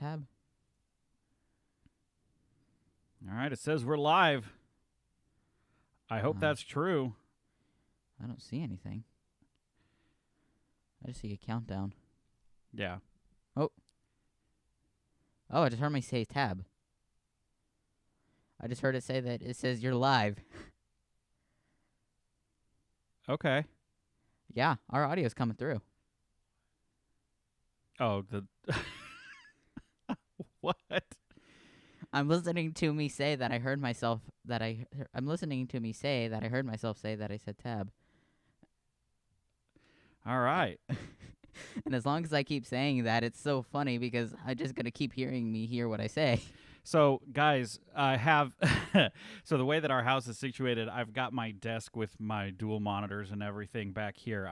tab? All right, it says we're live. I hope Uh, that's true. I don't see anything. I just see a countdown. Yeah. Oh, I just heard me say tab. I just heard it say that it says you're live. Okay. Yeah, our audio's coming through. Oh, the what? I'm listening to me say that I heard myself I'm listening to me say that I heard myself say that I said tab. All right. And as long as I keep saying that, it's so funny because I'm just going to keep hearing me hear what I say. So, guys, I have so the way that our house is situated, I've got my desk with my dual monitors and everything back here.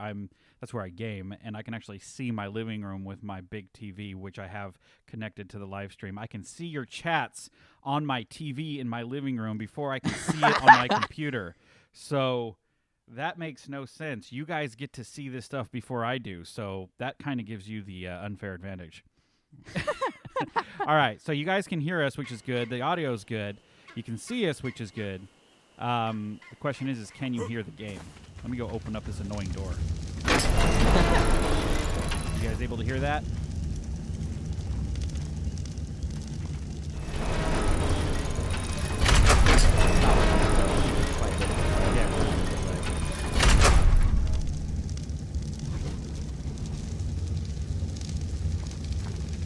That's where I game, and I can actually see my living room with my big TV, which I have connected to the live stream. I can see your chats on my TV in my living room before I can see it on my computer. So that makes no sense. You guys get to see this stuff before I do, so that kind of gives you the unfair advantage. All right, so you guys can hear us, which is good. The audio is good. You can see us, which is good. The question is can you hear the game? Let me go open up this annoying door. You guys able to hear that?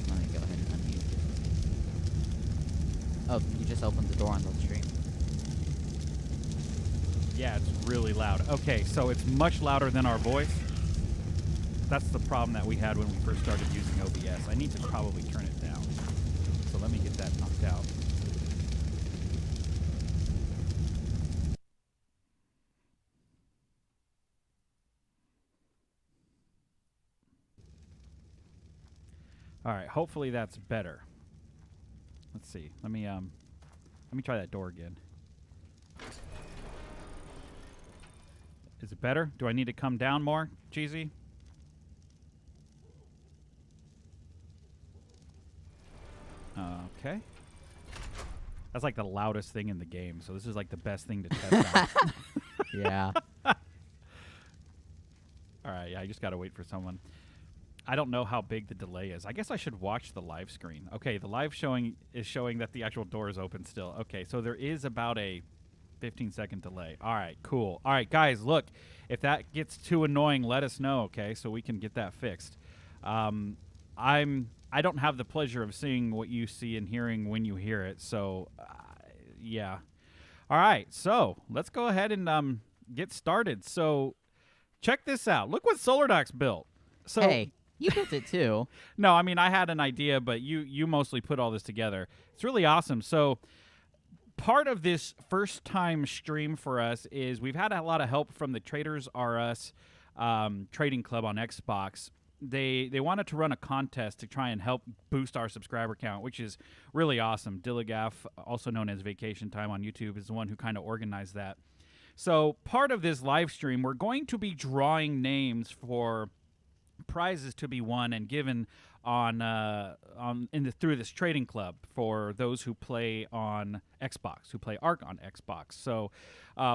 Let me go ahead and unmute this. Oh, you just opened the door on the stream. Yeah, it's really loud. Okay, so it's much louder than our voice. That's the problem that we had when we first started using OBS. I need to probably turn it down. So let me get that knocked out. All right, hopefully that's better. Let's see. Let me try that door again. Is it better? Do I need to come down more, Cheesy? Okay. That's like the loudest thing in the game, so this is like the best thing to test out. Yeah. All right, yeah, I just got to wait for someone. I don't know how big the delay is. I guess I should watch the live screen. Okay, the live showing is showing that the actual door is open still. Okay, so there is about a 15-second delay. All right, cool. All right, guys, look, if that gets too annoying, let us know, okay, so we can get that fixed. I don't have the pleasure of seeing what you see and hearing when you hear it, so yeah. All right, so let's go ahead and get started. So check this out. Look what SolarDocs built. So Hey, you built it too. no, I mean I had an idea, but you mostly put all this together. It's really awesome. So part of this first time stream for us is we've had a lot of help from the Traders R Us trading club on Xbox. They wanted to run a contest to try and help boost our subscriber count, which is really awesome. Dilligaff, also known as Vacation Time on YouTube, is the one who kind of organized that. So part of this live stream, we're going to be drawing names for prizes to be won and given through this trading club for those who play on Xbox, who play Arc on Xbox. So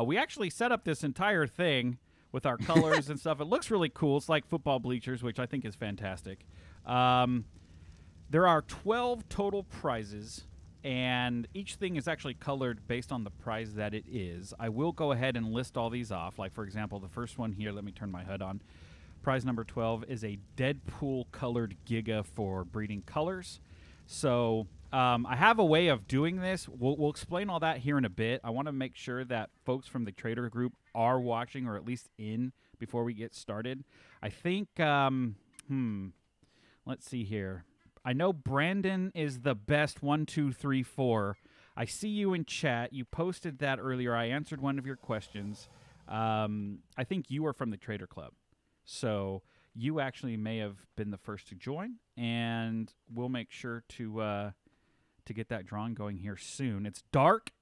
we actually set up this entire thing with our colors and stuff. It looks really cool. It's like football bleachers, which I think is fantastic. There are 12 total prizes, and each thing is actually colored based on the prize that it is. I will go ahead and list all these off. Like, for example, the first one here, let me turn my HUD on. Prize number 12 is a Deadpool-colored Giga for breeding colors. So I have a way of doing this. We'll explain all that here in a bit. I want to make sure that folks from the Trader group are watching or at least in before we get started. I think, let's see here. I know Brandon is the best 1, 2, 3, 4. I see you in chat. You posted that earlier. I answered one of your questions. I think you are from the Trader Club. So you actually may have been the first to join, and we'll make sure to get that drawing going here soon. It's dark,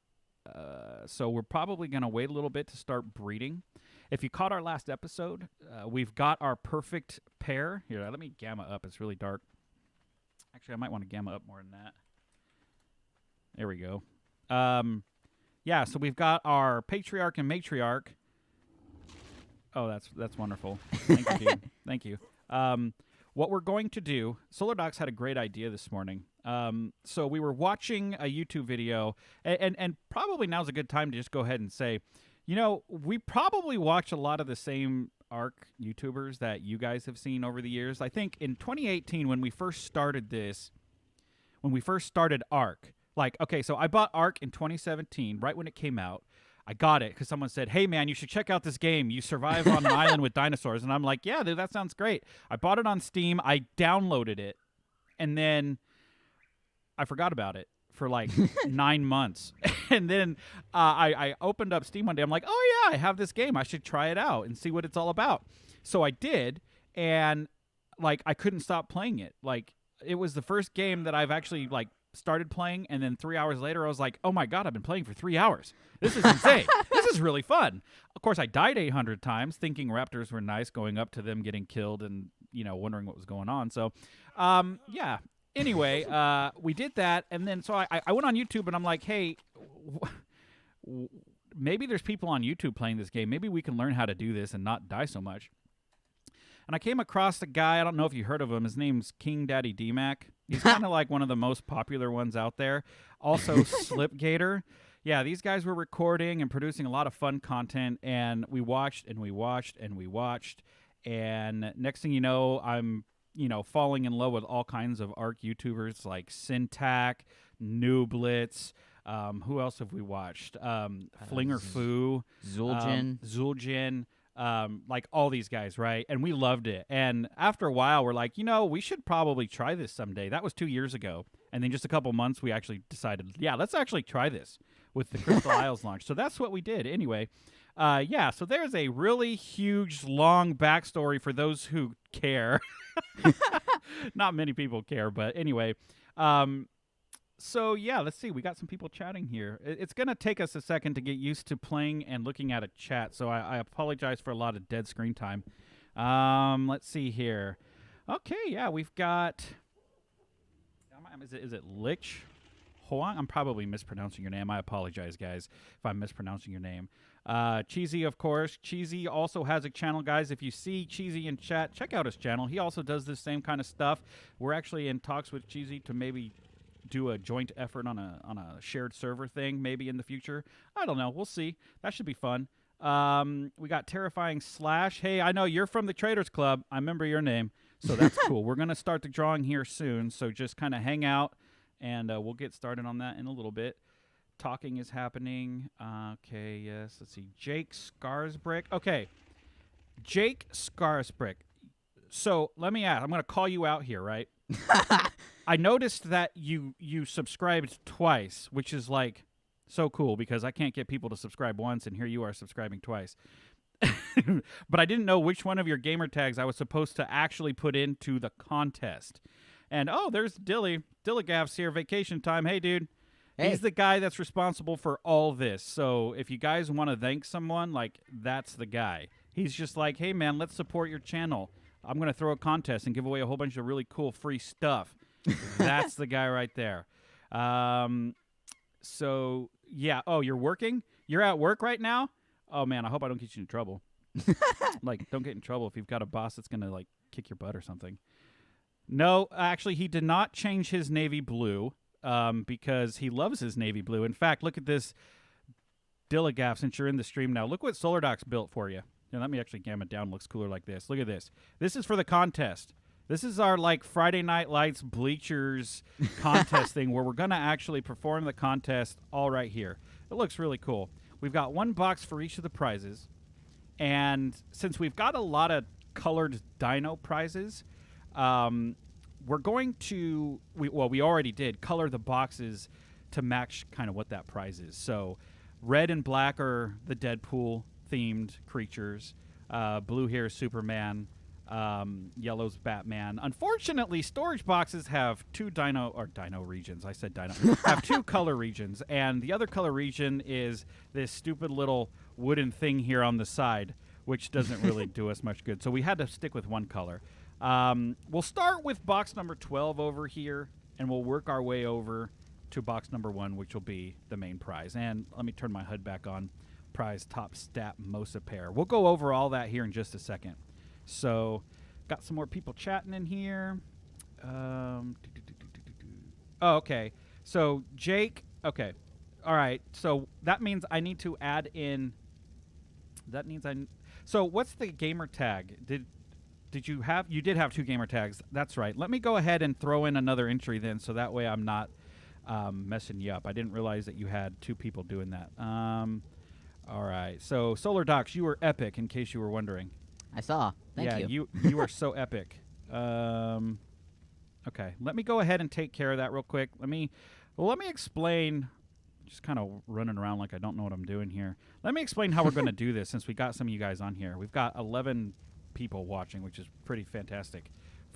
so we're probably going to wait a little bit to start breeding. If you caught our last episode, we've got our perfect pair. Here, let me gamma up. It's really dark. Actually, I might want to gamma up more than that. There we go. Yeah, so we've got our patriarch and matriarch. Oh, that's wonderful. Thank you, dude. Thank you. What we're going to do, SolarDocs had a great idea this morning. So we were watching a YouTube video, and probably now's a good time to just go ahead and say, we probably watch a lot of the same ARC YouTubers that you guys have seen over the years. I think in 2018, when we first started ARC, so I bought ARC in 2017, right when it came out. I got it because someone said, hey, man, you should check out this game. You survive on an island with dinosaurs. And I'm like, yeah, dude, that sounds great. I bought it on Steam. I downloaded it. And then I forgot about it for like 9 months. And then I opened up Steam one day. I'm like, oh, yeah, I have this game. I should try it out and see what it's all about. So I did. And I couldn't stop playing it. It was the first game that I've actually started playing, and then 3 hours later I was like, oh my god, I've been playing for 3 hours. This is insane. This is really fun. Of course, I died 800 times thinking raptors were nice, going up to them, getting killed, and wondering what was going on. So yeah, anyway, we did that, and then so I went on YouTube, and I'm like, hey, maybe there's people on YouTube playing this game. Maybe we can learn how to do this and not die so much. And I came across a guy, I don't know if you heard of him. His name's King Daddy D-Mac. He's kind of like one of the most popular ones out there. Also, Slipgator. Yeah, these guys were recording and producing a lot of fun content, and we watched and we watched and we watched. And next thing you know, I'm, falling in love with all kinds of ARC YouTubers like Syntac, Nooblitz. Who else have we watched? Flinger Foo. Zul'jin. All these guys, right? And we loved it. And after a while, we're like, we should probably try this someday. That was 2 years ago. And then just a couple months, we actually decided, yeah, let's actually try this with the Crystal Isles launch. So that's what we did. Anyway, yeah, so there's a really huge, long backstory for those who care. Not many people care, but anyway. So, yeah, let's see. We got some people chatting here. It's going to take us a second to get used to playing and looking at a chat, so I apologize for a lot of dead screen time. Let's see here. Okay, yeah, we've got... Is it Lich Huang? I'm probably mispronouncing your name. I apologize, guys, if I'm mispronouncing your name. Cheesy, of course. Cheesy also has a channel, guys. If you see Cheesy in chat, check out his channel. He also does the same kind of stuff. We're actually in talks with Cheesy to maybe do a joint effort on a shared server thing maybe in the future. I don't know. We'll see. That should be fun. We got Terrifying Slash. Hey, I know you're from the Traders Club. I remember your name. So that's cool. We're going to start the drawing here soon. So just kind of hang out, and we'll get started on that in a little bit. Talking is happening. Okay, yes. Let's see. Jake Scarsbrick. Okay. Jake Scarsbrick. So let me ask. I'm going to call you out here, right? I noticed that you subscribed twice, which is so cool because I can't get people to subscribe once, and here you are subscribing twice. But I didn't know which one of your gamer tags I was supposed to actually put into the contest. And there's Dilligav's here, vacation time. Hey, dude. Hey. He's the guy that's responsible for all this. So if you guys want to thank someone, that's the guy. He's just like, hey, man, let's support your channel. I'm going to throw a contest and give away a whole bunch of really cool free stuff. That's the guy right there. So, yeah. Oh, you're working? You're at work right now? Oh, man, I hope I don't get you in trouble. Don't get in trouble if you've got a boss that's going to, kick your butt or something. No, actually, he did not change his navy blue because he loves his navy blue. In fact, look at this Dilligaf since you're in the stream now. Look what SolarDocs built for you. Now, let me actually gamma it down. Looks cooler like this. Look at this. This is for the contest. This is our Friday Night Lights bleachers contest thing where we're going to actually perform the contest all right here. It looks really cool. We've got one box for each of the prizes. And since we've got a lot of colored dino prizes, we're going to, we already did, color the boxes to match kind of what that prize is. So red and black are the Deadpool-themed creatures. Blue here is Superman. Yellow's Batman. Unfortunately, storage boxes have two dino regions. I said dino. Have two color regions, and the other color region is this stupid little wooden thing here on the side, which doesn't really do us much good. So we had to stick with one color. We'll start with box number 12 over here, and we'll work our way over to box number 1, which will be the main prize. And let me turn my HUD back on. Prize top stat Mosa pair. We'll go over all that here in just a second. So, got some more people chatting in here. Oh, okay. So, Jake, okay. All right. So, that means I need to add in. That means So, what's the gamer tag? Did you have? You did have 2 gamer tags. That's right. Let me go ahead and throw in another entry then, so that way I'm not messing you up. I didn't realize that you had 2 people doing that. All right. So Solar Docs, you were epic. In case you were wondering. I saw. Thank you. Yeah, you are so epic. Okay. Let me go ahead and take care of that real quick. Let me explain. Just kind of running around like I don't know what I'm doing here. Let me explain how we're going to do this since we got some of you guys on here. We've got 11 people watching, which is pretty fantastic.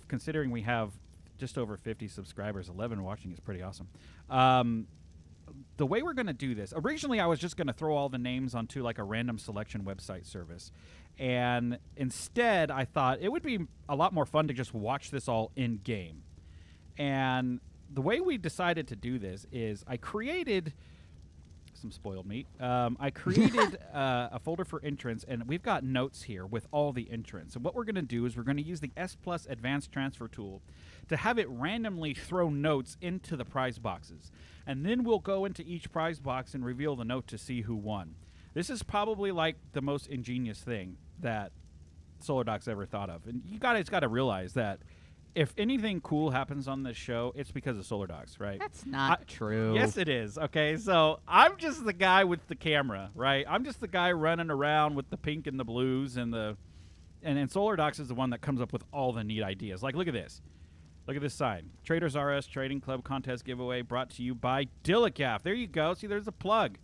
Considering we have just over 50 subscribers, 11 watching is pretty awesome. The way we're going to do this, originally I was just going to throw all the names onto like a random selection website service. And instead, I thought it would be a lot more fun to just watch this all in game. And the way we decided to do this is I created some spoiled meat. I created a folder for entrants, and we've got notes here with all the entrants. And what we're going to do is we're going to use the S Plus Advanced Transfer tool to have it randomly throw notes into the prize boxes. And then we'll go into each prize box and reveal the note to see who won. This is probably like the most ingenious thing that Solar Doc's ever thought of. And you guys got to realize that if anything cool happens on this show, it's because of Solar Dogs, right? That's not true. Yes, it is. Okay, so I'm just the guy with the camera, right? I'm just the guy running around with the pink and the blues and Solar Dogs is the one that comes up with all the neat ideas. Like, look at this. Look at this sign. Traders RS Trading Club Contest Giveaway brought to you by Dillicaf. There you go. See, there's a plug.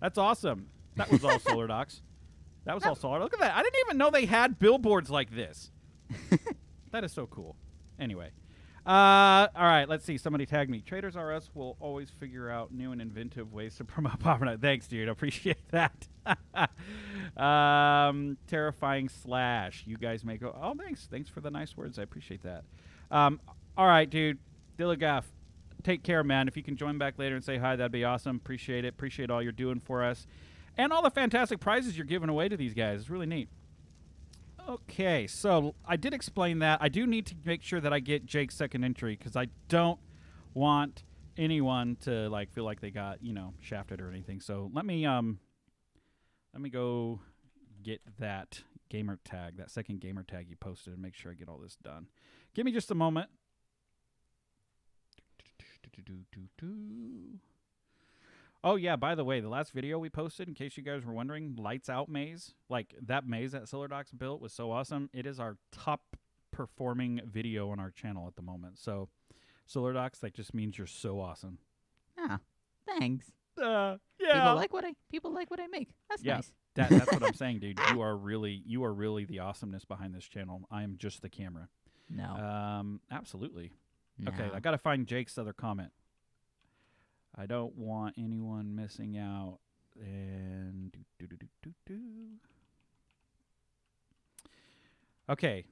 That's awesome. That was all Solar Docs. That was all Solar. Look at that. I didn't even know they had billboards like this. That is so cool. Anyway. All right, let's see. Somebody tagged me. Traders RS will always figure out new and inventive ways to promote Poppernet. Thanks, dude. I appreciate that. Terrifying Slash. You guys may go. Oh, thanks. Thanks for the nice words. I appreciate that. All right, dude. Dilligaff, take care, man. If you can join back later and say hi, that'd be awesome. Appreciate it. Appreciate all you're doing for us. And all the fantastic prizes you're giving away to these guys. It's really neat. Okay, so I did explain that. I do need to make sure that I get Jake's second entry because I don't want anyone to like feel like they got, shafted or anything. So let me go get that gamer tag, that second gamer tag you posted, and make sure I get all this done. Give me just a moment. Oh, yeah, by the way, the last video we posted, in case you guys were wondering, Lights Out Maze, like that maze that Solar Docs built was so awesome. It is our top performing video on our channel at the moment. So, Solar Docs, that just means you're so awesome. Ah, thanks. Yeah. People like what I make. That's yeah, nice. That's what I'm saying, dude. You are really the awesomeness behind this channel. I am just the camera. No. Absolutely. No. Okay, I got to find Jake's other comment. I don't want anyone missing out. And Okay,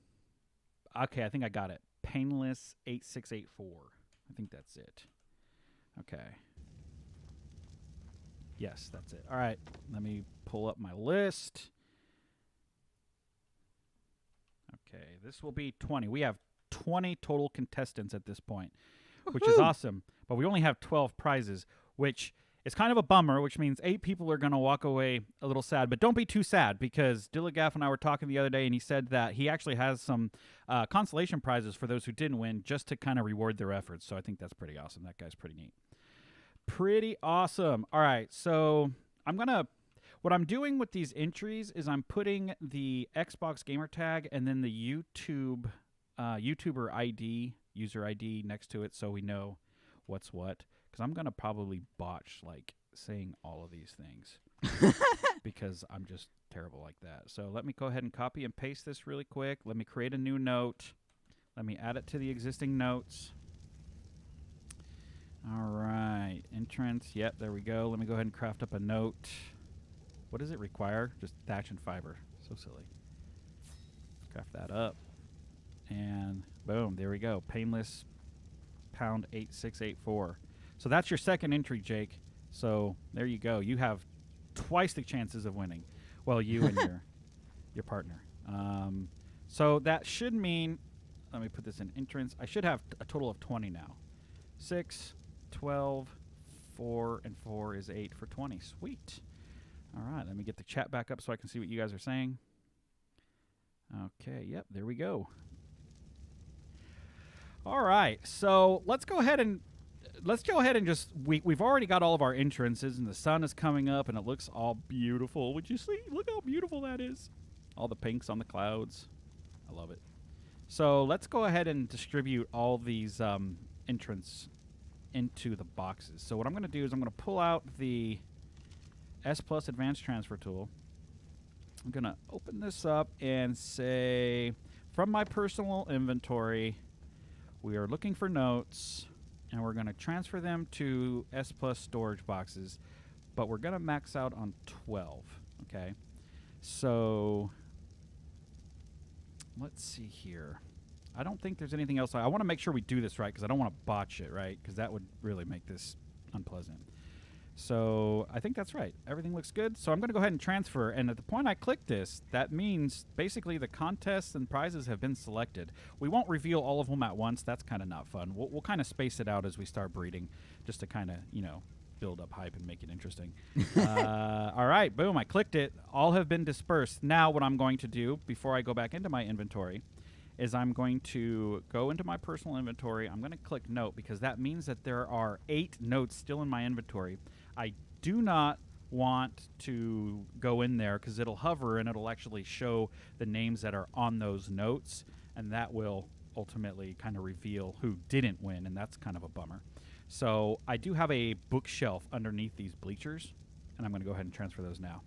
I think I got it. Painless 8684. I think that's it. Okay. Yes, that's it. All right, let me pull up my list. Okay, this will be 20. We have 20 total contestants at this point, which is awesome. But we only have 12 prizes, which is kind of a bummer, which means 8 people are going to walk away a little sad. But don't be too sad, because Dilligaff and I were talking the other day, and he said that he actually has some consolation prizes for those who didn't win, just to kind of reward their efforts. So I think that's pretty awesome. That guy's pretty neat. Pretty awesome. All right, so what I'm doing with these entries is I'm putting the Xbox gamer tag and then the YouTuber ID, user ID next to it, so we know what's what. Because I'm going to probably botch, like, saying all of these things. Because I'm just terrible like that. So let me go ahead and copy and paste this really quick. Let me create a new note. Let me add it to the existing notes. All right. Entrance. Yep, there we go. Let me go ahead and craft up a note. What does it require? Just Thatch and Fiber. So silly. Craft that up. And boom, there we go. Painless pound 8684. So that's your second entry, Jake. So there you go. You have twice the chances of winning. Well, you and your partner. So that should mean, let me put this in entrance. I should have a total of 20 now. 6, 12, 4, and 4 is 8 for 20. Sweet. All right, let me get the chat back up so I can see what you guys are saying. Okay, yep, there we go. All right, so let's go ahead and just we've already got all of our entrances, and the sun is coming up, and it looks all beautiful. Would you see? Look how beautiful that is. All the pinks on the clouds. I love it. So let's go ahead and distribute all these entrants into the boxes. So what I'm going to do is I'm going to pull out the S Plus Advanced Transfer Tool. I'm going to open this up and say, from my personal inventory, we are looking for notes, and we're going to transfer them to S Plus storage boxes, but we're going to max out on 12, okay? So let's see here. I don't think there's anything else. I want to make sure we do this right because I don't want to botch it, right? Because that would really make this unpleasant. So I think that's right. Everything looks good. So I'm going to go ahead and transfer. And at the point I click this, that means basically the contests and prizes have been selected. We won't reveal all of them at once. That's kind of not fun. We'll kind of space it out as we start breeding just to kind of, you know, build up hype and make it interesting. All right. Boom. I clicked it. All have been dispersed. Now what I'm going to do before I go back into my inventory is I'm going to go into my personal inventory. I'm going to click note because that means that there are 8 notes still in my inventory. I do not want to go in there because it'll hover and it'll actually show the names that are on those notes, and that will ultimately kind of reveal who didn't win, and that's kind of a bummer. So I do have a bookshelf underneath these bleachers, and I'm going to go ahead and transfer those now.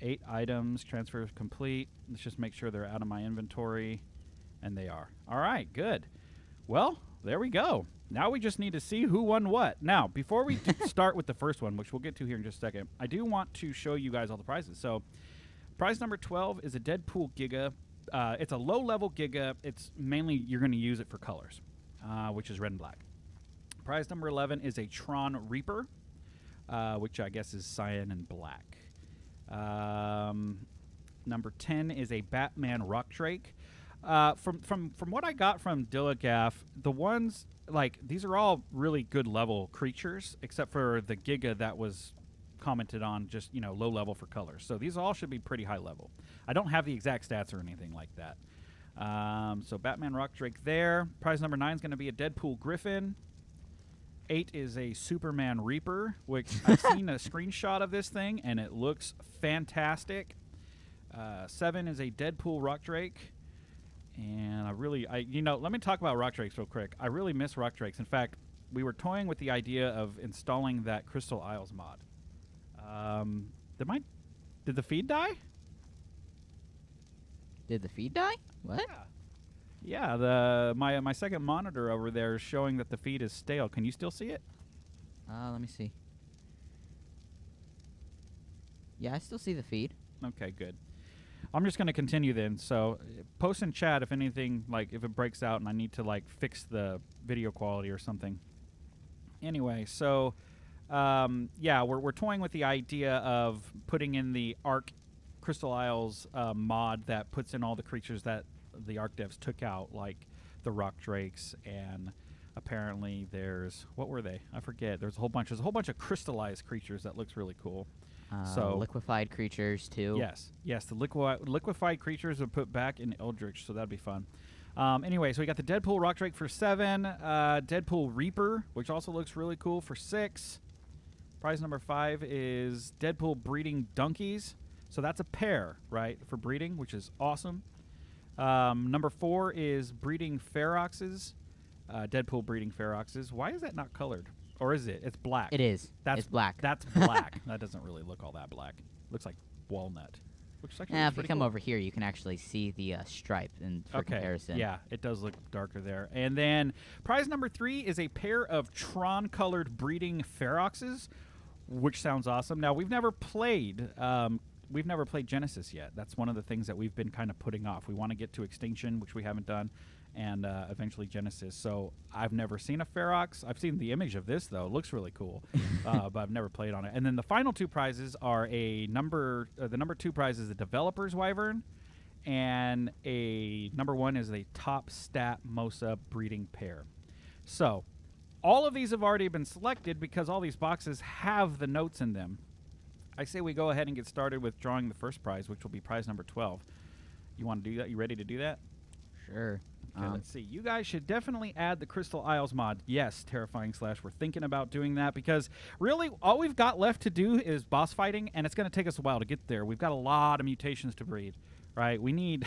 8 items, transfer complete. Let's just make sure they're out of my inventory, and they are. All right, good. Well, there we go. Now we just need to see who won what. Now, before we start with the first one, which we'll get to here in just a second, I do want to show you guys all the prizes. So prize number 12 is a Deadpool Giga. It's a low-level Giga. It's mainly you're going to use it for colors, which is red and black. Prize number 11 is a Tron Reaper, which I guess is cyan and black. Number 10 is a Batman Rock Drake. From what I got from Dillagaff, the ones like these are all really good level creatures, except for the Giga that was commented on just low level for colors. So these all should be pretty high level. I don't have the exact stats or anything like that. So Batman Rock Drake there. Prize number 9 is going to be a Deadpool Griffin. 8 is a Superman Reaper, which I've seen a screenshot of this thing and it looks fantastic. 7 is a Deadpool Rock Drake. And let me talk about Rock Drakes real quick. I really miss Rock Drakes. In fact, we were toying with the idea of installing that Crystal Isles mod. Did the feed die? Did the feed die? What? Yeah. My second monitor over there is showing that the feed is stale. Can you still see it? Let me see. Yeah, I still see the feed. Okay, good. I'm just going to continue then. So post in chat if anything, like if it breaks out and I need to like fix the video quality or something. Anyway, so yeah, we're toying with the idea of putting in the Arc Crystal Isles mod that puts in all the creatures that the Arc devs took out, like the Rock Drakes, and apparently there's, what were they? I forget. There's a whole bunch of crystallized creatures that looks really cool. So liquefied creatures too. Yes, the liquefied creatures are put back in Eldritch, so that'd be fun. Anyway, so we got the Deadpool Rock Drake for 7, Deadpool Reaper, which also looks really cool, for 6. Prize number 5 is Deadpool Breeding Donkeys, so that's a pair, right, for breeding, which is awesome. Number 4 is Breeding Feroxes, Deadpool Breeding Feroxes. Why is that not colored? Or is it? It's black. It is. It's black. That's black. That doesn't really look all that black. Looks like walnut. Looks actually if you come over here, you can actually see the stripe for comparison. Yeah, it does look darker there. And then prize number 3 is a pair of Tron-colored Breeding Feroxes, which sounds awesome. Now, we've never played we've never played Genesis yet. That's one of the things that we've been kind of putting off. We want to get to Extinction, which we haven't done, and eventually Genesis. So I've never seen a Ferox. I've seen the image of this, though. It looks really cool, but I've never played on it. And then the final two prizes are the number 2 prize is the Developer's Wyvern, and a number 1 is a top stat Mosa breeding pair. So all of these have already been selected because all these boxes have the notes in them. I say we go ahead and get started with drawing the first prize, which will be prize number 12. You want to do that? You ready to do that? Sure. Okay, let's see. You guys should definitely add the Crystal Isles mod. Yes, Terrifying Slash. We're thinking about doing that because really all we've got left to do is boss fighting, and it's going to take us a while to get there. We've got a lot of mutations to breed, right? We need,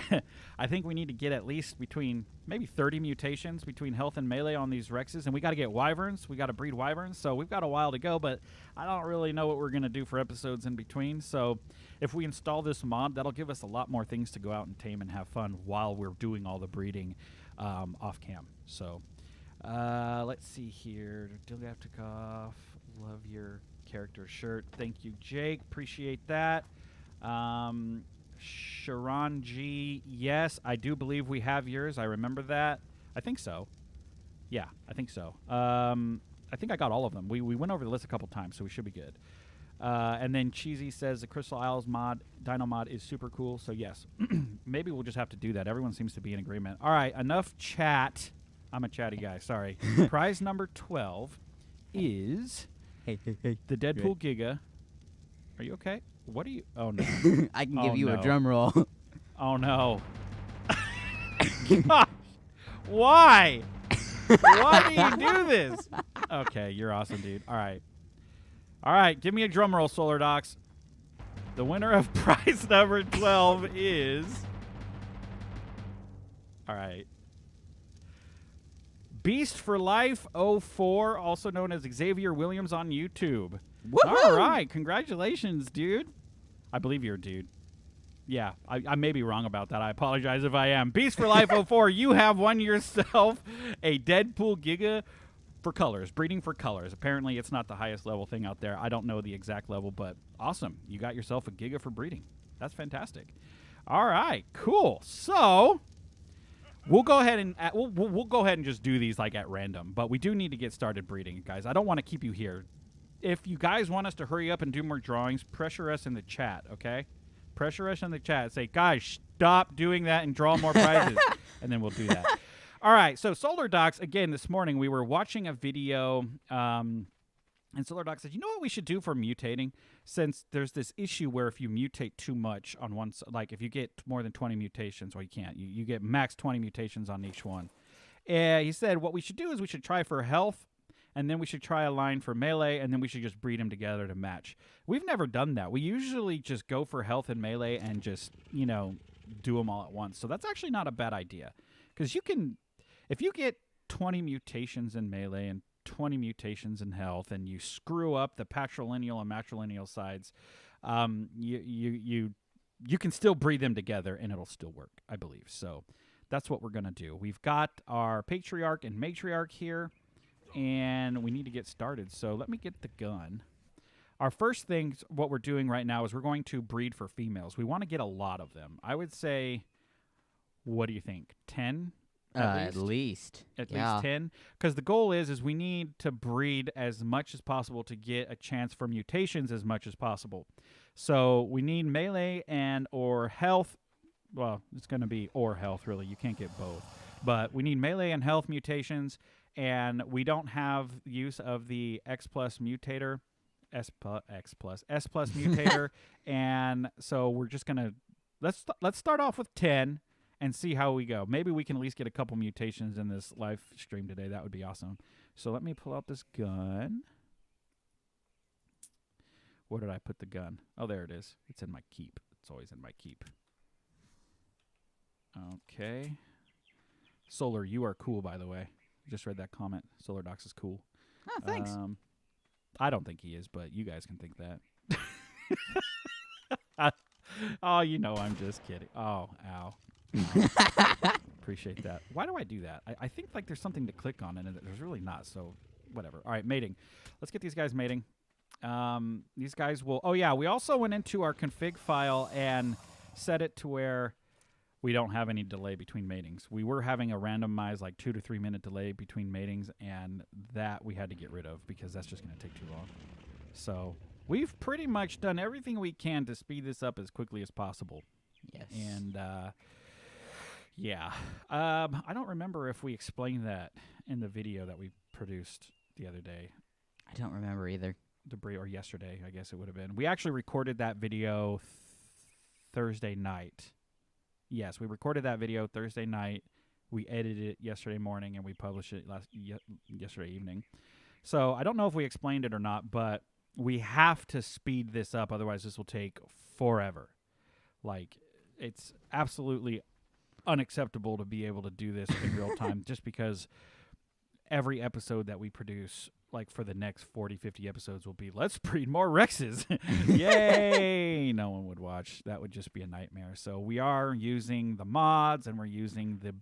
I think we need to get at least between maybe 30 mutations between health and melee on these Rexes, and we got to get Wyverns. We got to breed Wyverns, so we've got a while to go, but I don't really know what we're going to do for episodes in between, so if we install this mod, that'll give us a lot more things to go out and tame and have fun while we're doing all the breeding off cam. So let's see here. Dilgaftikov, love your character shirt. Thank you, Jake. Appreciate that. Sharon G, yes, I do believe we have yours. I remember that. I think so. Yeah, I think so. I think I got all of them. We went over the list a couple times, so we should be good. And then Cheesy says the Crystal Isles mod, Dino mod, is super cool. So yes, maybe we'll just have to do that. Everyone seems to be in agreement. All right, enough chat. I'm a chatty guy. Sorry. Prize number 12 is the Deadpool Giga. Are you okay? What are you? Oh no! I can give you a drum roll. Oh no! Gosh, why? Why do you do this? Okay, you're awesome, dude. All right. Give me a drum roll, Solar Docs. The winner of prize number 12 is. All right. Beast for Life 04, also known as Xavier Williams on YouTube. Woo-hoo! All right, congratulations, dude. I believe you're a dude. Yeah, I may be wrong about that. I apologize if I am. Beast for Life 04, you have won yourself a Deadpool Giga for colors, breeding for colors. Apparently, it's not the highest level thing out there. I don't know the exact level, but awesome. You got yourself a Giga for breeding. That's fantastic. All right, cool. So we'll go ahead and we'll go ahead and just do these like at random, but we do need to get started breeding, guys. I don't want to keep you here. If you guys want us to hurry up and do more drawings, pressure us in the chat, okay? Pressure us in the chat. Say, guys, stop doing that and draw more prizes, and then we'll do that. All right, so Solar Docs, again, this morning we were watching a video, and Solar Docs said, you know what we should do for mutating? Since there's this issue where if you mutate too much on one, like if you get more than 20 mutations, well, you can't. You get max 20 mutations on each one. He said what we should do is we should try for health, and then we should try a line for melee, and then we should just breed them together to match. We've never done that. We usually just go for health and melee and just, you know, do them all at once. So that's actually not a bad idea. Because you can, if you get 20 mutations in melee and 20 mutations in health, and you screw up the patrilineal and matrilineal sides, you can still breed them together, and it'll still work, I believe. So that's what we're going to do. We've got our Patriarch and Matriarch here, and we need to get started. So let me get the gun. Our first thing, what we're doing right now, is we're going to breed for females. We want to get a lot of them. I would say, what do you think, 10? At least. At least 10? Because the goal is we need to breed as much as possible to get a chance for mutations as much as possible. So we need melee and or health. Well, it's going to be or health, really. You can't get both. But we need melee and health mutations, and we don't have use of the X plus mutator, S plus mutator, and so we're just going to, let's start off with 10 and see how we go. Maybe we can at least get a couple mutations in this live stream today. That would be awesome. So let me pull out this gun. Where did I put the gun? Oh, there it is. It's in my keep. It's always in my keep. Okay. Solar, you are cool, by the way. Just read that comment. Solar Docs is cool. Oh, thanks. I don't think he is, but you guys can think that. Oh, you know I'm just kidding. Oh, ow. Appreciate that. Why do I do that? I think like there's something to click on, and there's really not, so whatever. All right, mating. Let's get these guys mating. These guys will. Oh yeah, we also went into our config file and set it to where we don't have any delay between matings. We were having a randomized like 2 to 3 minute delay between matings, and that we had to get rid of because that's just going to take too long. So we've pretty much done everything we can to speed this up as quickly as possible. Yes. And yeah, I don't remember if we explained that in the video that we produced the other day. I don't remember either. Or yesterday, I guess it would have been. We actually recorded that video Thursday night. Yes, we recorded that video Thursday night. We edited it yesterday morning, and we published it yesterday evening. So I don't know if we explained it or not, but we have to speed this up. Otherwise, this will take forever. Like, it's absolutely unacceptable to be able to do this in real time just because every episode that we produce, like for the next 40, 50 episodes, will be, let's breed more Rexes. Yay! No one would watch. That would just be a nightmare. So we are using the mods, and we're using the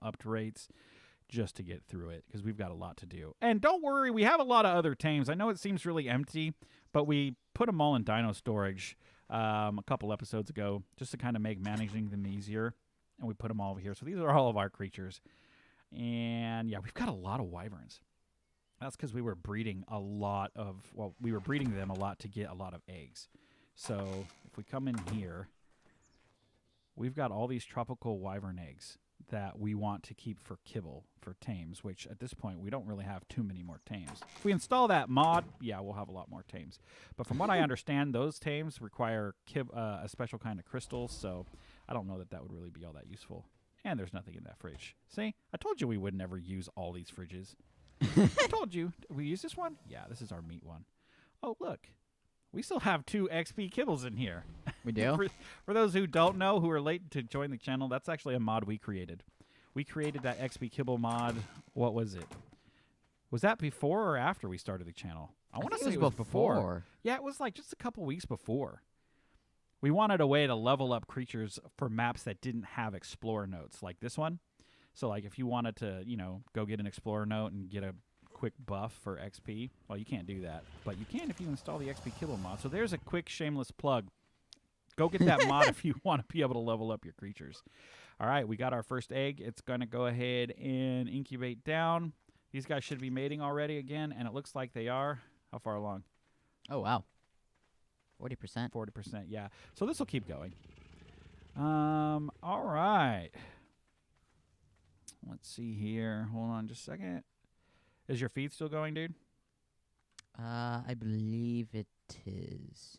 upped rates just to get through it because we've got a lot to do. And don't worry, we have a lot of other tames. I know it seems really empty, but we put them all in dino storage a couple episodes ago just to kind of make managing them easier. And we put them all over here. So these are all of our creatures. And yeah, we've got a lot of wyverns. That's because we were breeding a lot of, we were breeding them a lot to get a lot of eggs. So if we come in here, we've got all these tropical wyvern eggs that we want to keep for kibble, for tames, which at this point we don't really have too many more tames. If we install that mod, yeah, we'll have a lot more tames. But from what I understand, those tames require a special kind of crystals, so I don't know that that would really be all that useful. And there's nothing in that fridge. See? I told you we would never use all these fridges. I told you. We use this one? Yeah, this is our meat one. Oh, look. We still have 2 XP kibbles in here. We do? For those who don't know, who are late to join the channel, that's actually a mod we created. We created that XP kibble mod. What was it? Was that before or after we started the channel? I want to say it was before. Yeah, it was like just a couple weeks before. We wanted a way to level up creatures for maps that didn't have explorer notes, like this one. So, like, if you wanted to, you know, go get an explorer note and get a quick buff for XP, well, you can't do that. But you can if you install the XP Kibble mod. So there's a quick shameless plug. Go get that mod if you want to be able to level up your creatures. All right, we got our first egg. It's going to go ahead and incubate down. These guys should be mating already again, and it looks like they are. How far along? Oh, wow. 40%. 40%, yeah. So this will keep going. All right. Let's see here. Hold on just a second. Is your feed still going, dude? I believe it is.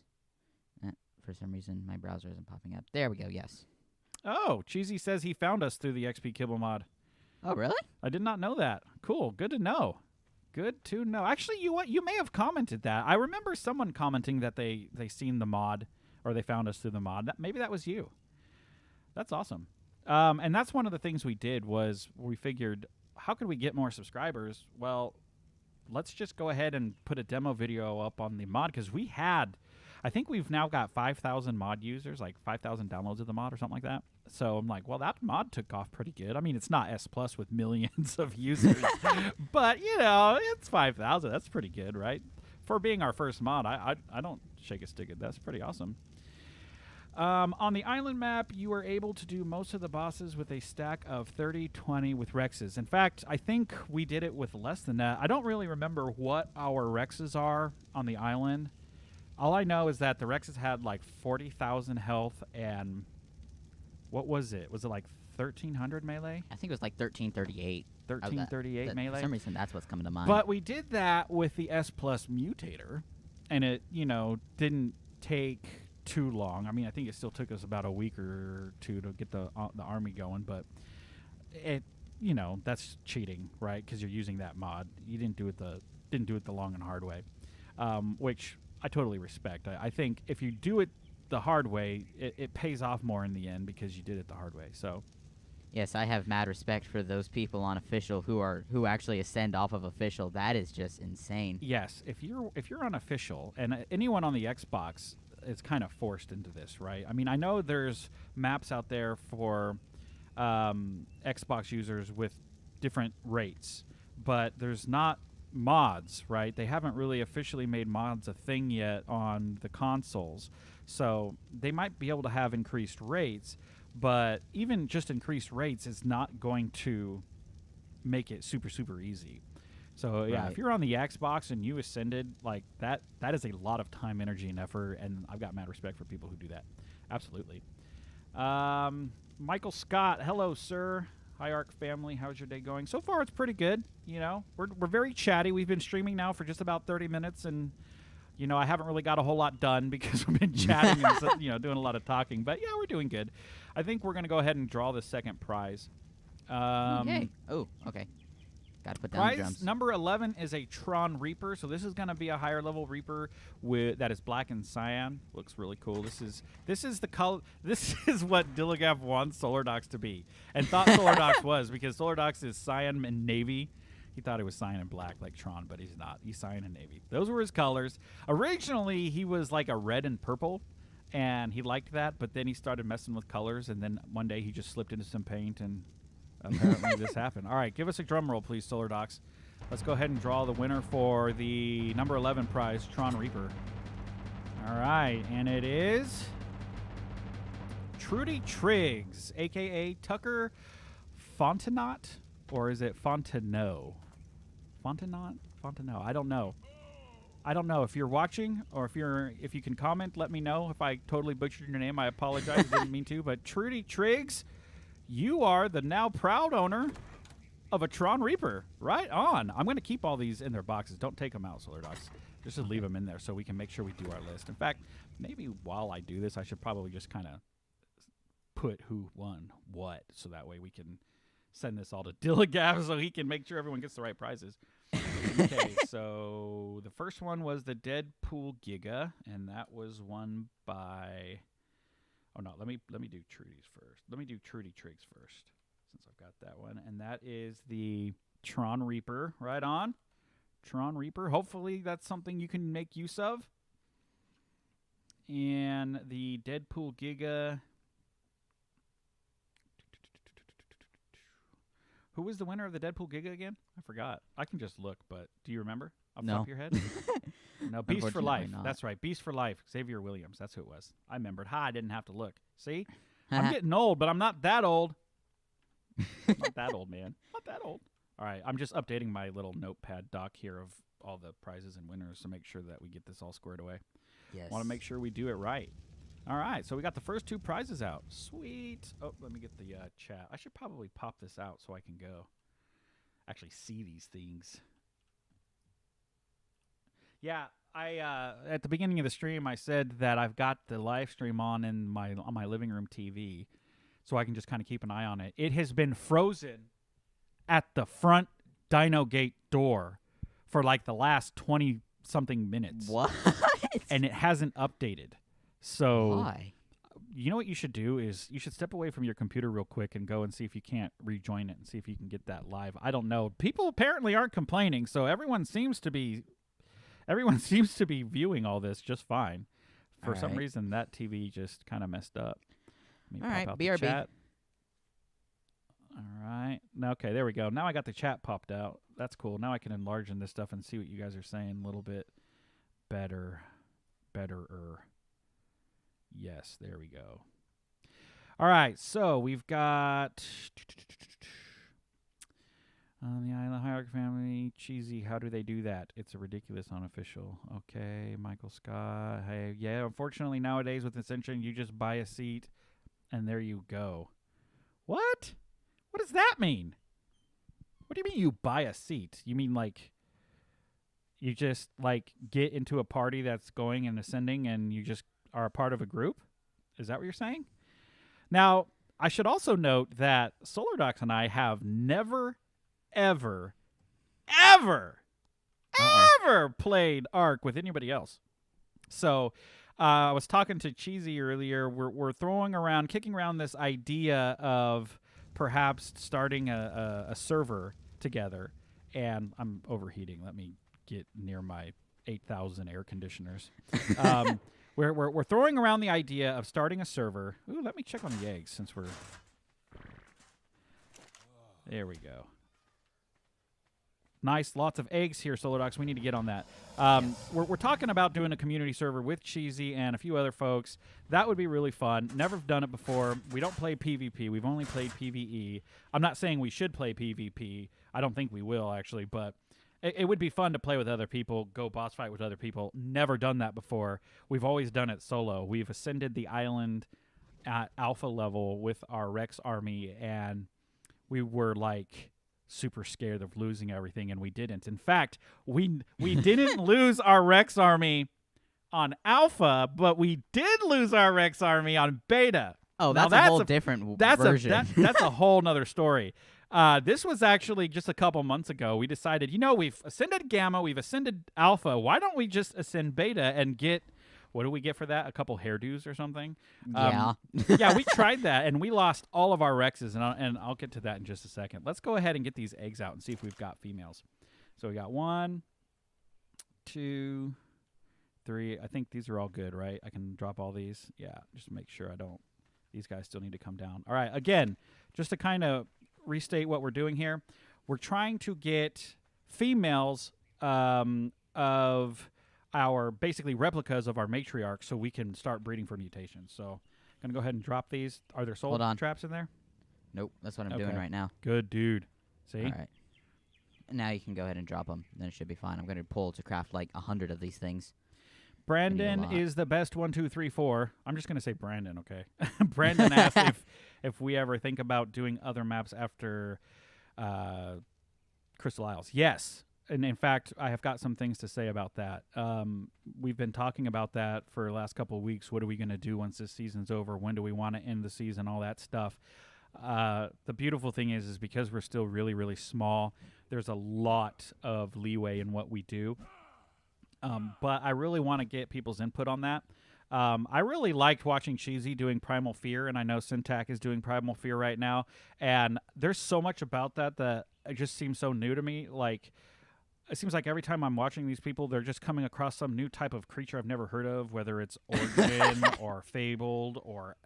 For some reason, my browser isn't popping up. There we go, yes. Oh, Cheesy says he found us through the XP Kibble mod. Oh, really? I did not know that. Cool. Good to know. Good to know. Actually, you may have commented that. I remember someone commenting that they seen the mod, or they found us through the mod. Maybe that was you. That's awesome. And that's one of the things we did was we figured, how could we get more subscribers? Well, let's just go ahead and put a demo video up on the mod, because we had, I think we've now got 5,000 mod users, like 5,000 downloads of the mod or something like that. So I'm like, well, that mod took off pretty good. I mean, it's not S Plus with millions of users, but, you know, it's 5,000. That's pretty good, right? For being our first mod, I don't shake a stick at that. That's pretty awesome. On the island map, you are able to do most of the bosses with a stack of 30-20 with Rexes. In fact, I think we did it with less than that. I don't really remember what our Rexes are on the island. All I know is that the Rexes had like 40,000 health and what was it? Was it like 1,300 melee? I think it was like 1338. 1338 melee? For some reason, that's what's coming to mind. But we did that with the S Plus mutator, and it, you know, didn't take too long. I mean, I think it still took us about a week or two to get the army going, but it, you know, that's cheating, right? Because you're using that mod. You didn't do it the long and hard way, which I totally respect. I think if you do it the hard way, it pays off more in the end because you did it the hard way. So yes, I have mad respect for those people on official who actually ascend off of official. That is just insane. Yes, if you're on official, and anyone on the Xbox is kind of forced into this, right? I mean, I know there's maps out there for Xbox users with different rates, but there's not mods, right? They haven't really officially made mods a thing yet on the consoles. So they might be able to have increased rates, but even just increased rates is not going to make it super, super easy. So yeah, Right. if you're on the Xbox and you ascended, like that is a lot of time, energy, and effort, and I've got mad respect for people who do that. Absolutely. Michael Scott, hello, sir. Hi, Arc family. How's your day going? So far, it's pretty good. You know, we're very chatty. We've been streaming now for just about 30 minutes, and you know, I haven't really got a whole lot done because we've been chatting and doing a lot of talking. But yeah, we're doing good. I think we're gonna go ahead and draw the second prize. Okay. Oh, okay. Got to put down the Prize drums. number 11 is a Tron Reaper. So this is going to be a higher level Reaper that is black and cyan. Looks really cool. This is the color. This is what Dilligav wants Solar Docs to be, and thought Solar Docs was, because Solar Docs is cyan and navy. He thought it was cyan and black like Tron, but he's not. He's cyan and navy. Those were his colors. Originally, he was like a red and purple, and he liked that. But then he started messing with colors, and then one day he just slipped into some paint and. Apparently this happened. All right, give us a drum roll, please, Solar Docs. Let's go ahead and draw the winner for the number 11 prize, Tron Reaper. All right, and it is Trudy Triggs, a.k.a. Tucker Fontenot, or is it Fontenot? Fontenot? Fontenot. I don't know. I don't know. If you're watching or if you can comment, let me know. If I totally butchered your name, I apologize. I didn't mean to. But Trudy Triggs, you are the now proud owner of a Tron Reaper. Right on. I'm going to keep all these in their boxes. Don't take them out, Solar Docs. Just to leave them in there so we can make sure we do our list. In fact, maybe while I do this, I should probably just kind of put who won what, so that way we can send this all to Dilligav so he can make sure everyone gets the right prizes. Okay, so the first one was the Deadpool Giga, and that was won by... Oh, no, let me do Trudy's first. Let me do Trudy Triggs first, since I've got that one. And that is the Tron Reaper. Right on. Tron Reaper. Hopefully that's something you can make use of. And the Deadpool Giga... Who was the winner of the Deadpool Giga again? I forgot. I can just look, but do you remember off the top of your head? No, Beast for Life. Not. That's right. Beast for Life. Xavier Williams. That's who it was. I remembered. I didn't have to look. See? I'm getting old, but I'm not that old. Not that old, man. Not that old. All right. I'm just updating my little notepad doc here of all the prizes and winners to make sure that we get this all squared away. Yes. Want to make sure we do it right. All right. So we got the first two prizes out. Sweet. Oh, let me get the chat. I should probably pop this out so I can go actually see these things. Yeah, I at the beginning of the stream I said that I've got the live stream on my living room TV, so I can just kind of keep an eye on it. It has been frozen at the front Dino Gate door for like the last 20 something minutes. What? And it hasn't updated. So why? You know what you should do is you should step away from your computer real quick and go and see if you can't rejoin it and see if you can get that live. I don't know. People apparently aren't complaining, so everyone seems to be viewing all this just fine. For some reason, that TV just kind of messed up. Let me all pop right, out BRB. the chat. All right. Okay, there we go. Now I got the chat popped out. That's cool. Now I can enlarge in this stuff and see what you guys are saying a little bit better. Betterer. Yes, there we go. All right, so we've got the Island Hierarchy family. Cheesy, how do they do that? It's a ridiculous unofficial. Okay, Michael Scott. Hey, yeah, unfortunately nowadays with Ascension, you just buy a seat and there you go. What? What does that mean? What do you mean you buy a seat? You mean like you just like get into a party that's going and ascending and you just are a part of a group? Is that what you're saying? Now, I should also note that Solar Docs and I have never, ever played Ark with anybody else. So I was talking to Cheesy earlier. We're kicking around this idea of perhaps starting a server together. And I'm overheating. Let me get near my 8,000 air conditioners. We're throwing around the idea of starting a server. Ooh, let me check on the eggs since we're... There we go. Nice, lots of eggs here, Solar Docs. We need to get on that. We're talking about doing a community server with Cheesy and a few other folks. That would be really fun. Never done it before. We don't play PvP. We've only played PvE. I'm not saying we should play PvP. I don't think we will, actually, but it would be fun to play with other people, go boss fight with other people. Never done that before. We've always done it solo. We've ascended the island at alpha level with our Rex army, and we were like super scared of losing everything, and we didn't. In fact, we didn't lose our Rex army on alpha, but we did lose our Rex army on beta. Oh, Now, that's a whole different version. That's a whole nother story. This was actually just a couple months ago. We decided, we've ascended gamma, we've ascended alpha. Why don't we just ascend beta and get, what do we get for that? A couple hairdos or something? Yeah. Yeah, we tried that, and we lost all of our Rexes, and I'll get to that in just a second. Let's go ahead and get these eggs out and see if we've got females. So we got 1, 2, 3. I think these are all good, right? I can drop all these. Yeah, just make sure I don't. These guys still need to come down. All right, again, just to kind of restate what we're doing here, we're trying to get females of our basically replicas of our matriarch so we can start breeding for mutations. So I'm going to go ahead and drop these. Are there soul traps in there? Nope, that's what I'm doing right now. Good, dude. See? All right. Now you can go ahead and drop them. Then it should be fine. I'm going to pull to craft like 100 of these things. Brandon is the best 1, 2, 3, 4. I'm just going to say Brandon, okay? Brandon asked if we ever think about doing other maps after Crystal Isles. Yes. And in fact, I have got some things to say about that. We've been talking about that for the last couple of weeks. What are we going to do once this season's over? When do we want to end the season? All that stuff. The beautiful thing is because we're still really, really small, there's a lot of leeway in what we do. But I really want to get people's input on that. I really liked watching Cheesy doing Primal Fear, and I know Syntac is doing Primal Fear right now. And there's so much about that it just seems so new to me. Like, it seems like every time I'm watching these people, they're just coming across some new type of creature I've never heard of, whether it's Origin or Fabled or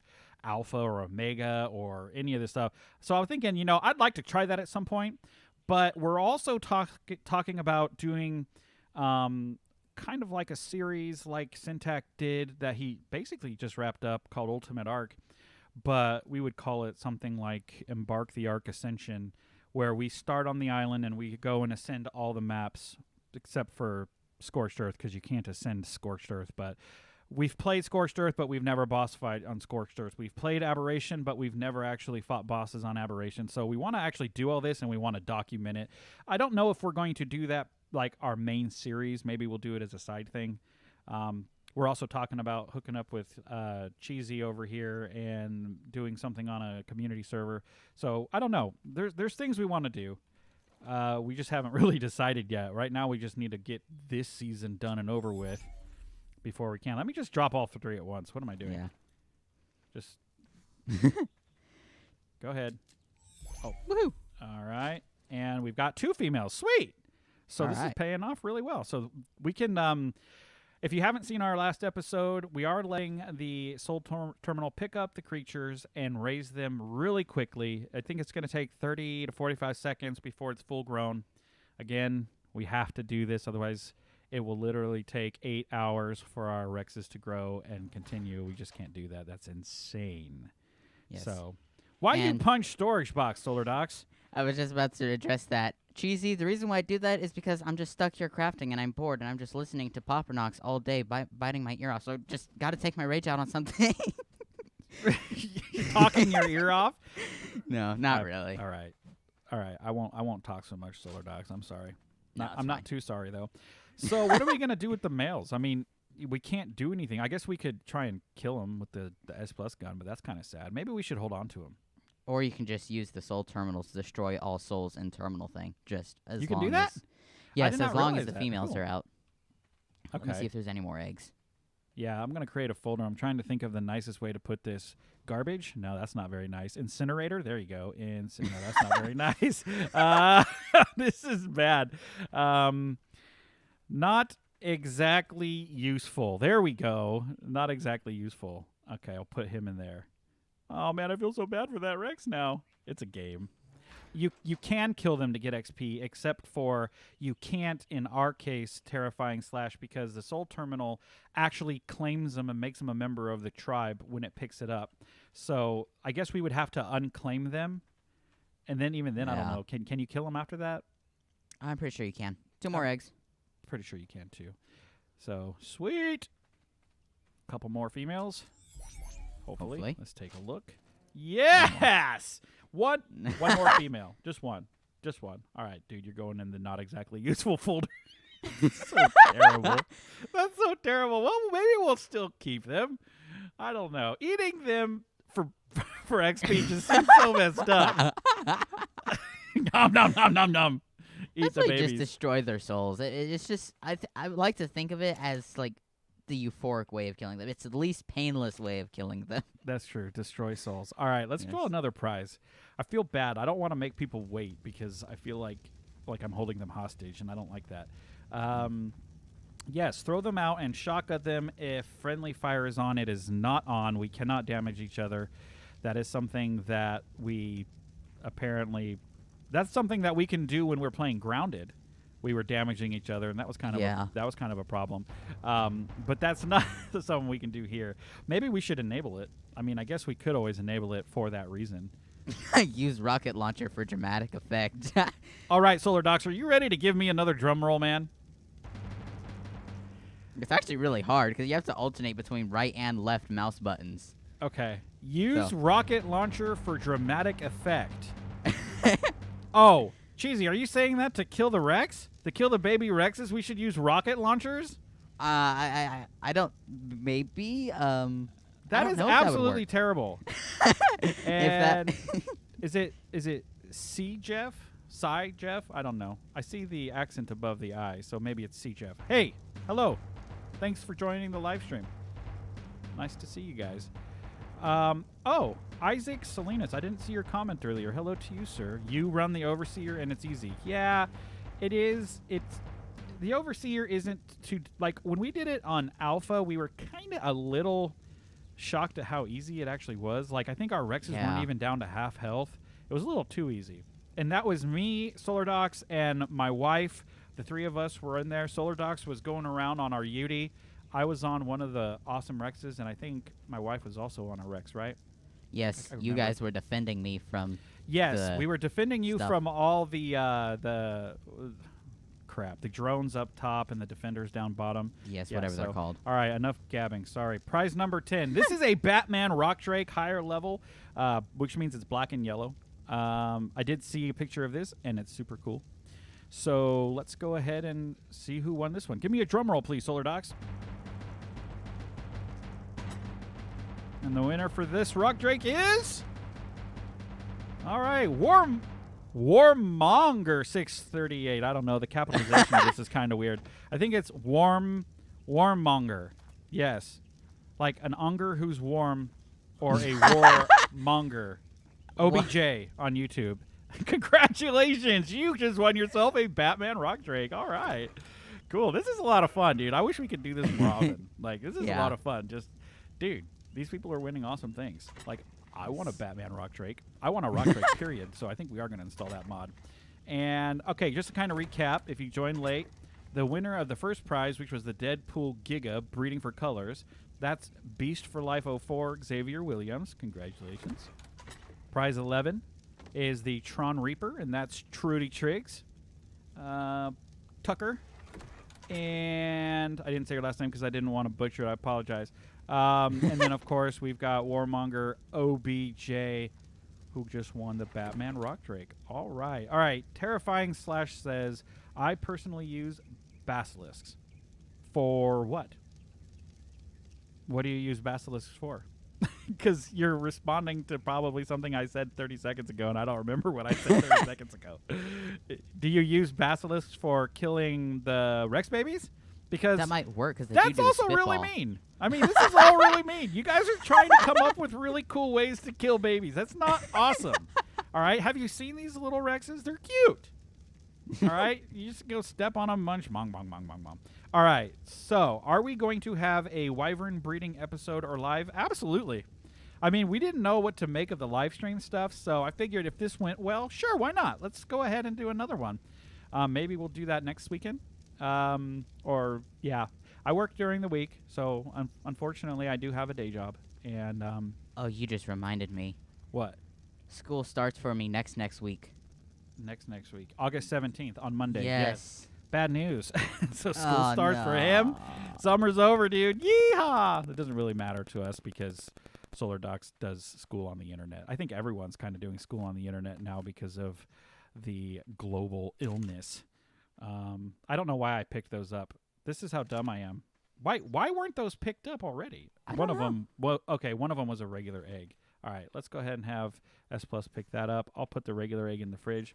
Alpha or Omega or any of this stuff. So I'm thinking, I'd like to try that at some point. But we're also talking about doing kind of like a series like Syntac did that he basically just wrapped up called Ultimate Arc. But we would call it something like Embark the Arc Ascension, where we start on the island and we go and ascend all the maps except for Scorched Earth, because you can't ascend Scorched Earth. But we've played Scorched Earth, but we've never boss fight on Scorched Earth. We've played Aberration, but we've never actually fought bosses on Aberration. So we want to actually do all this, and we want to document it. I don't know if we're going to do that like our main series. Maybe we'll do it as a side thing. We're also talking about hooking up with Cheesy over here and doing something on a community server. So I don't know. There's things we want to do. We just haven't really decided yet. Right now we just need to get this season done and over with before we can. Let me just drop all 3 at once. What am I doing? Yeah. Just go ahead. Oh. Woohoo. All right. And we've got 2 females. Sweet. So this is paying off really well. So we can if you haven't seen our last episode, we are letting the Soul Terminal pick up the creatures and raise them really quickly. I think it's going to take 30 to 45 seconds before it's full grown. Again, we have to do this, otherwise it will literally take 8 hours for our Rexes to grow and continue. We just can't do that. That's insane. Yes. So why you punch storage box, Solar Docs? I was just about to address that. Cheesy, the reason why I do that is because I'm just stuck here crafting and I'm bored and I'm just listening to Poppernox all day biting my ear off. So just got to take my rage out on something. You're talking your ear off? No, not really. All right. I won't talk so much, Solar Dogs. I'm sorry. I'm not too sorry though. So what are we gonna do with the males? I mean, we can't do anything. I guess we could try and kill them with the S+ gun, but that's kind of sad. Maybe we should hold on to them. Or you can just use the soul terminals to destroy all souls in terminal thing. Just as you can long do that? As, yes, as long as the that. females Cool. are out. Okay. Let me see if there's any more eggs. Yeah, I'm going to create a folder. I'm trying to think of the nicest way to put this. Garbage? No, that's not very nice. Incinerator? There you go. No, that's not very nice. This is bad. Not exactly useful. There we go. Not exactly useful. Okay, I'll put him in there. Oh, man, I feel so bad for that Rex now. It's a game. You can kill them to get XP, except for you can't, in our case, Terrifying Slash, because the Soul Terminal actually claims them and makes them a member of the tribe when it picks it up. So I guess we would have to unclaim them, and then even then, I don't know. Can you kill them after that? I'm pretty sure you can. 2 more eggs. Pretty sure you can too. So sweet. Couple more females. Hopefully. Let's take a look. Yes. One more female. Just one. All right, dude, you're going in the not exactly useful folder. So terrible. That's so terrible. Well, maybe we'll still keep them. I don't know. Eating them for XP just seems so messed up. Nom nom nom nom nom. Eat the babies. Just destroy their souls. It's just I like to think of it as like the euphoric way of killing them. It's the least painless way of killing them. That's true. Destroy souls. All right, let's draw another prize. I feel bad. I don't want to make people wait because I feel like I'm holding them hostage, and I don't like that. Yes, throw them out and shotgun them if friendly fire is on. It is not on. We cannot damage each other. That is something that we apparently... That's something that we can do when we're playing Grounded. We were damaging each other, and that was kind of a problem. But that's not something we can do here. Maybe we should enable it. I mean, I guess we could always enable it for that reason. Use rocket launcher for dramatic effect. All right, Solar Docs, are you ready to give me another drum roll, man? It's actually really hard because you have to alternate between right and left mouse buttons. Okay. Use rocket launcher for dramatic effect. Oh, Cheesy, are you saying that to kill the Rex? To kill the baby Rexes, we should use rocket launchers? I don't. Maybe. That is absolutely terrible. And is it C Jeff? Psy Jeff? I don't know. I see the accent above the I, so maybe it's C Jeff. Hey, hello. Thanks for joining the live stream. Nice to see you guys. Oh, Isaac Salinas. I didn't see your comment earlier. Hello to you, sir. You run the Overseer, and it's easy. Yeah, it is. The Overseer isn't too... Like, when we did it on Alpha, we were kind of a little shocked at how easy it actually was. Like, I think our Rexes weren't even down to half health. It was a little too easy. And that was me, Solar Docs, and my wife. The three of us were in there. Solar Docs was going around on our Yudi. I was on one of the awesome Rexes, and I think my wife was also on a Rex, right? Yes, you guys were defending me from. Yes, we were defending you from all the crap, the drones up top and the defenders down bottom. Yes, whatever they're called. All right, enough gabbing. Sorry. Prize number 10. This is a Batman Rock Drake higher level, which means it's black and yellow. I did see a picture of this, and it's super cool. So let's go ahead and see who won this one. Give me a drum roll, please, Solar Docs. And the winner for this Rock Drake is... All right, Warmonger 638. I don't know. The capitalization of this is kind of weird. I think it's Warmonger. Yes. Like an Unger who's warm or a warmonger. OBJ on YouTube. Congratulations. You just won yourself a Batman Rock Drake. All right. Cool. This is a lot of fun, dude. I wish we could do this more often. Like, this is a lot of fun. Just, dude, these people are winning awesome things. Like, I want a Batman Rock Drake. I want a Rock Drake, period. So I think we are going to install that mod. And, okay, just to kind of recap, if you joined late, the winner of the first prize, which was the Deadpool Giga Breeding for Colors, that's Beast for Life 04, Xavier Williams. Congratulations. Prize 11 is the Tron Reaper, and that's Trudy Triggs. Tucker. And I didn't say her last name because I didn't want to butcher it. I apologize. And then, of course, we've got Warmonger OBJ, who just won the Batman Rock Drake. All right. All right. Terrifying Slash says, I personally use basilisks. For what? What do you use basilisks for? Because you're responding to probably something I said 30 seconds ago, and I don't remember what I said 30 seconds ago. Do you use basilisks for killing the Rex babies? Because that might work. Because that's also really mean. I mean, this is all really mean. You guys are trying to come up with really cool ways to kill babies. That's not awesome. All right? Have you seen these little Rexes? They're cute. All right? You just go step on them, munch, mong, mong, mong, mong, mong. All right. So, are we going to have a wyvern breeding episode or live? Absolutely. I mean, we didn't know what to make of the live stream stuff, so I figured if this went well, sure, why not? Let's go ahead and do another one. Maybe we'll do that next weekend. Or, yeah. I work during the week, so unfortunately I do have a day job. And, Oh, you just reminded me. what? School starts for me next week. Next week. August 17th on Monday. Yes. Bad news. So school Oh, starts for him. no. Summer's over, dude. Yeehaw! It doesn't really matter to us because Solar Docs does school on the internet. I think everyone's kind of doing school on the internet now because of the global illness. I don't know why I picked those up. This is how dumb I am. Why weren't those picked up already? One of them was a regular egg. All right, let's go ahead and have S Plus pick that up. I'll put the regular egg in the fridge.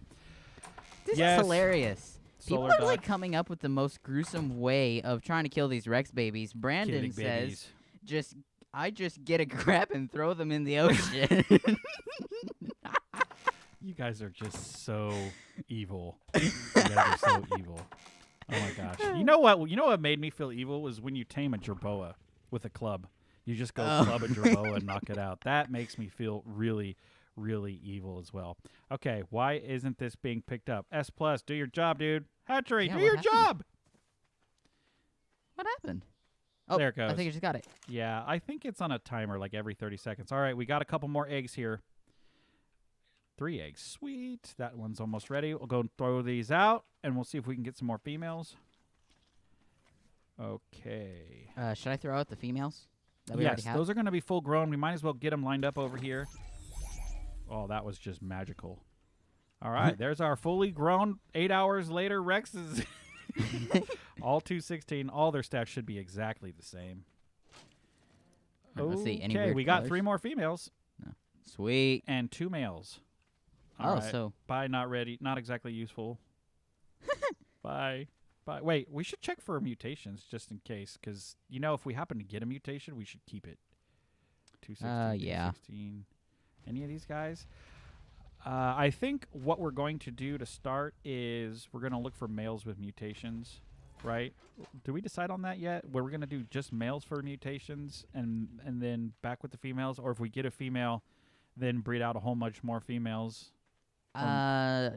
This Yes. is hilarious. People Solar are like Doc. coming up with the most gruesome way of trying to kill these Rex babies. Brandon Kidding says, babies. I just get a grab and throw them in the ocean. You guys are just so evil. You guys are so evil. Oh my gosh. You know what made me feel evil was when you tame a jerboa with a club. You just go club a jerboa and knock it out. That makes me feel really, really evil as well. Okay, why isn't this being picked up? S Plus, do your job, dude. Hatchery, Yeah, do what your happened? job. What happened? Oh, There it goes. I think I just got it. Yeah, I think it's on a timer like every 30 seconds. All right, we got a couple more eggs here. 3 eggs. Sweet. That one's almost ready. We'll go and throw these out, and we'll see if we can get some more females. Okay. Should I throw out the females that we Yes, already have? those are going to be full grown. We might as well get them lined up over here. Oh, that was just magical. All right, there's our fully grown 8 hours later Rexes. All 216. All their stats should be exactly the same. Alright, let's see, any Okay, weird we got colors? 3 more females Sweet. and 2 males. Oh, All right. so Bye, not ready. Not exactly useful. Bye. Bye. Wait, we should check for mutations just in case, because, if we happen to get a mutation, we should keep it. 216, yeah. 216. Any of these guys? I think what we're going to do to start is we're going to look for males with mutations, right? Did we decide on that yet? Where we're going to do just males for mutations and then back with the females? Or if we get a female, then breed out a whole bunch more females? I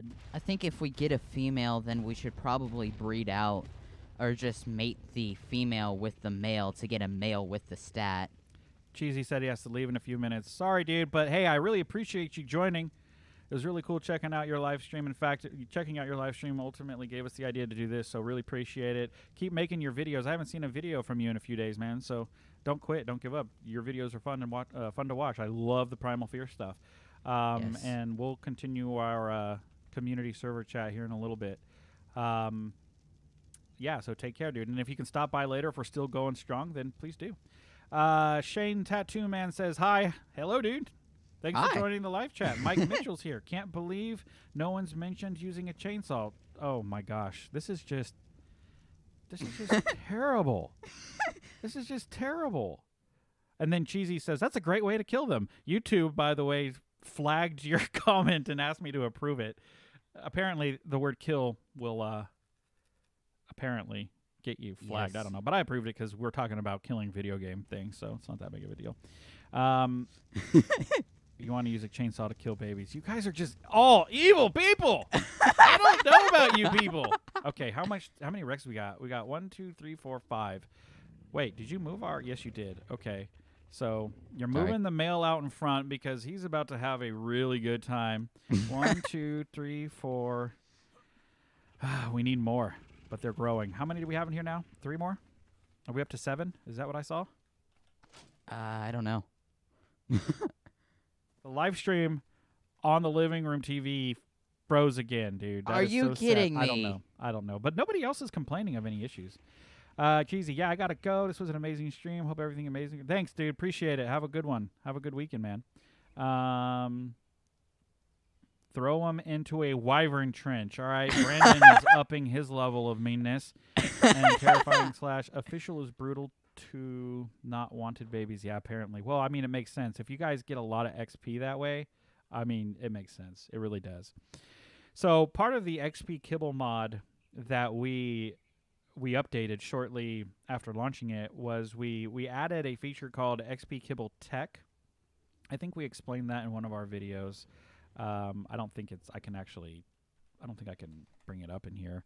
think if we get a female, then we should probably breed out or just mate the female with the male to get a male with the stat. Cheesy said he has to leave in a few minutes. Sorry, dude, but hey, I really appreciate you joining. It was really cool checking out your live stream. In fact, checking out your live stream ultimately gave us the idea to do this, so really appreciate it. Keep making your videos. I haven't seen a video from you in a few days, man, so don't quit. Don't give up. Your videos are fun and fun to watch. I love the Primal Fear stuff. Yes. And we'll continue our community server chat here in a little bit. Yeah, so take care, dude. And if you can stop by later if we're still going strong, then please do. Shane Tattoo Man says, hi. Hello, dude. Thanks Hi. for joining the live chat. Mike Mitchell's here. Can't believe no one's mentioned using a chainsaw. Oh, my gosh. This is just terrible. This is just terrible. And then Cheesy says, that's a great way to kill them. YouTube, by the way, flagged your comment and asked me to approve it. Apparently, the word kill will apparently get you flagged. Yes. I don't know. But I approved it because we're talking about killing video game things, so it's not that big of a deal. You want to use a chainsaw to kill babies. You guys are just all evil people. I don't know about you people. Okay, how many Rex we got? We got 1, 2, 3, 4, 5. Wait, did you move our? Yes, you did. Okay. So you're moving the male out in front because he's about to have a really good time. 1, 2, 3, 4. We need more, but they're growing. How many do we have in here now? 3 more? Are we up to 7? Is that what I saw? I don't know. The live stream on the living room TV froze again, dude. That Are is you so kidding sad. me? I don't know. But nobody else is complaining of any issues. Cheesy, yeah, I got to go. This was an amazing stream. Hope everything amazing. Thanks, dude. Appreciate it. Have a good one. Have a good weekend, man. Throw him into a wyvern trench. All right. Brandon is upping his level of meanness. And terrifying / official is brutal to not wanted babies. Yeah, apparently. Well, I mean, it makes sense. If you guys get a lot of XP that way, I mean, it makes sense. It really does. So part of the XP kibble mod that we updated shortly after launching it was we added a feature called XP Kibble Tech. I think we explained that in one of our videos. I don't think I can bring it up in here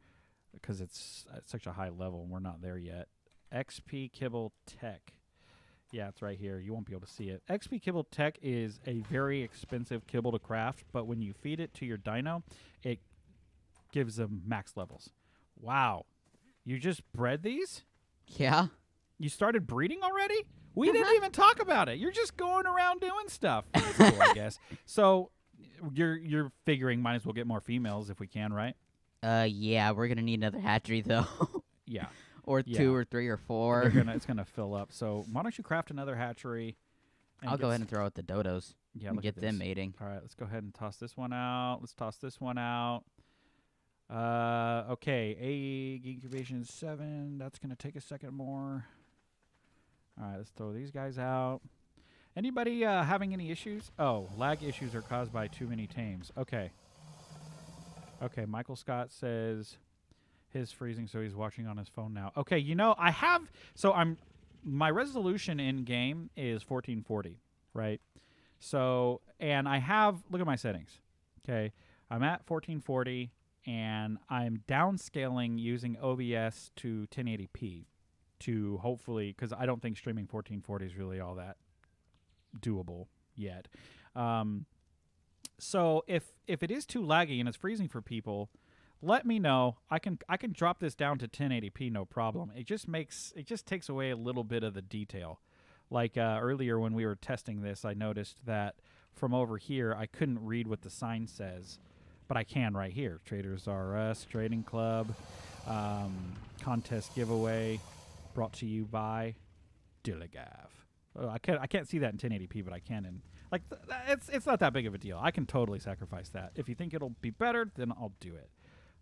because it's at such a high level and we're not there yet. XP Kibble Tech. Yeah, it's right here. You won't be able to see it. XP Kibble Tech is a very expensive kibble to craft, but when you feed it to your dino, it gives them max levels. Wow. You just bred these? Yeah. You started breeding already? We didn't even talk about it. You're just going around doing stuff. That's cool, I guess. So you're figuring might as well get more females if we can, right? Yeah, we're gonna need another hatchery though. Yeah. Or 2 or 3 or 4. It's gonna fill up. So why don't you craft another hatchery? I'll go ahead and throw out the dodos. Yeah, and get them mating. All right, let's go ahead and toss this one out. Let's toss this one out. Okay, egg incubation 7. That's gonna take a second more. All right, let's throw these guys out. Anybody having any issues? Oh, lag issues are caused by too many tames. Okay. Okay, Michael Scott says his freezing, so he's watching on his phone now. Okay, my resolution in game is 1440, right? So, and I have, look at my settings. Okay, I'm at 1440 and I'm downscaling using OBS to 1080p to hopefully, because I don't think streaming 1440 is really all that doable yet. So if it is too laggy and it's freezing for people, let me know. I can drop this down to 1080p, no problem. It just takes away a little bit of the detail. Like earlier when we were testing this, I noticed that from over here I couldn't read what the sign says, but I can right here. Traders R Us, Trading Club, contest giveaway, brought to you by Dilligav. I can't see that in 1080p, but I can in it's not that big of a deal. I can totally sacrifice that. If you think it'll be better, then I'll do it.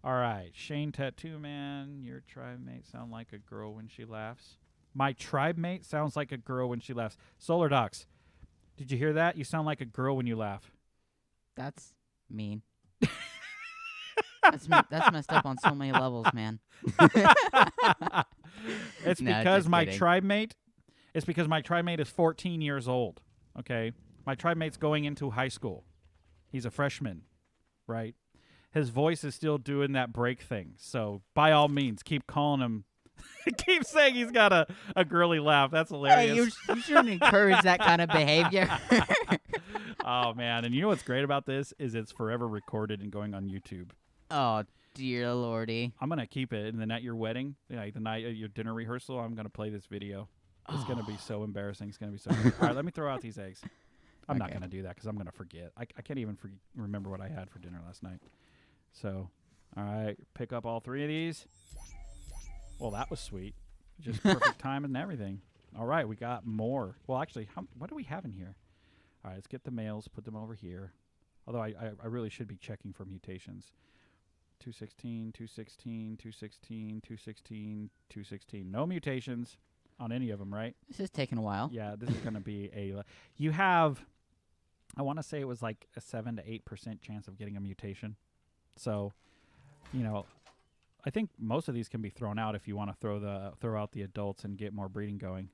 All right, Shane Tattoo Man, your tribe mate sound like a girl when she laughs. My tribe mate sounds like a girl when she laughs. Solar Docs, did you hear that? You sound like a girl when you laugh. That's mean. That's messed up on so many levels, man. It's because my tribe mate. It's because my tribe mate is 14 years old. Okay, my tribe mate's going into high school. He's a freshman, right? His voice is still doing that break thing. So by all means, keep calling him. Keep saying he's got a girly laugh. That's hilarious. Hey, you shouldn't encourage that kind of behavior. Oh man! And you know what's great about this is it's forever recorded and going on YouTube. Oh dear lordy! I'm gonna keep it, and then at your wedding, like the night of your dinner rehearsal, I'm gonna play this video. It's gonna be so embarrassing. It's gonna be so. All right, let me throw out these eggs. I'm not gonna do that because I'm gonna forget. I can't even remember what I had for dinner last night. So, all right, pick up all 3 of these. Well, that was sweet. Just perfect time and everything. All right, we got more. Well, actually, what do we have in here? All right, let's get the males, put them over here. Although I really should be checking for mutations. 216, 216, 216, 216, 216. No mutations on any of them, right? This is taking a while. Yeah, this is going to be you have, I want to say it was like a 7 to 8% chance of getting a mutation. So, I think most of these can be thrown out if you want to throw out the adults and get more breeding going.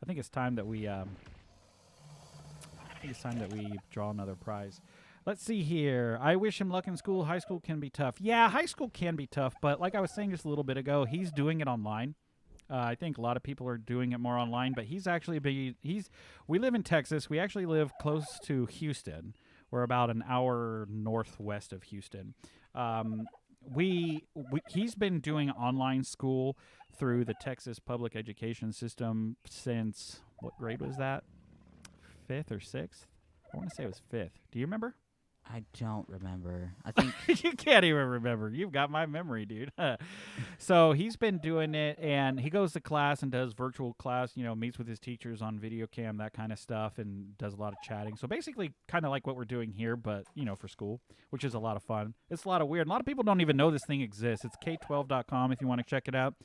I think it's time that we draw another prize. Let's see here. I wish him luck in school. High school can be tough. Yeah, high school can be tough, but like I was saying just a little bit ago, he's doing it online. I think a lot of people are doing it more online, but we live in Texas. We actually live close to Houston. We're about an hour northwest of Houston. He's been doing online school through the Texas public education system since, what grade was that? 5th or 6th? I want to say it was 5th. Do you remember? I don't remember. I think you can't even remember. You've got my memory, dude. So he's been doing it, and he goes to class and does virtual class, meets with his teachers on video cam, that kind of stuff, and does a lot of chatting. So basically kind of like what we're doing here, but, for school, which is a lot of fun. It's a lot of weird. A lot of people don't even know this thing exists. It's k12.com if you want to check it out.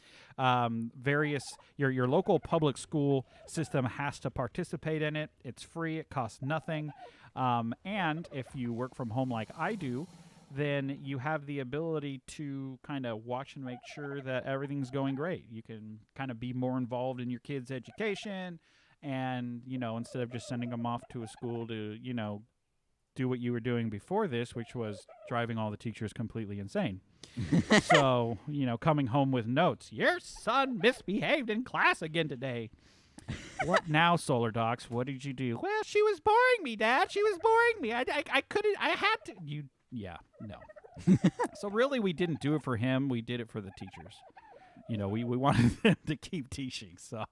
Your local public school system has to participate in it. It's free. It costs nothing. And if you work from home like I do, then you have the ability to kind of watch and make sure that everything's going great. You can kind of be more involved in your kids' education And, instead of just sending them off to a school to, do what you were doing before this, which was driving all the teachers completely insane. So, coming home with notes. Your son misbehaved in class again today. What now, Solar Docs? What did you do? Well, she was boring me, Dad. She was boring me. I couldn't. I had to. Yeah, no. So really, we didn't do it for him. We did it for the teachers. We wanted them to keep teaching. So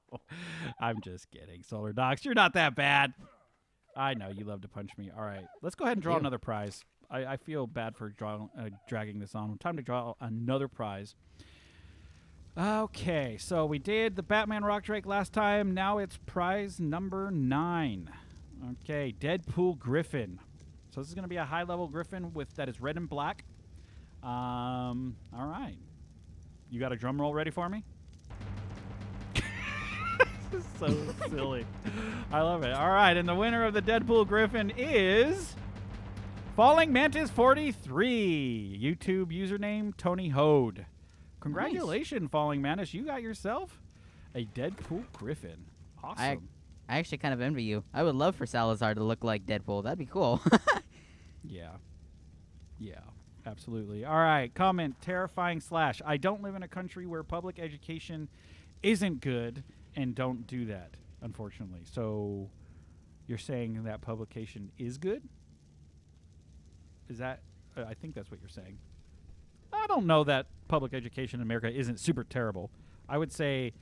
I'm just kidding. Solar Docs, you're not that bad. I know you love to punch me. All right, let's go ahead and draw another prize. I feel bad for dragging this on. Time to draw another prize. Okay, so we did the Batman Rock Drake last time. Now it's prize number 9. Okay, Deadpool Griffin. So this is going to be a high-level Griffin that is red and black. All right. You got a drum roll ready for me? This is so silly. I love it. All right, and the winner of the Deadpool Griffin is Falling Mantis 43. YouTube username Tony Hode. Congratulations, nice. Falling Mantis. You got yourself a Deadpool Griffin. Awesome. I actually kind of envy you. I would love for Salazar to look like Deadpool. That'd be cool. Yeah. Yeah, absolutely. All right, comment, terrifying slash. I don't live in a country where public education isn't good and don't do that, unfortunately. So you're saying that publication is good? Is that, I think that's what you're saying. I don't know that public education in America isn't super terrible. I would say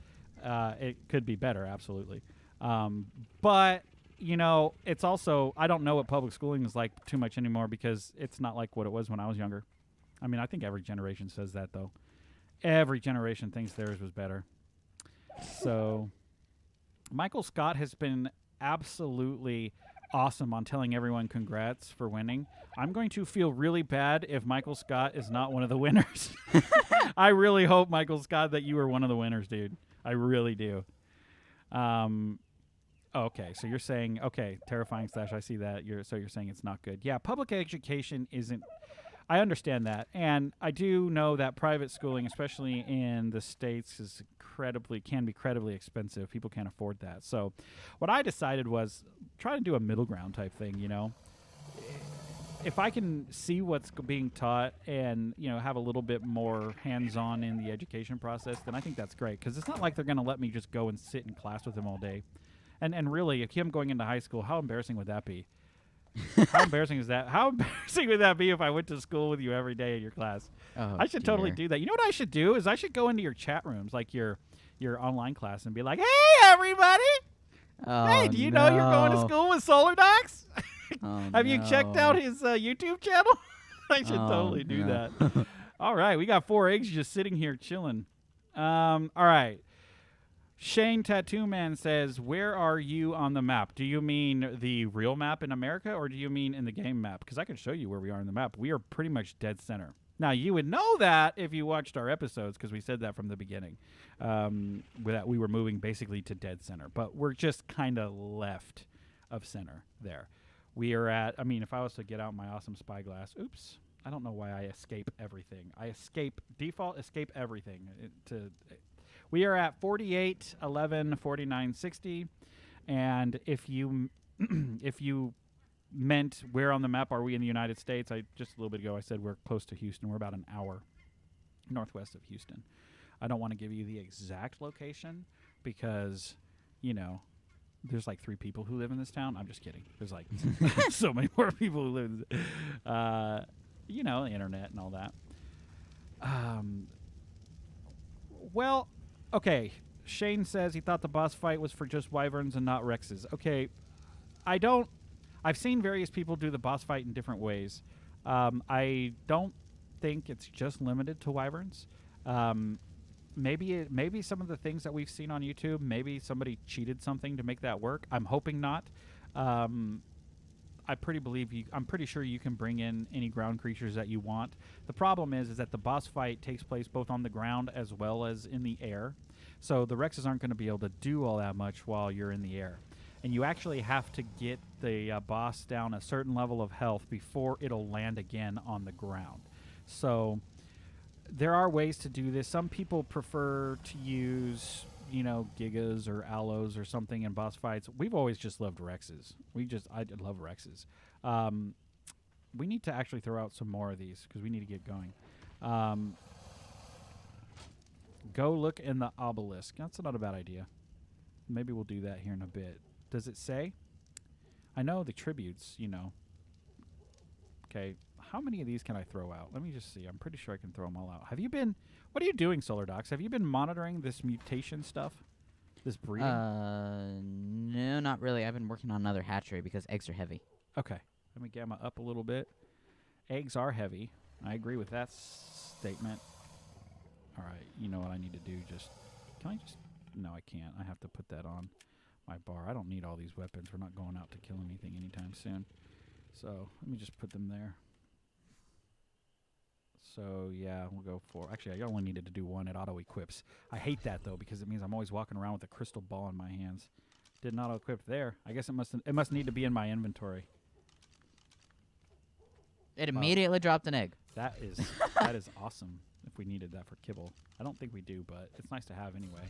it could be better, absolutely. But, it's also, I don't know what public schooling is like too much anymore because it's not like what it was when I was younger. I mean, I think every generation says that, though. Every generation thinks theirs was better. So, Michael Scott has been absolutely awesome on telling everyone congrats for winning. I'm going to feel really bad if Michael Scott is not one of the winners. I really hope, Michael Scott, that you are one of the winners, dude. I really do. Okay, so you're saying, terrifying slash, I see that. You're saying it's not good. Yeah, public education isn't, I understand that. And I do know that private schooling, especially in the States, can be incredibly expensive. People can't afford that. So what I decided was try to do a middle ground type thing, If I can see what's being taught and, have a little bit more hands-on in the education process, then I think that's great. Because it's not like they're going to let me just go and sit in class with them all day. And really, if him going into high school, how embarrassing would that be? How embarrassing is that? How embarrassing would that be if I went to school with you every day in your class? Oh, I should totally do that. You know what I should do is I should go into your chat rooms, like your online class, and be like, "Hey, everybody! Hey, do you know you're going to school with Solar Docs? Have you checked out his YouTube channel?" I should totally do that. All right, we got 4 eggs just sitting here chilling. All right. Shane Tattoo Man says, where are you on the map? Do you mean the real map in America, or do you mean in the game map? Because I can show you where we are in the map. We are pretty much dead center. Now, you would know that if you watched our episodes, because we said that from the beginning, that we were moving basically to dead center. But we're just kind of left of center there. We are at, if I was to get out my awesome spyglass, oops, I don't know why I escape everything. Default escape everything. We are at 48, 11, 49, 60. And if you meant where on the map are we in the United States, just a little bit ago I said we're close to Houston. We're about an hour northwest of Houston. I don't want to give you the exact location because, there's like 3 people who live in this town. I'm just kidding. There's like so many more people who live in this, the internet and all that. Well, okay. Shane says he thought the boss fight was for just wyverns and not Rexes. Okay, I've seen various people do the boss fight in different ways. I don't think it's just limited to wyverns. Maybe some of the things that we've seen on YouTube, maybe somebody cheated something to make that work. I'm hoping not. I'm pretty sure you can bring in any ground creatures that you want. The problem is that the boss fight takes place both on the ground as well as in the air. So the Rexes aren't going to be able to do all that much while you're in the air. And you actually have to get the boss down a certain level of health before it'll land again on the ground. So there are ways to do this. Some people prefer to use Gigas or Allos or something in boss fights, we've always just loved Rexes. I love Rexes. We need to actually throw out some more of these because we need to get going. Go look in the obelisk. That's not a bad idea. Maybe we'll do that here in a bit. Does it say? I know the tributes, Okay, how many of these can I throw out? Let me just see. I'm pretty sure I can throw them all out. What are you doing, Solar Docs? Have you been monitoring this mutation stuff? This breeding? No, not really. I've been working on another hatchery because eggs are heavy. Okay. Let me gamma up a little bit. Eggs are heavy. I agree with that statement. All right. You know what I need to do? Can I just... No, I can't. I have to put that on my bar. I don't need all these weapons. We're not going out to kill anything anytime soon. So let me just put them there. So yeah, we'll go for... Actually, I only needed to do one. It auto-equips. I hate that, though, because it means I'm always walking around with a crystal ball in my hands. Did not auto-equip there. I guess it must need to be in my inventory. It immediately dropped an egg. That is awesome if we needed that for kibble. I don't think we do, but it's nice to have anyway.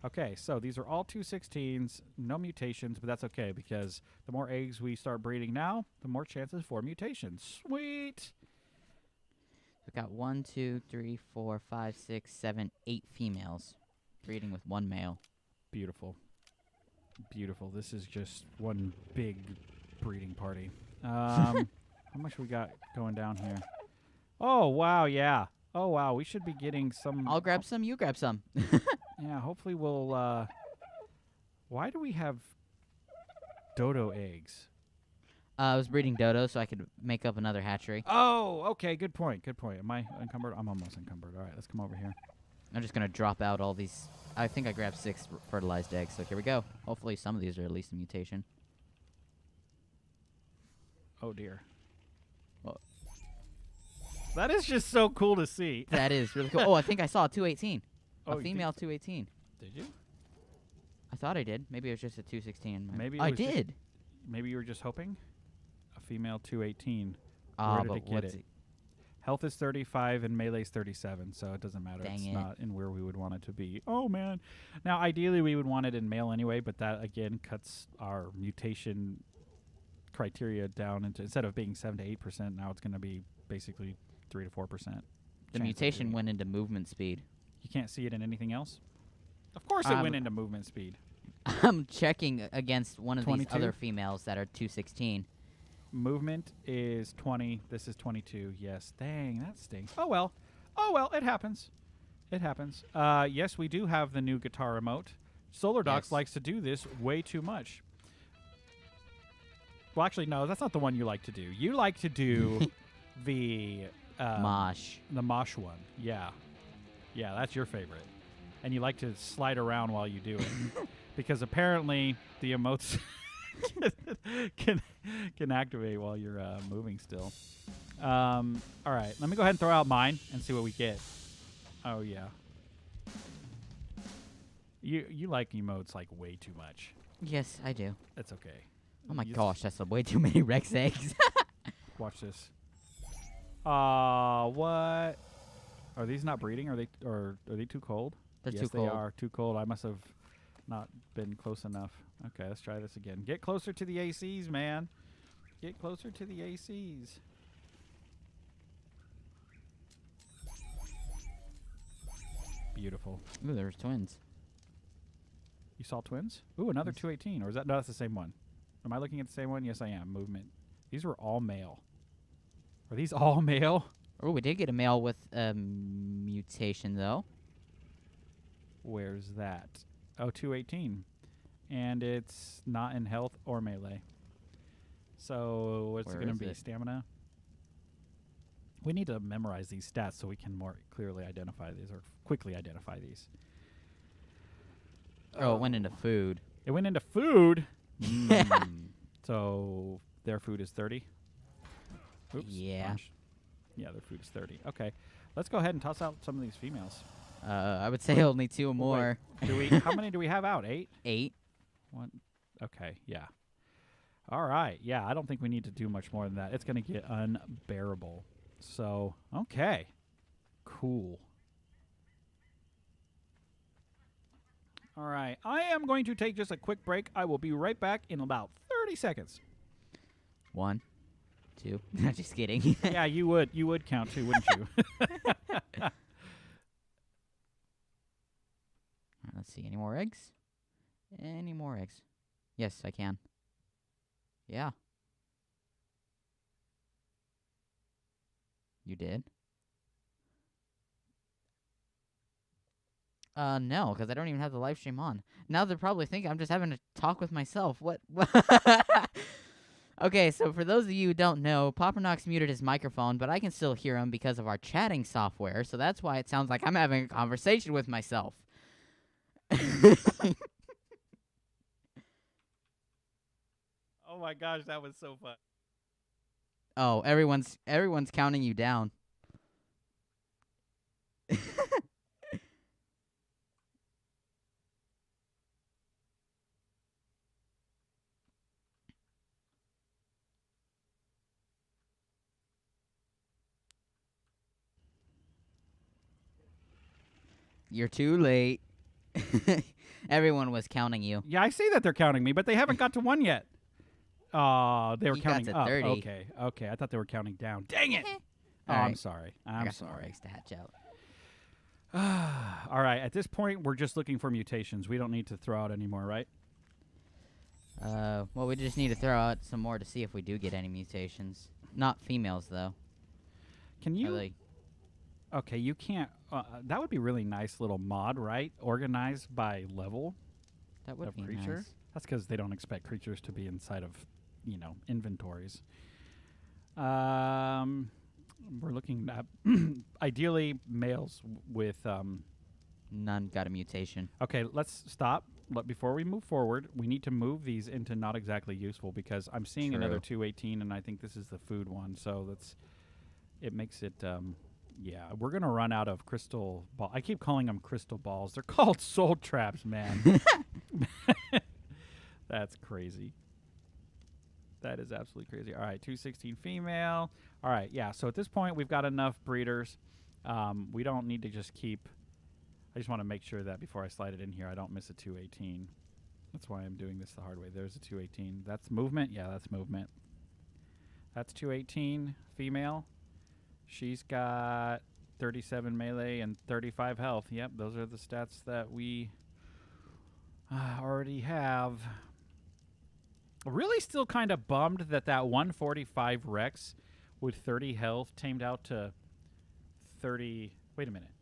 Okay, so these are all 216s, no mutations, but that's okay because the more eggs we start breeding now, the more chances for mutations. Sweet! We've got 1, 2, 3, 4, 5, 6, 7, 8 females breeding with 1 male. Beautiful. Beautiful. This is just one big breeding party. How much we got going down here? Oh, wow, yeah. Oh, wow, we should be getting some... I'll grab some, you grab some. Yeah, hopefully we'll... Why do we have dodo eggs? I was breeding dodo so I could make up another hatchery. Oh, okay, good point, good point. Am I encumbered? I'm almost encumbered. All right, let's come over here. I'm just going to drop out all these. I think I grabbed 6 fertilized eggs, so here we go. Hopefully some of these are at least a mutation. Oh, dear. Well, that is just so cool to see. that is really cool. Oh, I think I saw a 218. Oh, A female 218. Did you? I thought I did. Maybe it was just a 216. Maybe I did. Maybe you were just hoping? A female 218. Ah, Where did but it get what's it? Health is 35 and melee's 37, so it doesn't matter. Dang It's it. not in where we would want it to be. Oh, man. Now, ideally, we would want it in male anyway, but that, again, cuts our mutation criteria down into, instead of being 7 to 8%, now it's going to be basically 3 to 4%. The mutation went into movement speed. You can't see it in anything else? Of course it went into movement speed. I'm checking against one of 22? these other females that are 216. Movement is 20. This is 22. Yes. Dang, that stinks. Oh, well. Oh, well. It happens. It happens. Yes, we do have the new guitar remote. Solar Docs Yes. likes to do this way too much. Well, actually, no. That's not the one you like to do. You like to do the... Mosh. The mosh one. Yeah. Yeah, that's your favorite. And you like to slide around while you do it. Because apparently the emotes... can activate while you're moving still. All right, let me go ahead and throw out mine and see what we get. Oh yeah, you like emotes like way too much. Yes, I do. That's okay. Oh my You gosh, that's way too many Rex eggs. watch this. What? Are these not breeding? Are they too cold? They're yes, too cold. they are too cold. I must have not been close enough. Okay, let's try this again. Get closer to the ACs, man. Get closer to the ACs. Beautiful. Ooh, there's twins. You saw twins? Ooh, another Yes. 218. Or is that... No, that's the same one. Am I looking at the same one? Yes, I am. Movement. These were all male. Are these all male? Oh, we did get a male with mutation, though. Where's that? Oh, 218. And it's not in health or melee. So what's it Where going to is be? it? Stamina? We need to memorize these stats so we can more clearly identify these or quickly identify these. Oh, it went into food. It went into food? So their food is 30? Oops. Yeah. punch. Yeah, their food is 30. Okay. Let's go ahead and toss out some of these females. I would say only 2 more. Do we? How many do we have out? 8? 8. One. Okay. Yeah. All right. Yeah. I don't think we need to do much more than that. It's going to get unbearable. So okay. Cool. All right. I am going to take just a quick break. I will be right back in about 30 seconds. 1, 2. No, just kidding. Yeah, you would. You would count too, wouldn't you? Alright, let's see. Any more eggs? Any more eggs? Yes, I can. Yeah. You did? No, because I don't even have the live stream on. Now they're probably thinking I'm just having to talk with myself. What? Okay, so for those of you who don't know, Poppernox muted his microphone, but I can still hear him because of our chatting software, so that's why it sounds like I'm having a conversation with myself. Oh my gosh, that was so fun. Oh, everyone's counting you down. You're too late. Everyone was counting you. Yeah, I see that they're counting me, but they haven't got to 1 yet. They were He got counting to up. 30. Okay. I thought they were counting down. Dang it! Oh, All I'm right. sorry. I I'm got some more sorry. eggs to hatch out. All right. At this point, we're just looking for mutations. We don't need to throw out anymore, right? Well, we just need to throw out some more to see if we do get any mutations. Not females, though. Can you? Like, Okay, you can't. That would be really nice little mod, right? Organized by level that would of be creature. nice. That's because they don't expect creatures to be inside of, inventories. We're looking at ideally males with. None got a mutation. Okay, let's stop. Before we move forward, we need to move these into not exactly useful because I'm seeing another True. 218, and I think this is the food one. So it makes it. Yeah, we're gonna run out of crystal ball. I keep calling them crystal balls. They're called soul traps, man. That's crazy. That is absolutely crazy. All right, 216 female. All right, yeah. So at this point, we've got enough breeders. We don't need to just keep. I just want to make sure that before I slide it in here, I don't miss a 218. That's why I'm doing this the hard way. There's a 218. That's movement. Yeah, that's movement. That's 218 female. She's got 37 melee and 35 health. Yep, those are the stats that we already have. Really still kind of bummed that 145 Rex with 30 health tamed out to 30... Wait a minute.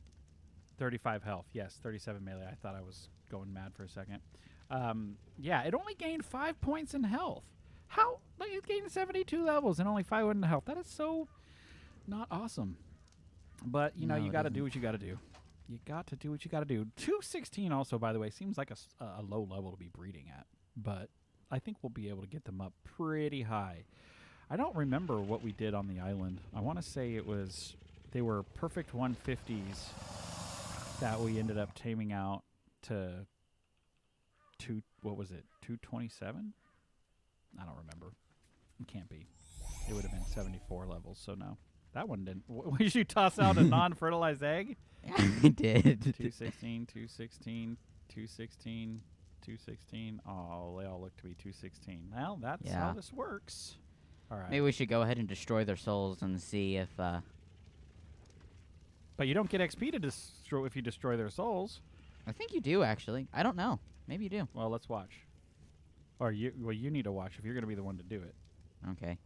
35 health. Yes, 37 melee. I thought I was going mad for a second. Yeah, it only gained 5 points in health. How? Like, it gained 72 levels and only 5 in health. That is so... not awesome. But, you No, got to it do what you got to do. You got to do what you got to do. 216 also, by the way, seems like a low level to be breeding at. But I think we'll be able to get them up pretty high. I don't remember what we did on the island. I want to say they were perfect 150s that we ended up taming out to what was it, 227? I don't remember. It can't be. It would have been 74 levels, so no. That one didn't. Would you toss out a non-fertilized egg? I did. 216, 216, 216, 216. Oh, they all look to be 216. Well, that's how this works. All right. Maybe we should go ahead and destroy their souls and see if... But you don't get XP to destroy if you destroy their souls. I think you do, actually. I don't know. Maybe you do. Well, let's watch. Or you need to watch if you're going to be the one to do it. Okay.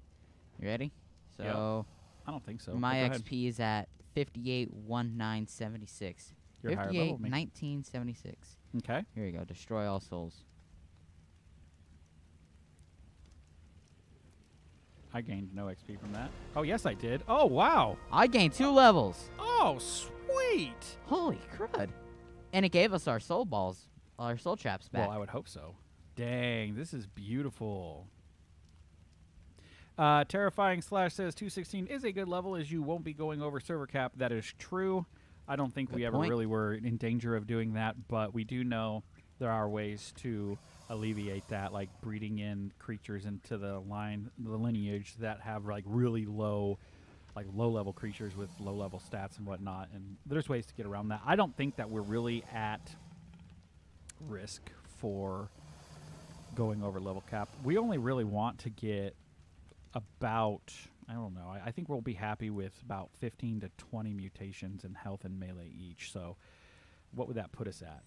You ready? So... I don't think so. My XP is at 581976. You're higher level than me. 581976. Okay. Here you go. Destroy all souls. I gained no XP from that. Oh, yes, I did. Oh, wow. I gained 2 levels. Oh, sweet. Holy crud. And it gave us our soul balls, our soul traps back. Well, I would hope so. Dang, this is beautiful. Terrifying Slash says 216 is a good level as you won't be going over server cap. That is true. I don't think we ever really were in danger of doing that, but we do know there are ways to alleviate that, like breeding in creatures into the lineage that have like really low level creatures with low level stats and whatnot. And there's ways to get around that. I don't think that we're really at risk for going over level cap. We only really want to get about, I don't know, I think we'll be happy with about 15 to 20 mutations in health and melee each. So what would that put us at?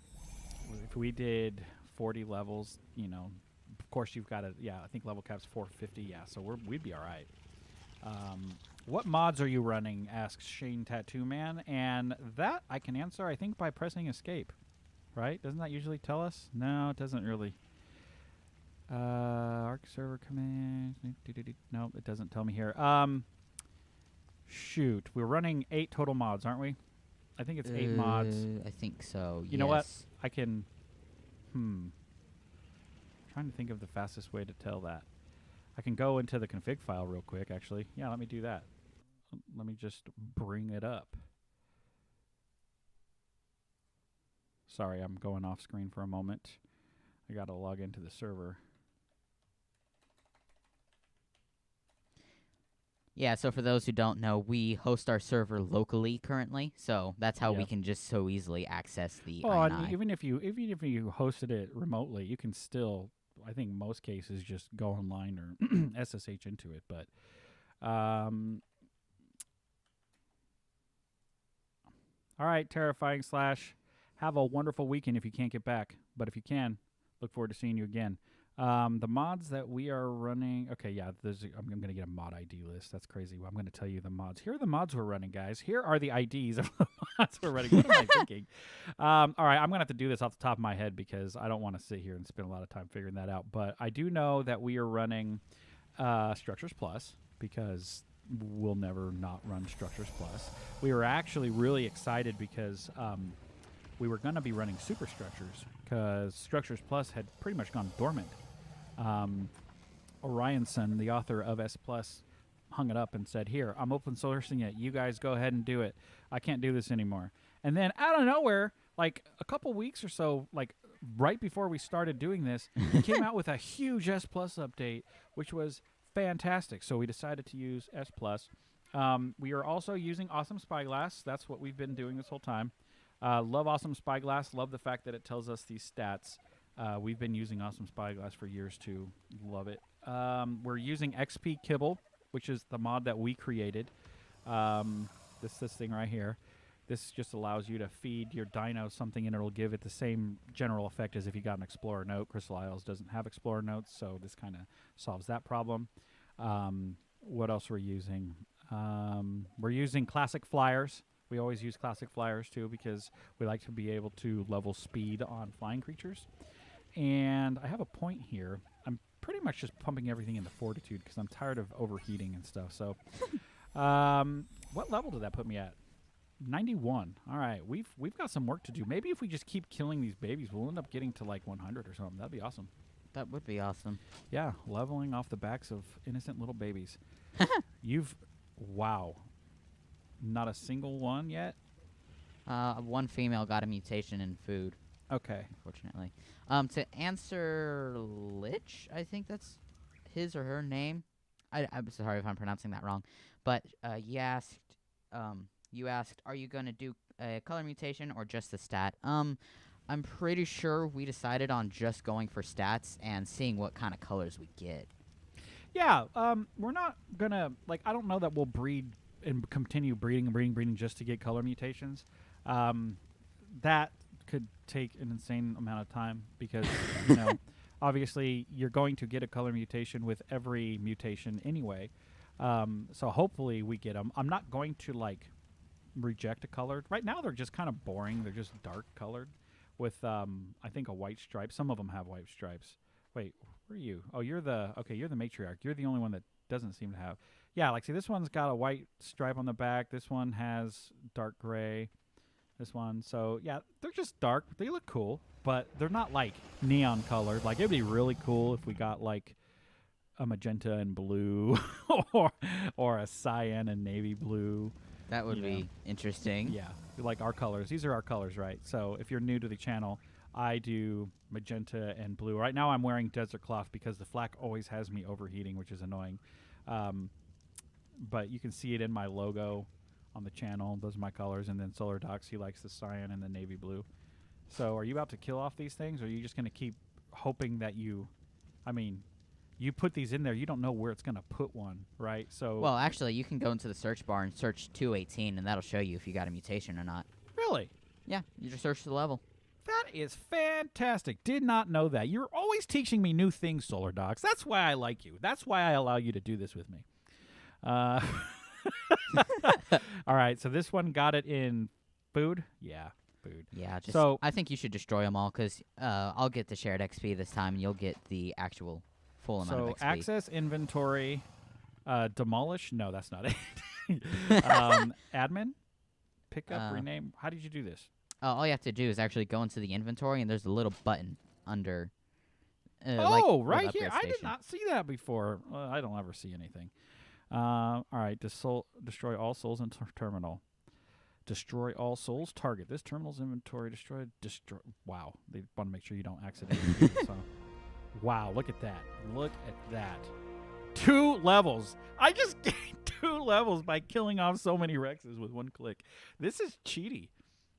If we did 40 levels, you know, of course you've got to, yeah, I think level cap's 450. Yeah, so we'd be all right. What mods are you running? Asks Shane Tattoo Man. And that I can answer, I think, by pressing escape. Right? Doesn't that usually tell us? No, it doesn't really. Arc server commands. No, it doesn't tell me here. Shoot. We're running 8 total mods, aren't we? I think it's 8 mods. I think so. You know what? I can. Trying to think of the fastest way to tell that. I can go into the config file real quick, actually. Yeah, let me do that. Let me just bring it up. Sorry, I'm going off screen for a moment. I got to log into the server. Yeah, so for those who don't know, we host our server locally currently, so that's how we can just so easily access the and even if you hosted it remotely, you can still, I think most cases, just go online or SSH into it. But all right, Terrifying Slash, have a wonderful weekend if you can't get back, but if you can, look forward to seeing you again. The mods that we are running. Okay, yeah, I'm going to get a mod ID list. That's crazy. Well, I'm going to tell you the mods. Here are the mods we're running, guys. Here are the IDs of the mods we're running. What am I thinking? All right, I'm going to have to do this off the top of my head because I don't want to sit here and spend a lot of time figuring that out. But I do know that we are running Structures Plus because we'll never not run Structures Plus. We were actually really excited because we were going to be running Superstructures because Structures Plus had pretty much gone dormant. Orionson, the author of S Plus, hung it up and said, "Here, I'm open sourcing it. You guys go ahead and do it. I can't do this anymore." And then out of nowhere, like a couple weeks or so, like right before we started doing this, he came out with a huge S Plus update, which was fantastic. So we decided to use S Plus. We are also using Awesome Spyglass. That's what we've been doing this whole time. Love Awesome Spyglass. Love the fact that it tells us these stats. We've been using Awesome Spyglass for years too. Love it. We're using XP Kibble, which is the mod that we created. This thing right here. This just allows you to feed your dino something and it'll give it the same general effect as if you got an Explorer note. Crystal Isles doesn't have Explorer notes, so this kind of solves that problem. What else we're using? We're using Classic Flyers. We always use Classic Flyers too because we like to be able to level speed on flying creatures. And I have a point here. I'm pretty much just pumping everything into Fortitude because I'm tired of overheating and stuff. So what level did that put me at? 91. All right, we've got some work to do. Maybe if we just keep killing these babies, we'll end up getting to like 100 or something. That'd be awesome. That would be awesome. Yeah, leveling off the backs of innocent little babies. Wow. Not a single one yet? One female got a mutation in food. Okay. Unfortunately. To answer Lich, I think that's his or her name. I'm sorry if I'm pronouncing that wrong. But you asked, are you going to do a color mutation or just the stat? I'm pretty sure we decided on just going for stats and seeing what kind of colors we get. Yeah, we're not going to, like, I don't know that we'll breed and continue breeding just to get color mutations. That could take an insane amount of time because, you know, obviously you're going to get a color mutation with every mutation anyway. So hopefully we get them. I'm not going to, like, reject a color. Right now they're just kind of boring. They're just dark colored with, I think, a white stripe. Some of them have white stripes. Wait, where are you? Oh, you're the matriarch. You're the only one that doesn't seem to have. Yeah, like, see, this one's got a white stripe on the back. This one has dark gray. This one. So, yeah, they're just dark. They look cool, but they're not, like, neon colored. Like, it'd be really cool if we got, like, a magenta and blue or a cyan and navy blue. That would be interesting. Yeah, like our colors. These are our colors, right? So if you're new to the channel, I do magenta and blue. Right now I'm wearing Desert Cloth because the flak always has me overheating, which is annoying. But you can see it in my logo on the channel. Those are my colors. And then Solar Docs, he likes the cyan and the navy blue. So are you about to kill off these things, or are you just going to keep hoping that you, I mean, you put these in there, you don't know where it's going to put one, right? So Well, actually, you can go into the search bar and search 218, and that'll show you if you got a mutation or not. really, Yeah, you just search the level. that is fantastic. Did not know that. You're always teaching me new things, Solar Docs. That's why I like you. That's why I allow you to do this with me. All right, so this one got it in food. Yeah, food. Yeah, just So- I think you should destroy them all, because I'll get the shared XP this time, and you'll get the actual full amount So of XP. access inventory, demolish. No, that's not it. Admin, pick up, rename. How did you do this? All you have to do is actually go into the inventory, and there's a little button under. Oh, like right the here. upgrade I did station. not see that before. I don't ever see anything. All right, destroy all souls in terminal. Destroy all souls target. This terminal's inventory destroyed. Destroy. Wow, they want to make sure you don't accidentally do this. Huh? Wow, look at that. Look at that. 2 levels. I just gained 2 levels by killing off so many Rexes with 1 click. This is cheaty.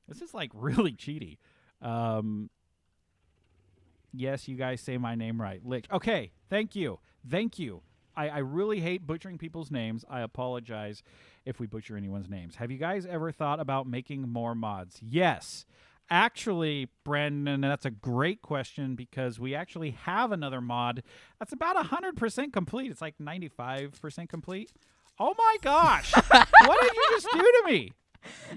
This is like really cheaty. Yes, you guys say my name right. Lich. Okay, thank you. Thank you. I really hate butchering people's names. I apologize if we butcher anyone's names. Have you guys ever thought about making more mods? Yes. Actually, Brandon, that's a great question because we actually have another mod that's about 100% complete. It's like 95% complete. Oh my gosh. What did you just do to me?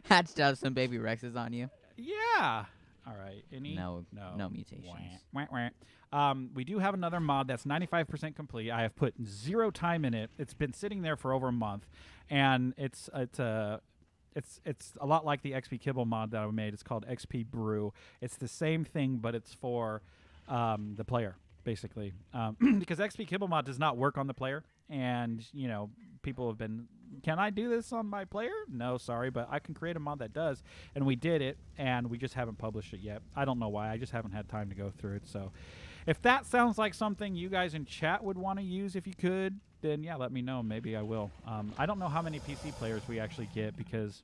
Hatched out some baby Rexes on you. Yeah. All right. Any? No mutations. Wah, wah, wah. We do have another mod that's 95% complete. I have put 0 time in it. It's been sitting there for over a month, and it's a lot like the XP Kibble mod that I made. It's called XP Brew. It's the same thing, but it's for the player, basically. Because XP Kibble mod does not work on the player, and people have been, can I do this on my player? No, sorry, but I can create a mod that does, and we did it, and we just haven't published it yet. I don't know why. I just haven't had time to go through it. So if that sounds like something you guys in chat would want to use, if you could, then yeah, let me know. Maybe I will. I don't know how many PC players we actually get because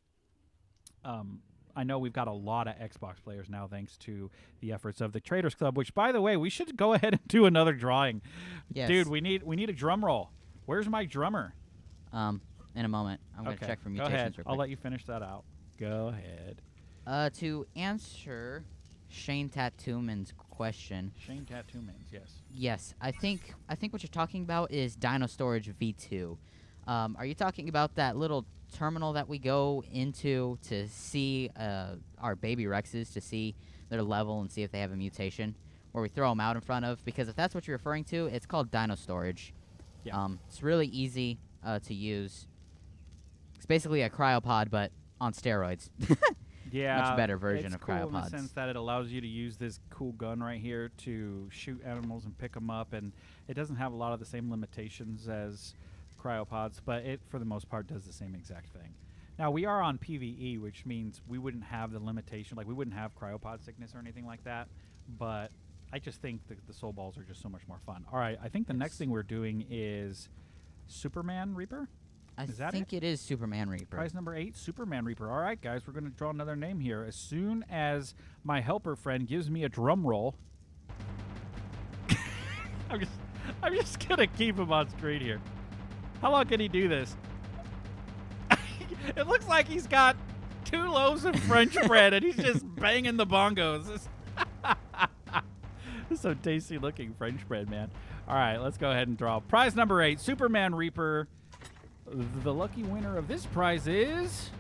I know we've got a lot of Xbox players now thanks to the efforts of the Traders Club, which, by the way, we should go ahead and do another drawing. Yes. Dude, we need a drum roll. Where's my drummer? In a moment, I'm gonna check for Go mutations. ahead. Real quick. I'll let you finish that out. Go ahead. To answer Shane Tattooman's question, Shane Tattooman's, yes. yes, I think what you're talking about is Dino Storage V2. Are you talking about that little terminal that we go into to see our baby Rexes, to see their level and see if they have a mutation, where we throw them out in front of? Because if that's what you're referring to, it's called Dino Storage. Yeah. It's really easy to use. It's basically a cryopod, but on steroids. Yeah, Much better version it's of cool in the cryopods. sense that it allows you to use this cool gun right here to shoot animals and pick them up, and it doesn't have a lot of the same limitations as cryopods, but it, for the most part, does the same exact thing. Now, we are on PvE, which means we wouldn't have the limitation, like we wouldn't have cryopod sickness or anything like that, but I just think the soul balls are just so much more fun. All right, I think the next thing we're doing is Superman Reaper? I Is that think it is Superman Reaper. Prize number 8, Superman Reaper. All right, guys, we're going to draw another name here. As soon as my helper friend gives me a drum roll, I'm just going to keep him on screen here. How long can he do this? It looks like he's got 2 loaves of French bread and he's just banging the bongos. This is so tasty looking French bread, man. All right, let's go ahead and draw. Prize number 8, Superman Reaper. The lucky winner of this prize is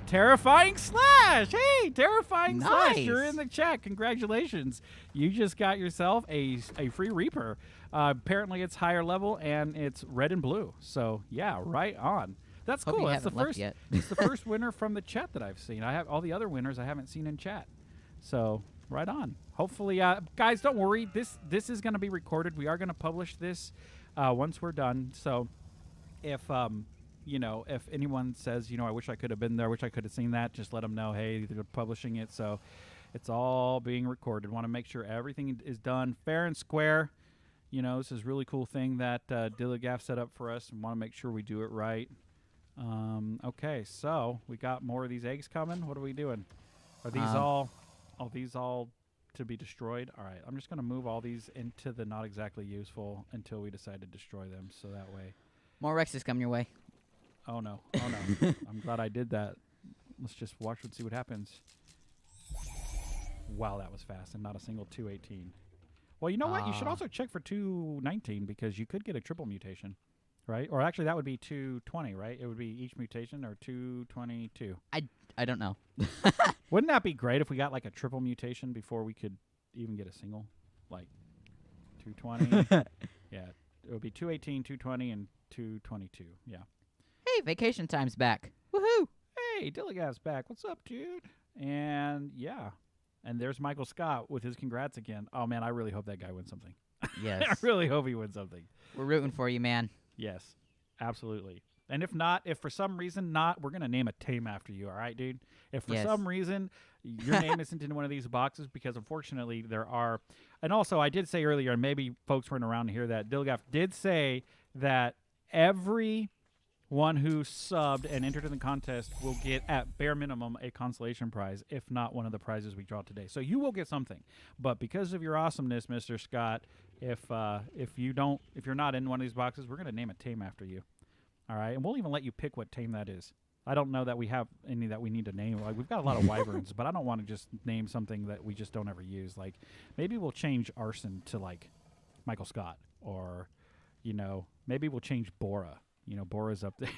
Terrifying Slash. Hey, Terrifying Slash, you're in the chat. Congratulations. You just got yourself a free Reaper. Apparently it's higher level and it's red and blue. So, yeah, right on. That's Hope cool. you That's the haven't left first yet. it's the first winner from the chat that I've seen. I have all the other winners I haven't seen in chat. So, right on. Hopefully, guys, don't worry. This is going to be recorded. We are going to publish this once we're done. So, if if anyone says, I wish I could have been there, I wish I could have seen that, just let them know, hey, they're publishing it. So it's all being recorded. Want to make sure everything is done fair and square. This is a really cool thing that Dilligaf set up for us, and want to make sure we do it right. Okay, so we got more of these eggs coming. What are we doing? Are these all Are these all to be destroyed? All right, I'm just going to move all these into the not exactly useful until we decide to destroy them, so that way... More Rexes coming your way. Oh, no. Oh, no. I'm glad I did that. Let's just watch and see what happens. Wow, that was fast, and not a single 218. Well, you know what? You should also check for 219 because you could get a triple mutation, right? Or actually, that would be 220, right? It would be each mutation or 222. I don't know. Wouldn't that be great if we got like a triple mutation before we could even get a single? Like 220. Yeah, it would be 218, 220, and 222. Yeah. Hey, vacation time's back. Woohoo! Hey, Dilligav's back. What's up, dude? And yeah. And there's Michael Scott with his congrats again. Oh, man, I really hope that guy wins something. Yes. I really hope he wins something. We're rooting for you, man. Yes, absolutely. And if not, if for some reason not, we're going to name a team after you, all right, dude? If for some reason your name isn't in one of these boxes, because unfortunately there are. And also, I did say earlier, and maybe folks weren't around to hear that, Dilgaff did say that every one who subbed and entered in the contest will get, at bare minimum, a consolation prize, if not one of the prizes we draw today. So you will get something. But because of your awesomeness, Mr. Scott, if you're not in one of these boxes, we're going to name a team after you. All right? And we'll even let you pick what team that is. I don't know that we have any that we need to name. Like, we've got a lot of wyverns, but I don't want to just name something that we just don't ever use. Like, maybe we'll change Arson to, like, Michael Scott. Or, maybe we'll change Bora. Bora's up there.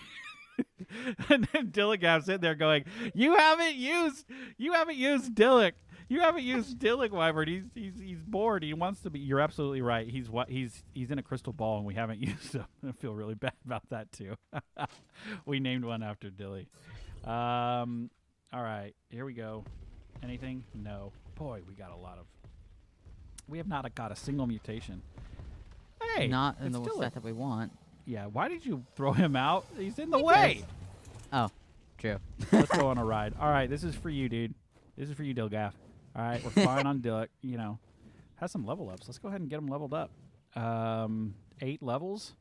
And then Dilligav's in there going, You haven't used Dillick. You haven't used Dillick, Wyvern. He's bored. He wants to be. You're absolutely right. He's in a crystal ball, and we haven't used him. I feel really bad about that too. We named one after Dilly. All right, here we go. Anything? No. Boy, we got a lot of. We have not got a single mutation. Hey, not in the set that we want. Yeah, why did you throw him out? He's in the way. Oh, true. Let's go on a ride. All right, this is for you, dude. This is for you, Dilgaff. All right, we're flying on Dillick. Has some level ups. Let's go ahead and get him leveled up. 8 levels.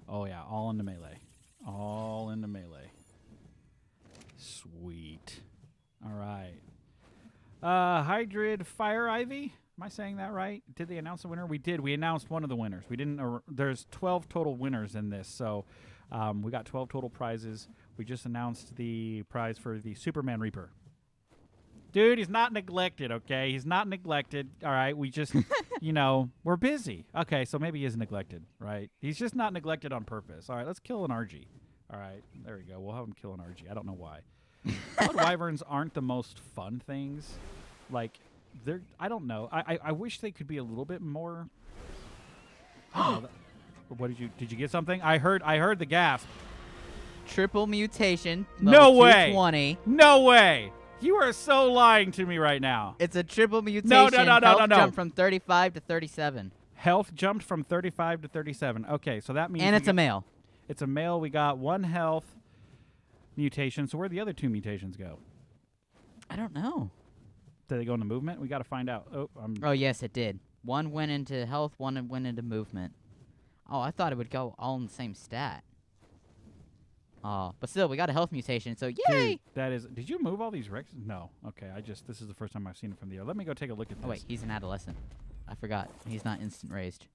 Oh, yeah, all into melee. All into melee. Sweet. All right. Hydrid Fire Ivy. Am I saying that right? Did they announce the winner? We did. We announced one of the winners. We didn't. There's 12 total winners in this, so we got 12 total prizes. We just announced the prize for the Superman Reaper. Dude, he's not neglected, okay? He's not neglected, all right? We just, we're busy. Okay, so maybe he is neglected, right? He's just not neglected on purpose. All right, let's kill an RG. All right, there we go. We'll have him kill an RG. I don't know why. Blood wyverns aren't the most fun things. Like, I don't know. I wish they could be a little bit more. What did you get something? I heard the gasp. Triple mutation. No way. 220. No way. You are so lying to me right now. It's a triple mutation. No. Health jumped from 35 to 37. Health jumped from 35 to 37. Okay, so that means. And it's a male. It's a male. We got 1 health mutation. So where'd the other 2 mutations go? I don't know. Did they go into movement? We got to find out. Oh, yes, it did. One went into health, one went into movement. Oh, I thought it would go all in the same stat. Oh, but still, we got a health mutation, so yay! Dude, that is. Did you move all these Rexes? No. Okay, this is the first time I've seen it from the air. Let me go take a look at this. Oh, wait, he's an adolescent. I forgot. He's not instant raised.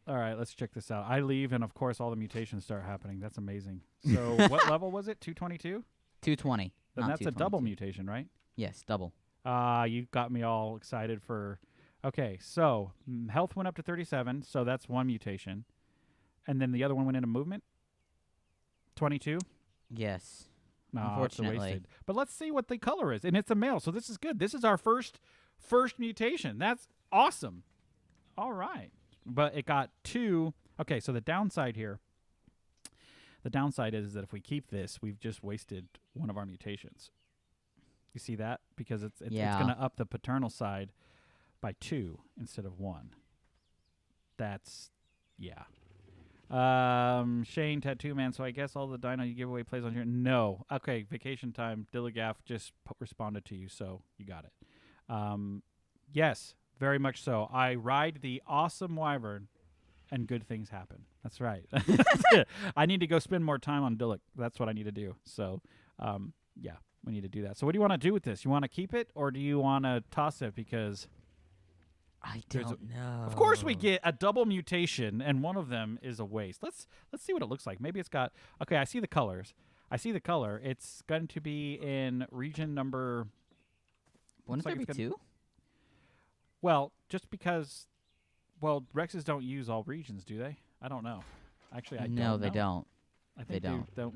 All right, let's check this out. I leave, and of course, all the mutations start happening. That's amazing. So, what level was it? 222? 220. Then that's a double mutation, right? Yes, double. You got me all excited for. Okay, so health went up to 37, so that's 1 mutation, and then the other one went into movement. 22. Yes. No, unfortunately. It's wasted. But let's see what the color is, and it's a male, so this is good. This is our first mutation. That's awesome. All right, but it got 2. Okay, so the downside here. The downside is that if we keep this, we've just wasted one of our mutations. You see that? Because it's going to up the paternal side by 2 instead of 1. That's, yeah. Shane, Tattoo Man, so I guess all the Dino you give away plays on here. No. Okay, vacation time. Dilligaff just responded to you, so you got it. Yes, very much so. I ride the awesome wyvern, and good things happen. That's right. I need to go spend more time on Dillick. That's what I need to do. So, yeah. We need to do that. So what do you want to do with this? You want to keep it or do you want to toss it? Because I there's don't know. of course we get a double mutation, and one of them is a waste. Let's see what it looks like. Maybe it's got. Okay, I see the colors. I see the color. It's going to be in region number. Wouldn't there be two? Well, just because. Well, Rexes don't use all regions, do they? I don't know. Actually, I don't know. No, they don't. I think They don't.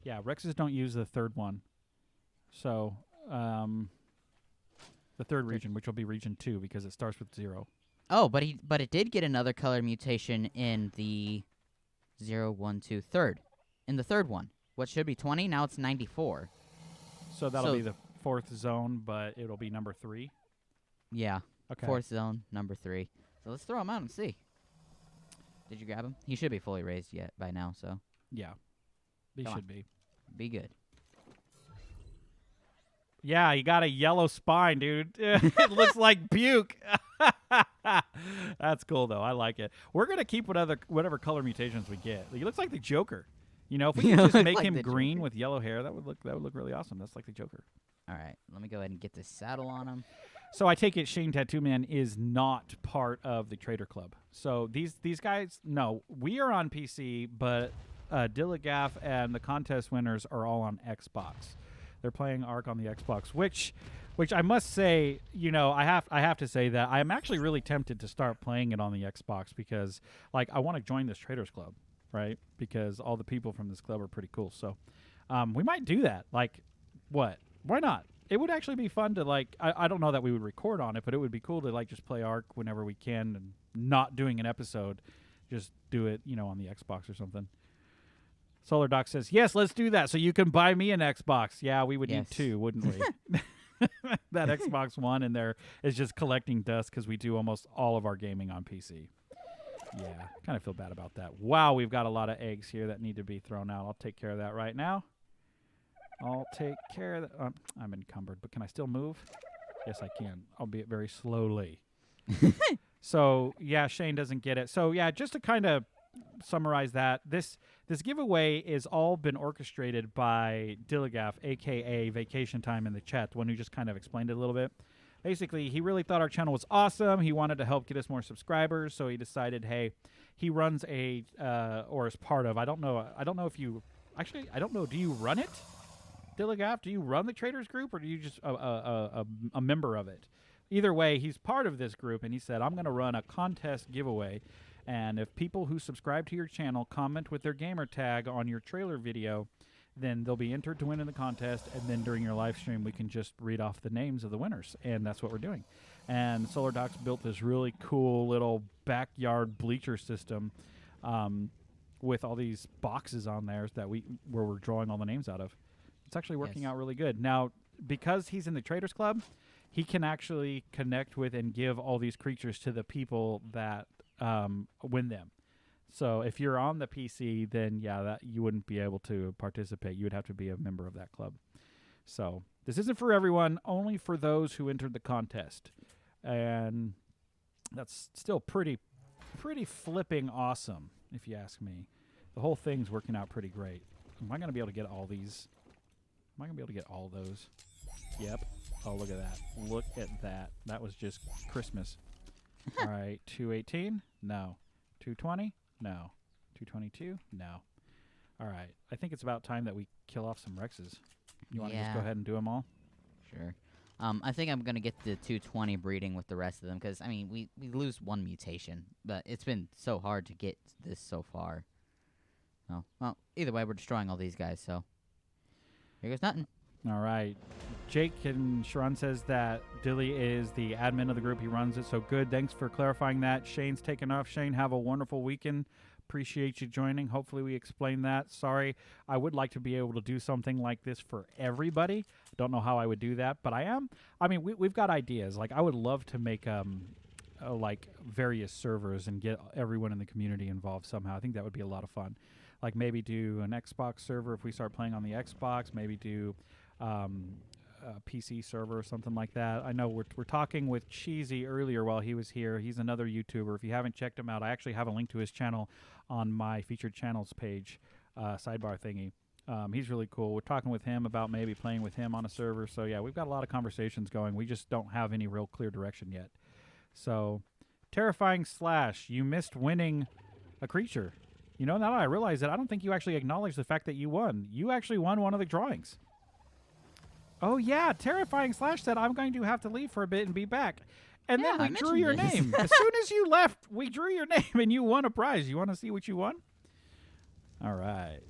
Yeah, Rexes don't use the third one. So, the third region, which will be region 2 because it starts with 0. Oh, but it did get another color mutation in the 0, 1, 2, third. In the third one. What should be 20, now it's 94. So that'll be the 4th zone, but it'll be number 3. Yeah. Okay. 4th zone, number 3. So let's throw him out and see. Did you grab him? He should be fully raised yet by now, so. Yeah. He Come should on. be. Be good. Yeah, you got a yellow spine, dude. It looks like puke. That's cool, though. I like it. We're going to keep whatever color mutations we get. He looks like the Joker. You know, if we could just make like him the green Joker. with yellow hair, that would look really awesome. That's like the Joker. All right, let me go ahead and get this saddle on him. So I take it Shane Tattoo Man is not part of the Trader Club. So these guys, no, we are on PC, but Dilligaff and the contest winners are all on Xbox. They're playing Ark on the Xbox, which I must say, you know, I have to say that I'm actually really tempted to start playing it on the Xbox because, like, I want to join this Traders Club, right? Because all the people from this club are pretty cool. So we might do that. Like, what? Why not? It would actually be fun to, like, I don't know that we would record on it, but it would be cool to, like, just play Ark whenever we can and not doing an episode. Just do it, you know, on the Xbox or something. Solar Doc says, yes, let's do that so you can buy me an Xbox. Yeah, we would need 2, wouldn't we? That Xbox One in there is just collecting dust because we do almost all of our gaming on PC. Yeah, kind of feel bad about that. Wow, we've got a lot of eggs here that need to be thrown out. I'll take care of that right now. I'll take care of that. I'm encumbered, but can I still move? Yes, I can, albeit very slowly. So, yeah, Shane doesn't get it. So, yeah, just to kind of summarize that, this giveaway is all been orchestrated by Dilligaff, a.k.a. Vacation Time in the chat, the one who just kind of explained it a little bit. Basically, he really thought our channel was awesome. He wanted to help get us more subscribers, so he decided, hey, he runs or is part of, I don't know if you, actually, I don't know, do you run it? Dilligaff, do you run the Traders group, or do you just a member of it? Either way, he's part of this group, and he said, I'm going to run a contest giveaway, and if people who subscribe to your channel comment with their gamer tag on your trailer video, then they'll be entered to win in the contest, and then during your live stream, we can just read off the names of the winners, and that's what we're doing. And Solar Doc's built this really cool little backyard bleacher system with all these boxes on there where we're drawing all the names out of. It's actually working out really good. Now, because he's in the Traders Club, he can actually connect with and give all these creatures to the people that win them. So if you're on the PC, then that you wouldn't be able to participate. You would have to be a member of that club. So this isn't for everyone, only for those who entered the contest. And that's still pretty flipping awesome, if you ask me. The whole thing's working out pretty great. Am I going to be able to get all these? Am I going to be able to get all those? Yep. Oh, look at that. Look at that. That was just Christmas. All right. 218? No. 220? No. 222? No. All right. I think it's about time that we kill off some Rexes. You want to just go ahead and do them all? Sure. I think I'm going to get the 220 breeding with the rest of them because, I mean, we lose one mutation, but it's been so hard to get this so far. Oh, well, either way, we're destroying all these guys, so here goes nothing. All right. Jake and Sharon says that Dilly is the admin of the group. He runs it, so good. Thanks for clarifying that. Shane's taken off. Shane, have a wonderful weekend. Appreciate you joining. Hopefully we explained that. Sorry, I would like to be able to do something like this for everybody. Don't know how I would do that, but I am. I mean, we've got ideas. Like, I would love to make like various servers and get everyone in the community involved somehow. I think that would be a lot of fun. Like maybe do an Xbox server if we start playing on the Xbox. Maybe do a PC server or something like that. I know we're talking with Cheesy earlier while he was here. He's another YouTuber. If you haven't checked him out, I actually have a link to his channel on my featured channels page, sidebar thingy. He's really cool. We're talking with him about maybe playing with him on a server. So yeah, we've got a lot of conversations going. We just don't have any real clear direction yet. So, terrifying slash. You missed winning a creature. You know, now that I realize that, I don't think you actually acknowledged the fact that you won. You actually won one of the drawings. Oh yeah, terrifying slash said I'm going to have to leave for a bit and be back. And Yeah, I then we drew your mentioned name. As soon as you left, we drew your name and you won a prize. You want to see what you won? All right.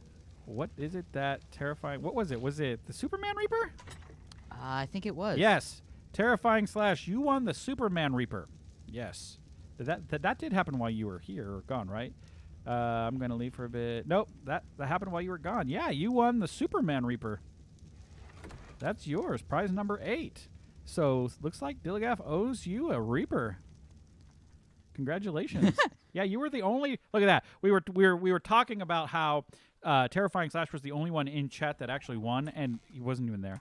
What is it that terrifying? What was it? Was it the Superman Reaper? I think it was. Yes. Terrifying slash. You won the Superman Reaper. Yes. That did happen while you were here or gone, right? I'm gonna leave for a bit. Nope. That happened while you were gone. Yeah, you won the Superman Reaper. That's yours. Prize number 8. So looks like Dilligaff owes you a Reaper. Congratulations. Yeah, you were the only. Look at that. We were talking about how Terrifying Slash was the only one in chat that actually won, and he wasn't even there.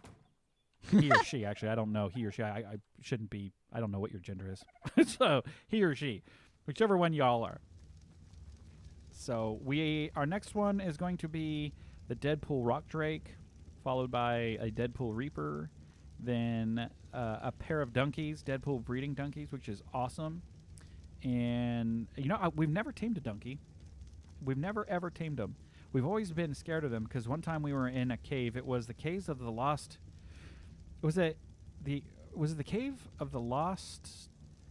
He or she, actually. I don't know. He or she. I shouldn't be. I don't know what your gender is. So he or she, whichever one y'all are. So our next one is going to be the Deadpool Rock Drake, followed by a Deadpool Reaper, then a pair of donkeys, Deadpool breeding donkeys, which is awesome. And, you know, we've never tamed a donkey. We've never, ever tamed them. We've always been scared of them because one time we were in a cave. It was the Caves of the Lost. Was it the Cave of the Lost?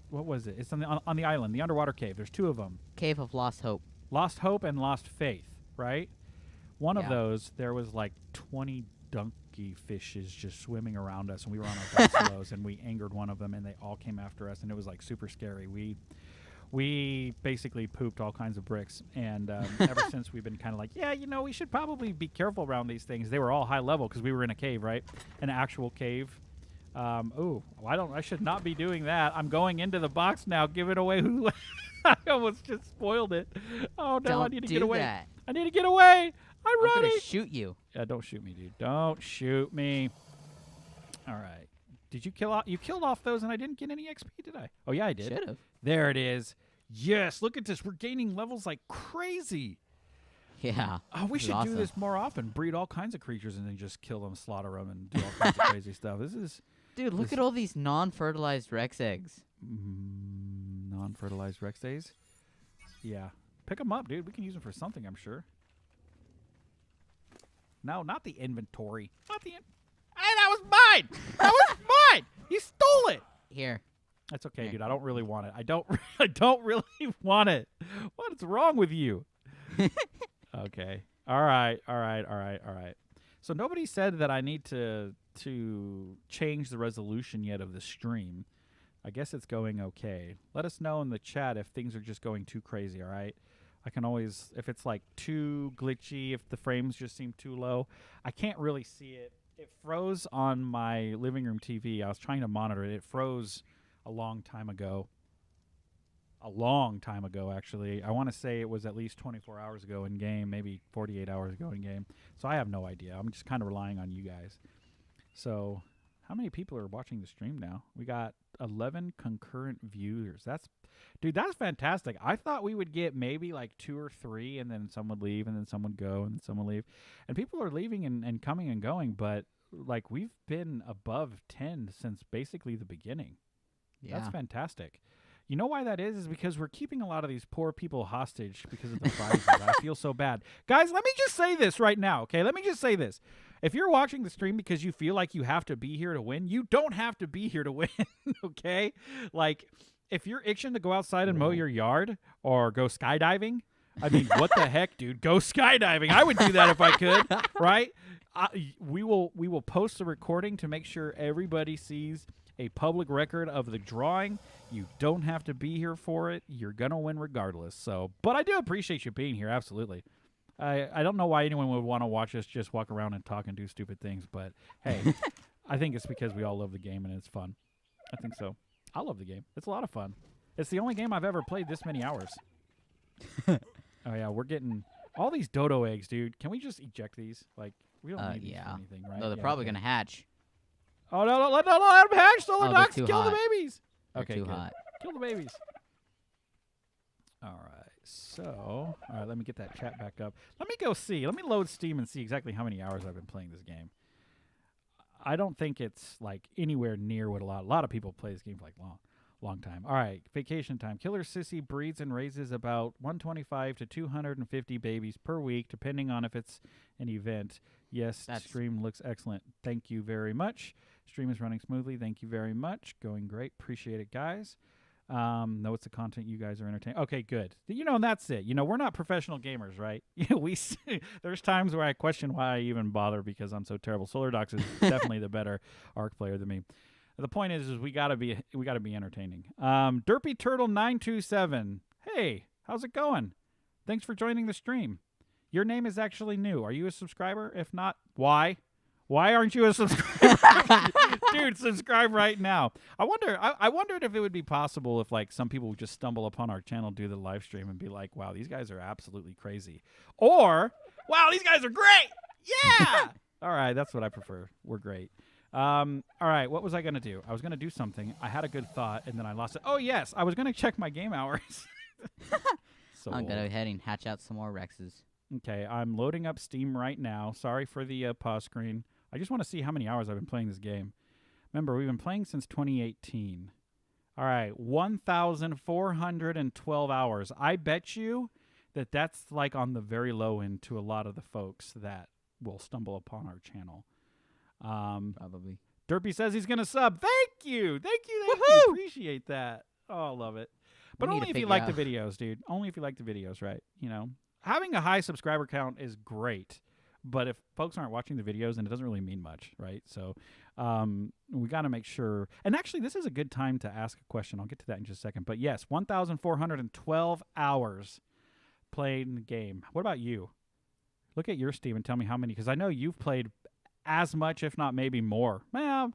What was it? It's on the island, the underwater cave. There's 2 of them. Cave of Lost Hope. Lost Hope and Lost Faith, right? One of Yeah. those, there was like 20 donkey fishes just swimming around us, and we were on our slows, and we angered one of them, and they all came after us, and it was like super scary. We basically pooped all kinds of bricks, and ever since we've been kind of like, yeah, you know, we should probably be careful around these things. They were all high level because we were in a cave, right? An actual cave. I should not be doing that. I'm going into the box now, giving away who. I almost just spoiled it. Oh no, Don't I need to do get away. that. I need to get away. I'm I'm running. gonna shoot you. Yeah, don't shoot me, dude. Don't shoot me. All right. Did you kill off? You killed off those, and I didn't get any XP, did I? Oh yeah, I did. Should have. There it is. Yes, look at this. We're gaining levels like crazy. Yeah. Oh, we This is should awesome. do this more often. Breed all kinds of creatures and then just kill them, slaughter them, and do all kinds of crazy stuff. This is Dude, look this- at all these non-fertilized Rex eggs. non-fertilized Rex days. Yeah. Pick them up, dude. We can use them for something, I'm sure. No, not the inventory. Not the Hey, that was mine! That was mine! You stole it! Here. That's okay, Here. dude. I don't really want it. I don't really want it. What's wrong with you? Okay. All right. So nobody said that I need to change the resolution yet of the stream. I guess it's going okay. Let us know in the chat if things are just going too crazy, all right? I can always, if it's like too glitchy, if the frames just seem too low. I can't really see it. It froze on my living room TV. I was trying to monitor it. It froze a long time ago. Actually. I want to say it was at least 24 hours ago in game, maybe 48 hours ago in game. So I have no idea. I'm just kind of relying on you guys. So how many people are watching the stream now? We got 11 concurrent viewers. That's fantastic. I thought we would get maybe like 2 or 3, and then some would leave, and then some would go, and then some would leave. And people are leaving and coming and going, but like we've been above 10 since basically the beginning. Yeah. That's fantastic. You know why that is because we're keeping a lot of these poor people hostage because of the prizes. I feel so bad. Guys, let me just say this right now, okay? Let me just say this. If you're watching the stream because you feel like you have to be here to win, you don't have to be here to win, okay? Like, if you're itching to go outside and mow your yard or go skydiving, I mean, what the heck, dude? Go skydiving. I would do that if I could, right? We will post the recording to make sure everybody sees a public record of the drawing. You don't have to be here for it. You're going to win regardless. So, but I do appreciate you being here, absolutely. I don't know why anyone would want to watch us just walk around and talk and do stupid things, but hey, I think it's because we all love the game and it's fun. I think so. I love the game. It's a lot of fun. It's the only game I've ever played this many hours. Oh, yeah, we're getting all these dodo eggs, dude. Can we just eject these? Like, we don't need these for anything, right? No, they're Yeah, probably okay. going to hatch. Oh, no, let them hatch. Still the Oh, they're ducks. too Kill the hot. babies. They're Okay, too good. hot. Kill the babies. All right. So, all right, let me get that chat back up. Let me go see. Let me load Steam and see exactly how many hours I've been playing this game. I don't think it's like anywhere near what a lot of people play this game for like long time. All right, vacation time. Killer Sissy breeds and raises about 125 to 250 babies per week, depending on if it's an event. Yes, stream looks excellent. Thank you very much. Stream is running smoothly. Thank you very much. Going great. Appreciate it, guys. No, it's the content you guys are entertaining. Okay, good. And that's it. We're not professional gamers, right? There's times where I question why I even bother because I'm so terrible. SolarDox is definitely the better Arc player than me. The point is we gotta be entertaining. Derpy Turtle 927. Hey, how's it going? Thanks for joining the stream. Your name is actually new. Are you a subscriber? If not, why? Why aren't you a subscriber? Dude, subscribe right now. I wondered if it would be possible if like some people would just stumble upon our channel, do the live stream, and be like, wow, these guys are absolutely crazy. Or, wow, these guys are great. Yeah. All right, that's what I prefer. We're great. All right, what was I going to do? I was going to do something. I had a good thought, and then I lost it. Oh, yes, I was going to check my game hours. I'm going to go ahead and hatch out some more Rexes. Okay, I'm loading up Steam right now. Sorry for the pause screen. I just want to see how many hours I've been playing this game. Remember, we've been playing since 2018. All right, 1,412 hours. I bet you that's like on the very low end to a lot of the folks that will stumble upon our channel. Probably. Derpy says he's going to sub. Thank you. Thank you. Appreciate that. Oh, I love it. But only if you like the videos, dude. Only if you like the videos, right? Having a high subscriber count is great. But if folks aren't watching the videos, then it doesn't really mean much, right? So we got to make sure. And actually, this is a good time to ask a question. I'll get to that in just a second. But yes, 1,412 hours playing the game. What about you? Look at your Steam and tell me how many, because I know you've played as much, if not maybe more. Well,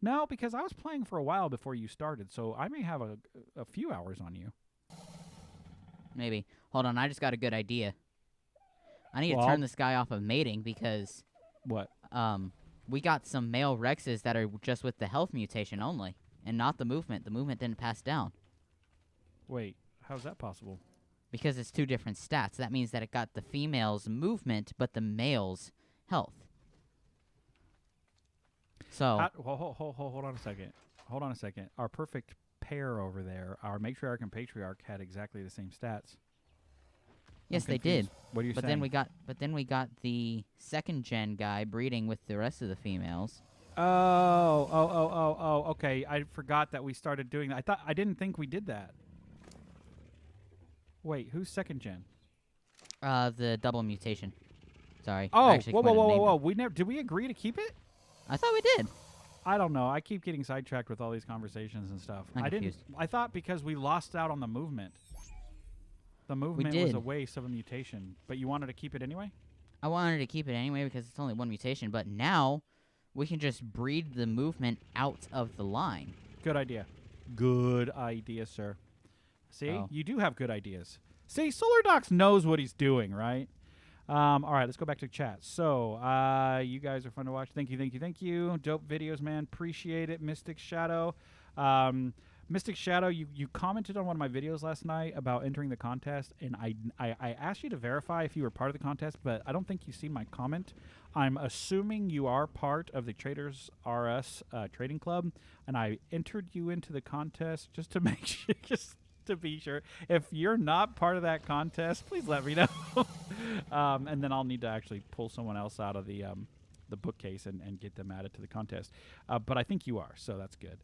no, because I was playing for a while before you started, so I may have a few hours on you. Maybe. Hold on, I just got a good idea. I need to turn this guy off of mating because... What? We got some male Rexes that are just with the health mutation only, and not the movement. The movement didn't pass down. Wait, how's that possible? Because it's two different stats. That means that it got the female's movement, but the male's health. So... Hold on a second. Hold on a second. Our perfect pair over there, our matriarch and patriarch, had exactly the same stats. Yes, they did. What are you saying? Then we got the second gen guy breeding with the rest of the females. Oh. Okay, I forgot that we started doing that. I didn't think we did that. Wait, who's second gen? The double mutation. Sorry. Oh, whoa. Did we agree to keep it? I thought we did. I don't know. I keep getting sidetracked with all these conversations and stuff. I'm confused. I thought because we lost out on the movement. The movement was a waste of a mutation, but you wanted to keep it anyway? I wanted to keep it anyway because it's only one mutation, but now we can just breed the movement out of the line. Good idea. Good idea, sir. See? Oh. You do have good ideas. See, SolarDox knows what he's doing, right? All right, let's go back to chat. So, you guys are fun to watch. Thank you. Dope videos, man. Appreciate it. Mystic Shadow. Mystic Shadow, you commented on one of my videos last night about entering the contest, and I asked you to verify if you were part of the contest, but I don't think you've seen my comment. I'm assuming you are part of the Traders RS trading club, and I entered you into the contest just to make sure, just to be sure. If you're not part of that contest, please let me know. And then I'll need to actually pull someone else out of the bookcase and get them added to the contest. But I think you are, so that's good.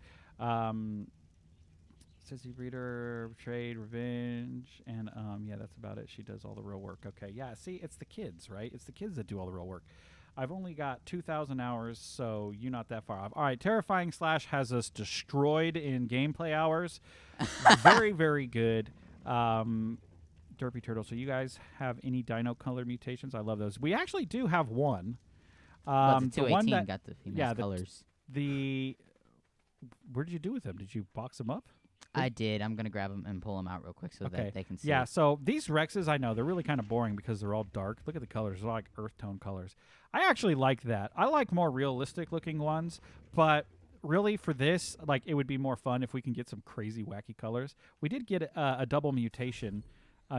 Sissy Breeder, Trade, Revenge, and yeah, that's about it. She does all the real work. Okay, yeah, see, it's the kids, right? It's the kids that do all the real work. I've only got 2,000 hours, so you're not that far off. All right, Terrifying Slash has us destroyed in gameplay hours. Very, very good. Derpy Turtle, so you guys have any dino color mutations? I love those. We actually do have one. But the 218 got the female colors. Where did you do with them? Did you box them up? I did. I'm going to grab them and pull them out real quick so that they can see. Yeah, so these Rexes, I know, they're really kind of boring because they're all dark. Look at the colors. They're like earth tone colors. I actually like that. I like more realistic looking ones, but really for this, like, it would be more fun if we can get some crazy, wacky colors. We did get a double mutation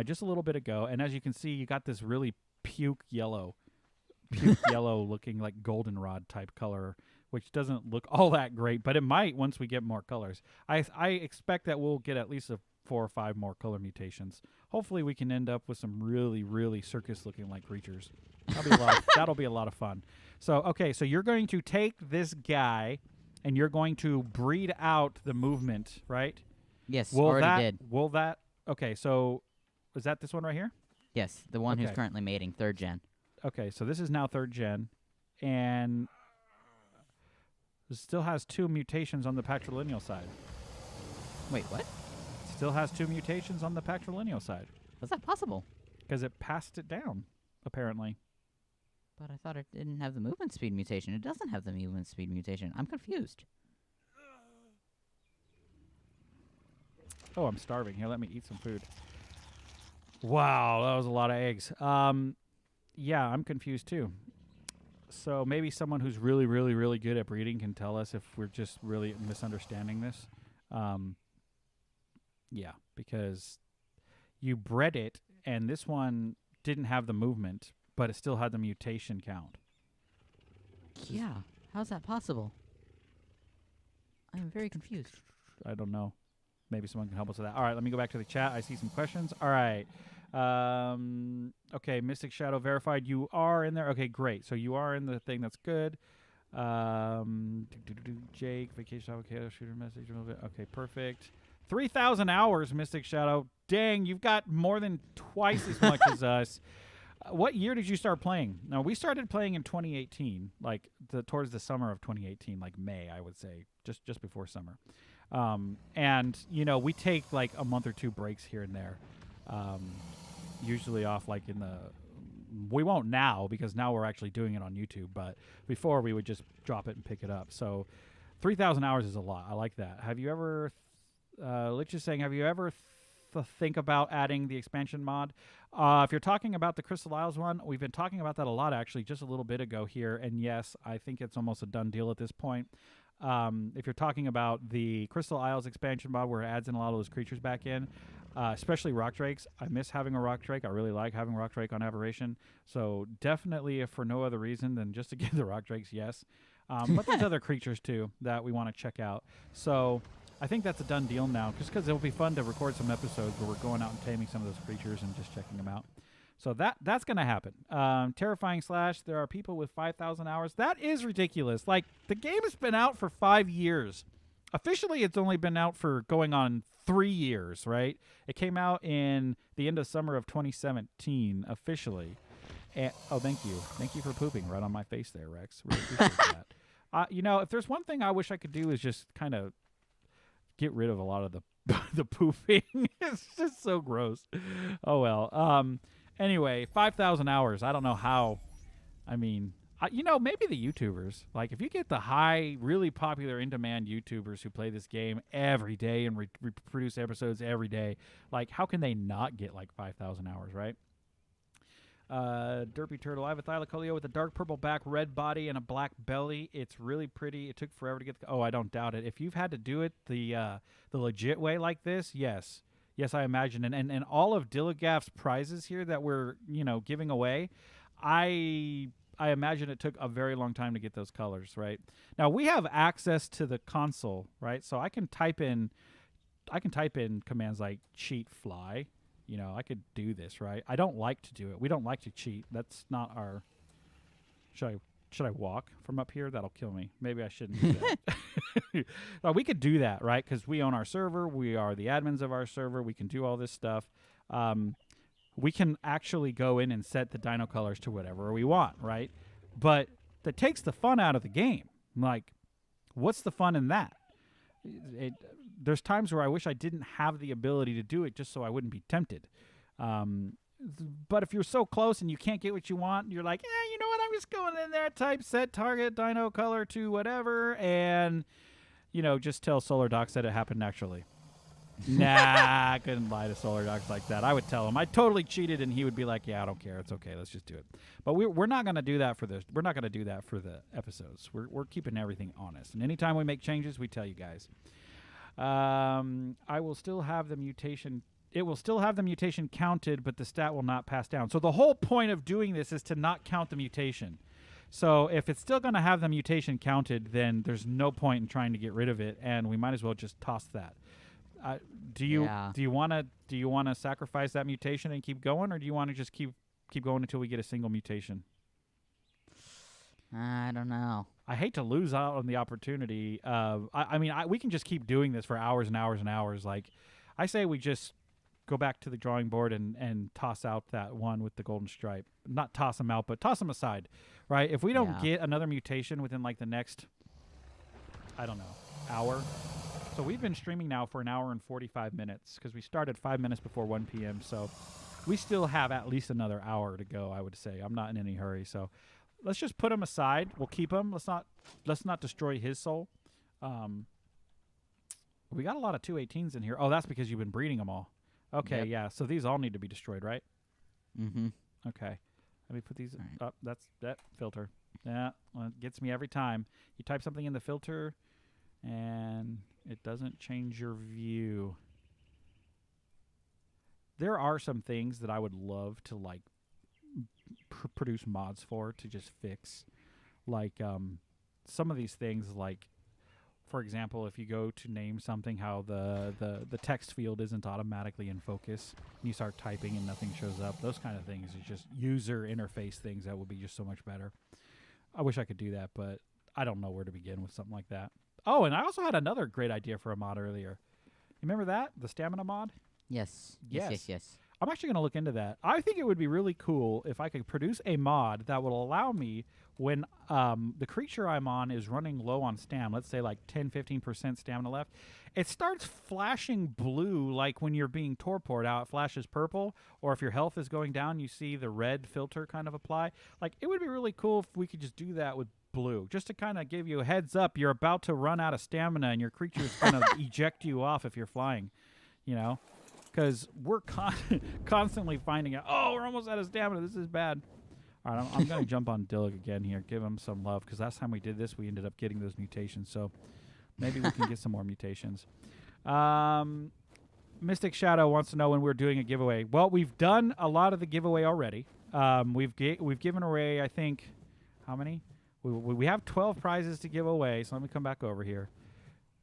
just a little bit ago. And as you can see, you got this really puke yellow looking like goldenrod type color, which doesn't look all that great, but it might once we get more colors. I expect that we'll get at least 4 or 5 more color mutations. Hopefully we can end up with some really, really circus looking like creatures. That'll be a lot of fun. So, okay, so you're going to take this guy and you're going to breed out the movement, right? Yes, already did. Okay, so is that this one right here? Yes, the one who's currently mating, 3rd gen. Okay, so this is now 3rd gen, and it still has 2 mutations on the patrilineal side. Wait, what? Still has 2 mutations on the patrilineal side. Was that possible? Because it passed it down, apparently. But I thought it didn't have the movement speed mutation. It doesn't have the movement speed mutation. I'm confused. Oh, I'm starving. Here, let me eat some food. Wow, that was a lot of eggs. Yeah, I'm confused too. So maybe someone who's really, really, really good at breeding can tell us if we're just really misunderstanding this. Yeah, because you bred it, and this one didn't have the movement, but it still had the mutation count. Yeah, how's that possible? I'm very confused. I don't know. Maybe someone can help us with that. All right, let me go back to the chat. I see some questions. All right. Okay, Mystic Shadow verified. You are in there. Okay, great. So you are in the thing. That's good. Jake, vacation avocado, shooter message. Okay, perfect. 3,000 hours, Mystic Shadow. Dang, you've got more than twice as much as us. What year did you start playing? Now, we started playing in 2018, like towards the summer of 2018, like May, I would say, just before summer. And, you know, we take like a month or 2 breaks here and there. Usually off like we won't now because now we're actually doing it on YouTube, but before we would just drop it and pick it up. So 3,000 hours is a lot. I like that. Have you ever, Lich is saying, have you ever think about adding the expansion mod? If you're talking about the Crystal Isles one, we've been talking about that a lot actually just a little bit ago here. And yes, I think it's almost a done deal at this point. If you're talking about the Crystal Isles expansion mod where it adds in a lot of those creatures back in, especially rock drakes. I miss having a rock drake. I really like having rock drake on Aberration. So definitely, if for no other reason than just to get the rock drakes, yes. But there's other creatures too that we want to check out. So I think that's a done deal now, just because it'll be fun to record some episodes where we're going out and taming some of those creatures and just checking them out. So that's going to happen. Terrifying Slash, there are people with 5,000 hours. That is ridiculous. Like, the game has been out for 5 years. Officially, it's only been out for going on 3 years, right? It came out in the end of summer of 2017, officially. And, oh, thank you. Thank you for pooping right on my face there, Rex. Really appreciate that. You know, if there's one thing I wish I could do is just kind of get rid of a lot of the pooping. It's just so gross. Oh, well. Anyway, 5,000 hours. I don't know how. I mean, you know, maybe the YouTubers. Like, if you get the high, really popular, in-demand YouTubers who play this game every day and reproduce episodes every day, like, how can they not get, like, 5,000 hours, right? Derpy Turtle. I have a Thylacoleo with a dark purple back, red body, and a black belly. It's really pretty. It took forever to get oh, I don't doubt it. If you've had to do it the legit way like this, yes. Yes, I imagine. And all of Dilligaf's prizes here that we're, you know, giving away, I imagine it took a very long time to get those colors, right? Now, we have access to the console, right? So I can type in commands like cheat fly. You know, I could do this, right? I don't like to do it. We don't like to cheat. That's not our... Should I walk from up here? That'll kill me. Maybe I shouldn't do that. Well, we could do that, right? Because we own our server. We are the admins of our server. We can do all this stuff. We can actually go in and set the dino colors to whatever we want, right? But that takes the fun out of the game. Like, what's the fun in that? There's times where I wish I didn't have the ability to do it just so I wouldn't be tempted. But if you're so close and you can't get what you want, you're like, you know what? I'm just going in there, type set target dino color to whatever, and, you know, just tell Solar Docs that it happened naturally. Nah, I couldn't lie to Solar Docs like that. I would tell him I totally cheated, and he would be like, yeah, I don't care. It's okay. Let's just do it. But we're not going to do that for this. We're not going to do that for the episodes. We're keeping everything honest. And anytime we make changes, we tell you guys. I will still have the mutation it will still have the mutation counted, but the stat will not pass down. So the whole point of doing this is to not count the mutation. So if it's still going to have the mutation counted, then there's no point in trying to get rid of it, and we might as well just toss that. Do you want to sacrifice that mutation and keep going, or do you want to just keep going until we get a single mutation? I don't know. I hate to lose out on the opportunity. We can just keep doing this for hours and hours and hours. Like, I say we just go back to the drawing board and toss out that one with the golden stripe. Not toss them out, but toss them aside, right? If we don't get another mutation within like the next, I don't know, hour. So we've been streaming now for an hour and 45 minutes because we started 5 minutes before 1 p.m. So we still have at least another hour to go, I would say. I'm not in any hurry. So let's just put him aside. We'll keep him. Let's not destroy his soul. We got a lot of 218s in here. Oh, that's because you've been breeding them all. Okay, yeah. So these all need to be destroyed, right? Mm-hmm. Okay. Let me put these up. That's that filter. Yeah, well, it gets me every time. You type something in the filter, and it doesn't change your view. There are some things that I would love to like produce mods for to just fix, like some of these things, like for example, if you go to name something, how the text field isn't automatically in focus, and you start typing and nothing shows up. Those kind of things are just user interface things that would be just so much better. I wish I could do that, but I don't know where to begin with something like that. Oh, and I also had another great idea for a mod earlier. You remember that? The stamina mod? Yes. I'm actually going to look into that. I think it would be really cool if I could produce a mod that would allow me, when the creature I'm on is running low on stam, let's say like 10-15% stamina left, it starts flashing blue like when you're being torpored out. It flashes purple, or if your health is going down, you see the red filter kind of apply. Like, it would be really cool if we could just do that with blue, just to kind of give you a heads up. You're about to run out of stamina, and your creature is going to eject you off if you're flying, you know? Because we're constantly finding out, oh, we're almost out of stamina. This is bad. All right, I'm going to jump on Dillig again here. Give him some love, because last time we did this, we ended up getting those mutations. So maybe we can get some more mutations. Mystic Shadow wants to know when we're doing a giveaway. Well, we've done a lot of the giveaway already. We've given away, I think, how many? We have 12 prizes to give away. So let me come back over here,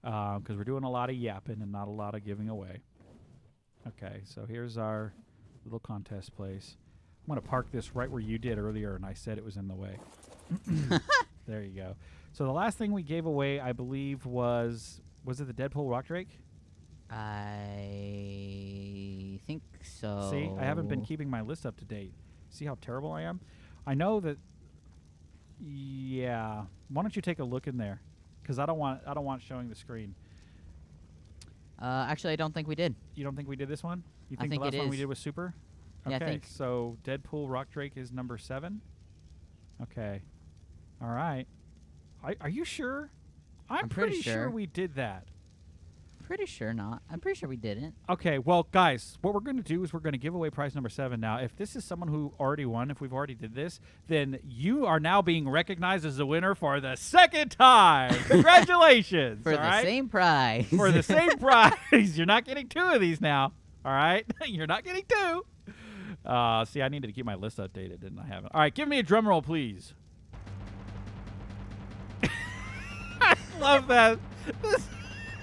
because we're doing a lot of yapping and not a lot of giving away. Okay, so here's our little contest place. I'm going to park this right where you did earlier, and I said it was in the way. There you go. So the last thing we gave away, I believe, was it the Deadpool Rock Drake? I think so. See, I haven't been keeping my list up to date. See how terrible I am? I know that. Yeah. Why don't you take a look in there? Because I don't want showing the screen. Actually, I don't think we did. You don't think we did this one? You I think think the last it one we is. did was Super? Okay, Yeah, I think. so Deadpool Rock Drake is number 7. Okay. All right. Are you sure? I'm pretty sure we did that. Pretty sure not. I'm pretty sure we didn't. Okay, well, guys, what we're going to do is we're going to give away prize number 7 now. If this is someone who already won, if we've already did this, then you are now being recognized as the winner for the second time. Congratulations. For the same prize. For the same prize. You're not getting 2 of these now. All right? You're not getting 2. See, I needed to keep my list updated, didn't I? Haven't. All right, give me a drum roll, please. I love that.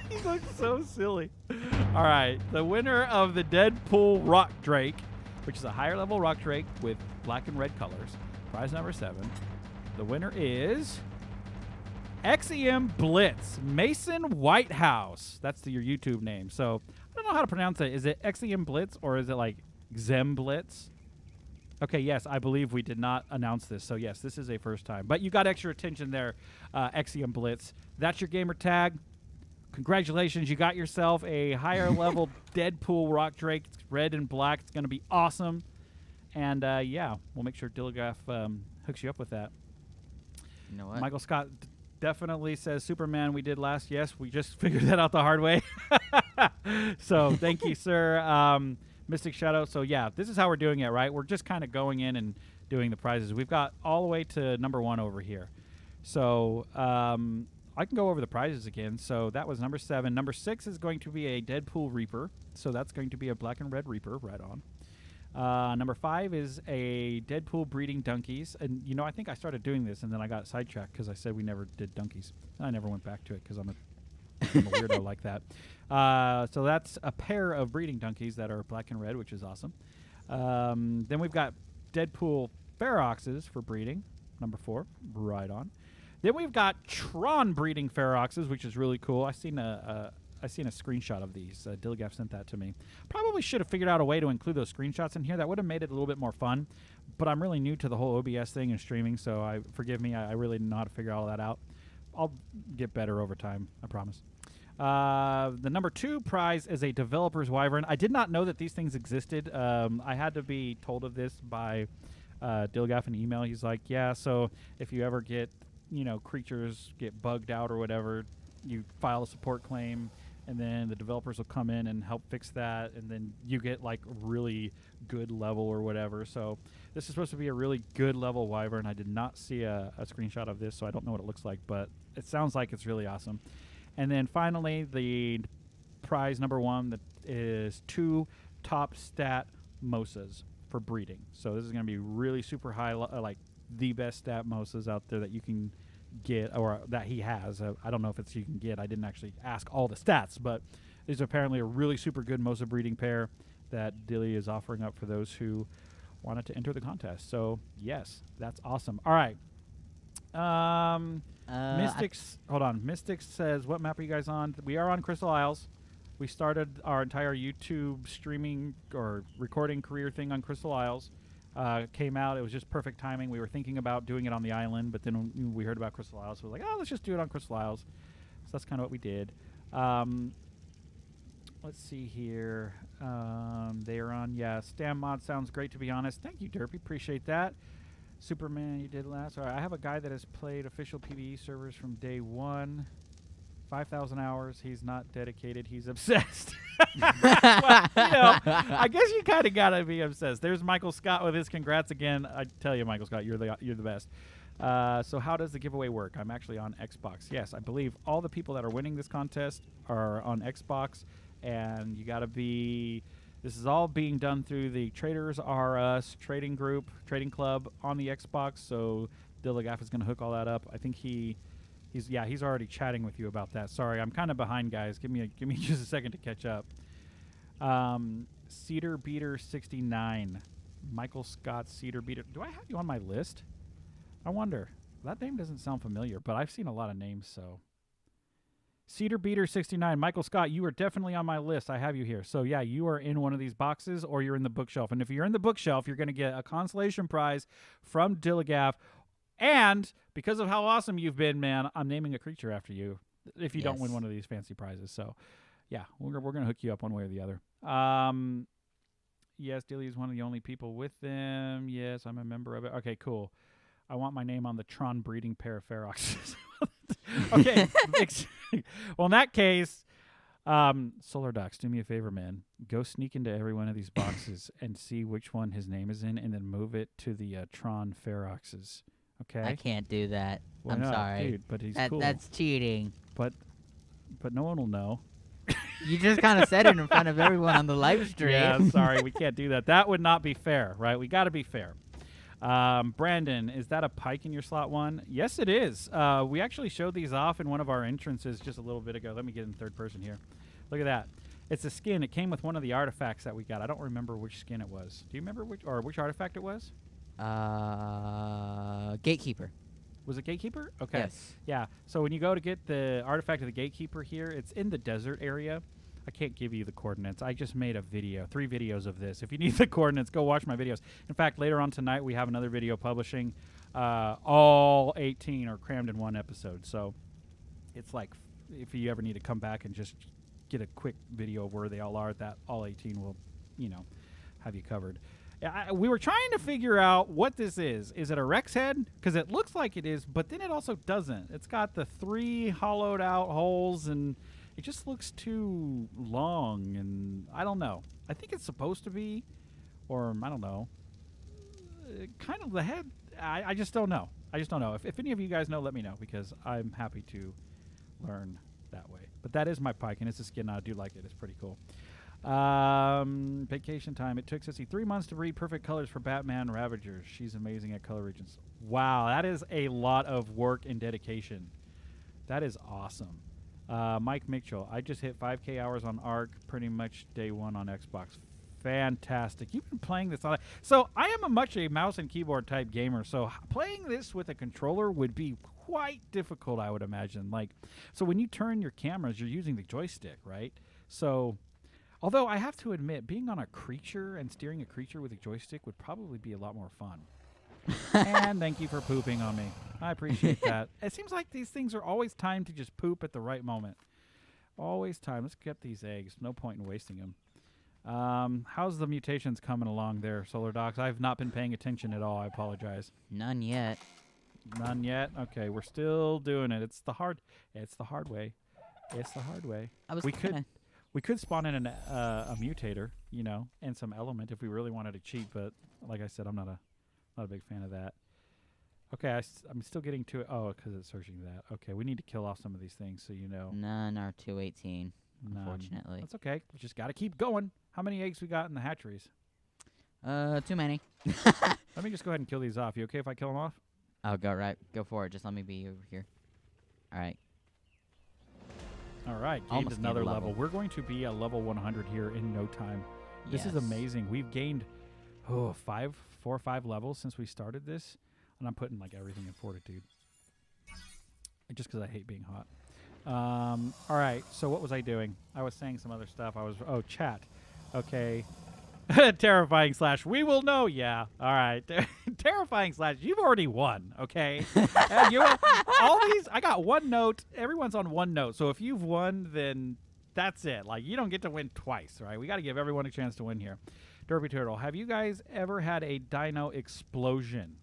He looks so silly. All right, the winner of the Deadpool Rock Drake, which is a higher level Rock Drake with black and red colors, prize number 7. The winner is XEM Blitz, Mason Whitehouse. That's your YouTube name. So I don't know how to pronounce it. Is it XEM Blitz or is it like Xem Blitz? Okay, yes, I believe we did not announce this. So yes, this is a first time. But you got extra attention there, XEM Blitz. That's your gamer tag. Congratulations, you got yourself a higher level Deadpool Rock Drake. It's red and black. It's going to be awesome. And yeah, we'll make sure Dilligraph hooks you up with that. You know what? Michael Scott definitely says Superman we did last. Yes, we just figured that out the hard way. So thank you, sir. Mystic Shadow. So yeah, this is how we're doing it, right? We're just kind of going in and doing the prizes. We've got all the way to number 1 over here. So I can go over the prizes again. So that was number 7. Number 6 is going to be a Deadpool Reaper. So that's going to be a black and red Reaper, right on. Number 5 is a Deadpool breeding donkeys. And, I think I started doing this, and then I got sidetracked because I said we never did donkeys. I never went back to it because I'm a weirdo like that. So that's a pair of breeding donkeys that are black and red, which is awesome. Then we've got Deadpool Feroxes for breeding, number 4, right on. Then we've got Tron breeding Feroxes, which is really cool. I seen a screenshot of these. Dilligaf sent that to me. Probably should have figured out a way to include those screenshots in here. That would have made it a little bit more fun. But I'm really new to the whole OBS thing and streaming, so forgive me. I really didn't know how to figure all that out. I'll get better over time, I promise. The number 2 prize is a Developer's Wyvern. I did not know that these things existed. I had to be told of this by Dilgaf in an email. He's like, yeah, so if you ever get, creatures get bugged out or whatever, you file a support claim, and then the developers will come in and help fix that, and then you get, like, really good level or whatever. So this is supposed to be a really good level Wyvern. I did not see a screenshot of this, so I don't know what it looks like, but it sounds like it's really awesome. And then finally, the prize number 1 that is 2 top stat Mosas for breeding. So this is going to be really super high, like the best stat Mosas out there that you can get, or that he has. I don't know if it's you can get. I didn't actually ask all the stats, but there's apparently a really super good Mosa breeding pair that Dilly is offering up for those who wanted to enter the contest. So yes, that's awesome. All right. Mystics, hold on. Mystics says, what map are you guys on? We are on Crystal Isles. We started our entire YouTube streaming or recording career thing on Crystal Isles. Came out. It was just perfect timing. We were thinking about doing it on the island, but then we heard about Crystal Isles. So we were like, let's just do it on Crystal Isles. So that's kind of what we did. Let's see here. They are on. Yeah, Stam Mod sounds great, to be honest. Thank you, Derpy. Appreciate that. Superman, you did last. All right, I have a guy that has played official PvE servers from day 1. 5,000 hours. He's not dedicated. He's obsessed. Well, I guess you kind of gotta be obsessed. There's Michael Scott with his congrats again. I tell you, Michael Scott, you're the best. So how does the giveaway work? I'm actually on Xbox. Yes, I believe all the people that are winning this contest are on Xbox, and you gotta be. This is all being done through the Traders R Us trading club on the Xbox. So Dilligaf is gonna hook all that up. I think he's already chatting with you about that. Sorry, I'm kind of behind, guys. Give me just a second to catch up. Cedar Beater 69, Michael Scott Cedar Beater. Do I have you on my list? I wonder. That name doesn't sound familiar, but I've seen a lot of names. So Cedar Beater 69, Michael Scott, you are definitely on my list. I have you here. So yeah, you are in one of these boxes, or you're in the bookshelf. And if you're in the bookshelf, you're going to get a consolation prize from Dilligaf. And because of how awesome you've been, man, I'm naming a creature after you if you don't win one of these fancy prizes. So, yeah, we're going to hook you up one way or the other. Yes, Dilly is one of the only people with them. Yes, I'm a member of it. Okay, cool. I want my name on the Tron breeding pair of Feroxes. Okay. Well, in that case, Solar Docs, do me a favor, man. Go sneak into every one of these boxes and see which one his name is in, and then move it to the Tron Feroxes. Okay. I can't do that. Why I'm not, sorry. dude, but he's cool. That's cheating. But no one will know. You just kind of said it in front of everyone on the live stream. Yeah, sorry, we can't do that. That would not be fair, right? We got to be fair. Brandon, is that a pike in your slot 1? Yes, it is. We actually showed these off in one of our entrances just a little bit ago. Let me get in third person here. Look at that. It's a skin. It came with one of the artifacts that we got. I don't remember which skin it was. Do you remember which artifact it was? Gatekeeper. Was it Gatekeeper? Okay. Yes. Yeah. So when you go to get the artifact of the Gatekeeper here, it's in the desert area. I can't give you the coordinates. I just made a video, 3 videos of this. If you need the coordinates, go watch my videos. In fact, later on tonight, we have another video publishing. All 18 are crammed in one episode. So it's like if you ever need to come back and just get a quick video of where they all are, that all 18 will, have you covered. We were trying to figure out what this is. Is it a Rex head? Because it looks like it is, but then it also doesn't. It's got the 3 hollowed out holes, and it just looks too long, and I don't know. I think it's supposed to be, or I don't know. Kind of the head. I just don't know. If any of you guys know, let me know, because I'm happy to learn that way. But that is my pike, and it's a skin. I do like it. It's pretty cool. Vacation time. It took Sissy 3 months to read Perfect Colors for Batman Ravagers. She's amazing at color regions. Wow, that is a lot of work and dedication. That is awesome. Mike Mitchell. I just hit 5K hours on ARC pretty much day one on Xbox. Fantastic. You've been playing this on. So I am a mouse and keyboard type gamer. So playing this with a controller would be quite difficult, I would imagine. So when you turn your cameras, you're using the joystick, right? So, although I have to admit, being on a creature and steering a creature with a joystick would probably be a lot more fun. And thank you for pooping on me. I appreciate that. It seems like these things are always timed to just poop at the right moment. Always timed. Let's get these eggs. No point in wasting them. How's the mutations coming along there, Solar Docs? I've not been paying attention at all. I apologize. None yet. None yet? Okay, we're still doing it. It's the hard way. It's the hard way. We could spawn in a mutator, and some element if we really wanted to cheat, but like I said, I'm not a big fan of that. Okay, I'm still getting to it. Oh, because it's searching that. Okay, we need to kill off some of these things so you know. None are 218, unfortunately. That's okay. We just got to keep going. How many eggs we got in the hatcheries? Too many. Let me just go ahead and kill these off. You okay if I kill them off? Oh, go for it. Just let me be over here. All right. All right, gained Almost another gained a level. level. We're going to be at level 100 here in no time. This is Yes. amazing. We've gained 4 or 5 levels since we started this, and I'm putting everything in fortitude, just because I hate being hot. All right, so what was I doing? I was saying some other stuff. Chat. Okay. Terrifying / we will know. Yeah. All right. Terrifying / you've already won. Okay. All these. I got one note. Everyone's on one note. So if you've won, then that's it. You don't get to win twice, right? We got to give everyone a chance to win here. Derpy Turtle. Have you guys ever had a dino explosion?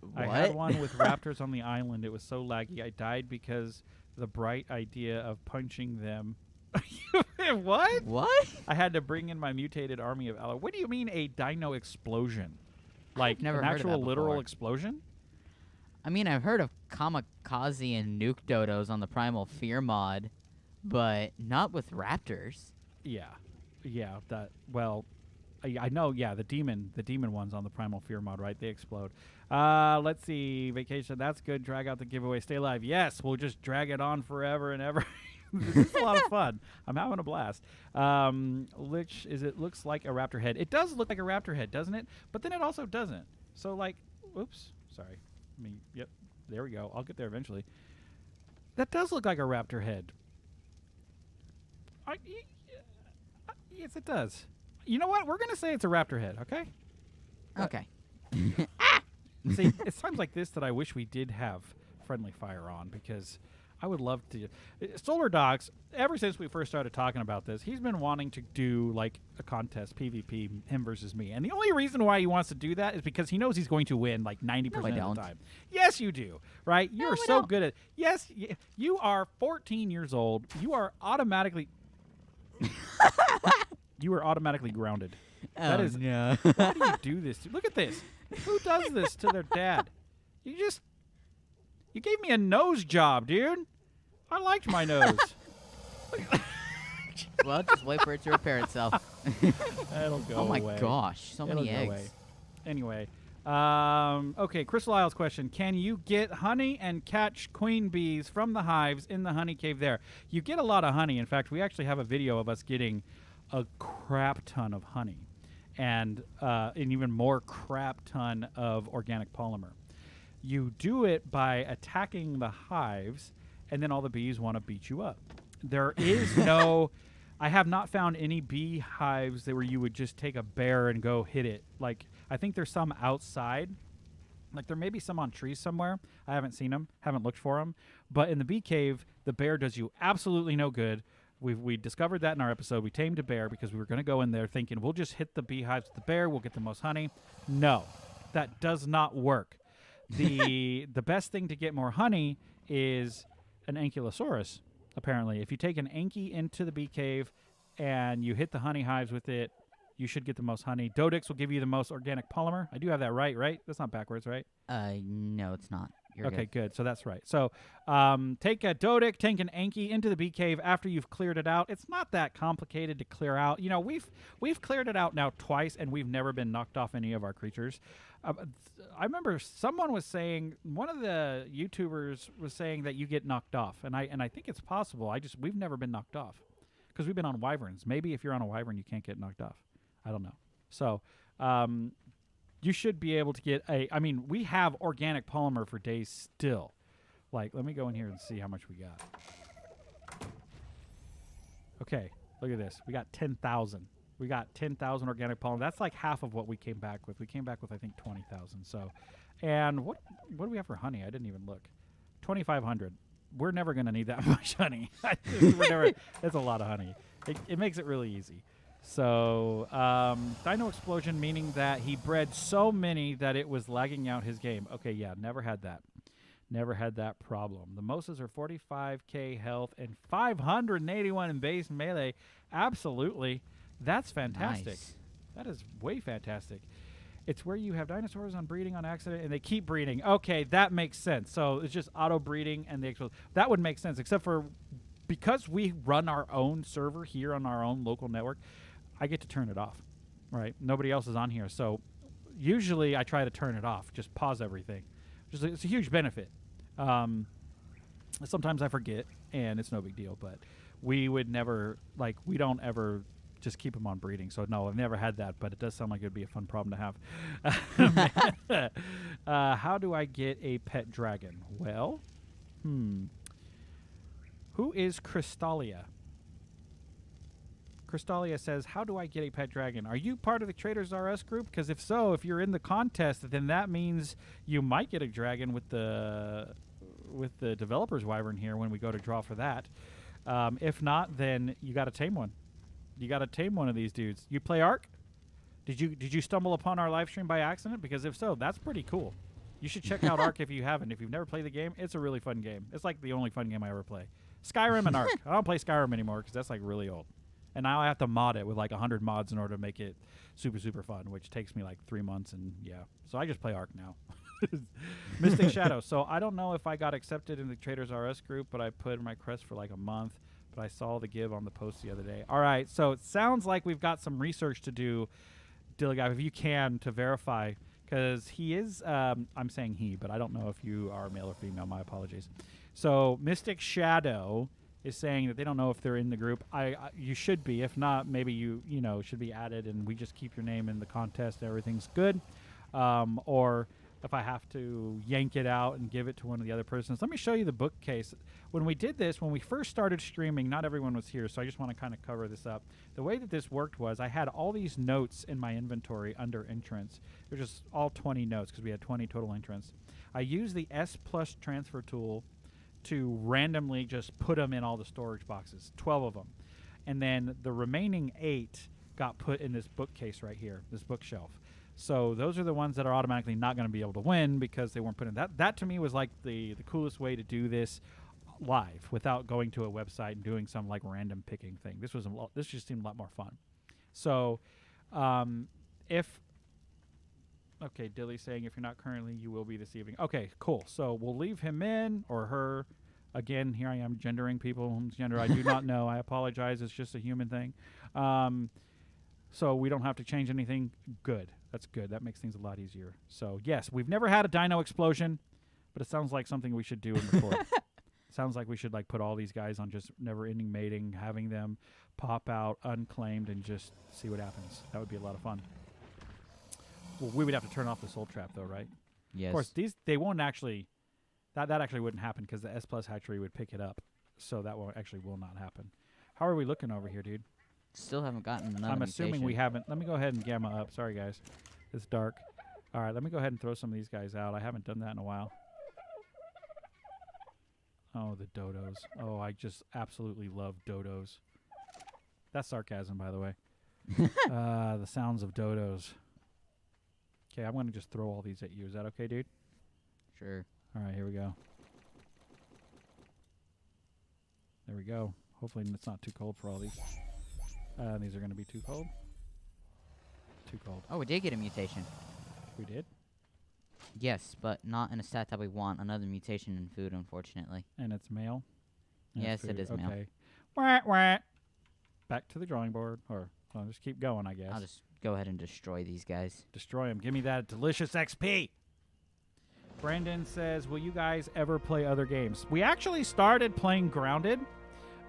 What? I had one with raptors on the island. It was so laggy. I died because the bright idea of punching them. What? What? I had to bring in my mutated army of Aloe. What do you mean a dino explosion? Never an heard of actual that literal before. explosion? I mean, I've heard of kamikaze and nuke dodos on the Primal Fear mod, but not with raptors. Yeah. I know, the demon ones on the Primal Fear mod, right? They explode. Let's see. Vacation, that's good. Drag out the giveaway. Stay alive. Yes, we'll just drag it on forever and ever. This is a lot of fun. I'm having a blast. It looks like a raptor head. It does look like a raptor head, doesn't it? But then it also doesn't. So, oops. Sorry. Yep. There we go. I'll get there eventually. That does look like a raptor head. Yes, it does. You know what? We're going to say it's a raptor head, okay? Okay. See, it's times like this that I wish we did have friendly fire on, because I would love to. Solar Dogs, ever since we first started talking about this, he's been wanting to do a contest, PvP, him versus me. And the only reason why he wants to do that is because he knows he's going to win 90% of the time. Yes, you do, right? You're so good at. Yes, you are 14 years old. You are automatically. You are automatically grounded. That is. No. Why do you do this? Look at this. Who does this to their dad? You gave me a nose job, dude. I liked my nose. Well, just wait for it to repair itself. It'll go Oh my away. gosh, so many It'll go eggs. away. Anyway, okay, Crystal Isles question. Can you get honey and catch queen bees from the hives in the honey cave there? You get a lot of honey. In fact, we actually have a video of us getting a crap ton of honey and an even more crap ton of organic polymer. You do it by attacking the hives, and then all the bees want to beat you up. There is no... I have not found any bee hives where you would just take a bear and go hit it. I think there's some outside. There may be some on trees somewhere. I haven't seen them, haven't looked for them. But in the bee cave, the bear does you absolutely no good. We discovered that in our episode. We tamed a bear because we were going to go in there thinking we'll just hit the beehives with the bear. We'll get the most honey. No, that does not work. The best thing to get more honey is an ankylosaurus, apparently. If you take an anky into the bee cave and you hit the honey hives with it, you should get the most honey. Dodix will give you the most organic polymer. I do have that right? That's not backwards, right? No, it's not. You're Okay, good. good. So that's right. So take a Dodic, tank an Anki into the bee cave after you've cleared it out. It's not that complicated to clear out. You know, we've cleared it out now twice, and we've never been knocked off any of our creatures. I remember someone was saying, one of the YouTubers was saying that you get knocked off, and I think it's possible. We've never been knocked off because we've been on wyverns. Maybe if you're on a wyvern, you can't get knocked off. I don't know. So. You should be able to get I mean, we have organic polymer for days still. Like, let me go in here and see how much we got. Okay, look at this. We got 10,000. We got 10,000 organic polymer. That's like half of what we came back with. We came back with, I think, 20,000. So, and what do we have for honey? I didn't even look. 2,500. We're never going to need that much honey. That's a lot of honey. It makes it really easy. So, Dino Explosion, meaning that he bred so many that it was lagging out his game. Okay, yeah, never had that. Never had that problem. The Mosas are 45k health and 581 in base melee. Absolutely. That's fantastic. Nice. That is way fantastic. It's where you have dinosaurs on breeding on accident and they keep breeding. Okay, that makes sense. So it's just auto breeding and they explode. That would make sense, except for because we run our own server here on our own local network, I get to turn it off, right? Nobody else is on here. So usually I try to turn it off, just pause everything. It's a huge benefit. Sometimes I forget, and it's no big deal, but we would never, we don't ever just keep them on breeding. So, no, I've never had that, but it does sound like it would be a fun problem to have. How do I get a pet dragon? Well, who is Crystalia? Crystalia says, how do I get a pet dragon? Are you part of the Traders R Us group? Because if so, if you're in the contest, then that means you might get a dragon with the developers wyvern here when we go to draw for that. If not, then you got to tame one. You got to tame one of these dudes. You play Ark? Did you stumble upon our live stream by accident? Because if so, that's pretty cool. You should check out Ark if you haven't. If you've never played the game, it's a really fun game. It's like the only fun game I ever play. Skyrim and Ark. I don't play Skyrim anymore because that's like really old. And now I have to mod it with like 100 mods in order to make it super, super fun, which takes me like 3 months. And yeah, so I just play Ark now. Mystic Shadow. So I don't know if I got accepted in the Traders R Us group, but I put in my request for like a month. But I saw the give on the post the other day. All right, so it sounds like we've got some research to do, Dilligav, if you can, to verify. Because he is, I'm saying he, but I don't know if you are male or female. My apologies. So Mystic Shadow is saying that they don't know if they're in the group. You should be. If not, maybe you should be added, and we just keep your name in the contest. Everything's good. Or if I have to yank it out and give it to one of the other persons. Let me show you the bookcase. When we did this, when we first started streaming, not everyone was here, so I just want to kind of cover this up. The way that this worked was I had all these notes in my inventory under entrance. They're just all 20 notes because we had 20 total entrants. I used the S Plus transfer tool to randomly just put them in all the storage boxes, 12 of them. And then the remaining 8 got put in this bookcase right here, this bookshelf. So those are the ones that are automatically not going to be able to win because they weren't put in. That to me was like the coolest way to do this live without going to a website and doing some like random picking thing. This just seemed a lot more fun. So okay, Dilly's saying if you're not currently, you will be this evening. Okay, cool. So we'll leave him in or her. Again, here I am gendering people whose gender I do not know. I apologize. It's just a human thing. So we don't have to change anything. Good. That's good. That makes things a lot easier. So, yes, we've never had a dino explosion, but it sounds like something we should do in the fort. Sounds like we should like put all these guys on just never-ending mating, having them pop out unclaimed and just see what happens. That would be a lot of fun. Well, we would have to turn off the soul trap, though, right? Yes. Of course, they won't actually... That actually wouldn't happen because the S Plus hatchery would pick it up. So that will not happen. How are we looking over here, dude? Still haven't gotten another I'm assuming mutation. we haven't. Let me go ahead and gamma up. Sorry, guys. It's dark. All right, let me go ahead and throw some of these guys out. I haven't done that in a while. Oh, the dodos. Oh, I just absolutely love dodos. That's sarcasm, by the way. The sounds of dodos. Okay, I'm going to just throw all these at you. Is that okay, dude? Sure. All right, here we go. There we go. Hopefully it's not too cold for all these. These are going to be too cold. Too cold. Oh, we did get a mutation. We did? Yes, but not in a stat that we want. Another mutation in food, unfortunately. And it's male. And it's Yes, it food. is male. Okay. Wah, wah. Back to the drawing board, or I'll just keep going, I guess. I'll just go ahead and destroy these guys. Destroy them. Give me that delicious XP. Brandon says, will you guys ever play other games? We actually started playing Grounded.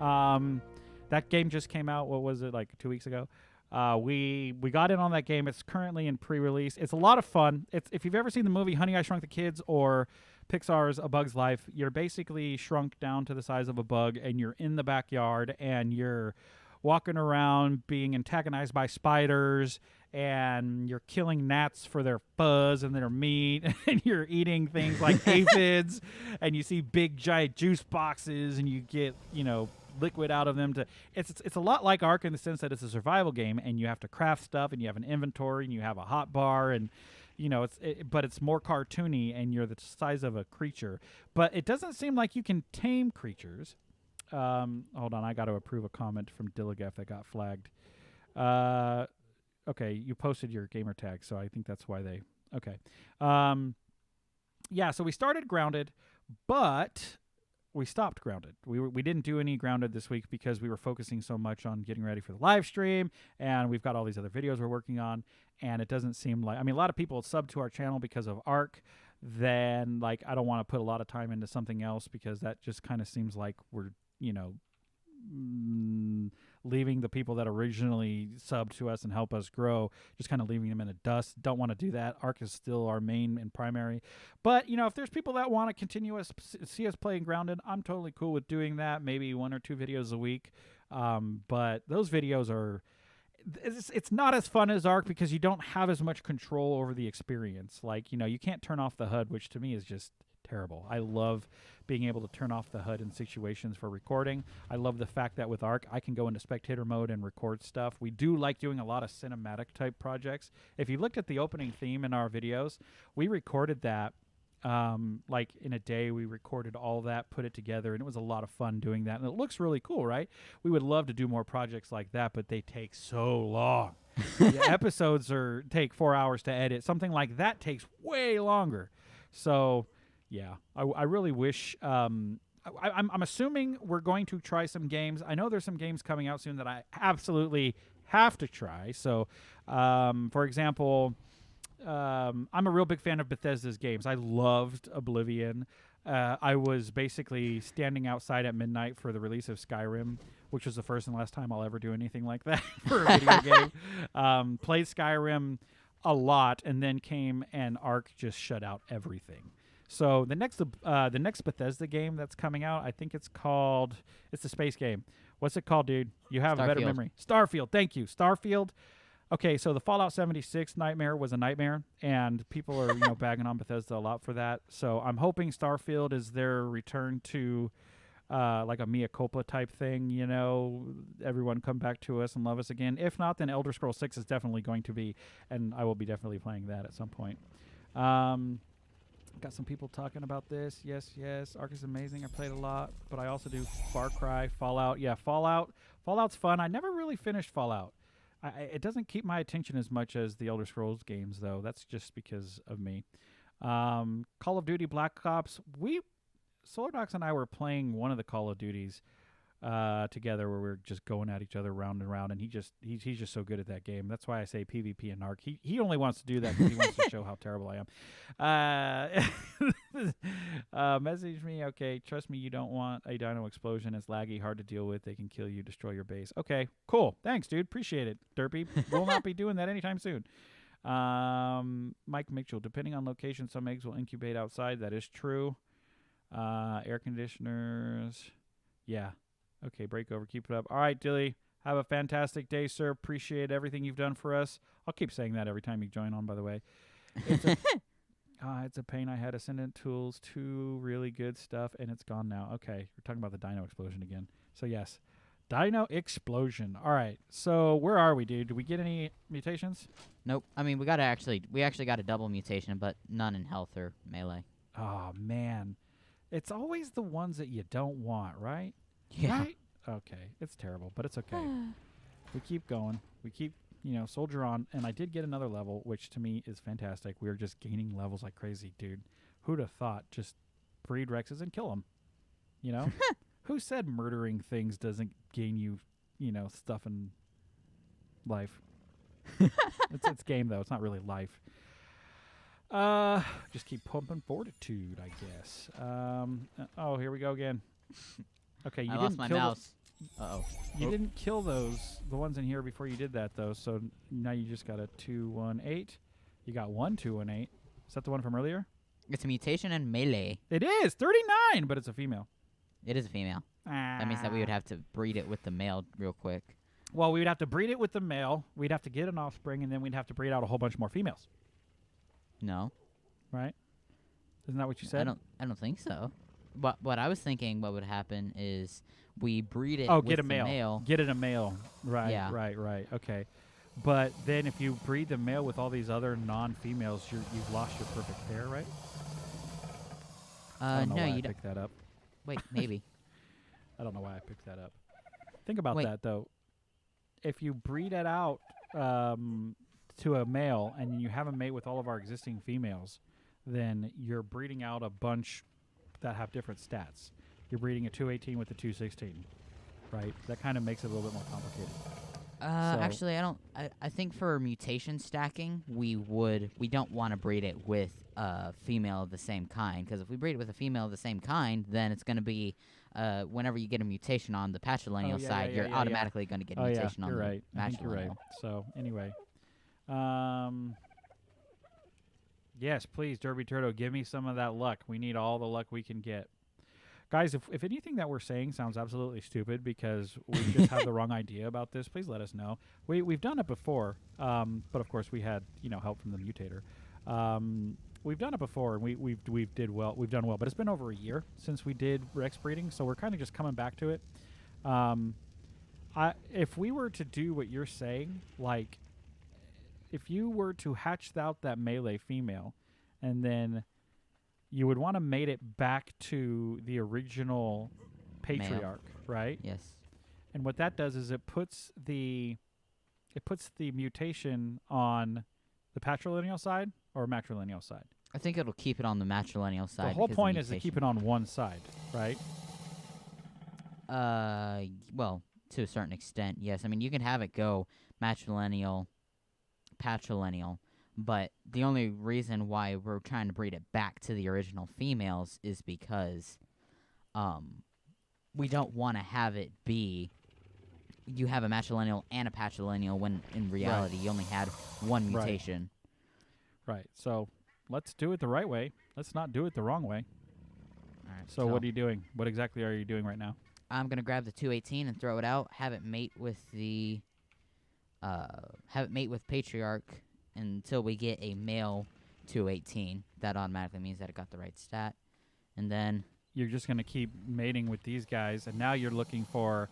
That game just came out, what was it, like 2 weeks ago? We got in on that game. It's currently in pre-release. It's a lot of fun. It's if you've ever seen the movie Honey, I Shrunk the Kids or Pixar's A Bug's Life, you're basically shrunk down to the size of a bug, and you're in the backyard, and you're walking around being antagonized by spiders, and you're killing gnats for their fuzz and their meat, and you're eating things like aphids, and you see big giant juice boxes, and you get, liquid out of them. It's a lot like Ark in the sense that it's a survival game, and you have to craft stuff, and you have an inventory, and you have a hot bar, and but it's more cartoony, and you're the size of a creature. But it doesn't seem like you can tame creatures. Hold on, I got to approve a comment from Dilligaf that got flagged. Okay, you posted your gamer tag, so I think that's why they. Okay, yeah. So we started Grounded, but we stopped Grounded. We didn't do any Grounded this week because we were focusing so much on getting ready for the live stream, and we've got all these other videos we're working on, and it doesn't seem like. I mean, a lot of people sub to our channel because of Ark. Then, I don't want to put a lot of time into something else because that just kind of seems like we're leaving the people that originally subbed to us and help us grow, just kind of leaving them in the dust. Don't want to do that. Ark is still our main and primary. But, if there's people that want to continue see us playing Grounded, I'm totally cool with doing that. Maybe 1 or 2 videos a week. But those videos are... It's not as fun as Ark because you don't have as much control over the experience. You can't turn off the HUD, which to me is just terrible. I love being able to turn off the HUD in situations for recording. I love the fact that with Ark, I can go into spectator mode and record stuff. We do like doing a lot of cinematic type projects. If you looked at the opening theme in our videos, we recorded that in a day. We recorded all that, put it together, and it was a lot of fun doing that. And it looks really cool, right? We would love to do more projects like that, but they take so long. The episodes take 4 hours to edit. Something like that takes way longer. So... yeah, I really wish. I'm assuming we're going to try some games. I know there's some games coming out soon that I absolutely have to try. So, for example, I'm a real big fan of Bethesda's games. I loved Oblivion. I was basically standing outside at midnight for the release of Skyrim, which was the first and last time I'll ever do anything like that for a video game. Played Skyrim a lot, and then came and Ark just shut out everything. So the next Bethesda game that's coming out, I think it's the space game. What's it called, dude? You have a better memory. Starfield. Thank you. Starfield. Okay, so the Fallout 76 nightmare was a nightmare, and people are bagging on Bethesda a lot for that. So I'm hoping Starfield is their return to like a mea culpa type thing. Everyone come back to us and love us again. If not, then Elder Scrolls 6 is definitely going to be, and I will be definitely playing that at some point. Got some people talking about this. Yes. Ark is amazing. I played a lot, but I also do Far Cry, Fallout. Yeah, Fallout's fun. I never really finished Fallout. It doesn't keep my attention as much as the Elder Scrolls games, though. That's just because of me. Call of Duty Black Ops. Solardox and I were playing one of the Call of Duties together where we're just going at each other round and round, and he's just so good at that game. That's why I say PvP and Ark. He only wants to do that because he wants to show how terrible I am. Message me. Okay, trust me, you don't want a dino explosion. It's laggy, hard to deal with. They can kill you, destroy your base. Okay, cool. Thanks, dude. Appreciate it, Derpy. We'll not be doing that anytime soon. Mike Mitchell. Depending on location, some eggs will incubate outside. That is true. Air conditioners. Yeah. Okay, break over. Keep it up. All right, Dilly. Have a fantastic day, sir. Appreciate everything you've done for us. I'll keep saying that every time you join on, by the way. It's a pain. I had Ascendant Tools, 2 really good stuff, and it's gone now. Okay, we're talking about the Dino Explosion again. So, yes. Dino Explosion. All right, so where are we, dude? Did we get any mutations? Nope. I mean, we actually got a double mutation, but none in health or melee. Oh, man. It's always the ones that you don't want, right? Yeah. Right? Okay. It's terrible, but it's okay. We keep going. We keep soldier on. And I did get another level, which to me is fantastic. We are just gaining levels like crazy, dude. Who'd have thought? Just breed Rexes and kill them. You know, who said murdering things doesn't gain you, stuff in life? It's game though. It's not really life. Just keep pumping fortitude, I guess. Oh, here we go again. Okay, you I didn't lost my kill mouse. Uh-oh. You didn't kill the ones in here before you did that though. So now you just got a 2-1-8. You got 1-2-1-8. Is that the one from earlier? It's a mutation in melee. It is 39, but it's a female. It is a female. That means that we would have to breed it with the male real quick. Well, we would have to breed it with the male. We'd have to get an offspring, and then we'd have to breed out a whole bunch more females. No. Right? Isn't that what you said? I don't think so. But what I was thinking what would happen is we breed it Oh, with get a the male. male. Get it a male. Right, Yeah. right. Okay. But then if you breed the male with all these other non-females, you've lost your perfect pair, right? I don't know no, why you I don't. picked that up. Wait, maybe. I don't know why I picked that up. Think about Wait. that, though. If you breed it out to a male and you have a mate with all of our existing females, then you're breeding out a bunch that have different stats. You're breeding a 218 with a 216, right? That kind of makes it a little bit more complicated. Actually, I don't. I think for mutation stacking, we don't want to breed it with a female of the same kind, because if we breed it with a female of the same kind, then it's going to be whenever you get a mutation on the patrilineal side, you're automatically going to get a mutation on you're the right. I think you're right. matrilineal. So anyway, yes, please, Derby Turtle, give me some of that luck. We need all the luck we can get. Guys, if anything that we're saying sounds absolutely stupid because we just have the wrong idea about this, please let us know. We've done it before, but of course we had help from the mutator. We've done it before, and we've done well. But it's been over a year since we did Rex breeding, so we're kind of just coming back to it. If we were to do what you're saying, like if you were to hatch out that melee female, and then you would want to mate it back to the original patriarch, right? Yes. And what that does is it puts the mutation on the patrilineal side or matrilineal side. I think it'll keep it on the matrilineal side. The whole because point of is to keep mutation. it on one side, right? Well, to a certain extent, yes. I mean, you can have it go matrilineal, patrilineal, but the only reason why we're trying to breed it back to the original females is because we don't want to have it be you have a matrilineal and a patrilineal when in reality you only had one mutation. Right. So let's do it the right way. Let's not do it the wrong way. All right, So what are you doing? What exactly are you doing right now? I'm gonna grab the 218 and throw it out. Have it mate with the patriarch until we get a male 218. That automatically means that it got the right stat. And then You're just going to keep mating with these guys, and now you're looking for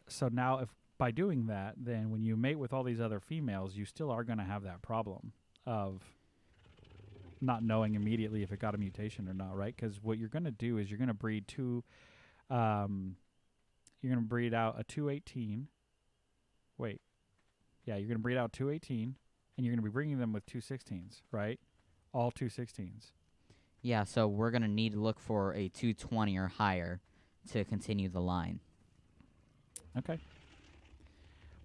So now if by doing that, then when you mate with all these other females, you still are going to have that problem of not knowing immediately if it got a mutation or not, right? Because what you're going to do is you're going to breed you're going to breed out a 218. Wait. Yeah, you're going to breed out 218, and you're going to be bringing them with 216s, right? All 216s. yeah, so we're gonna need to look for a 220 or higher to continue the line. Okay.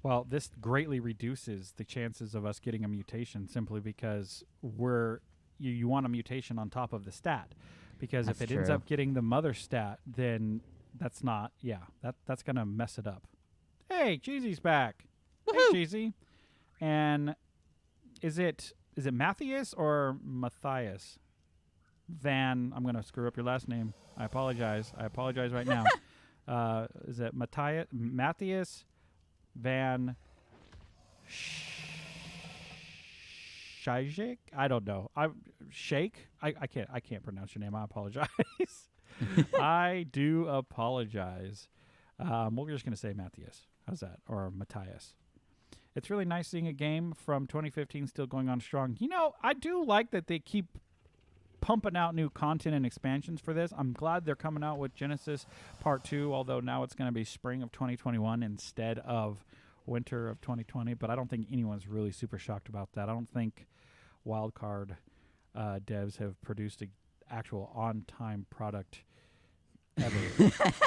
Well, this greatly reduces the chances of us getting a mutation simply because you want a mutation on top of the stat. Because if That's it ends true. up getting the mother stat, then that's not, that's going to mess it up. Hey, Cheesy's back. Woohoo! Hey, Cheesy. And is it Matthias or Matthias? I'm going to screw up your last name. I apologize. I apologize right now. Is it Matthias Van Shijik? I don't know. I can't pronounce your name. I apologize. I do apologize. We're just going to say Matthias. How's that? Or Matthias. It's really nice seeing a game from 2015 still going on strong. I do like that they keep pumping out new content and expansions for this. I'm glad they're coming out with Genesis Part 2, although now it's going to be spring of 2021 instead of winter of 2020. But I don't think anyone's really super shocked about that. I don't think Wildcard devs have produced an actual on-time product ever.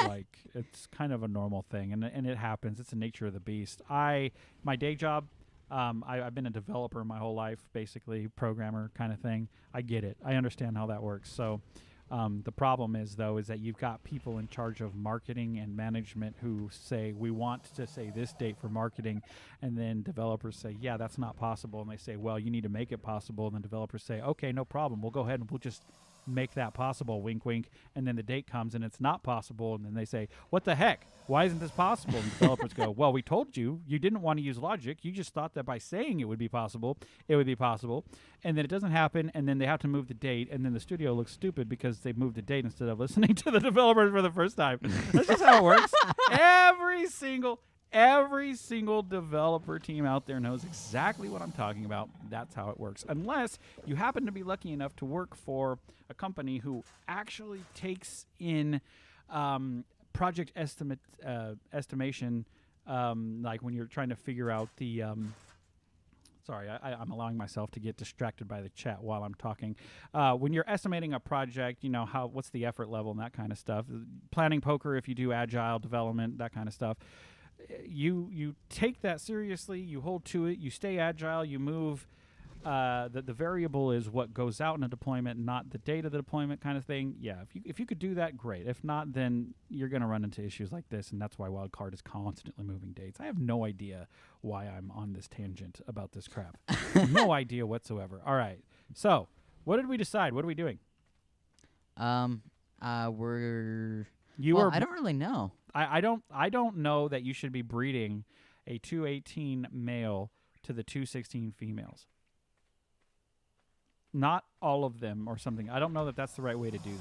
Like, it's kind of a normal thing, and it happens. It's the nature of the beast. My day job, I've been a developer my whole life, basically programmer kind of thing. I get it. I understand how that works. So the problem is that you've got people in charge of marketing and management who say, we want to say this date for marketing, and then developers say, yeah, that's not possible. And they say, well, you need to make it possible. And then developers say, okay, no problem. We'll go ahead and we'll just make that possible, wink wink. And then the date comes and it's not possible, and then they say, what the heck, why isn't this possible? And developers go, well, we told you didn't want to use logic, you just thought that by saying it would be possible, and then it doesn't happen, and then they have to move the date, and then the studio looks stupid because they moved the date instead of listening to the developers for the first time. That's just how it works. Every single developer team out there knows exactly what I'm talking about. That's how it works. Unless you happen to be lucky enough to work for a company who actually takes in project estimation, like when you're trying to figure out the sorry, I'm allowing myself to get distracted by the chat while I'm talking. When you're estimating a project, what's the effort level and that kind of stuff. Planning poker if you do agile development, that kind of stuff. You take that seriously, you hold to it, you stay agile, you move. The variable is what goes out in a deployment, not the date of the deployment kind of thing. Yeah, if you could do that, great. If not, then you're going to run into issues like this, and that's why Wildcard is constantly moving dates. I have no idea why I'm on this tangent about this crap. No idea whatsoever. All right, so what did we decide? What are we doing? We're... You well, are... I don't really know. I don't know that you should be breeding a 218 male to the 216 females. Not all of them or something. I don't know that that's the right way to do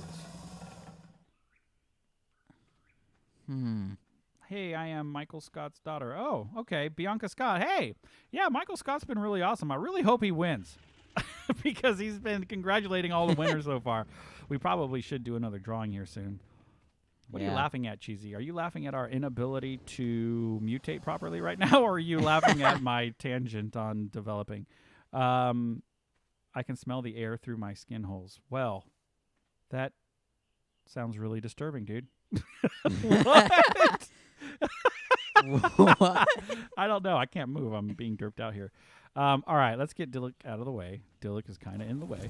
this. Hey, I am Michael Scott's daughter. Oh, okay. Bianca Scott. Hey. Yeah, Michael Scott's been really awesome. I really hope he wins because he's been congratulating all the winners so far. We probably should do another drawing here soon. What are you laughing at, Cheesy? Are you laughing at our inability to mutate properly right now, or are you laughing at my tangent on developing? I can smell the air through my skin holes. Well, that sounds really disturbing, dude. What? What? I don't know. I can't move. I'm being derped out here. All right, let's get Dillick out of the way. Dillick is kind of in the way.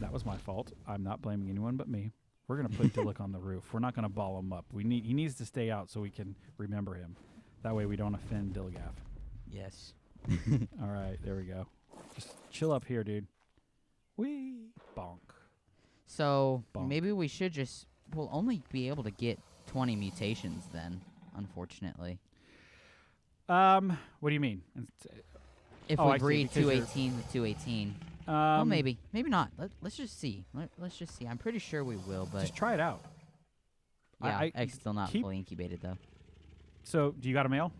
That was my fault. I'm not blaming anyone but me. We're going to put Dillick on the roof. We're not going to ball him up. He needs to stay out so we can remember him. That way we don't offend Dilgaff. Yes. All right, there we go. Just chill up here, dude. Wee. Bonk. So Bonk. maybe we should just... We'll only be able to get 20 mutations then, unfortunately. What do you mean? If I we see, breed because 218 to 218. Well, maybe. Maybe not. Let's just see. Let's just see. I'm pretty sure we will, but... Just try it out. Yeah, egg's still not fully incubated, though. So, do you got a male?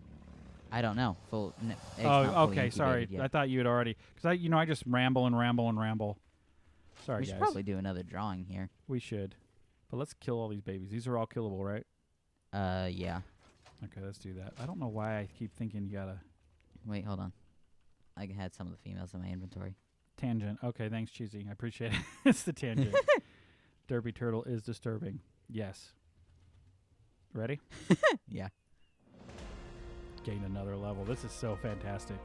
I don't know. Egg's not Oh, fully okay. Sorry. incubated yet. I thought you had already... Because I just ramble and ramble and ramble. Sorry, We guys. should probably do another drawing here. We should. But let's kill all these babies. These are all killable, right? Yeah. Okay, let's do that. I don't know why I keep thinking you gotta... Wait, hold on. I had some of the females in my inventory. Tangent. Okay, thanks, Cheesy. I appreciate it. It's the tangent. Derpy Turtle is disturbing. Yes. Ready? Yeah. Gain another level. This is so fantastic.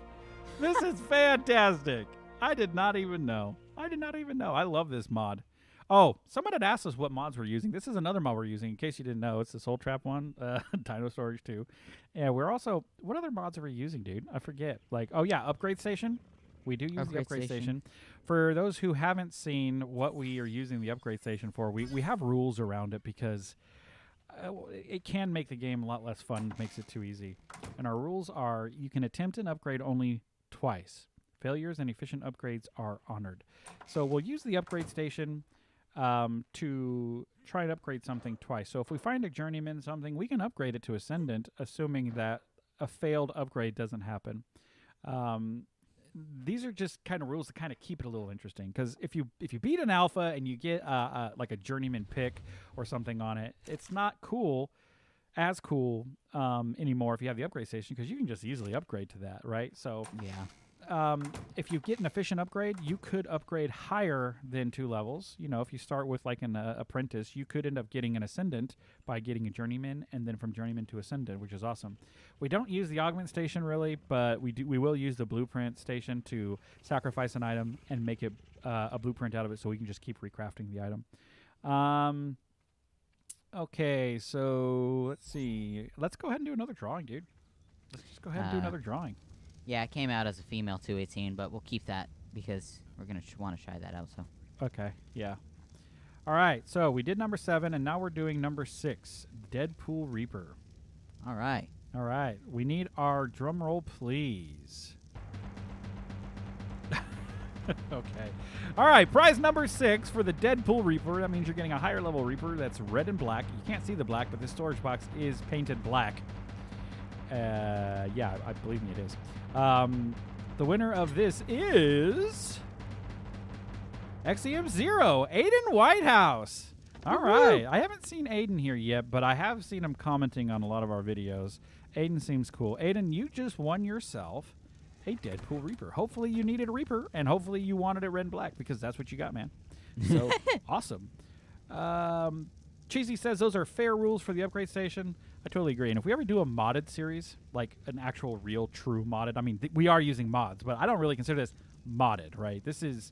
This is fantastic. I did not even know. I love this mod. Oh, someone had asked us what mods we're using. This is another mod we're using. In case you didn't know, it's the Soul Trap one, Dino Storage 2. Yeah, we're also... What other mods are we using, dude? I forget. Like, oh yeah, Upgrade Station. We do use the Upgrade Station. For those who haven't seen what we are using the Upgrade Station for, we have rules around it because it can make the game a lot less fun. It makes it too easy. And our rules are you can attempt an upgrade only twice. Failures and efficient upgrades are honored. So we'll use the Upgrade Station to try and upgrade something twice. So if we find a journeyman something, we can upgrade it to Ascendant, assuming that a failed upgrade doesn't happen. these are just kind of rules to kind of keep it a little interesting. Because if you beat an alpha and you get like a journeyman pick or something on it, it's not as cool anymore if you have the upgrade station, because you can just easily upgrade to that, right? So Yeah. if you get an efficient upgrade, you could upgrade higher than 2 levels. You know, if you start with like an apprentice, you could end up getting an ascendant by getting a journeyman, and then from journeyman to ascendant, which is awesome. We don't use the augment station really, but we will use the blueprint station to sacrifice an item and make it a blueprint out of it, so we can just keep recrafting the item. Okay, so let's see. Let's go ahead and do another drawing, dude. Let's just go ahead and do another drawing. Yeah, it came out as a female 218, but we'll keep that because we're going to want to try that out. So. Okay, yeah. All right, so we did number 7, and now we're doing number 6, Deadpool Reaper. All right. All right, we need our drum roll, please. Okay. All right, prize number 6 for the Deadpool Reaper. That means you're getting a higher level Reaper that's red and black. You can't see the black, but this storage box is painted black. Yeah, I believe me, it is. The winner of this is XEM0, Aiden Whitehouse. All right. I haven't seen Aiden here yet, but I have seen him commenting on a lot of our videos. Aiden seems cool. Aiden, you just won yourself a Deadpool Reaper. Hopefully you needed a Reaper, and hopefully you wanted it red and black, because that's what you got, man. So, awesome. Cheesy says those are fair rules for the upgrade station. I totally agree. And if we ever do a modded series, like an actual, real, true modded, I mean, we are using mods, but I don't really consider this modded, right? This is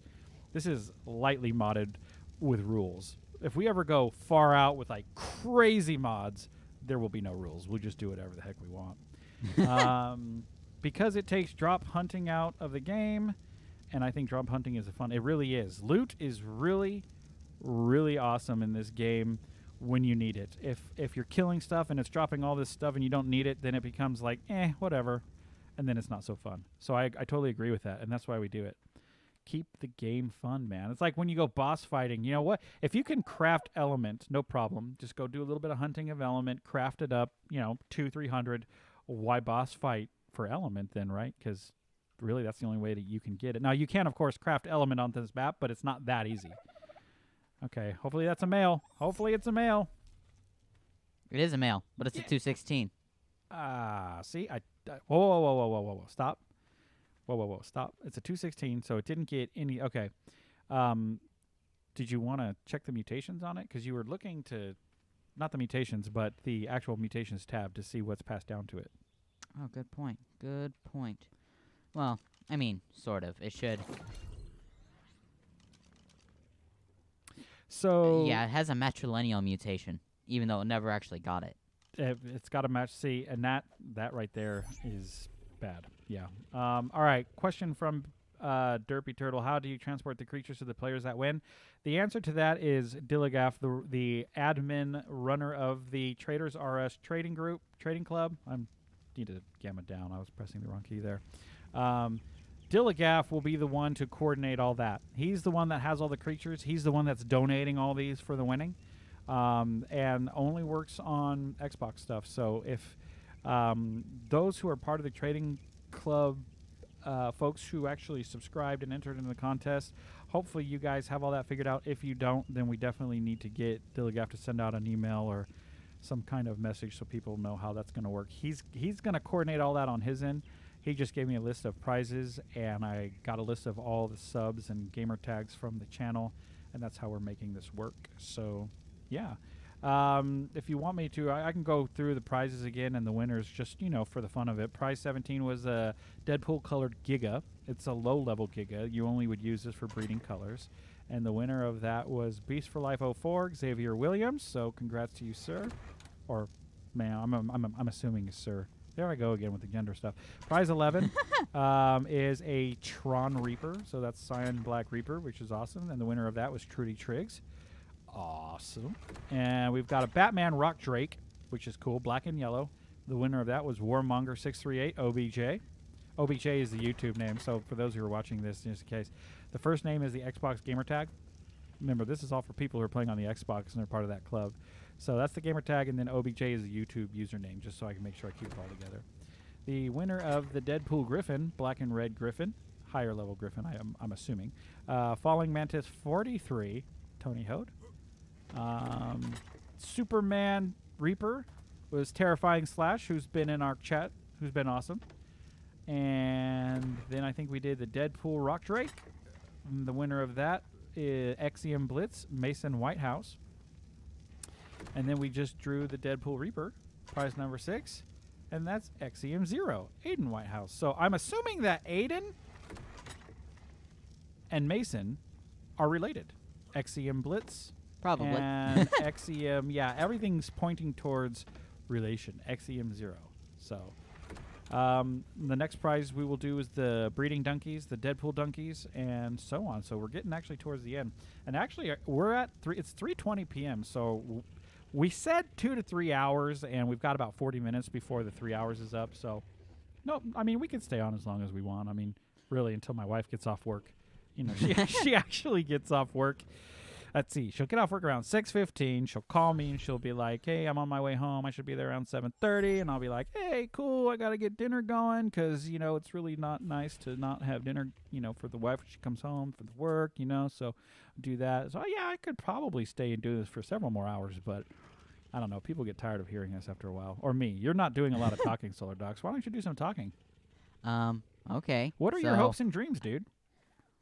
lightly modded with rules. If we ever go far out with like crazy mods, there will be no rules. We'll just do whatever the heck we want. Because it takes drop hunting out of the game, and I think drop hunting is fun. It really is. Loot is really, really awesome in this game when you need it. If you're killing stuff and it's dropping all this stuff and you don't need it, then it becomes like, whatever, and then it's not so fun. So I totally agree with that, and that's why we do it. Keep the game fun, man. It's like when you go boss fighting, you know what? If you can craft element, no problem. Just go do a little bit of hunting of element, craft it up, 200-300. Why boss fight for element then, right? Because really that's the only way that you can get it. Now you can, of course, craft element on this map, but it's not that easy. Okay, hopefully that's a male. Hopefully it's a male. It is a male, but it's a 216. See? Whoa. Stop. Whoa. Stop. It's a 216, so it didn't get any. Okay. Did you want to check the mutations on it? Because you were looking to, not the mutations, but the actual mutations tab to see what's passed down to it. Oh, good point. Good point. Well, I mean, sort of. It should. So yeah, it has a matrilineal mutation, even though it never actually got it. It's got a match. See, and that right there is bad. Yeah. All right. Question from Derpy Turtle: how do you transport the creatures to the players that win? The answer to that is Dilligaf, the admin runner of the Traders RS trading club. I need to gamma down. I was pressing the wrong key there. Dilligaf will be the one to coordinate all that. He's the one that has all the creatures. He's the one that's donating all these for the winning, and only works on Xbox stuff. So if those who are part of the trading club, folks who actually subscribed and entered into the contest, hopefully you guys have all that figured out. If you don't, then we definitely need to get Dilligaf to send out an email or some kind of message so people know how that's going to work. He's going to coordinate all that on his end. He just gave me a list of prizes, and I got a list of all the subs and gamer tags from the channel, and that's how we're making this work. So, yeah. If you want me to, I can go through the prizes again and the winners just, for the fun of it. Prize 17 was a Deadpool-colored Giga. It's a low-level Giga. You only would use this for breeding colors. And the winner of that was Beast for Life 04, Xavier Williams. So, congrats to you, sir. Or, man, I'm assuming sir. There I go again with the gender stuff. Prize 11 is a Tron Reaper. So that's Cyan Black Reaper, which is awesome. And the winner of that was Trudy Triggs. Awesome. And we've got a Batman Rock Drake, which is cool, black and yellow. The winner of that was Warmonger638 OBJ. OBJ is the YouTube name, so for those who are watching this, just in case. The first name is the Xbox gamer tag. Remember, this is all for people who are playing on the Xbox and they're part of that club. So that's the gamer tag, and then OBJ is the YouTube username, just so I can make sure I keep it all together. The winner of the Deadpool Griffin, black and red Griffin, higher level Griffin, I'm assuming. Falling Mantis 43, Tony Hode. Superman Reaper was Terrifying Slash, who's been in our chat, who's been awesome. And then I think we did the Deadpool Rock Drake. The winner of that is Exium Blitz, Mason Whitehouse. And then we just drew the Deadpool Reaper, prize number 6. And that's Exium 0, Aiden Whitehouse. So I'm assuming that Aiden and Mason are related. Exium Blitz. Probably. And Exium, yeah, everything's pointing towards relation. Exium 0. So the next prize we will do is the breeding donkeys, the Deadpool donkeys, and so on. So we're getting actually towards the end. And actually, we're at it's 3:20 p.m., so we said 2 to 3 hours, and we've got about 40 minutes before the 3 hours is up. So, no, I mean, we can stay on as long as we want. I mean, really, until my wife gets off work. You know, she actually gets off work. Let's see. She'll get off work around 6:15. She'll call me, and she'll be like, hey, I'm on my way home. I should be there around 7:30. And I'll be like, hey, cool. I got to get dinner going because, you know, it's really not nice to not have dinner, you know, for the wife when she comes home from the work, you know. So do that. So, yeah, I could probably stay and do this for several more hours, but I don't know. People get tired of hearing us after a while. Or me. You're not doing a lot of talking, Solar Docs. Why don't you do some talking? Okay. What are your hopes and dreams, dude?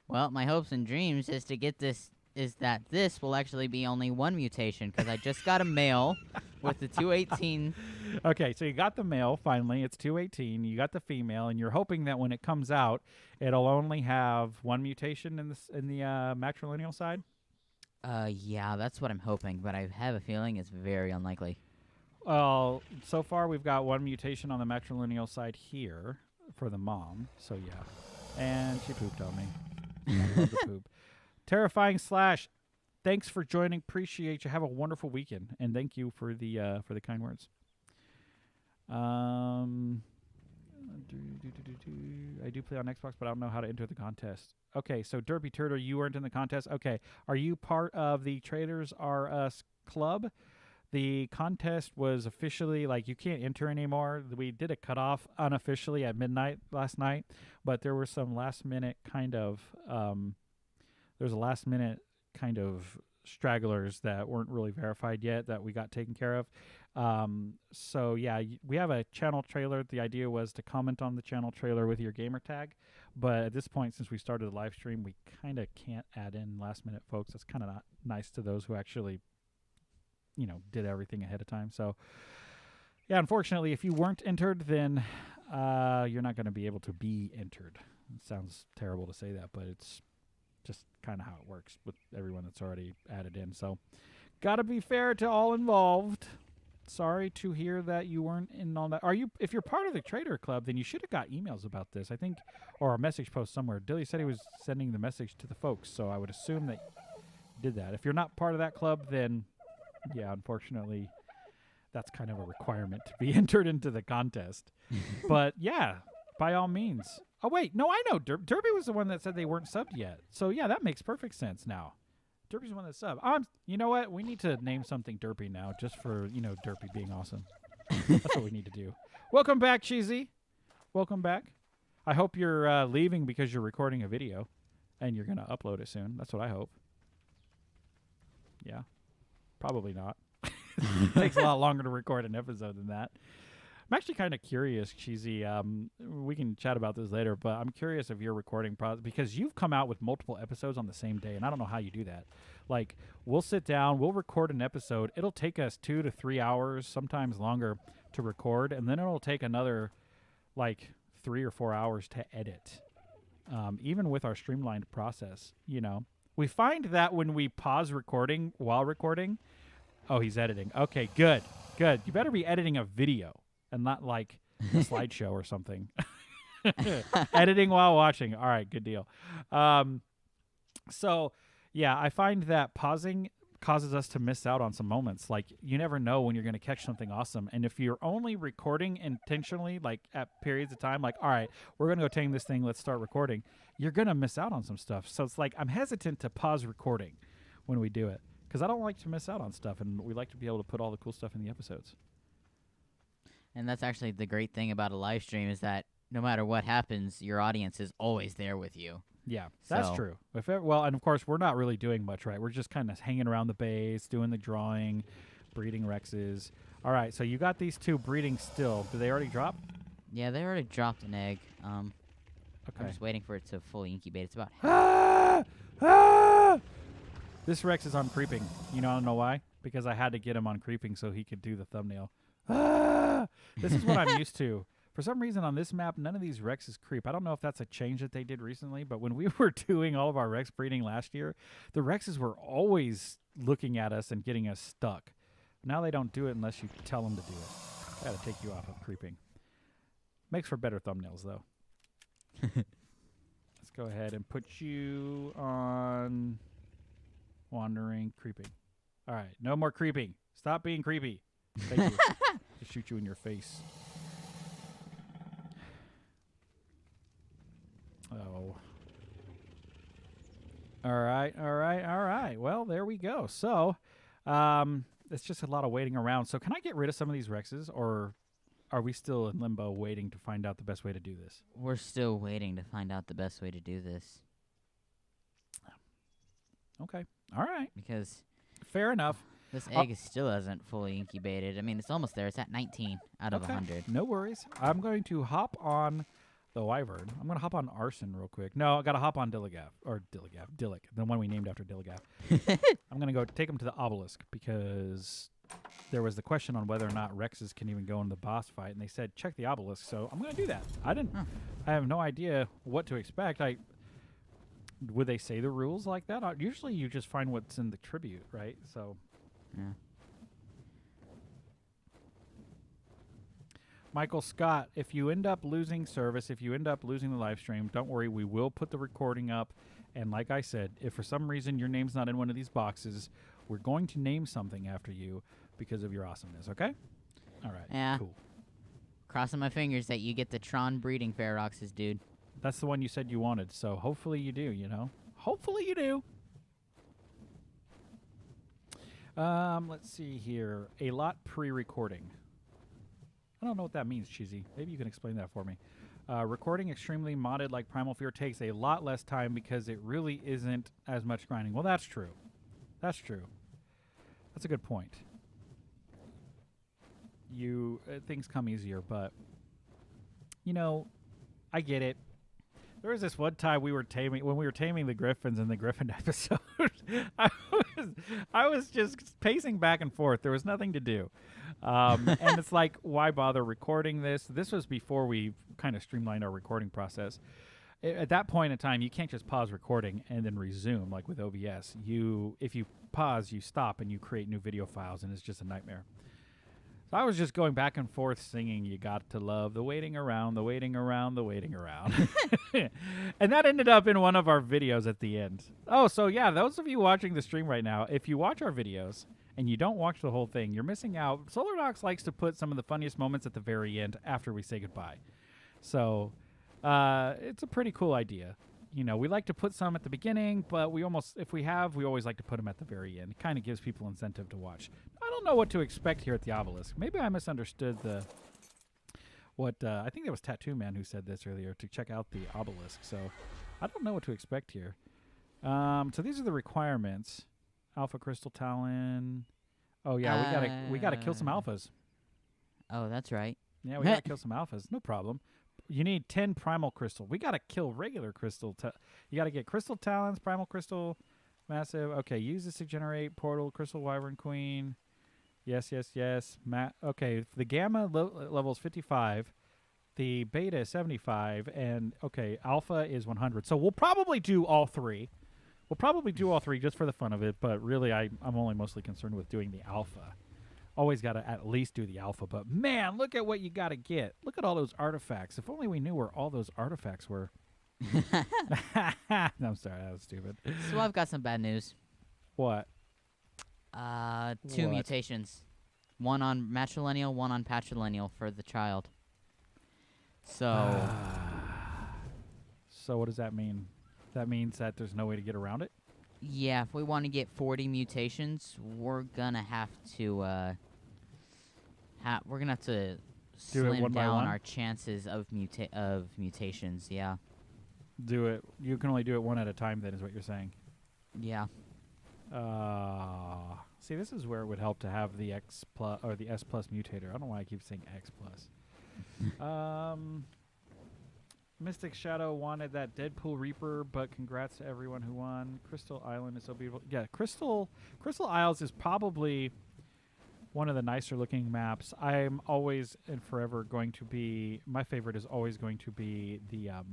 Well, my hopes and dreams is to get this, is that this will actually be only one mutation, because I just got a male with the 218. Okay, so you got the male, finally. It's 218. You got the female, and you're hoping that when it comes out, it'll only have one mutation in the matrilineal side? Yeah, that's what I'm hoping, but I have a feeling it's very unlikely. Well, so far we've got one mutation on the matrilineal side here for the mom, so yeah. And she pooped on me. I love the poop. Terrifying Slash, thanks for joining. Appreciate you. Have a wonderful weekend, and thank you for the kind words. I do play on Xbox, but I don't know how to enter the contest. Okay, so Derpy Turtle, you weren't in the contest. Okay, are you part of the Traders R Us club? The contest was officially, like, you can't enter anymore. We did a cutoff unofficially at midnight last night, but there were some last-minute kind of there's a last-minute kind of stragglers that weren't really verified yet that we got taken care of. So, yeah, we have a channel trailer. The idea was to comment on the channel trailer with your gamer tag. But at this point, since we started the live stream, we kind of can't add in last-minute folks. That's kind of not nice to those who actually, you know, did everything ahead of time. So, yeah, unfortunately, if you weren't entered, then you're not going to be able to be entered. It sounds terrible to say that, but it's just kind of how it works with everyone that's already added in. So, got to be fair to all involved. Sorry to hear that you weren't in on that. If you're part of the Trader Club, then you should have got emails about this, I think, or a message post somewhere. Dilly said he was sending the message to the folks, so I would assume that you did that. If you're not part of that club, then, yeah, unfortunately, that's kind of a requirement to be entered into the contest. But, yeah, by all means. Oh, wait, no, I know. Derby was the one that said they weren't subbed yet. So, yeah, that makes perfect sense now. Derpy's the one that's subbed. You know what? We need to name something Derpy now just for, you know, Derpy being awesome. That's what we need to do. Welcome back, Cheesy. Welcome back. I hope you're leaving because you're recording a video and you're going to upload it soon. That's what I hope. Yeah. Probably not. It takes a lot longer to record an episode than that. I'm actually kind of curious, Cheesy. We can chat about this later, but I'm curious of your recording process because you've come out with multiple episodes on the same day, and I don't know how you do that. Like, we'll sit down, we'll record an episode. It'll take us 2 to 3 hours, sometimes longer, to record, and then it'll take another, like, 3 or 4 hours to edit. Even with our streamlined process, you know. We find that when we pause recording while recording, oh, he's editing. Okay, good. You better be editing a video. And not like a slideshow or something. Editing while watching. All right, good deal. So, yeah, I find that pausing causes us to miss out on some moments. Like, you never know when you're going to catch something awesome. And if you're only recording intentionally, like at periods of time, like, all right, we're going to go tame this thing, let's start recording, you're going to miss out on some stuff. So it's like I'm hesitant to pause recording when we do it because I don't like to miss out on stuff. And we like to be able to put all the cool stuff in the episodes. And that's actually the great thing about a live stream is that no matter what happens, your audience is always there with you. Yeah, that's So true. Well, and of course, we're not really doing much, right? We're just kind of hanging around the base, doing the drawing, breeding Rexes. All right, so you got these two breeding still. Did they already drop? yeah, they already dropped an egg. I'm Okay. just waiting for it to fully incubate. It's about Ah! Ah! This Rex is on creeping. You know, I don't know why. Because I had to get him on creeping so he could do the thumbnail. Ah! This is what I'm used to. For some reason on this map, none of these Rexes creep. I don't know if that's a change that they did recently, but when we were doing all of our Rex breeding last year, the Rexes were always looking at us and getting us stuck. Now they don't do it unless you tell them to do it. I gotta take you off of creeping. Makes for better thumbnails, though. Let's go ahead and put you on wandering creeping. All right, no more creeping. Stop being creepy. Thank you. Just shoot you in your face. Oh. All right. Well, there we go. So, it's just a lot of waiting around. So, can I get rid of some of these Rexes, or are we still in limbo waiting to find out the best way to do this? We're still waiting to find out the best way to do this. Okay. All right. Because Fair enough. this egg still hasn't fully incubated. I mean, it's almost there. It's at 19 out of 100. No worries. I'm going to hop on the Wyvern. I'm going to hop on Arson real quick. No, I got to hop on Dilligaff. Or Dillick, the one we named after Dilligaff. I'm going to go take him to the Obelisk because there was the question on whether or not Rexes can even go in the boss fight, and they said check the Obelisk, so I'm going to do that. I have no idea what to expect. Would they say the rules like that? Usually you just find what's in the tribute, right? So Yeah. Michael Scott, if you end up losing service, if you end up losing the live stream, don't worry, we will put the recording up. And like I said, if for some reason your name's not in one of these boxes, we're going to name something after you because of your awesomeness, okay? All right, Yeah. cool. Crossing my fingers that you get the Tron breeding Feroxes, dude. That's the one you said you wanted, so hopefully you do, you know? Hopefully you do. Let's see here. A lot pre-recording. I don't know what that means, Cheesy. Maybe you can explain that for me. Recording extremely modded like Primal Fear takes a lot less time because it really isn't as much grinding. Well, that's true. That's true. That's a good point. Things come easier, but you know, I get it. There was this one time when we were taming the Griffins in the Griffin episode. I was just pacing back and forth. There was nothing to do. And it's like, why bother recording this? This was before we kind of streamlined our recording process. At that point in time, you can't just pause recording and then resume like with OBS. If you pause, you stop and you create new video files, and it's just a nightmare. So I was just going back and forth singing, "You got to love the waiting around, the waiting around, the waiting around." And that ended up in one of our videos at the end. Oh, so yeah, those of you watching the stream right now, if you watch our videos and you don't watch the whole thing, you're missing out. SolarDocs likes to put some of the funniest moments at the very end after we say goodbye. So it's a pretty cool idea. You know, we like to put some at the beginning, but we always like to put them at the very end. It kind of gives people incentive to watch. I don't know what to expect here at the Obelisk. Maybe I misunderstood I think that was Tattoo Man who said this earlier, to check out the Obelisk. So I don't know what to expect here. So these are the requirements. Alpha Crystal Talon. Oh yeah, we gotta kill some alphas. Oh, that's right. Yeah, we gotta kill some alphas. No problem. You need 10 primal crystal. We gotta kill regular crystal. You gotta get crystal talons, primal crystal, massive. Okay, use this to generate portal, crystal wyvern queen. Yes. Okay, the gamma level is 55. The beta is 75, and okay, alpha is 100. So we'll probably do all three. We'll probably do all three just for the fun of it, but really I'm only mostly concerned with doing the alpha. Always got to at least do the alpha, but man, look at what you got to get. Look at all those artifacts. If only we knew where all those artifacts were. No, I'm sorry, that was stupid. So I've got some bad news. What? 2 mutations. One on matrilineal, one on patrilineal for the child. So... So what does that mean? That means that there's no way to get around it? Yeah, if we want to get 40 mutations, we're gonna have to Do it slim one by down one? our chances of mutations. Yeah. Do it. You can only do it one at a time. Then is what you're saying. Yeah. See, this is where it would help to have the X plus or the S plus mutator. I don't know why I keep saying X plus. Mystic Shadow wanted that Deadpool Reaper, but congrats to everyone who won. Crystal Island is so beautiful. Yeah, Crystal Isles is probably one of the nicer looking maps. I'm always and forever going to be, my favorite is always going to be the, where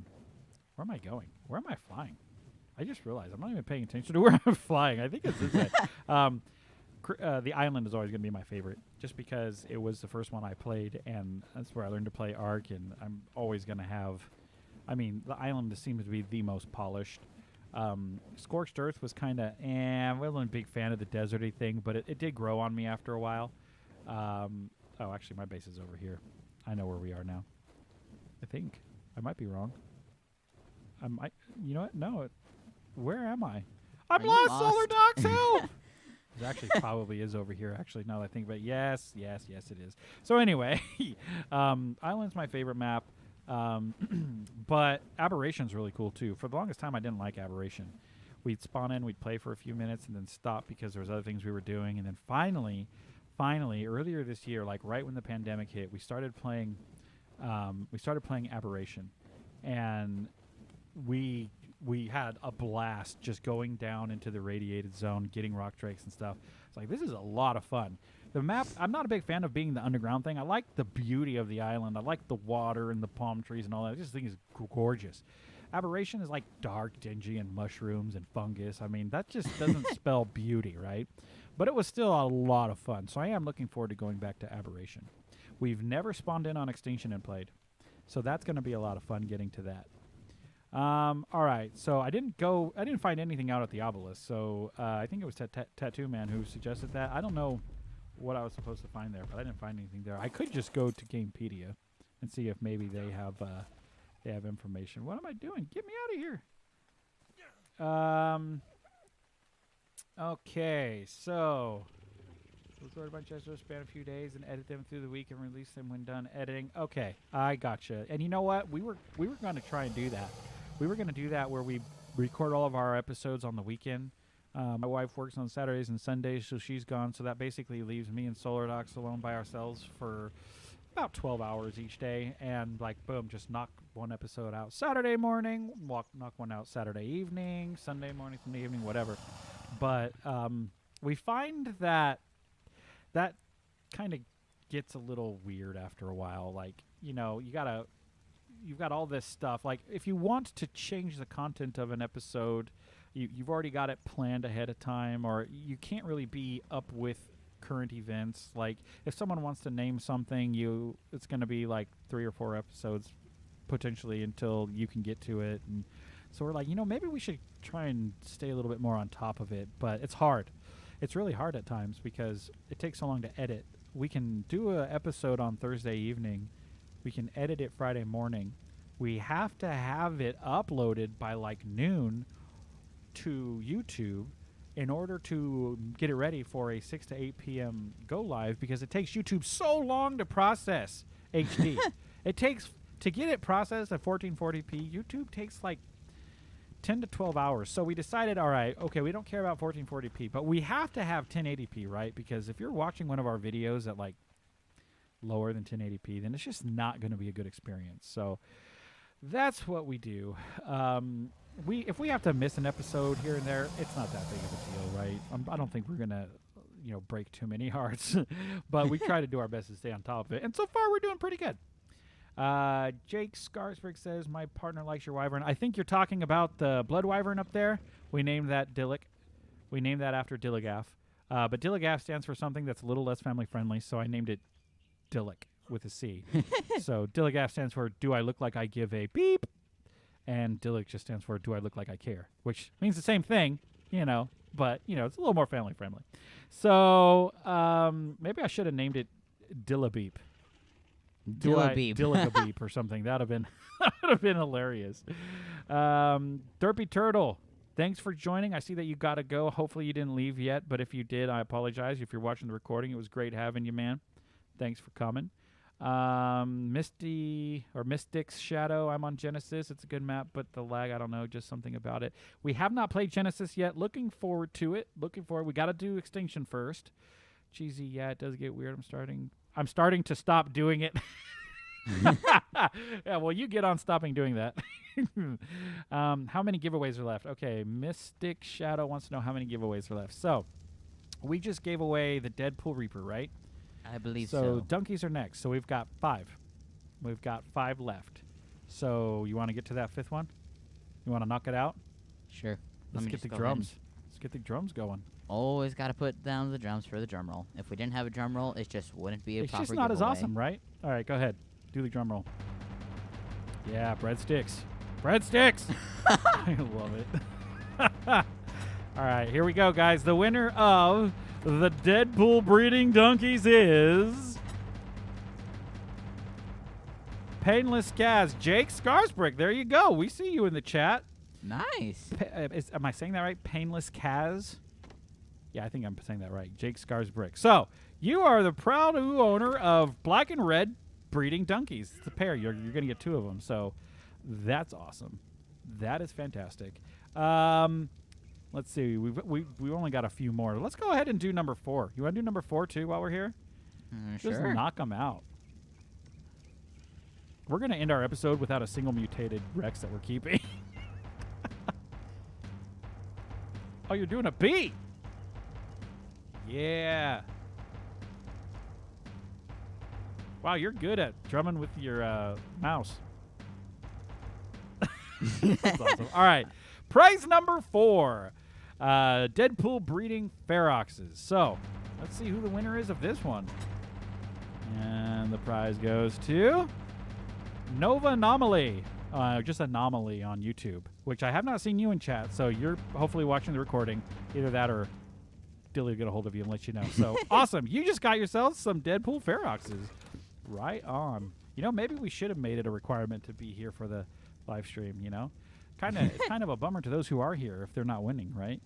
am I going? Where am I flying? I just realized I'm not even paying attention to where I'm flying. I think it's this way. The island is always going to be my favorite, just because it was the first one I played, and that's where I learned to play Arc, and I'm always going to have, I mean, the island seems to be the most polished. Scorched Earth was kind of, I wasn't a big fan of the deserty thing, but it did grow on me after a while. Oh, actually, my base is over here. I know where we are now. I think. I might be wrong. You know what? No. Where am I? I'm Are you lost, lost? Solar Docs, help! It actually probably is over here, actually, now that I think about it. Yes, it is. So anyway, Island's my favorite map. But Aberration's really cool too. For the longest time, I didn't like Aberration. We'd spawn in, we'd play for a few minutes, and then stop because there was other things we were doing. And then finally, earlier this year, like right when the pandemic hit, we started playing Aberration, and we had a blast just going down into the radiated zone, getting rock drakes and stuff. It's like, this is a lot of fun. The map, I'm not a big fan of being the underground thing. I like the beauty of the island. I like the water and the palm trees and all that. I just think it's gorgeous. Aberration is like dark, dingy, and mushrooms and fungus. I mean, that just doesn't spell beauty, right? But it was still a lot of fun. So I am looking forward to going back to Aberration. We've never spawned in on Extinction and played. So that's going to be a lot of fun getting to that. All right, so I didn't find anything out at the obelisk. So I think it was Tattoo Man who suggested that. I don't know what I was supposed to find there, but I didn't find anything there. I could just go to Gamepedia and see if maybe they have information. What am I doing? Get me out of here. Okay, so record a bunch of episodes, span a few days, and edit them through the week and release them when done editing. Okay, I gotcha. And you know what? We were going to try and do that. We were going to do that where we record all of our episodes on the weekend. My wife works on Saturdays and Sundays, so she's gone. So that basically leaves me and Solar Docs alone by ourselves for about 12 hours each day. And, like, boom, just knock one episode out Saturday morning, knock one out Saturday evening, Sunday morning, Sunday evening, whatever. But we find that kind of gets a little weird after a while. Like, you know, you've got all this stuff. Like, if you want to change the content of an episode, you've already got it planned ahead of time, or you can't really be up with current events. Like, if someone wants to name something, it's going to be like 3 or 4 episodes potentially until you can get to it. And so we're like, maybe we should try and stay a little bit more on top of it. But it's hard. It's really hard at times because it takes so long to edit. We can do an episode on Thursday evening. We can edit it Friday morning. We have to have it uploaded by like noon to YouTube in order to get it ready for a 6 to 8 p.m. go live, because it takes YouTube so long to process HD. It takes, to get it processed at 1440p, YouTube takes like 10 to 12 hours. So we decided, all right, okay, we don't care about 1440p, but we have to have 1080p, right? Because if you're watching one of our videos at like lower than 1080p, then it's just not going to be a good experience. So that's what we do. If we have to miss an episode here and there, it's not that big of a deal, right? I don't think we're gonna, break too many hearts, but we try to do our best to stay on top of it. And so far, we're doing pretty good. Jake Scarsburg says, my partner likes your wyvern. I think you're talking about the blood wyvern up there. We named that Dillick. We named that after Dilligaff. But Dilligaff stands for something that's a little less family friendly, so I named it Dillick with a C. So Dilligaff stands for, do I look like I give a beep? And Dillick just stands for, do I look like I care? Which means the same thing, but, it's a little more family friendly. So maybe I should have named it Dillabeep. Dillabeep or something. That would have been hilarious. Derpy Turtle, thanks for joining. I see that you got to go. Hopefully you didn't leave yet, but if you did, I apologize. If you're watching the recording, it was great having you, man. Thanks for coming. Misty or Mystic's Shadow. I'm on Genesis. It's a good map, but the lag, I don't know, just something about it. We have not played Genesis yet. Looking forward to it. Looking forward. We got to do Extinction first. Cheesy, yeah, it does get weird. I'm starting to stop doing it. Yeah, well, you get on stopping doing that. How many giveaways are left? Okay, Mystic Shadow wants to know how many giveaways are left. So, we just gave away the Deadpool Reaper, right? I believe So so. donkeys are next. So we've got 5. We've got 5 left. So you want to get to that 5th one? You want to knock it out? Sure. Let's get the drums. Let's get the drums going. Always got to put down the drums for the drum roll. If we didn't have a drum roll, it just wouldn't be a It's proper just not as giveaway. awesome, right? All right, go ahead. Do the drum roll. Yeah, breadsticks. Breadsticks! I love it. All right, here we go, guys. The winner of the Deadpool breeding donkeys is Painless Gaz, Jake Scarsbrick. There you go. We see you in the chat. Nice. Am I saying that right? Painless Kaz? Yeah, I think I'm saying that right. Jake Scarsbrick. So, you are the proud owner of Black and Red breeding donkeys. It's a pair. You're going to get 2 of them. So, that's awesome. That is fantastic. Let's see. We've only got a few more. Let's go ahead and do number 4. You want to do number 4 too while we're here? Just Sure. knock them out. We're going to end our episode without a single mutated Rex that we're keeping. Oh, you're doing a B. Yeah. Wow, you're good at drumming with your mouse. That's awesome. All right. Prize number 4. Deadpool breeding feroxes. So, let's see who the winner is of this one. And the prize goes to Nova Anomaly. Just Anomaly on YouTube, which I have not seen you in chat, so you're hopefully watching the recording. Either that or Dilly will get a hold of you and let you know. So, awesome. You just got yourself some Deadpool feroxes. Right on. You know, maybe we should have made it a requirement to be here for the live stream, you know? It's kind of a bummer to those who are here if they're not winning, right?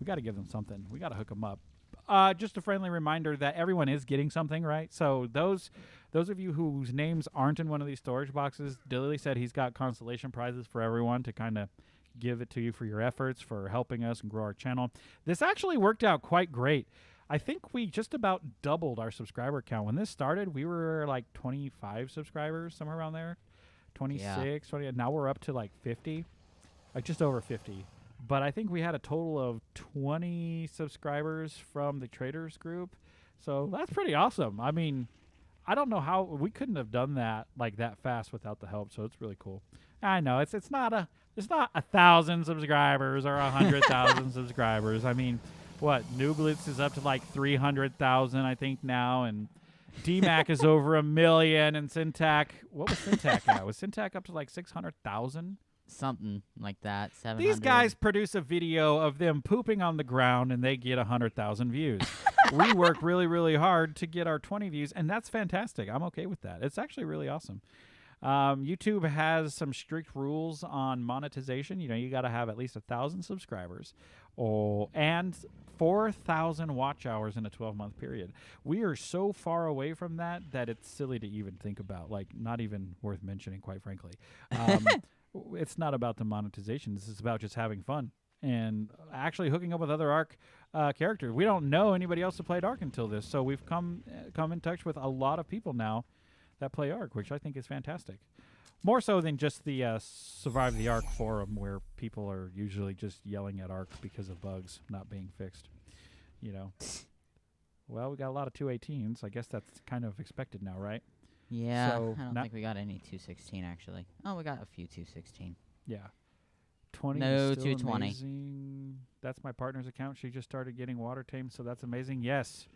We got to give them something. We got to hook them up. Just a friendly reminder that everyone is getting something, right? So those of you whose names aren't in one of these storage boxes, Dilly said he's got consolation prizes for everyone to kind of give it to you for your efforts, for helping us and grow our channel. This actually worked out quite great. I think we just about doubled our subscriber count. When this started, we were like 25 subscribers, somewhere around there. 26, 20. Now we're up to like 50. Like just over 50. But I think we had a total of 20 subscribers from the traders group. So that's pretty awesome. I mean, I don't know how we couldn't have done that like that fast without the help. So it's really cool. I know it's not 1,000 subscribers or 100,000 subscribers. I mean, what? Nooblitz is up to like 300,000, I think now, and DMAC is over 1 million, and Syntac. What was Syntac at? Was Syntac up to like 600,000? Something like that. 700. These guys produce a video of them pooping on the ground, and they get 100,000 views. We work really, really hard to get our 20 views, and that's fantastic. I'm okay with that. It's actually really awesome. YouTube has some strict rules on monetization. You know, you got to have at least 1,000 subscribers, and 4,000 watch hours in a 12-month period. We are so far away from that it's silly to even think about. Like, not even worth mentioning, quite frankly. It's not about the monetization. This is about just having fun and actually hooking up with other Ark characters. We don't know anybody else who played Ark until this, so we've come in touch with a lot of people now that play Ark, which I think is fantastic. More so than just the Survive the Ark forum, where people are usually just yelling at Ark because of bugs not being fixed. You know. Well, we got a lot of 218s. I guess that's kind of expected now, right? Yeah, So I don't think we got any 216 actually. Oh, we got a few 216. Yeah. 20 No, is still 220. amazing. That's my partner's account. She just started getting water tamed, so that's amazing. Yes.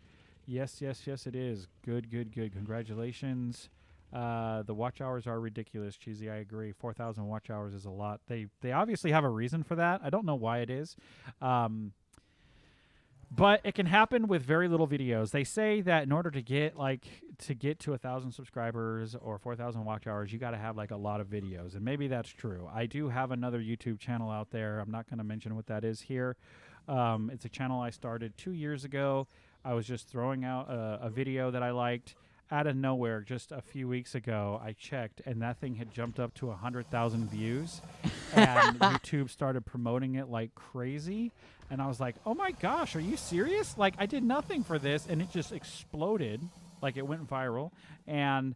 Yes, it is. Good. Congratulations. The watch hours are ridiculous, Cheesy. I agree. 4,000 watch hours is a lot. They obviously have a reason for that. I don't know why it is. But it can happen with very little videos. They say that in order to get to 1,000 subscribers or 4,000 watch hours, you got to have like a lot of videos, and maybe that's true. I do have another YouTube channel out there. I'm not going to mention what that is here. It's a channel I started 2 years ago. I was just throwing out a video that I liked, out of nowhere, just a few weeks ago, I checked, and that thing had jumped up to 100,000 views, and YouTube started promoting it like crazy. And I was like, oh my gosh, are you serious? Like, I did nothing for this, and it just exploded. Like, it went viral. And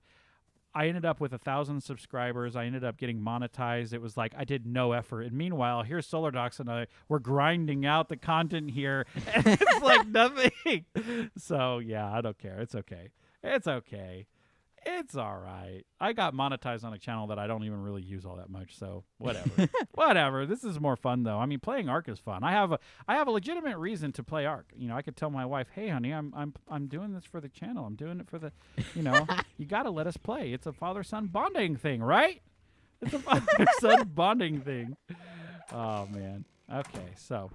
I ended up with 1,000 subscribers. I ended up getting monetized. It was like I did no effort. And meanwhile, here's Solar Docs and we're grinding out the content here. And it's like nothing. So, yeah, I don't care. It's okay. It's okay. It's all right. I got monetized on a channel that I don't even really use all that much, so whatever. Whatever. This is more fun though. I mean, playing Ark is fun. I have a legitimate reason to play Ark. You know, I could tell my wife, "Hey, honey, I'm doing this for the channel. I'm doing it for the, you know, you got to let us play. It's a father-son bonding thing, right? It's a father-son bonding thing." Oh man. Okay, so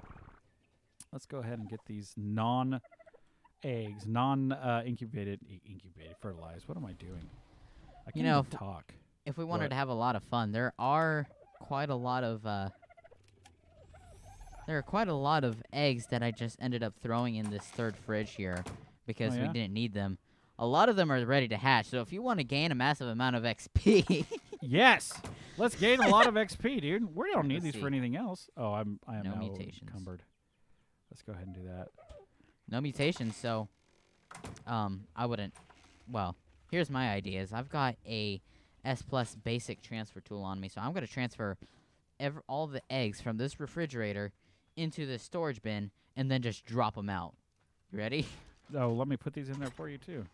let's go ahead and get these incubated fertilized. What am I doing? I can't even talk. If we wanted to have a lot of fun, there are quite a lot of eggs that I just ended up throwing in this third fridge here because we didn't need them. A lot of them are ready to hatch, so if you want to gain a massive amount of XP, yes, let's gain a lot of XP, dude. We don't need these for anything else. Oh, I am no now mutations. encumbered. Let's go ahead and do that. No mutations, so I wouldn't. Well, here's my ideas. I've got a S+ basic transfer tool on me, so I'm going to transfer all the eggs from this refrigerator into this storage bin and then just drop them out. You ready? Oh, let me put these in there for you too.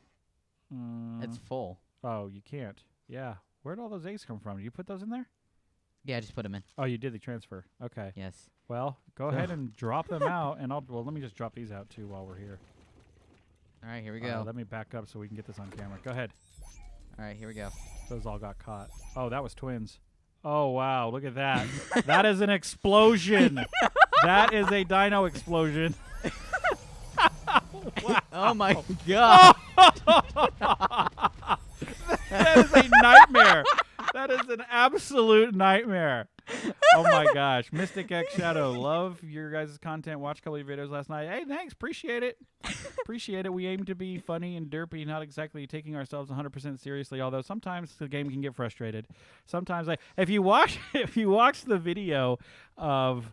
It's full. Oh, you can't. Yeah. Where'd all those eggs come from? Did you put those in there? Yeah, I just put them in. Oh, you did the transfer. Okay. Yes. Well, go ahead and drop them out, and let me just drop these out too while we're here. All right, here we go. Let me back up so we can get this on camera. Go ahead. All right, here we go. Those all got caught. Oh, that was twins. Oh, wow. Look at that. That is an explosion. That is a dino explosion. Wow. Oh, my God. That is a nightmare. That is an absolute nightmare. Oh my gosh. Mystic X Shadow, love your guys' content. Watched a couple of your videos last night. Hey, thanks. Appreciate it. Appreciate it. We aim to be funny and derpy, not exactly taking ourselves 100% seriously, although sometimes the game can get frustrated. Sometimes if you watch the video of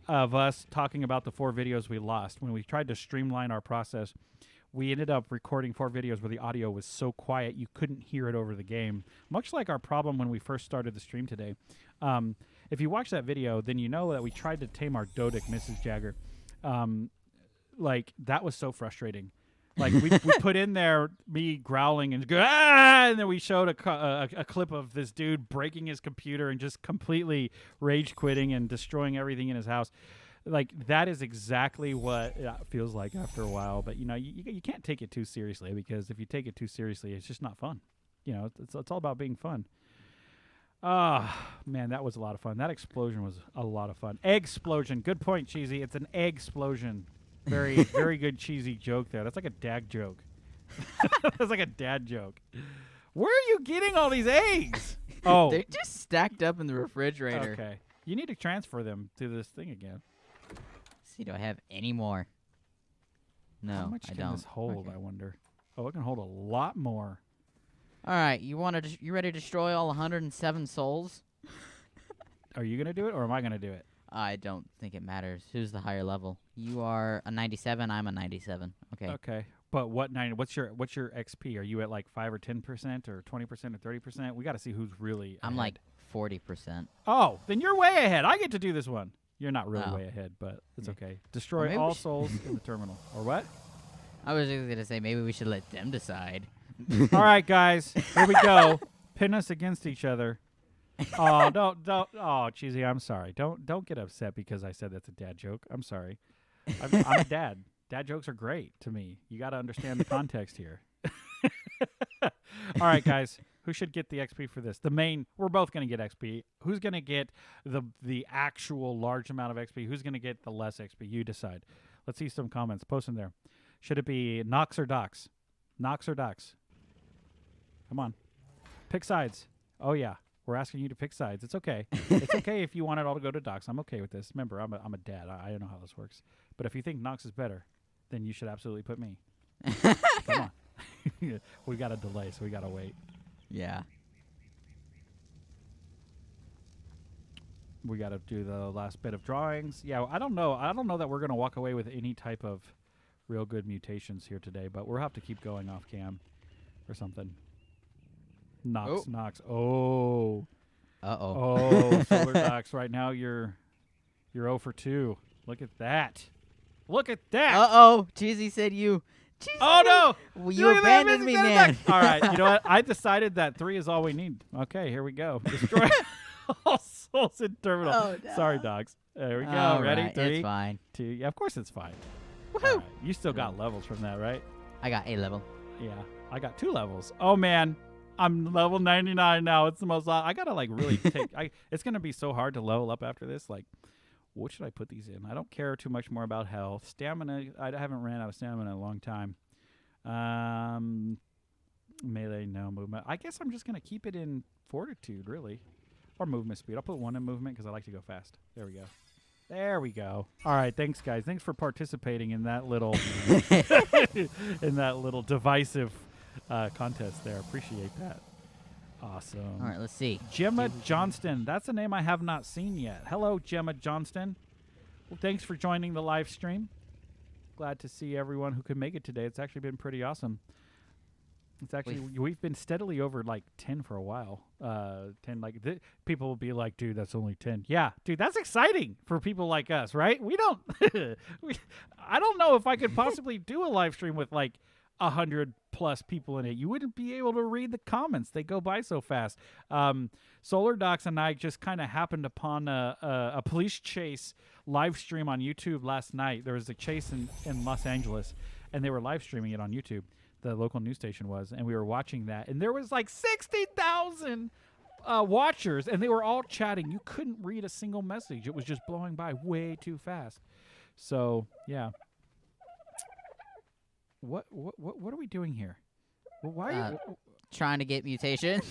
us talking about the 4 videos we lost, when we tried to streamline our process, we ended up recording 4 videos where the audio was so quiet you couldn't hear it over the game. Much like our problem when we first started the stream today. If you watch that video, then you know that we tried to tame our Dodic, Mrs. Jagger. Like, that was so frustrating. Like, we put in there me growling and go, ah! And then we showed a clip of this dude breaking his computer and just completely rage quitting and destroying everything in his house. Like, that is exactly what it feels like after a while. But, you know, you can't take it too seriously, because if you take it too seriously, it's just not fun. You know, it's all about being fun. Man, that was a lot of fun. That explosion was a lot of fun. Egg-splosion. Good point, Cheesy. It's an egg-splosion. Very, very good cheesy joke there. That's like a dad joke. That's like a dad joke. Where are you getting all these eggs? Oh. They're just stacked up in the refrigerator. Okay. You need to transfer them to this thing again. See, do I have any more? No, How much I can don't. this hold, Okay. I wonder? Oh, it can hold a lot more. All right, you ready to destroy all 107 souls? Are you going to do it, or am I going to do it? I don't think it matters. Who's the higher level? You are a 97. I'm a 97. Okay. Okay. But what's your XP? Are you at like 5 or 10% or 20% or 30%? We got to see who's really I'm ahead. like 40%. Oh, then you're way ahead. I get to do this one. You're not really Oh. way ahead, but it's Yeah. okay. Destroy maybe all we should- souls in the terminal. Or what? I was just gonna say maybe we should let them decide. All right, guys. Here we go. Pin us against each other. Oh, don't. Oh, Cheesy, I'm sorry. Don't get upset because I said that's a dad joke. I'm sorry. I'm a dad. Dad jokes are great to me. You got to understand the context here. All right, guys. Who should get the XP for this? We're both going to get XP. Who's going to get the actual large amount of XP? Who's going to get the less XP? You decide. Let's see some comments. Post them there. Should it be Nox or Docs? Nox or Docs? Come on. Pick sides. Oh, yeah. We're asking you to pick sides. It's okay. It's okay if you want it all to go to Docs. I'm okay with this. Remember, I'm a dad. I don't know how this works. But if you think Nox is better, then you should absolutely put me. Come on. We got a delay, so we got to wait. Yeah. We got to do the last bit of drawings. Yeah, I don't know. I don't know that we're going to walk away with any type of real good mutations here today, but we'll have to keep going off cam or something. Knox. Oh. Uh-oh. Oh, Solar Docs. Right now you're 0 for 2. Look at that. Look at that. Uh-oh. Cheesy said you. Cheesy Oh, no. Well, you abandoned me, man. All right. You know what? I decided that 3 is all we need. Okay, here we go. Destroy all souls in terminal. Oh, no. Sorry, dogs. There we go. All Ready? right, 3, it's fine. 2. Yeah, of course it's fine. Woohoo. All right. You still got levels from that, right? I got A level. Yeah. I got 2 levels. Oh, man. I'm level 99 now. It's the most. I gotta like really take. It's gonna be so hard to level up after this. Like, what should I put these in? I don't care too much more about health. Stamina. I haven't ran out of stamina in a long time. Melee, no movement. I guess I'm just gonna keep it in fortitude, really, or movement speed. I'll put 1 in movement because I like to go fast. There we go. There we go. All right, thanks guys. Thanks for participating in that little divisive contest there. Appreciate that. Awesome. All right, let's see. Gemma Johnston. That's a name I have not seen yet. Hello, Gemma Johnston. Well, thanks for joining the live stream. Glad to see everyone who could make it today. It's actually been pretty awesome. It's actually we've been steadily over like 10 for a while. 10 like people will be like, dude, that's only 10. Yeah, dude, that's exciting for people like us, right? We don't. I don't know if I could possibly do a live stream with like 100 plus people in it. You wouldn't be able to read the comments. They go by so fast. Solar Docs and I just kind of happened upon a police chase live stream on YouTube last night. There was a chase in Los Angeles, and they were live streaming it on YouTube. The local news station was, and we were watching that, and there was like 60,000 watchers, and they were all chatting. You couldn't read a single message. It was just blowing by way too fast. So, yeah. What are we doing here? Well, why trying to get mutations?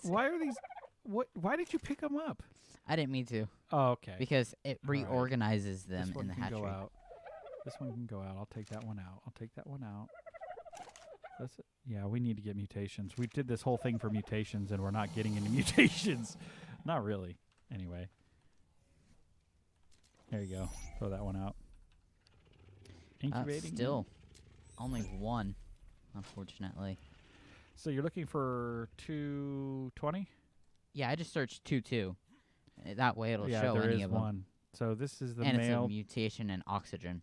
why are these why did you pick them up? I didn't mean to. Oh, okay. Because it reorganizes them this one in the can hatchery. go out. This one can go out. I'll take that one out. I'll take that one out. That's it. Yeah, we need to get mutations. We did this whole thing for mutations, and we're not getting any mutations. Not really. Anyway. There you go. Throw that one out. Incubating. Still, only 1, unfortunately. So you're looking for 220? Yeah, I just searched 2-2. That way it'll yeah, show there any is of them. one. So this is the and male. it's a mutation in oxygen.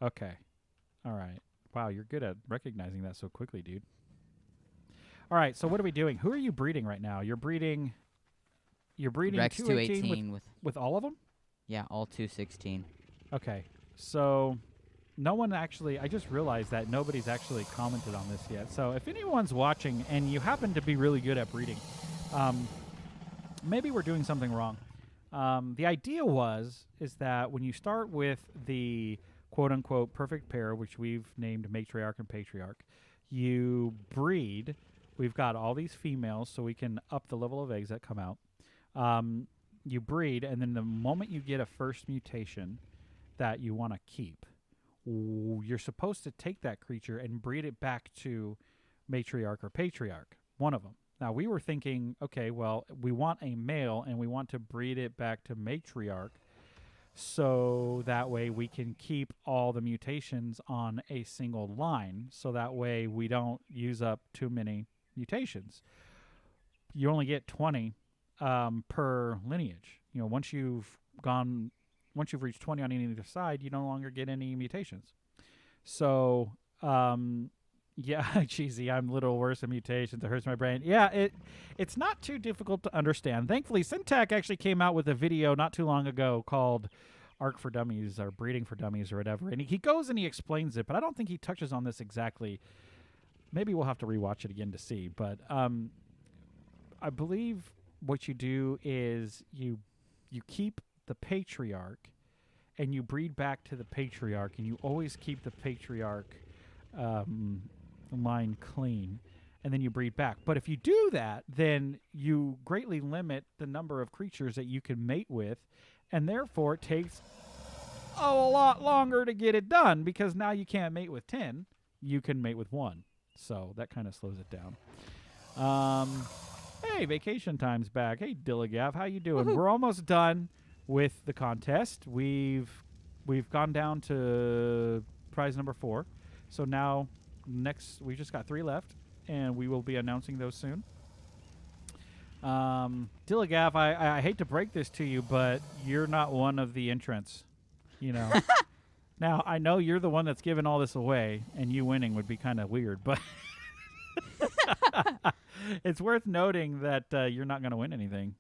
Okay. All right. Wow, you're good at recognizing that so quickly, dude. All right, so what are we doing? Who are you breeding right now? You're breeding Rex 218 with all of them? Yeah, all 216. Okay. So no one actually, I just realized that nobody's actually commented on this yet. So if anyone's watching and you happen to be really good at breeding, maybe we're doing something wrong. The idea is that when you start with the quote-unquote perfect pair, which we've named matriarch and patriarch, you breed. We've got all these females, so we can up the level of eggs that come out. You breed, and then the moment you get a first mutation that you want to keep, you're supposed to take that creature and breed it back to matriarch or patriarch, one of them. Now, we were thinking, okay, well, we want a male, and we want to breed it back to matriarch, so that way we can keep all the mutations on a single line, so that way we don't use up too many mutations. You only get 20 per lineage. You know, once you've reached 20 on either side, you no longer get any mutations. So, yeah, cheesy, I'm a little worse at mutations. It hurts my brain. Yeah, it's not too difficult to understand. Thankfully, Syntac actually came out with a video not too long ago called Arc for Dummies or Breeding for Dummies or whatever. And he goes and he explains it, but I don't think he touches on this exactly. Maybe we'll have to rewatch it again to see. But I believe what you do is you keep the patriarch and you breed back to the patriarch, and you always keep the patriarch line clean, and then you breed back. But if you do that, then you greatly limit the number of creatures that you can mate with, and therefore it takes a lot longer to get it done, because now you can't mate with 10, you can mate with 1. So that kind of slows it down. Hey, vacation time's back. Hey, Dilligav, how you doing? Woohoo. We're almost done with the contest. We've gone down to prize number 4. So now we just got 3 left, and we will be announcing those soon. Dilligav, I hate to break this to you, but you're not one of the entrants. You know. Now, I know you're the one that's giving all this away, and you winning would be kind of weird, but it's worth noting that you're not going to win anything.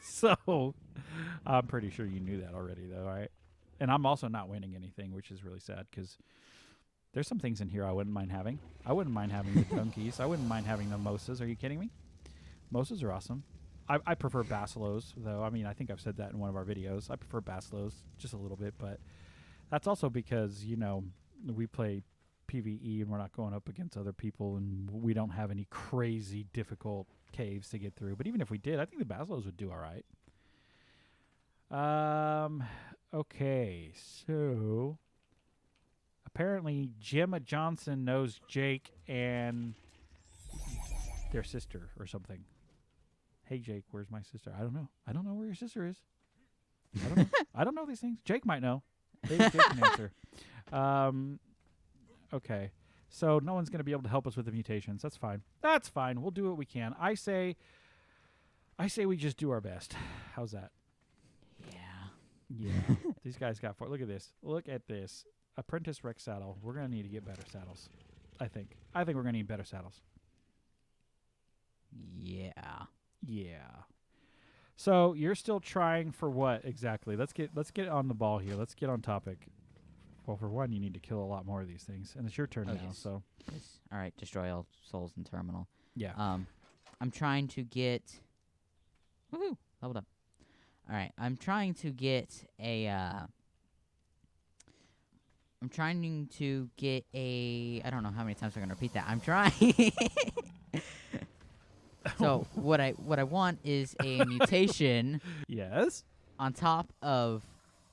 So I'm pretty sure you knew that already, though, right? And I'm also not winning anything, which is really sad because there's some things in here I wouldn't mind having. I wouldn't mind having the donkeys. I wouldn't mind having the mosas. Are you kidding me? Mosas are awesome. I prefer basilos, though. I mean, I think I've said that in one of our videos. I prefer basilos just a little bit, but that's also because, you know, we play PvE and we're not going up against other people and we don't have any crazy difficult caves to get through. But even if we did, I think the basilos would do all right. Okay, so apparently Gemma Johnson knows Jake and their sister or something. Hey, Jake, where's my sister? I don't know. I don't know where your sister is. I don't know. I don't know these things. Jake might know. Maybe Jake can answer. Okay. So no one's going to be able to help us with the mutations. That's fine. That's fine. We'll do what we can. I say we just do our best. How's that? Yeah. These guys got 4. Look at this. Look at this. Apprentice Rex saddle. We're going to need to get better saddles. I think we're going to need better saddles. Yeah. So you're still trying for what exactly? Let's get on the ball here. Let's get on topic. Well, for one, you need to kill a lot more of these things, and it's your turn now. Yes. So, Yes. All right, destroy all souls in terminal. yeah. I'm trying to get. Woohoo! Leveled up. All right, I'm trying to get a. I'm trying to get a. I don't know how many times I'm gonna repeat that. I'm trying. So what I want is a mutation Yes. on top of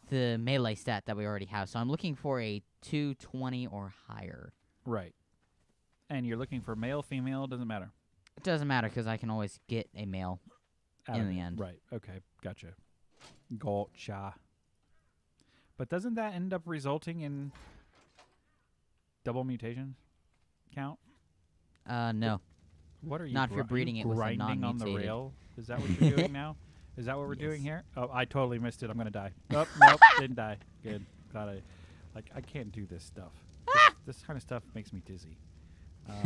the melee stat that we already have. So I'm looking for a 220 or higher. Right. And you're looking for male, female, doesn't matter. It doesn't matter because I can always get a male Out in of the it. end. Right. Okay. Gotcha. Gotcha. But doesn't that end up resulting in double mutation count? No. What are you? Not if you're breeding it with a grinding on the non-mutated. rail. Is that what you're doing now? Is that what we're doing Yes. here? Oh, I totally missed it. I'm gonna die. Oh, nope, didn't die. Good. Glad I can't do this stuff. This kind of stuff makes me dizzy. It's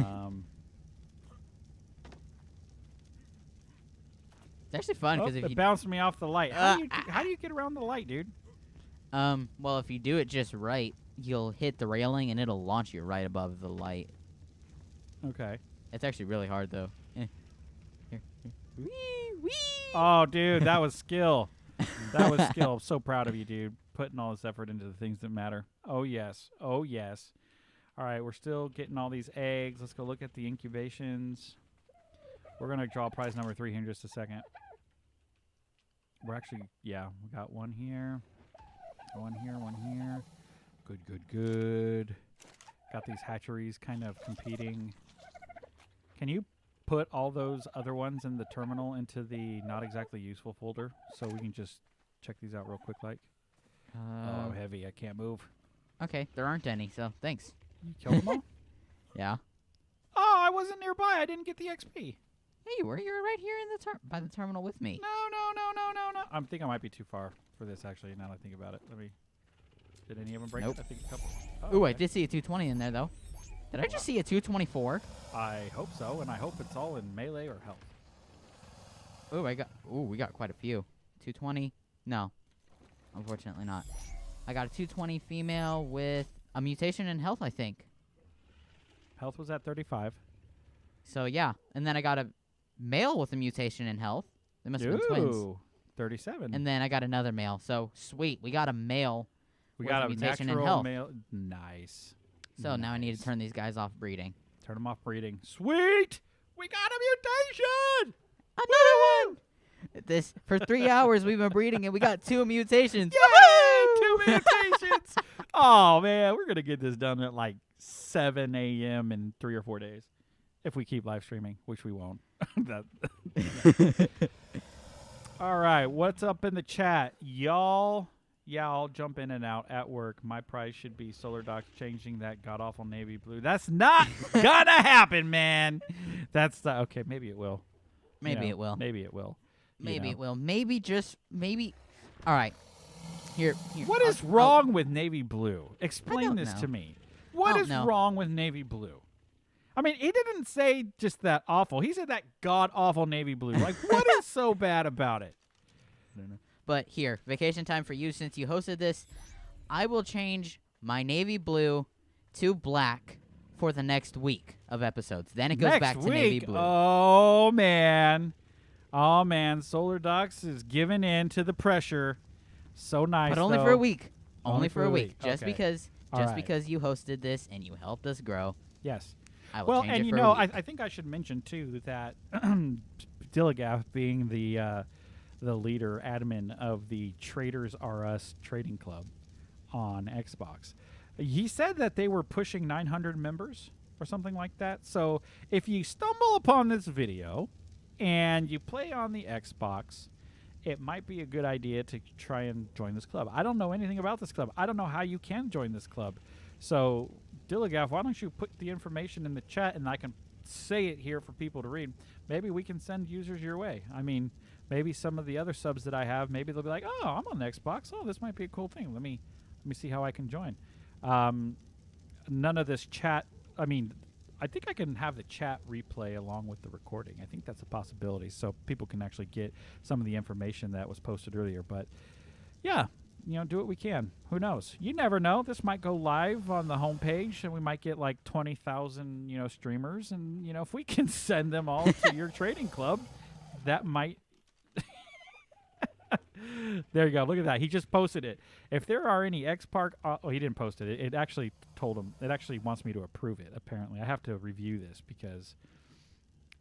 actually fun because if it you bounced me off the light. How do you get around the light, dude? well if you do it just right, you'll hit the railing and it'll launch you right above the light. Okay. It's actually really hard though. Here. Wee wee. Oh, dude, that was skill. That was skill. I'm so proud of you, dude. Putting all this effort into the things that matter. Oh, yes. Oh, yes. All right, we're still getting all these eggs. Let's go look at the incubations. We're going to draw prize number 3 here in just a second. We're actually, yeah, we got one here. One here, one here. Good, good, good. Got these hatcheries kind of competing. Can you put all those other ones in the terminal into the not exactly useful folder so we can just check these out real quick like? Oh, I'm heavy. I can't move. Okay, there aren't any, so thanks. You killed them all? Yeah. Oh, I wasn't nearby. I didn't get the XP. Hey, you were right here in the by the terminal with me. No. I think I might be too far for this, actually, now that I think about it. Did any of them break Nope. it? I think a couple. Ooh, I okay. did see a 220 in there, though. Did I just see a 224? I hope so, and I hope it's all in melee or health. Ooh, we got quite a few. 220? No. Unfortunately not. I got a 220 female with a mutation in health, I think. Health was at 35. So, yeah. And then I got a male with a mutation in health. They must have been twins. Ooh, 37. And then I got another male. So, sweet. We got a male we with got a a mutation in natural health. male. Nice. So, now I need to Nice. turn these guys off breeding. Turn them off breeding. Sweet! We got a mutation! Another one! For 3 hours we've been breeding and we got 2 mutations. Yay! 2 mutations! Oh, man. We're going to get this done at like 7 a.m. in 3 or 4 days. if we keep live streaming, which we won't. that, All right, what's up in the chat, y'all? Yeah, I'll jump in and out at work. My prize should be Solar Docs changing that god awful navy blue. That's not gonna happen, man. That's okay. Maybe it will. Maybe it will. Maybe it will. Maybe it will. Maybe just maybe. All right. Here. What is wrong with navy blue? Explain this know. to me. What is wrong with navy blue? I mean, he didn't say just that awful. He said that god awful navy blue. Like, what is so bad about it? I don't know. But here, vacation time for you since you hosted this. I will change my navy blue to black for the next week of episodes. Then it goes back to navy blue. Oh, man. Oh, man. Solar Docs is giving in to the pressure. So nice, but only though. for a week. Only for a week. Just Okay. because All because you hosted this and you helped us grow. Yes. I will Well, change and it you for know, a week. I think I should mention too that Dilligaff, being the leader admin of the Traders R Us Trading Club on Xbox, he said that they were pushing 900 members or something like that. So if you stumble upon this video and you play on the Xbox, it might be a good idea to try and join this club. I don't know anything about this club. I don't know how you can join this club. So, Dilligaff, why don't you put the information in the chat and I can say it here for people to read. Maybe we can send users your way. I mean, maybe some of the other subs that I have, maybe they'll be like, oh, I'm on the Xbox. Oh, this might be a cool thing. Let me see how I can join. None of this chat, I mean, I think I can have the chat replay along with the recording. I think that's a possibility, so people can actually get some of the information that was posted earlier. But, yeah, do what we can. Who knows? You never know. This might go live on the homepage, and we might get like 20,000, streamers. And, if we can send them all to your trading club, that might... There you go. Look at that. He just posted it. If there are any X-Park... he didn't post it. It actually told him... It actually wants me to approve it, apparently. I have to review this because...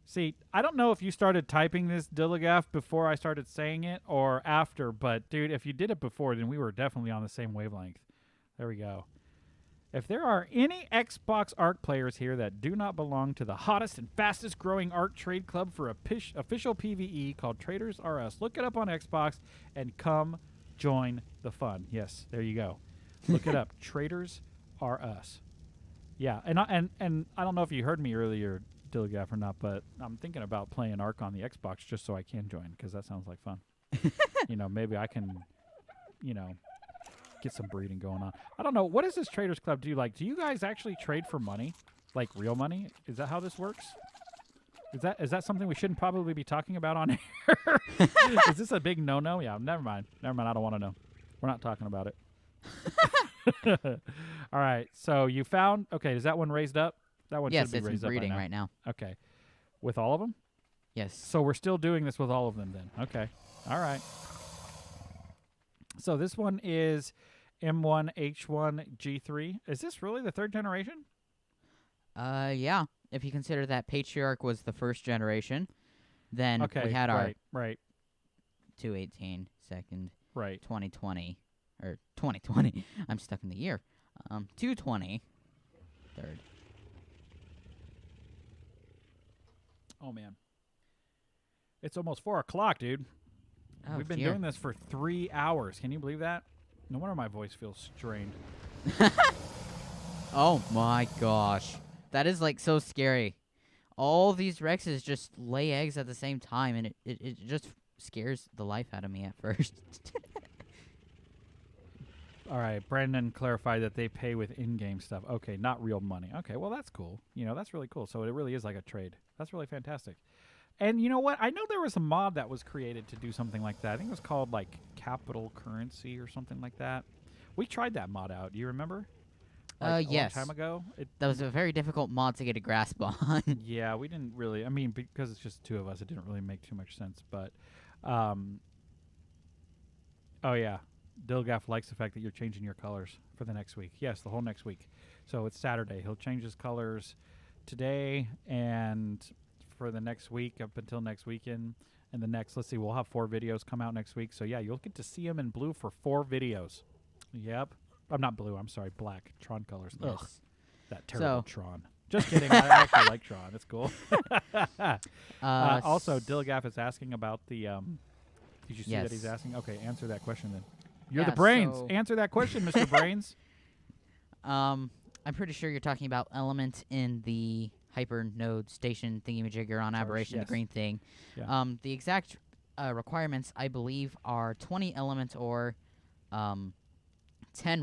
See, I don't know if you started typing this, Dilligaff, before I started saying it or after, but, dude, if you did it before, then we were definitely on the same wavelength. There we go. If there are any Xbox Arc players here that do not belong to the hottest and fastest growing Arc trade club for official PvE called Traders R Us, look it up on Xbox and come join the fun. Yes, there you go. Look it up. Traders R Us. Yeah, and I don't know if you heard me earlier, Dilligaff, or not, but I'm thinking about playing Arc on the Xbox just so I can join because that sounds like fun. Maybe I can, get some breeding going on. I don't know. What does this Traders Club do? Like, do you guys actually trade for money? Like real money? Is that how this works? Is that something we shouldn't probably be talking about on air? Is this a big no-no? Yeah, never mind. I don't want to know. We're not talking about it. All right. So you found... Okay, is that one raised up? That one should be raised up. Yes, it's breeding right now. Okay. With all of them? Yes. So we're still doing this with all of them then. Okay. All right. So this one is M1H1G3. Is this really the third generation? Yeah. If you consider that Patriarch was the first generation, then we had our 218 second, 2020 or 2020. I'm stuck in the year. 220 third. Oh man, it's almost 4 o'clock, dude. Oh, We've been doing this for 3 hours. Can you believe that? No wonder my voice feels strained. Oh my gosh. That is like so scary. All these Rexes just lay eggs at the same time, and it just scares the life out of me at first. All right, Brandon clarified that they pay with in-game stuff. Okay, not real money. Okay, well, that's cool. That's really cool. So it really is like a trade. That's really fantastic. And you know what? I know there was a mod that was created to do something like that. I think it was called, like, Capital Currency or something like that. We tried that mod out. Do you remember? Like, yes. A long time ago? That was a very difficult mod to get a grasp on. Yeah, we didn't really... I mean, because it's just two of us, it didn't really make too much sense. But, oh, yeah. Dilgaff likes the fact that you're changing your colors for the next week. Yes, the whole next week. So it's Saturday. He'll change his colors today and... for the next week up until next weekend, and the next, let's see, we'll have 4 videos come out next week. So yeah, you'll get to see him in blue for 4 videos. Yep. I'm not blue. I'm sorry, black. Tron colors. Yes. Ugh. That terrible Tron. Just kidding. I actually like Tron. It's cool. Uh, Also, s- Dilligaff is asking about the. Did you see that he's yes. asking? Okay, answer that question then. You're the Yeah. brains. So, Answer that question, Mr. Brains. I'm pretty sure you're talking about element in the hyper node station thingamajigger on Charge, aberration, yes. the green thing. Yeah. The exact requirements, I believe, are 20 element ore, 10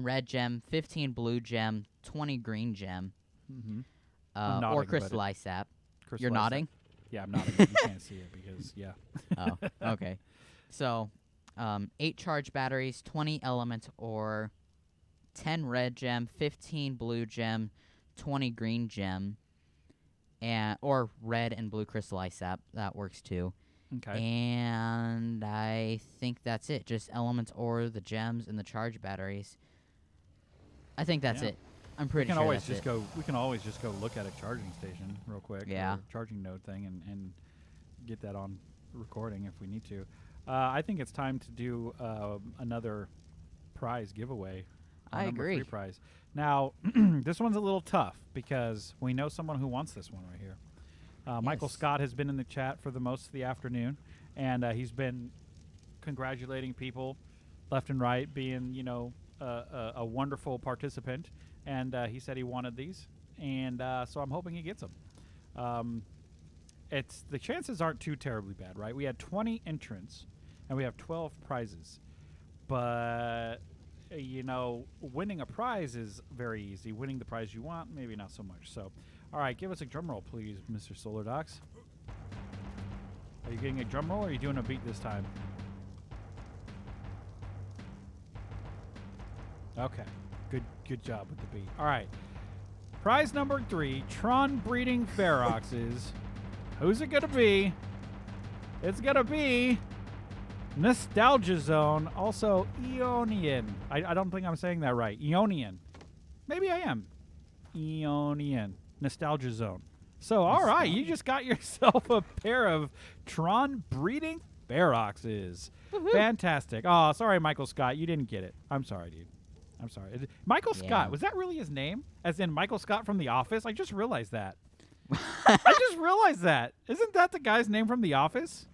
red gem, 15 blue gem, 20 green gem, Mm-hmm. I'm nodding, or but crystallize sap. You're crystallized nodding? Yeah, I'm nodding. But you can't see it because Oh, okay. So, 8 charge batteries, 20 element ore, 10 red gem, 15 blue gem, 20 green gem, and or red and blue crystallized sap. That works too. Okay. And I think that's it. Just element ore, the gems, and the charge batteries. I think that's Yeah. it. I'm We pretty can sure always that's just it. go. We can always just go look at a charging station real quick. Yeah. Or charging node thing, and get that on recording if we need to. I think it's time to do another prize giveaway. I Number agree. 3 prize. Now, this one's a little tough because we know someone who wants this one right here. Michael Yes. Scott has been in the chat for the most of the afternoon, and he's been congratulating people left and right, being a wonderful participant. And he said he wanted these, and so I'm hoping he gets them. It's the chances aren't too terribly bad, right? We had 20 entrants, and we have 12 prizes, but winning a prize is very easy. Winning the prize you want, maybe not so much. So, all right, give us a drum roll, please, Mr. Solar Docs. Are you getting a drum roll, or are you doing a beat this time? Okay, good job with the beat. All right, prize number 3: Tron breeding Feroxes. Who's it gonna be? It's gonna be Nostalgia Zone, also Eonian. I don't think I'm saying that right. Eonian. Maybe I am. Eonian. Nostalgia Zone. So, all right, you just got yourself a pair of Tron breeding Feroxes. Fantastic. Oh, sorry, Michael Scott. You didn't get it. I'm sorry, dude. I'm sorry. Michael Yeah. Scott. Was that really his name? As in Michael Scott from The Office? I just realized that. I just realized that. Isn't that the guy's name from The Office?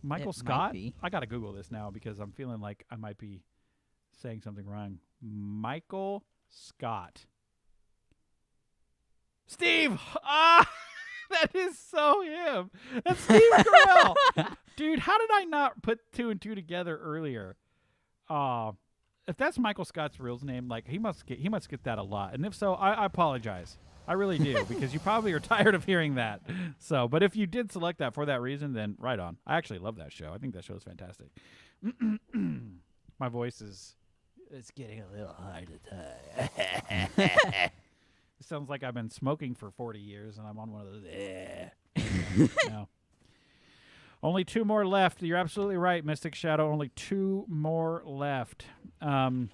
Michael It Scott? might be. I got to Google this now because I'm feeling like I might be saying something wrong. Michael Scott. Steve! Ah! That is so him. That's Steve Carell. Dude, how did I not put 2 and 2 together earlier? If that's Michael Scott's real name, like he must get that a lot. And if so, I apologize. I really do, because you probably are tired of hearing that. So, but if you did select that for that reason, then right on. I actually love that show. I think that show is fantastic. My voice is it's getting a little hard to tie. It sounds like I've been smoking for 40 years and I'm on one of those. No. Only 2 more left. You're absolutely right, Mystic Shadow. Only 2 more left. No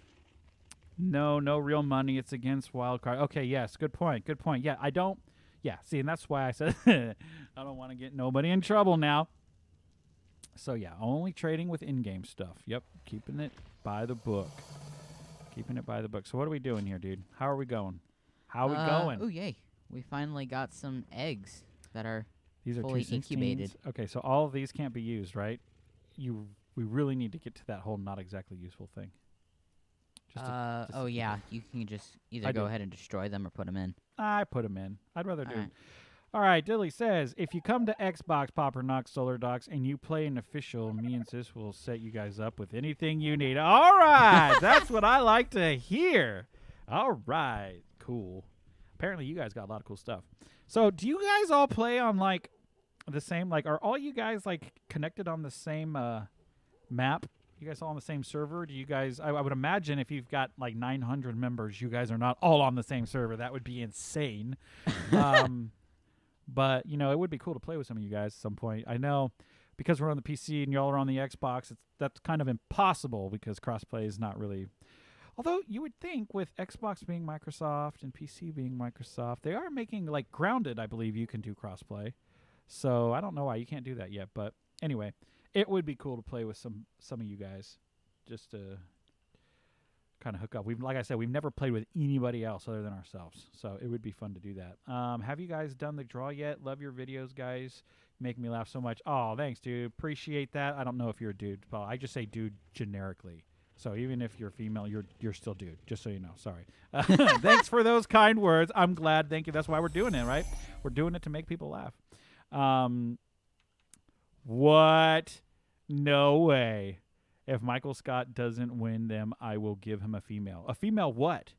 real money. It's against wildcard. Okay, yes, good point. Yeah, I don't. Yeah, see, and that's why I said I don't want to get nobody in trouble now. So yeah, only trading with in-game stuff. Yep, keeping it by the book. So what are we doing here, dude? How are we going? How are we going? Oh, yay. We finally got some eggs that are These are fully 216s. incubated. Okay, so all of these can't be used, right? We really need to get to that whole not exactly useful thing. Oh, yeah. You can just either I go do. ahead and destroy them or put them in. I put them in. I'd rather do. Alright. All right, Dilly says, if you come to Xbox, Popper Knox, Solar Docs, and you play an official, me and Sis will set you guys up with anything you need. All right, that's what I like to hear. All right, cool. Apparently, you guys got a lot of cool stuff. So, do you guys all play on, like, the same, like, are all you guys, like, connected on the same map? You guys all on the same server? Do you guys, I would imagine if you've got, like, 900 members, you guys are not all on the same server. That would be insane. But, you know, it would be cool to play with some of you guys at some point. I know because we're on the PC and y'all are on the Xbox, that's kind of impossible because crossplay is not really... Although you would think with Xbox being Microsoft and PC being Microsoft, they are making, like, Grounded, I believe you can do crossplay. So I don't know why you can't do that yet. But anyway, it would be cool to play with some of you guys just to kind of hook up. Like I said, we've never played with anybody else other than ourselves, so it would be fun to do that. Have you guys done the draw yet? Love your videos, guys. Make me laugh so much. Oh, thanks, dude. Appreciate that. I don't know if you're a dude. Well, I just say dude generically. So even if you're female, you're still dude. Just so you know. Sorry. Thanks for those kind words. I'm glad. Thank you. That's why we're doing it, right? We're doing it to make people laugh. What? No way. If Michael Scott doesn't win them, I will give him a female. A female what?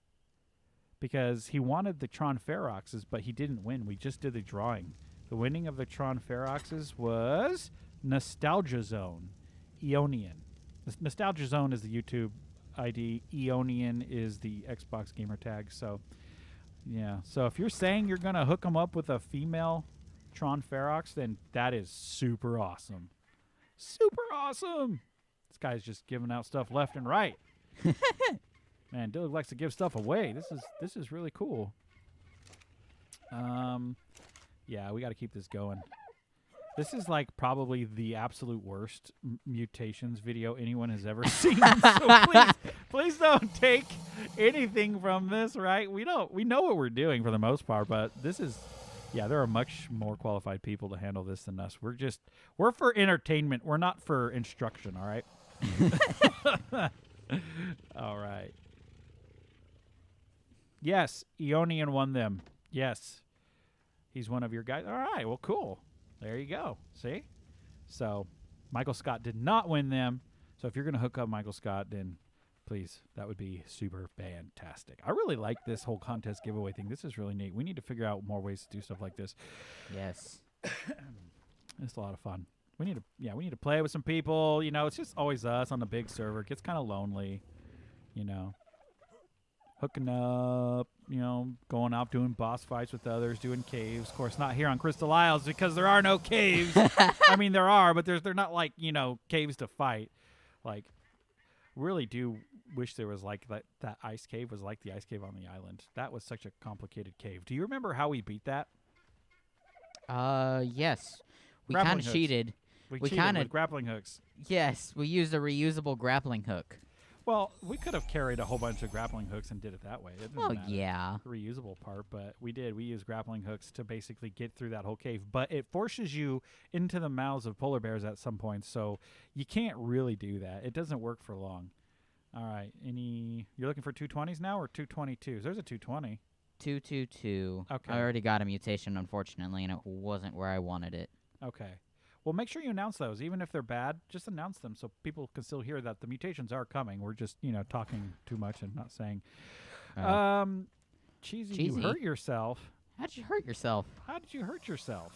Because he wanted the Tron Feroxes, but he didn't win. We just did the drawing. The winning of the Tron Feroxes was Nostalgia Zone, Eonian. Nostalgia Zone is the YouTube ID. Eonian is the Xbox gamer tag. So, yeah. So if you're saying you're going to hook him up with a female Tron Ferox, then that is super awesome. Super awesome. This guy's just giving out stuff left and right. Man, Dylan likes to give stuff away. This is really cool. Yeah, we got to keep this going. This is like probably the absolute worst Mutations video anyone has ever seen. So please don't take anything from this, right? We know what we're doing for the most part, but this is, yeah, there are much more qualified people to handle this than us. We're for entertainment. We're not for instruction, all right? All right. Yes, Eonian won them. Yes. He's one of your guys. All right, well, cool. There you go. See? So, Michael Scott did not win them. So, if you're going to hook up Michael Scott, then please, that would be super fantastic. I really like this whole contest giveaway thing. This is really neat. We need to figure out more ways to do stuff like this. Yes. It's a lot of fun. We need to play with some people. You know, it's just always us on the big server. It gets kind of lonely, you know. Hooking up, you know, going out doing boss fights with others, doing caves. Of course, not here on Crystal Isles because there are no caves. I mean, there are, but they're not like, you know, caves to fight. Like, really do wish there was like that ice cave was like the ice cave on the island. That was such a complicated cave. Do you remember how we beat that? Yes. We Grappling kind of hooks. cheated. We We cheated kinda- with grappling hooks. Yes, we used a reusable grappling hook. Well, we could have carried a whole bunch of grappling hooks and did it that way. It doesn't Well, matter. yeah. The reusable part, but we did. We used grappling hooks to basically get through that whole cave. But it forces you into the mouths of polar bears at some point, so you can't really do that. It doesn't work for long. All right. You're looking for 220s now or 222s? There's a 220. 222. Okay. I already got a mutation, unfortunately, and it wasn't where I wanted it. Okay. Well, make sure you announce those. Even if they're bad, just announce them so people can still hear that the mutations are coming. We're just, you know, talking too much and not saying. Cheesy, you Cheesy? hurt yourself. How'd you hurt yourself? How did you hurt yourself?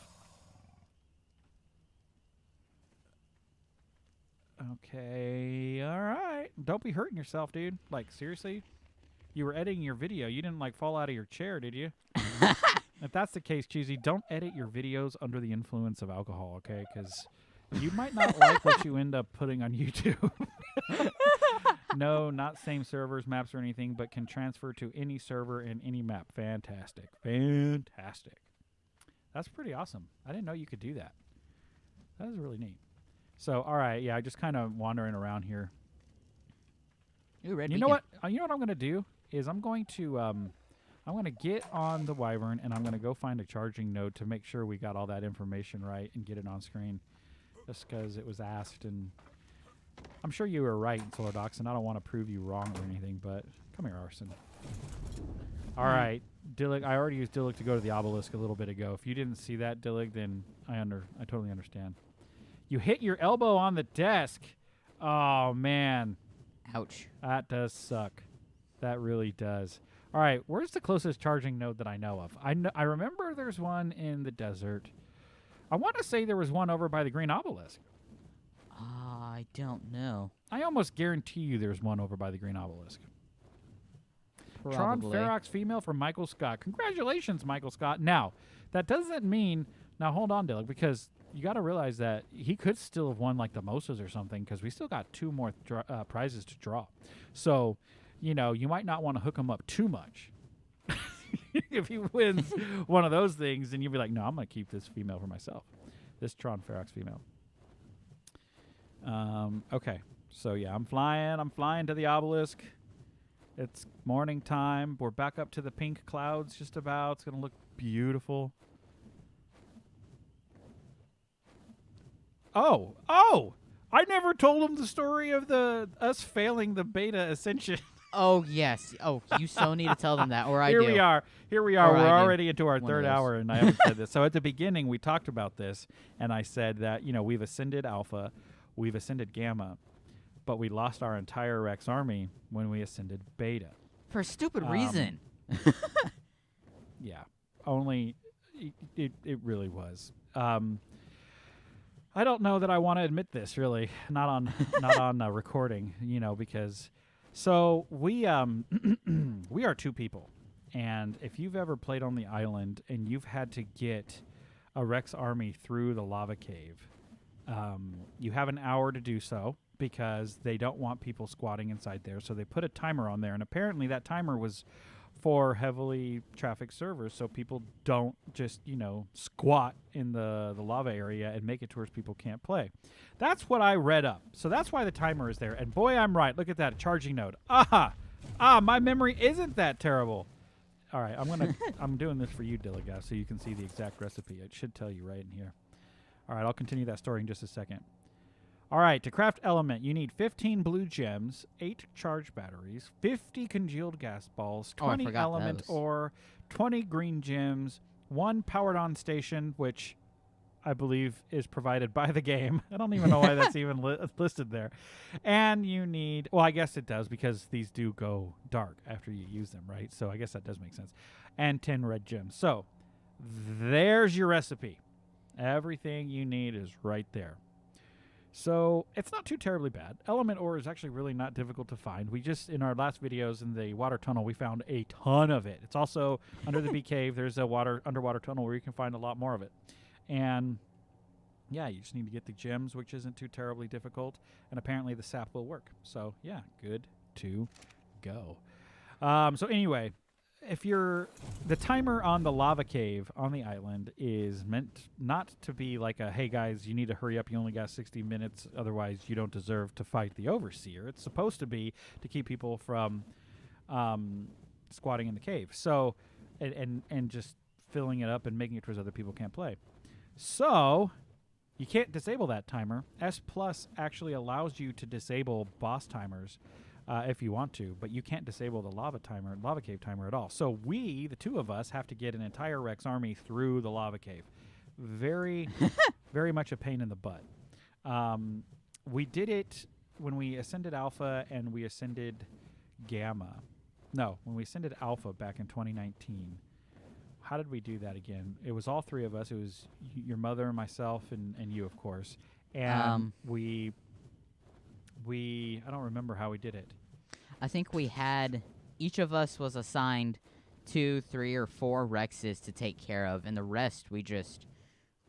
Okay, all right. Don't be hurting yourself, dude. Like, seriously? You were editing your video. You didn't, like, fall out of your chair, did you? If that's the case, Cheesy, don't edit your videos under the influence of alcohol, okay? Because you might not like what you end up putting on YouTube. No, not same servers, maps, or anything, but can transfer to any server and any map. Fantastic. Fantastic. That's pretty awesome. I didn't know you could do that. That is really neat. So, all right, yeah, just kind of wandering around here. Ooh, red You know beacon. what? You know what I'm going to do is I'm going to get on the Wyvern and I'm going to go find a charging node to make sure we got all that information right and get it on screen. Just because it was asked, and I'm sure you were right, Solardox, and I don't want to prove you wrong or anything. But come here, Arson. All right, Dillig. I already used Dillig to go to the obelisk a little bit ago. If you didn't see that, Dillig, then I totally understand. You hit your elbow on the desk. Oh man. Ouch. That does suck. That really does. All right, where's the closest charging node that I know of? I remember there's one in the desert. I want to say there was one over by the green obelisk. I don't know. I almost guarantee you there's one over by the green obelisk. Tron Probably. Ferox female from Michael Scott. Congratulations, Michael Scott. Now, that doesn't mean... Now, hold on, Dylan, because you got to realize that he could still have won, like, the Mosas or something, because we still got 2 more prizes to draw. So, you know, you might not want to hook him up too much. If he wins one of those things, then you'll be like, no, I'm going to keep this female for myself. This Tron Ferox female. Okay. So, yeah, I'm flying to the obelisk. It's morning time. We're back up to the pink clouds just about. It's going to look beautiful. Oh! I never told him the story of us failing the beta ascension. Oh, yes. Oh, you so need to tell them that, or I Here do. we are. Or We're already into our One of third those. hour, and I haven't said this. So at the beginning, we talked about this, and I said that, we've ascended Alpha, we've ascended Gamma, but we lost our entire Rex army when we ascended Beta. For a stupid reason. Yeah. Only it really was. I don't know that I want to admit this, really. Not on recording, because so we we are two people, and if you've ever played on the island and you've had to get a Rex army through the lava cave, you have an hour to do so because they don't want people squatting inside there. So they put a timer on there, and apparently that timer was for heavily trafficked servers, so people don't just, squat in the lava area and make it to where people can't play. That's what I read up. So that's why the timer is there. And boy, I'm right. Look at that charging node. My memory isn't that terrible. All right, I'm doing this for you, Dilliga, so you can see the exact recipe. It should tell you right in here. All right, I'll continue that story in just a second. All right, to craft element, you need 15 blue gems, 8 charge batteries, 50 congealed gas balls, 20 element ore, 20 green gems, 1 powered-on station, which I believe is provided by the game. I don't even know why that's even listed there. And you need, well, I guess it does because these do go dark after you use them, right? So I guess that does make sense. And 10 red gems. So there's your recipe. Everything you need is right there. So it's not too terribly bad. Element ore is actually really not difficult to find. We just, in our last videos in the water tunnel, we found a ton of it. It's also under the bee cave. There's a underwater tunnel where you can find a lot more of it. And yeah, you just need to get the gems, which isn't too terribly difficult. And apparently the sap will work. So yeah, good to go. So anyway, the timer on the lava cave on the island is meant not to be like a, hey guys, you need to hurry up, you only got 60 minutes, otherwise you don't deserve to fight the overseer. It's supposed to be to keep people from squatting in the cave. So, and just filling it up and making it towards other people can't play. So, you can't disable that timer. S Plus actually allows you to disable boss timers if you want to, but you can't disable the lava cave timer at all. So we, the two of us, have to get an entire Rex army through the lava cave. Very, very much a pain in the butt. We did it when we ascended Alpha and we ascended Gamma. No, when we ascended Alpha back in 2019. How did we do that again? It was all three of us. It was your mother, myself, and you, of course. And we I don't remember how we did it. I think we had, each of us was assigned 2, 3, or 4 Rexes to take care of, and the rest we just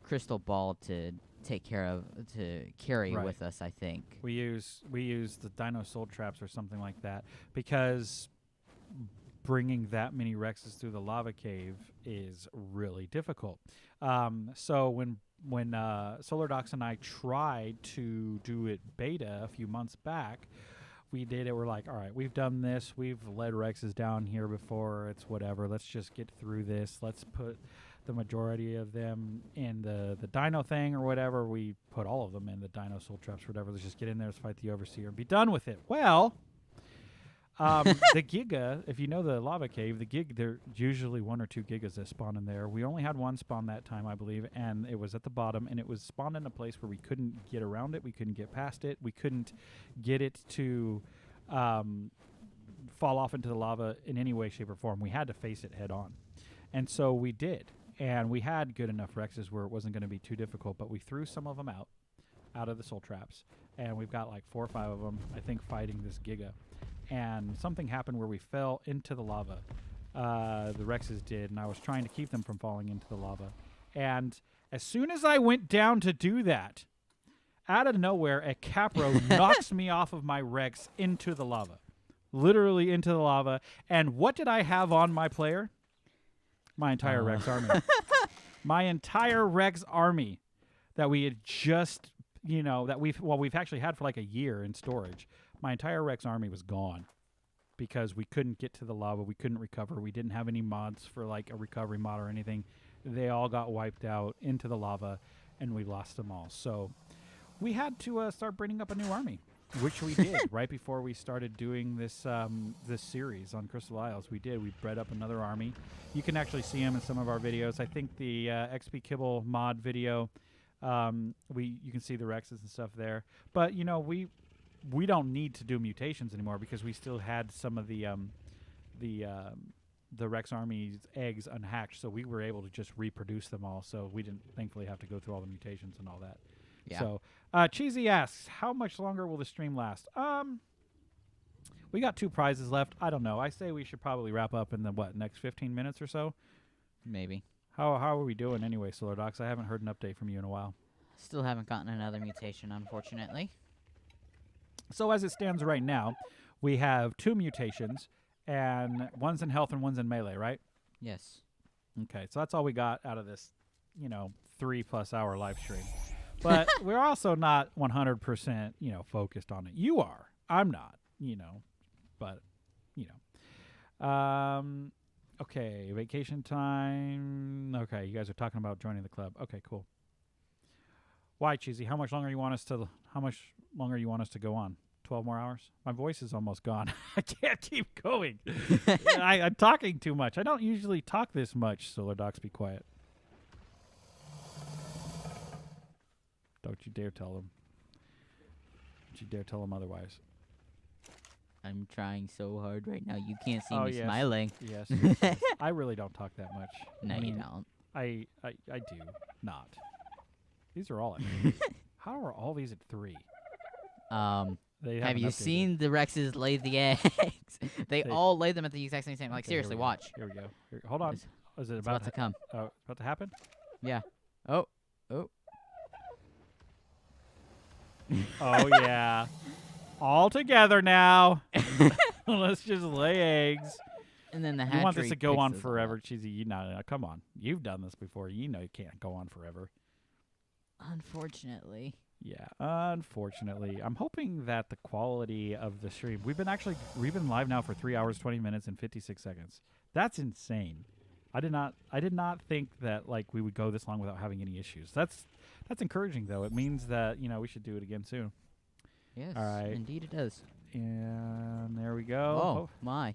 crystal balled to take care of, to carry with us, I think. We use the Dino Soul Traps or something like that, because bringing that many Rexes through the lava cave is really difficult. So when SolarDocs and I tried to do it beta a few months back, we did it. We're like, all right, we've done this. We've led Rexes down here before. It's whatever. Let's just get through this. Let's put the majority of them in the dino thing or whatever. We put all of them in the Dino Soul Traps or whatever. Let's just get in there, let's fight the Overseer and be done with it. Well, the Giga, if you know the lava cave, there are usually 1 or 2 Gigas that spawn in there. We only had one spawn that time, I believe, and it was at the bottom, and it was spawned in a place where we couldn't get around it. We couldn't get past it. We couldn't get it to fall off into the lava in any way, shape, or form. We had to face it head on. And so we did. And we had good enough Rexes where it wasn't going to be too difficult, but we threw some of them out of the Soul Traps, and we've got like 4 or 5 of them, I think, fighting this Giga. And something happened where we fell into the lava. The Rexes did, and I was trying to keep them from falling into the lava. And as soon as I went down to do that, out of nowhere, a Capro knocks me off of my Rex into the lava. Literally into the lava. And what did I have on my player? My entire Rex army. My entire Rex army that we had just, that we've actually had for like a year in storage. My entire Rex army was gone because we couldn't get to the lava. We couldn't recover. We didn't have any mods for like a recovery mod or anything. They all got wiped out into the lava, and we lost them all. So we had to start bringing up a new army, which we did right before we started doing this this series on Crystal Isles. We bred up another army. You can actually see them in some of our videos. I think the XP Kibble mod video, you can see the Rexes and stuff there. But you know, we don't need to do mutations anymore because we still had some of the Rex Army's eggs unhatched, so we were able to just reproduce them all. So we didn't thankfully have to go through all the mutations and all that. Yeah. So Cheesy asks, how much longer will the stream last? We got 2 prizes left. I don't know. I say we should probably wrap up in the next 15 minutes or so. Maybe. How are we doing anyway, Solar Docs? I haven't heard an update from you in a while. Still haven't gotten another mutation, unfortunately. So as it stands right now, we have 2 mutations, and one's in health and one's in melee, right? Yes. Okay, so that's all we got out of this, 3+ hour live stream. But we're also not 100%, focused on it. You are. I'm not, but, okay, vacation time. Okay, you guys are talking about joining the club. Okay, cool. Why, Cheesy? How much longer you want us to go on? 12 more hours? My voice is almost gone. I can't keep going. I'm talking too much. I don't usually talk this much. Solar Docs, be quiet. Don't you dare tell them. Don't you dare tell them otherwise. I'm trying so hard right now. You can't see me yes. smiling. Yes. Yes. I really don't talk that much. No, you don't. I do not. These are all How are all these at 3? Have you seen the Rexes lay the eggs? they all lay them at the exact same time. Like, seriously, watch. Here we go. Hold on. Is it about to come? Oh, about to happen? Yeah. Oh. Oh, yeah. All together now. Let's just lay eggs. And then the hatchery. You want this to go on forever, Cheesy? No, come on. You've done this before. You know you can't go on forever. Unfortunately. Yeah, unfortunately. I'm hoping that the quality of the stream. We've been live now for 3 hours, 20 minutes, and 56 seconds. That's insane. I did not think that we would go this long without having any issues. That's encouraging though. It means that we should do it again soon. Yes. All right. Indeed, it does. And there we go. Oh my!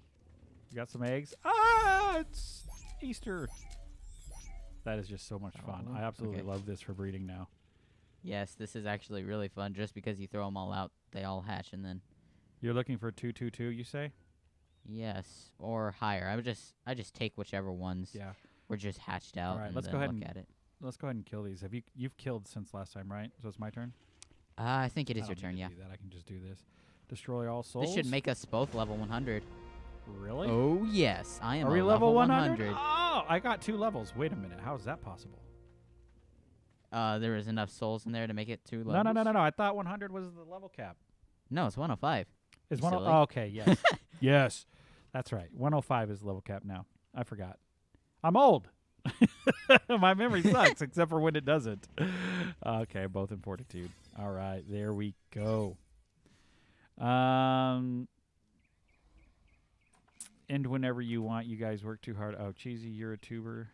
We got some eggs. Ah, it's Easter. That is just so much fun. I absolutely love this for breeding now. Yes, this is actually really fun. Just because you throw them all out, they all hatch, and then. You're looking for 222, you say? Yes, or higher. I just take whichever ones. Yeah. Were just hatched out. All right, and let's then go ahead look and at it. Let's go ahead and kill these. You've killed since last time, right? So it's my turn. I think it is I your don't turn. need Yeah. to do that. I can just do this. Destroy all souls. This should make us both level 100. Really? Oh yes, I am. Are we a level 100? 100. Oh, I got 2 levels. Wait a minute. How is that possible? There is enough souls in there to make it 2 levels. No. I thought 100 was the level cap. No, it's 105. Is You 10? silly. Oh, okay, yes. Yes. That's right. 105 is the level cap now. I forgot. I'm old. My memory sucks, except for when it doesn't. Okay, both in fortitude. All right, there we go. End whenever you want. You guys work too hard. Oh, Cheesy, you're a tuber.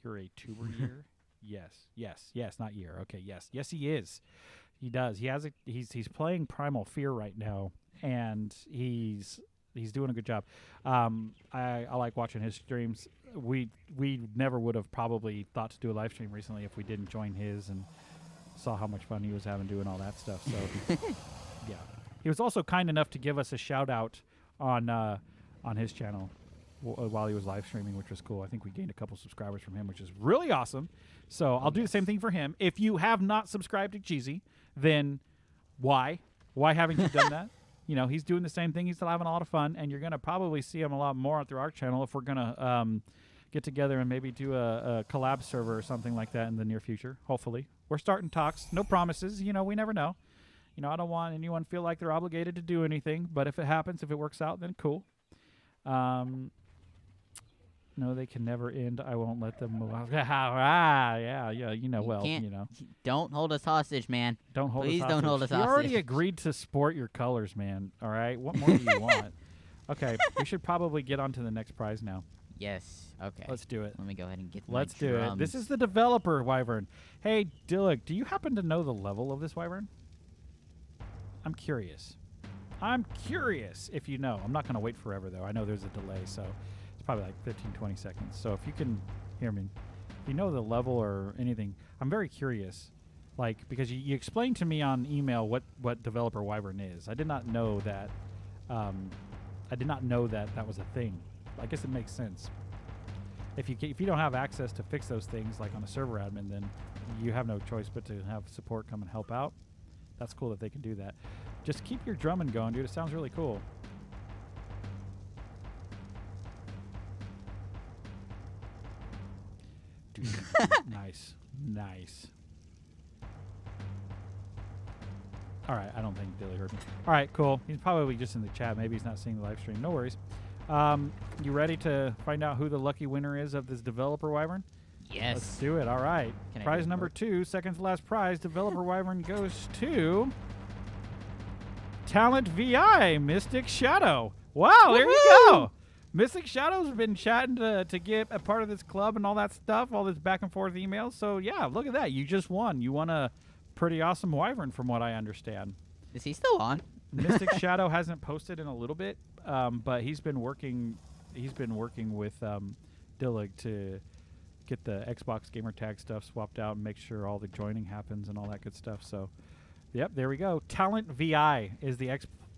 You're a tuber year? Yes. Not year. Okay, yes. Yes, he is. He does. He's playing Primal Fear right now, and he's doing a good job. I like watching his streams. We never would have probably thought to do a live stream recently if we didn't join his and saw how much fun he was having doing all that stuff. So yeah, he was also kind enough to give us a shout out on his channel while he was live streaming, which was cool. I think we gained a couple subscribers from him, which is really awesome. So I'll do the same thing for him. If you have not subscribed to Cheesy, then why haven't you done that? He's doing the same thing. He's still having a lot of fun, and you're going to probably see him a lot more through our channel if we're going to get together and maybe do a collab server or something like that in the near future, hopefully. We're starting talks. No promises. We never know. I don't want anyone to feel like they're obligated to do anything, but if it happens, if it works out, then cool. No, they can never end. I won't let them move. Yeah. Don't hold us hostage, man. Don't hold Please us don't hostage. hold us You hostage. already agreed to sport your colors, man. All right? What more do you want? Okay, we should probably get on to the next prize now. Yes. Okay. Let's do it. Let me go ahead and get Let's my do drums. it. This is the developer wyvern. Hey, Dillick, do you happen to know the level of this wyvern? I'm curious. I'm curious if you know. I'm not going to wait forever, though. I know there's a delay, so it's probably like 15, 20 seconds. So if you can hear me, if you know the level or anything, I'm very curious. Like, because you explained to me on email what developer wyvern is. I did not know that. That was a thing. I guess it makes sense. If you don't have access to fix those things, like on a server admin, then you have no choice but to have support come and help out. That's cool that they can do that. Just keep your drumming going, dude. It sounds really cool. Dude, nice. All right, I don't think Billy heard me. All right, cool. He's probably just in the chat. Maybe he's not seeing the live stream. No worries. You ready to find out who the lucky winner is of this developer wyvern? Yes. Let's do it. All right. Can I Prize do number both? 2, second to last prize, developer wyvern goes to Talent VI, Mystic Shadow. Wow, there you go. Mystic Shadow's been chatting to get a part of this club and all that stuff, all this back and forth emails. So, yeah, look at that. You just won. You won a pretty awesome wyvern from what I understand. Is he still on? Mystic Shadow hasn't posted in a little bit, but he's been working with Dillig to get the Xbox gamer tag stuff swapped out and make sure all the joining happens and all that good stuff. So, yep, there we go. Talent VI is the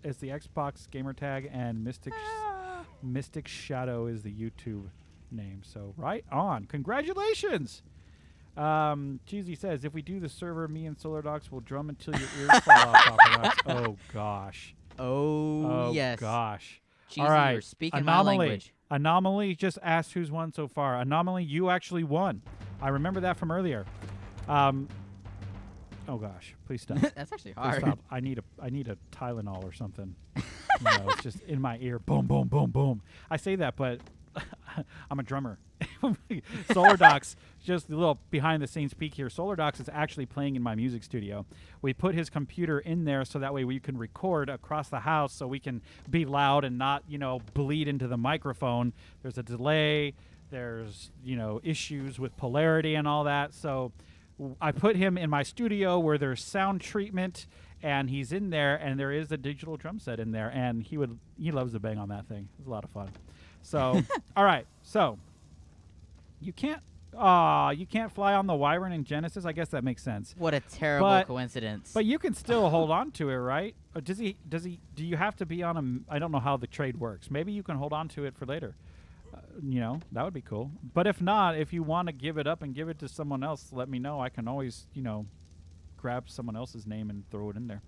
Xbox gamer tag, and Mystic Shadow is the YouTube name. So right on. Congratulations. Cheesy says, if we do the server, me and SolarDocs will drum until your ears fall off. Papa Knox. Oh gosh. Oh yes. Gosh. Cheesy, All right. you're speaking my language. Anomaly just asked who's won so far. Anomaly, you actually won. I remember that from earlier. Oh gosh, please stop. That's actually Please hard. stop. I need a Tylenol or something. It's just in my ear. Boom, boom, boom, boom. I say that, but I'm a drummer. SolarDocs, just a little behind the scenes peek here. SolarDocs is actually playing in my music studio. We put his computer in there so that way we can record across the house so we can be loud and not, bleed into the microphone. There's a delay. There's, issues with polarity and all that. So I put him in my studio where there's sound treatment, and he's in there, and there is a digital drum set in there, and he loves to bang on that thing. It's a lot of fun. So, all right. So, you can't fly on the wyvern in Genesis. I guess that makes sense. What a terrible coincidence. But you can still hold on to it, right? Or do you have to be on I don't know how the trade works. Maybe you can hold on to it for later. That would be cool. But if not, if you want to give it up and give it to someone else, let me know. I can always, grab someone else's name and throw it in there.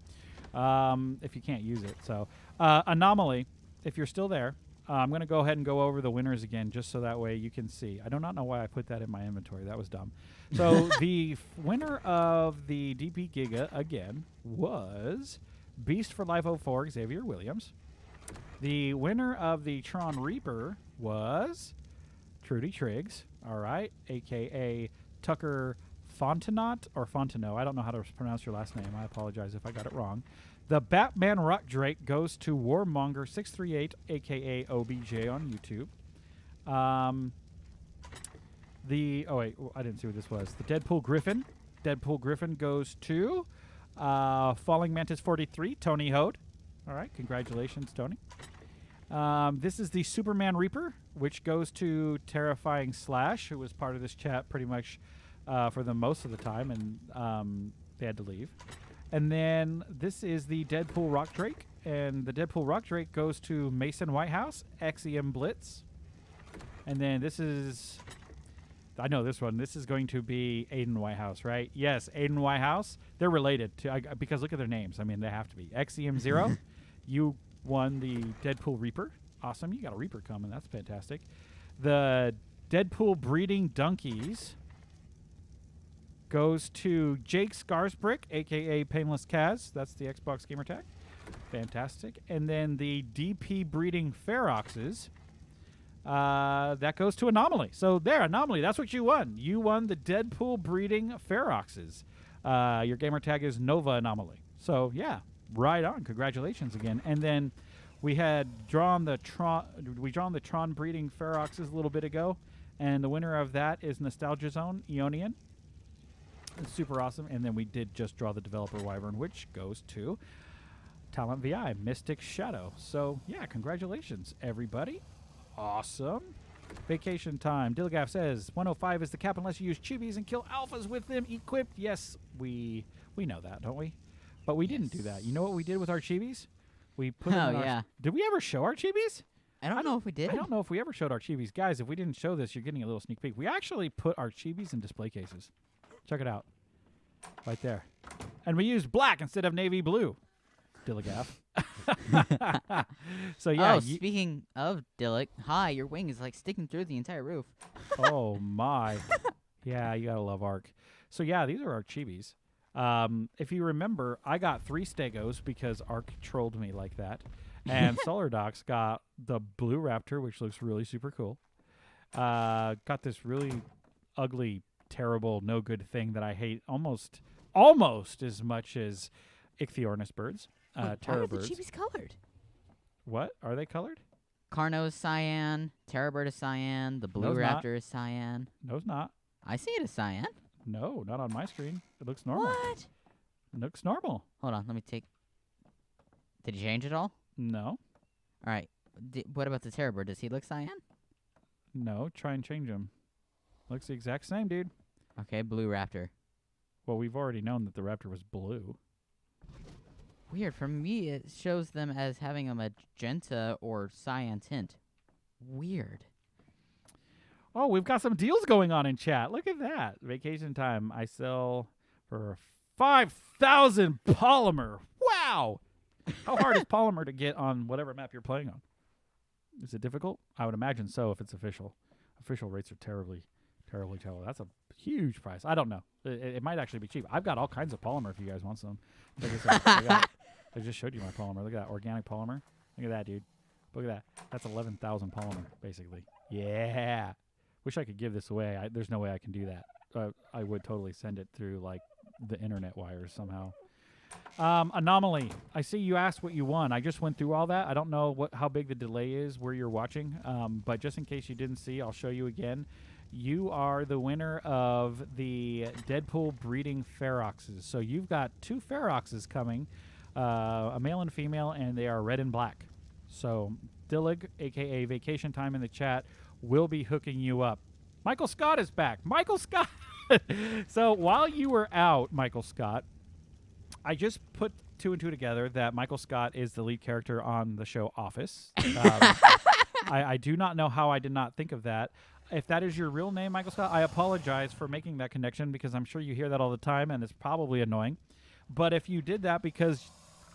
If you can't use it. So, Anomaly, if you're still there, I'm going to go ahead and go over the winners again just so that way you can see. I do not know why I put that in my inventory. That was dumb. So the winner of the DP Giga, again, was Beast for Life 04, Xavier Williams. The winner of the Tron Reaper was Trudy Triggs, all right, a.k.a. Tucker Fontenot or Fontenot. I don't know how to pronounce your last name. I apologize if I got it wrong. The Batman Rock Drake goes to Warmonger638, a.k.a. OBJ on YouTube. I didn't see what this was. The Deadpool Griffin. Deadpool Griffin goes to Falling Mantis 43, Tony Hode. All right, congratulations, Tony. This is the Superman Reaper, which goes to Terrifying Slash, who was part of this chat pretty much for the most of the time, and they had to leave. And then this is the Deadpool Rock Drake, and the Deadpool Rock Drake goes to Mason Whitehouse, XEM Blitz. And then this is, I know this one. This is going to be Aiden Whitehouse, right? Yes, Aiden Whitehouse. They're related to because look at their names. I mean, they have to be. XEM Zero, you won the Deadpool Reaper. Awesome. You got a Reaper coming. That's fantastic. The Deadpool Breeding Donkeys goes to Jake Scarsbrick, a.k.a. Painless Kaz. That's the Xbox gamer tag. Fantastic. And then the DP Breeding Feroxes, that goes to Anomaly. So there, Anomaly, that's what you won. You won the Deadpool Breeding Feroxes. Your gamer tag is Nova Anomaly. So, yeah, right on. Congratulations again. And then We had drawn the Tron breeding Feroxes a little bit ago, and the winner of that is Nostalgia Zone Ionian. It's super awesome. And then we did just draw the developer Wyvern, which goes to Talent VI, Mystic Shadow. So, yeah, congratulations, everybody. Awesome. Vacation time. Dilligaff says 105 is the cap unless you use chibis and kill alphas with them equipped. Yes, we know that, don't we? But we didn't do that. You know what we did with our chibis? We put them in our... yeah. Did we ever show our chibis? I don't know if we did. I don't know if we ever showed our chibis. Guys, if we didn't show this, you're getting a little sneak peek. We actually put our chibis in display cases. Check it out. Right there. And we used black instead of navy blue. Dilligaff. So, yeah. Oh, speaking of Dillick, hi, your wing is like sticking through the entire roof. Oh, my. Yeah, you gotta love Ark. So, yeah, these are our chibis. If you remember, I got 3 stegos because Ark trolled me like that. And Solardox got the blue raptor, which looks really super cool. Got this really ugly, terrible, no good thing that I hate almost as much as Ichthyornis birds. Terror Why are birds. the chibis colored? What? Are they colored? Carno is cyan, Terrorbird is cyan, the blue No, it's not. raptor is cyan. No, it's not. I see it as cyan. No, not on my screen. It looks normal. What? It looks normal. Hold on, let me take... Did you change it all? No. All right. What about the Terrorbird? Does he look cyan? No, try and change them. Looks the exact same, dude. Okay, blue raptor. Well, we've already known that the raptor was blue. Weird. For me, it shows them as having a magenta or cyan tint. Weird. Oh, we've got some deals going on in chat. Look at that. Vacation time. I sell for 5,000 polymer. Wow. How hard is polymer to get on whatever map you're playing on? Is it difficult? I would imagine so if it's official. Official rates are terribly terrible. That's a huge price. I don't know. It might actually be cheap. I've got all kinds of polymer if you guys want some. I just showed you my polymer. Look at that. Organic polymer. Look at that, dude. Look at that. That's 11,000 polymer, basically. Yeah. Wish I could give this away. There's no way I can do that. I would totally send it through, like, the internet wires somehow. Anomaly. I see you asked what you won. I just went through all that. I don't know how big the delay is where you're watching, but just in case you didn't see, I'll show you again. You are the winner of the Deadpool breeding Feroxes. So you've got 2 Feroxes coming, a male and female, and they are red and black. So Dillig, a.k.a. Vacation Time in the chat, will be hooking you up. Michael Scott is back. Michael Scott! So while you were out, Michael Scott, I just put 2 and 2 together that Michael Scott is the lead character on the show Office. I do not know how I did not think of that. If that is your real name, Michael Scott, I apologize for making that connection because I'm sure you hear that all the time and it's probably annoying. But if you did that because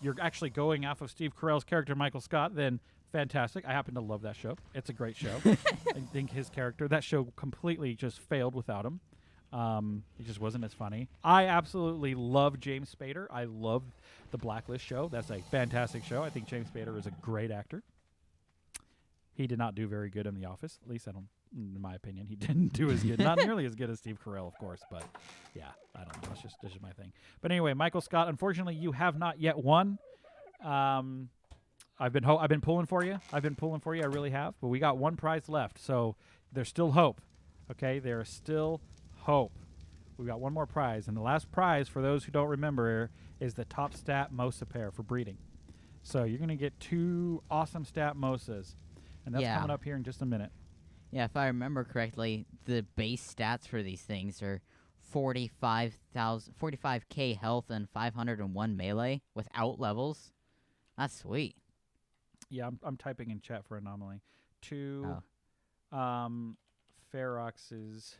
you're actually going off of Steve Carell's character, Michael Scott, then fantastic. I happen to love that show. It's a great show. I think his character, that show completely just failed without him. It just wasn't as funny. I absolutely love James Spader. I love the Blacklist show. That's a fantastic show. I think James Spader is a great actor. He did not do very good in The Office. At least in my opinion, he didn't do as good. Not nearly as good as Steve Carell, of course. But yeah, I don't know. This is my thing. But anyway, Michael Scott, unfortunately, you have not yet won. I've been pulling for you. I really have. But we got 1 prize left, so there's still hope. Okay, there's still hope. We got 1 more prize, and the last prize, for those who don't remember, is the top stat Mosa pair for breeding. So you're going to get 2 awesome stat Mosas, and that's coming up here in just a minute. Yeah, if I remember correctly, the base stats for these things are 45k health and 501 melee without levels. That's sweet. Yeah, I'm typing in chat for Anomaly. 2 Feroxes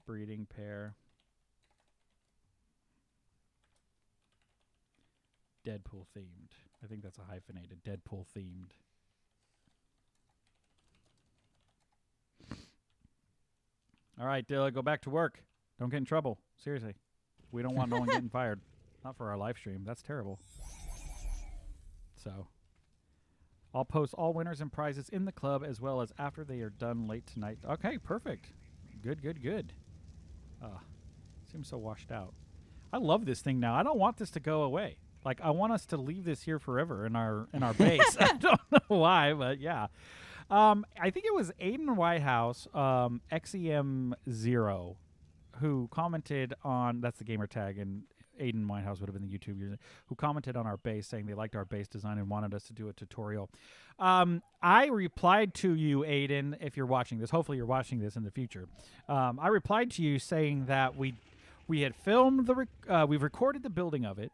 breeding pair. Deadpool themed. I think that's a hyphenated. Deadpool themed. All right, Dilla, go back to work. Don't get in trouble. Seriously. We don't want no one getting fired. Not for our live stream. That's terrible. So, I'll post all winners and prizes in the club as well as after they are done late tonight. Okay, perfect. Good. Seems so washed out. I love this thing now. I don't want this to go away. Like, I want us to leave this here forever in our base. I don't know why, but yeah. I think it was Aiden Whitehouse, XEM0, who commented on, that's the gamer tag, and Aiden Whitehouse would have been the YouTube user, who commented on our base saying they liked our base design and wanted us to do a tutorial. I replied to you, Aiden, if you're watching this. Hopefully you're watching this in the future. I replied to you saying that we had filmed we've recorded the building of it,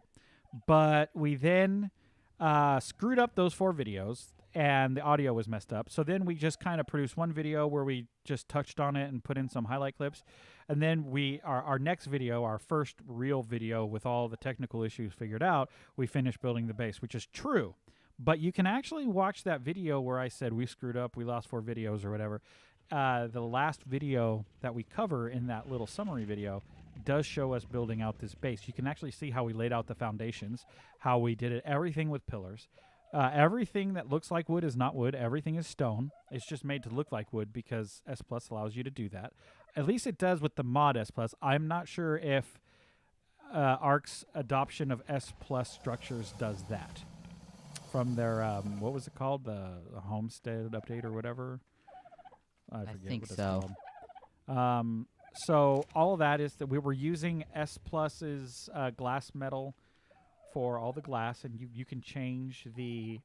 but we then screwed up those 4 videos, and the audio was messed up. So then we just kind of produced one video where we just touched on it and put in some highlight clips. And then our next video, our first real video with all the technical issues figured out, we finished building the base, which is true. But you can actually watch that video where I said we screwed up, we lost 4 videos or whatever. The last video that we cover in that little summary video does show us building out this base. You can actually see how we laid out the foundations, how we did it, everything with pillars. Everything that looks like wood is not wood. Everything is stone. It's just made to look like wood because S Plus allows you to do that. At least it does with the mod S Plus. I'm not sure if Ark's adoption of S Plus structures does that. From their, what was it called? The Homestead update or whatever? I forget think what it's so. called. So all of that is that we were using S Plus's glass metal for all the glass, and you can change the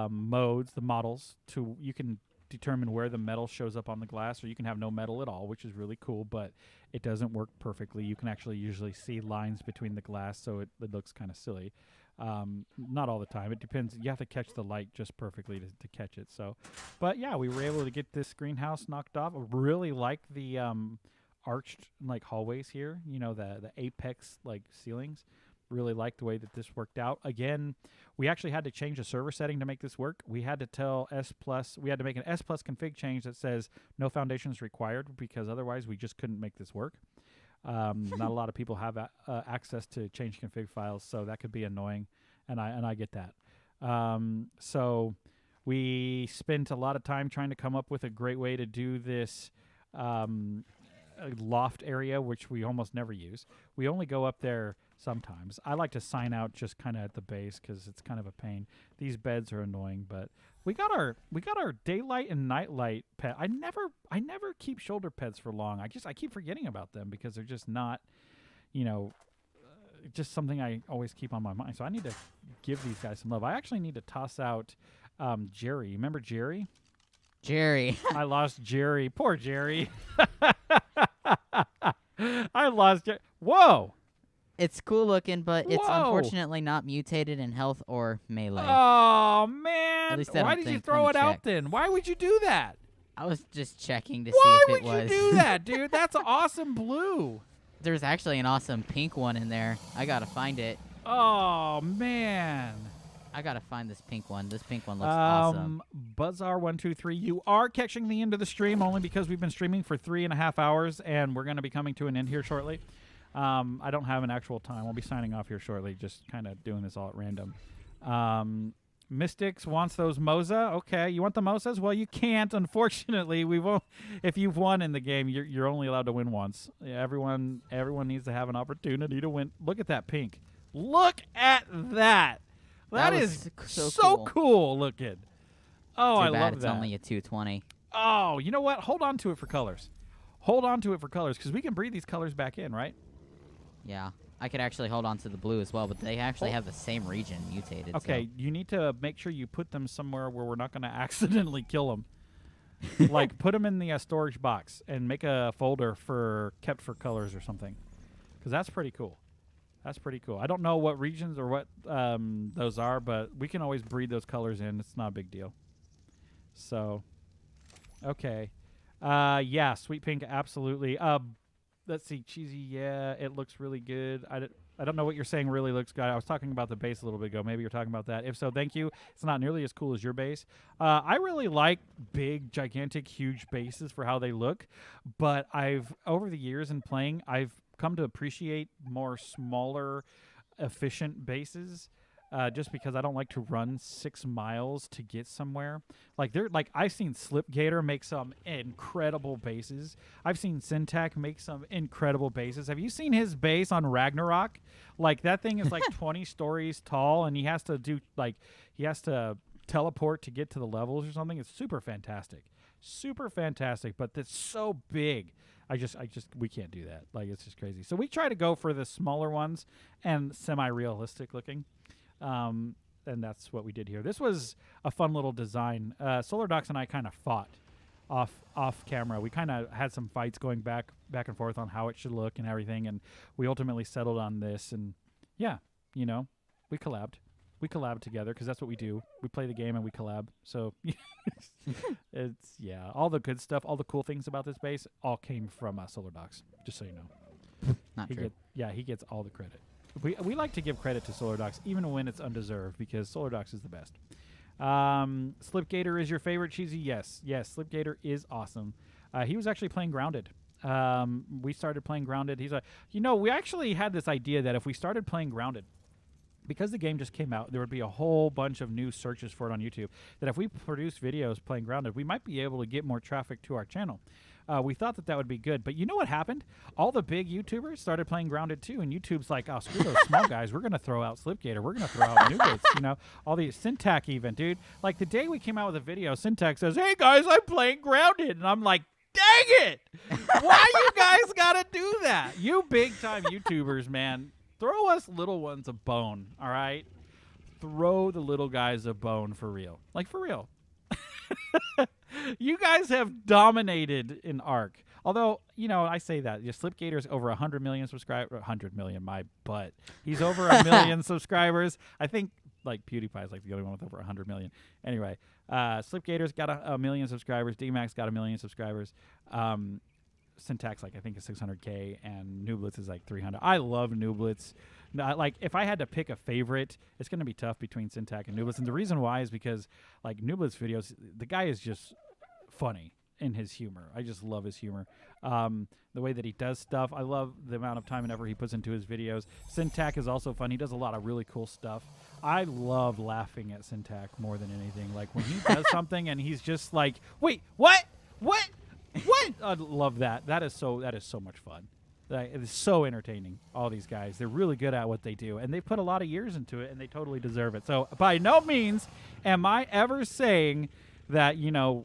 modes, the models, to you can determine where the metal shows up on the glass, or you can have no metal at all, which is really cool, but it doesn't work perfectly. You can actually usually see lines between the glass, so it looks kind of silly. Not all the time. It depends. You have to catch the light just perfectly to catch it. So, but yeah, we were able to get this greenhouse knocked off. I really like the arched like hallways here. You know, the apex like ceilings. Really like the way that this worked out. Again, we actually had to change the server setting to make this work. We had to tell S Plus, we had to make an S Plus config change that says no foundations required, because otherwise we just couldn't make this work. Not a lot of people have access to change config files, so that could be annoying, and I get that. So we spent a lot of time trying to come up with a great way to do this loft area, which we almost never use. We only go up there sometimes. I like to sign out just kind of at the base because it's kind of a pain. These beds are annoying, but we got our daylight and nightlight pet. I never keep shoulder pets for long. I keep forgetting about them because they're just not, just something I always keep on my mind. So I need to give these guys some love. I actually need to toss out Jerry. Remember Jerry? Jerry. I lost Jerry. Poor Jerry. I lost Jerry. Whoa. It's cool looking, but it's Whoa. Unfortunately not mutated in health or melee. Oh, man. At least I Why don't did you think. throw Let it me out check. then? Why would you do that? I was just checking to Why see if would it was. you do that, dude? That's an awesome blue. There's actually an awesome pink one in there. I gotta find it. Oh, man. I gotta find this pink one. This pink one looks awesome. Buzzar123, you are catching the end of the stream only because we've been streaming for 3.5 hours, and we're going to be coming to an end here shortly. I don't have an actual time. We'll be signing off here shortly, just kind of doing this all at random. Mystics wants those Moza. Okay, you want the Mozas? Well, you can't, unfortunately. We won't. If you've won in the game, you're only allowed to win once. Yeah, everyone needs to have an opportunity to win. Look at that pink. Look at that. That is so cool looking. Oh, Too I bad love it's that. only a 220. Oh, you know what? Hold on to it for colors. Hold on to it for colors, because we can breathe these colors back in, right? Yeah. I could actually hold on to the blue as well, but they actually have the same region mutated. Okay, So. you need to make sure you put them somewhere where we're not going to accidentally kill them. Like, put them in the storage box and make a folder for kept for colors or something, because that's pretty cool. That's pretty cool. I don't know what regions or what those are, but we can always breed those colors in. It's not a big deal. So, okay. Yeah, sweet pink, absolutely. Let's see, cheesy, yeah, it looks really good. I don't know what you're saying really looks good. I was talking about the base a little bit ago. Maybe you're talking about that. If so, thank you. It's not nearly as cool as your base. I really like big, gigantic, huge bases for how they look, but over the years in playing, I've come to appreciate more smaller, efficient bases. just because I don't like to run 6 miles to get somewhere. I've seen Slipgator make some incredible bases. I've seen Syntac make some incredible bases. Have you seen his base on Ragnarok? Like that thing is like 20 stories tall, and he has to teleport to get to the levels or something. It's super fantastic. Super fantastic, but it's so big. We can't do that. Like, it's just crazy. So we try to go for the smaller ones and semi-realistic looking. And that's what we did here. This was a fun little design. SolarDocs and I kind of fought off camera. We kind of had some fights going back and forth on how it should look and everything, and we ultimately settled on this. And yeah, we collabed. We collab together because that's what we do. We play the game and we collab. So it's all the good stuff, all the cool things about this base all came from SolarDocs. Just so you know. Not true. He gets all the credit. We like to give credit to SolarDocs even when it's undeserved because SolarDocs is the best. Slipgator is your favorite, Cheesy? Yes, Slipgator is awesome. He was actually playing Grounded. We started playing Grounded. He's like, we actually had this idea that if we started playing Grounded, because the game just came out, there would be a whole bunch of new searches for it on YouTube, that if we produced videos playing Grounded, we might be able to get more traffic to our channel. We thought that would be good. But you know what happened? All the big YouTubers started playing Grounded too, and YouTube's like, oh, screw those small guys. We're going to throw out Slipgator. We're going to throw out Nuggets, all these Syntac even, dude. Like the day we came out with a video, Syntac says, hey, guys, I'm playing Grounded. And I'm like, dang it. Why you guys got to do that? You big-time YouTubers, man. Throw us little ones a bone, all right? Throw the little guys a bone for real. Like, for real. You guys have dominated in Arc. Although, I say that. Slipgator's over 100 million subscribers. 100 million, my butt. He's over 1 million subscribers. I think, PewDiePie's the only one with over 100 million. Anyway, Slipgator's got a million subscribers. DMAX got 1 million subscribers. Syntax I think is 600K, and Nublitz is 300. I love Nublitz. If I had to pick a favorite, it's going to be tough between Syntax and Nublitz, and the reason why is because Nublitz videos, the guy is just funny in his humor. I just love his humor. The way that he does stuff, I love the amount of time and effort he puts into his videos. Syntax is also fun. He does a lot of really cool stuff. I love laughing at Syntax more than anything. When he does something and he's just like, wait, what? What? I love that. That is so much fun. It is so entertaining. All these guys, they're really good at what they do, and they put a lot of years into it, and they totally deserve it. So by no means am I ever saying that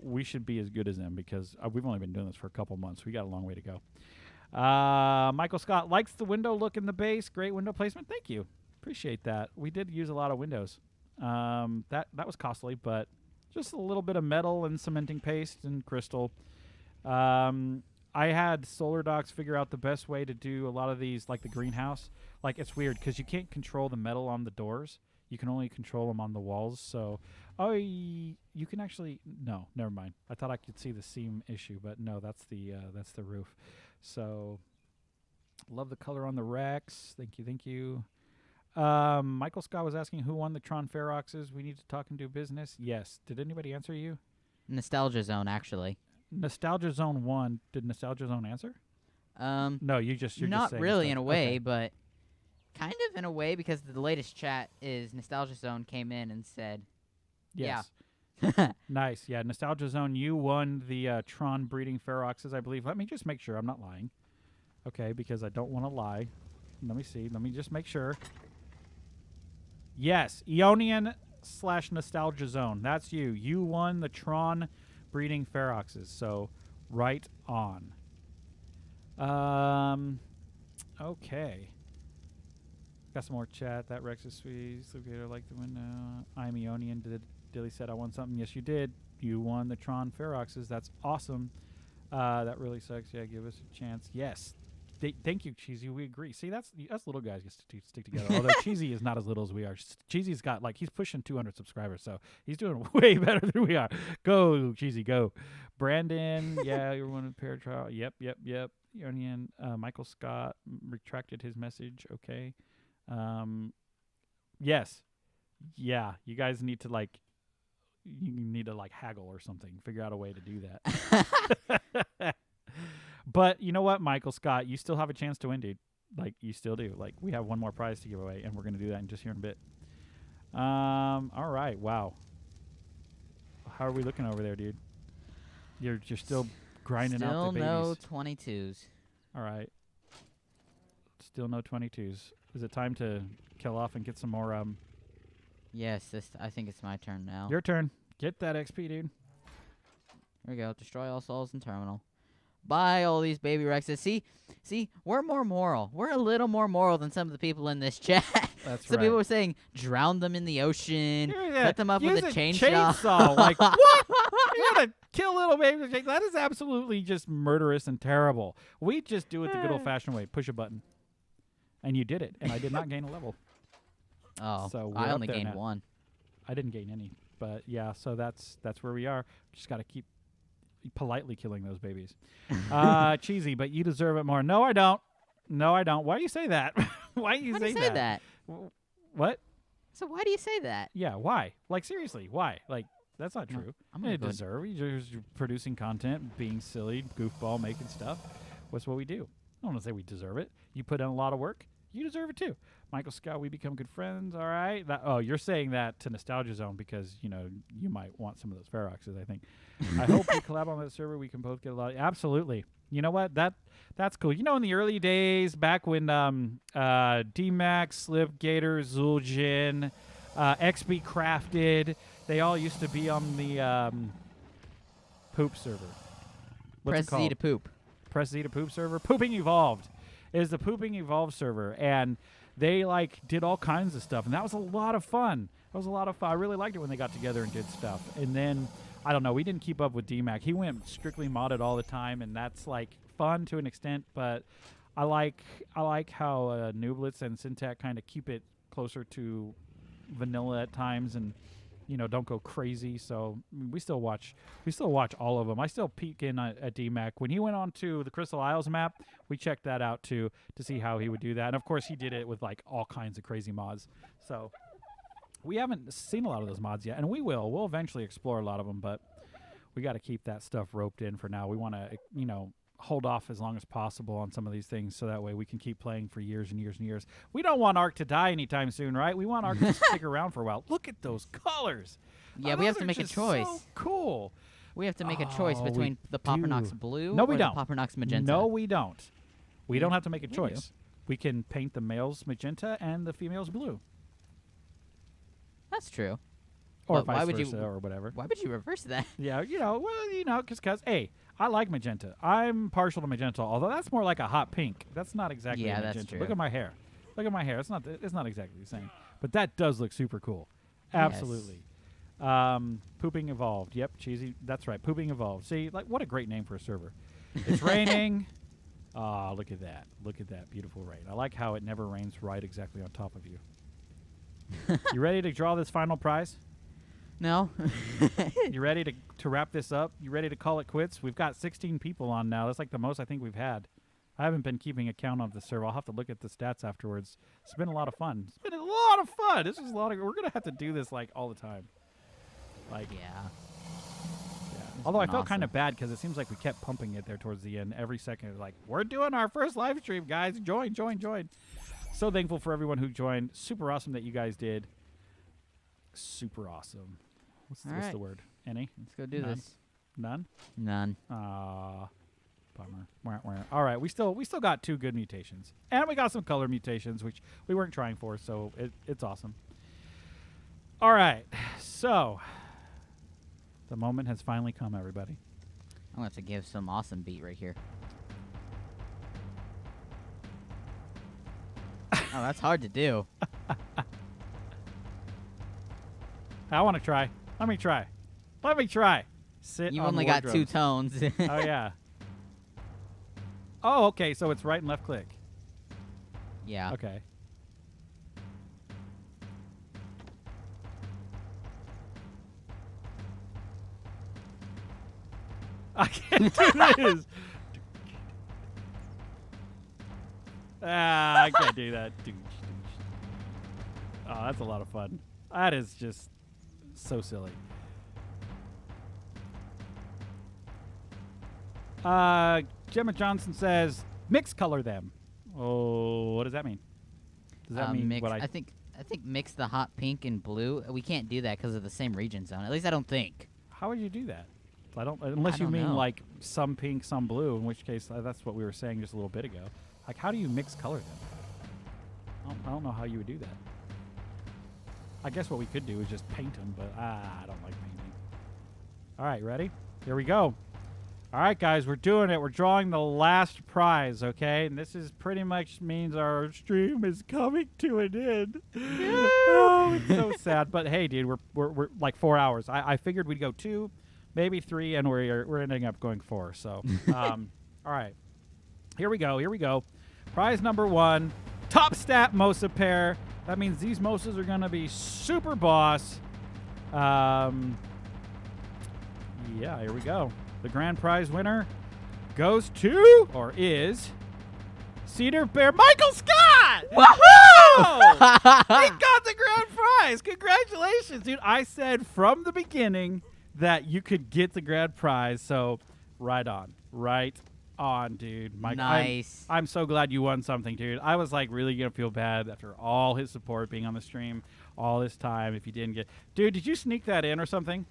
we should be as good as them, because we've only been doing this for a couple months. We got a long way to go. Michael Scott likes the window look in the base. Great window placement. Thank you. Appreciate that. We did use a lot of windows. That was costly, but just a little bit of metal and cementing paste and crystal. I had SolarDocs figure out the best way to do a lot of these, like the greenhouse. It's weird because you can't control the metal on the doors. You can only control them on the walls. So, you can actually no, never mind. I thought I could see the seam issue, but no, that's the roof. So, love the color on the Rex. Thank you. Michael Scott was asking who won the Tron Feroxes. We need to talk and do business. Yes. Did anybody answer you? Nostalgia Zone, actually. Nostalgia Zone won. Did Nostalgia Zone answer? No, you're just not saying really stuff. in a way, Okay. but kind of in a way, because the latest chat is Nostalgia Zone came in and said, Yes. yeah. Nice. Yeah, Nostalgia Zone, you won the Tron breeding Feroxes, I believe. Let me just make sure I'm not lying. Okay, because I don't want to lie. Let me see. Let me just make sure. Yes, Eonian/Nostalgia Zone. That's you. You won the Tron breeding Feroxes. So, right on. Okay. Got some more chat. That Rex is sweet. Slipgator like the window. I'm Eonian. Dilly said I won something. Yes, you did. You won the Tron Feroxes. That's awesome. That really sucks. Yeah, give us a chance. Yes. Thank you, Cheesy. We agree. See, that's little guys get to stick together. Although Cheesy is not as little as we are. Cheesy's got he's pushing 200 subscribers, so he's doing way better than we are. Go, Cheesy, go. Brandon, yeah, you're one of the pair trial. Yep. Onion, Michael Scott retracted his message. Okay. Yes. Yeah, you guys need to haggle or something. Figure out a way to do that. But you know what, Michael Scott, you still have a chance to win, dude. You still do. We have one more prize to give away, and we're going to do that in just here in a bit. All right. Wow. How are we looking over there, dude? You're still grinding out Still the babies. no 22s. All right. Still no 22s. Is it time to kill off and get some more? Yes, I think it's my turn now. Your turn. Get that XP, dude. Here we go. Destroy all souls in terminal. Buy all these baby Rexes. See, we're more moral. We're a little more moral than some of the people in this chat. That's Some right. people were saying drown them in the ocean, Yeah, cut them up use with a chainsaw. chainsaw. Like, what? You gotta kill little babies. That is absolutely just murderous and terrible. We just do it the good old-fashioned way. Push a button. And you did it, and I did not gain a level. Oh, So we're I up only there gained now. 1. I didn't gain any. But, yeah, so that's where we are. Just got to keep politely killing those babies. Cheesy, but you deserve it more. No, I don't. No, I don't. Why do you say that? Why do you Why say do you say that? What? So why do you say that? Yeah, why? Like, seriously, why? Like, that's not No, true. I'm You gonna go deserve it. You're just producing content, being silly, goofball, making stuff. What's what we do? I don't want to say we deserve it. You put in a lot of work. You deserve it too. Michael Scott, we become good friends. All right. You're saying that to Nostalgia Zone because, you might want some of those Feroxes, I think. I hope we collab on that server. We can both get a lot. Absolutely. You know what? That's cool. In the early days, back when D-Max, Slipgator, Zul'jin, XB Crafted, they all used to be on the poop server. What's Press it called? Z to poop. Press Z to poop server. Pooping Evolved is the Pooping Evolved server, and they did all kinds of stuff, and that was a lot of fun. I really liked it when they got together and did stuff. And then I don't know, we didn't keep up with DMAC. He went strictly modded all the time, and that's fun to an extent. But I like how Nooblitz and Syntac kind of keep it closer to vanilla at times, and don't go crazy. So we still watch all of them. I still peek in at DMAC. When he went on to the Crystal Isles map, we checked that out too to see how he would do that. And of course he did it with all kinds of crazy mods. So we haven't seen a lot of those mods yet, and we'll eventually explore a lot of them, but we got to keep that stuff roped in for now. We want to hold off as long as possible on some of these things so that way we can keep playing for years and years and years. We don't want Ark to die anytime soon, right? We want Ark to stick around for a while. Look at those colors. Yeah, we have to make a choice. So cool. We have to make a choice we between the Papernox do. blue No, or we don't. the Papernox magenta. No, we don't. We don't have to make a We do. choice. We can paint the males magenta and the females blue. That's true. Or But why vice would you- versa, or whatever. Why would you reverse that? Yeah, because, hey, I like magenta. I'm partial to magenta, although that's more like a hot pink. That's not exactly Yeah, a that's magenta. true. Look at my hair. It's not exactly the same. But that does look super cool. Yes. Absolutely. Pooping Evolved. Yep, cheesy. That's right. Pooping Evolved. See, what a great name for a server. It's raining. Look at that. Look at that beautiful rain. I like how it never rains right exactly on top of you. You ready to draw this final prize? No. You ready to wrap this up? You ready to call it quits? We've got 16 people on now. That's the most I think we've had. I haven't been keeping account of the server. I'll have to look at the stats afterwards. It's been a lot of fun. It's been a lot of fun. This is a lot of. We're gonna have to do this all the time. Yeah. Yeah. Although I been felt kind of awesome. bad because it seems like we kept pumping it there towards the end. Every second, it was we're doing our first live stream, guys. Join. So thankful for everyone who joined. Super awesome that you guys did. Super awesome. What's the right. word? Any? Let's go do None. this. None? None. Bummer. Wah, wah. All right, we still got 2 good mutations, and we got some color mutations, which we weren't trying for, so it's awesome. All right, so the moment has finally come, everybody. I'm going to have to give some awesome beat right here. Oh, that's hard to do. I want to try. Let me try. Sit. You've on only got 2 wardrobes. tones. Oh yeah. Oh, okay. So it's right and left click. Yeah. Okay. I can't do this. I can't do that. Oh, that's a lot of fun. That is just so silly. Gemma Johnson says, mix color them. Oh, what does that mean? Does that mean mix, what I think mix the hot pink and blue. We can't do that because of the same region zone. At least I don't think. How would you do that? I don't unless you don't mean know. like some pink, some blue. In which case, that's what we were saying just a little bit ago. Like, how do you mix color then? I don't know how you would do that. I guess what we could do is just paint them, but I don't like painting. All right, ready? Here we go. All right, guys, we're doing it. We're drawing the last prize, okay? And this is pretty much means our stream is coming to an end. Oh, it's so sad. But hey, dude, we're like 4 hours. I figured we'd go 2, maybe 3, and we're ending up going 4. So, all right, here we go. Here we go. Prize number 1, top stat Mosa pair. That means these Mosas are gonna be super boss. Yeah, here we go. The grand prize winner goes to, or is, Cedar Bear Michael Scott! Woohoo! He got the grand prize! Congratulations, dude. I said from the beginning that you could get the grand prize, so right on. Right on, dude. Mike, Nice. I'm so glad you won something, dude. I was like really gonna feel bad after all his support being on the stream all this time if you didn't get. Dude, did you sneak that in or something?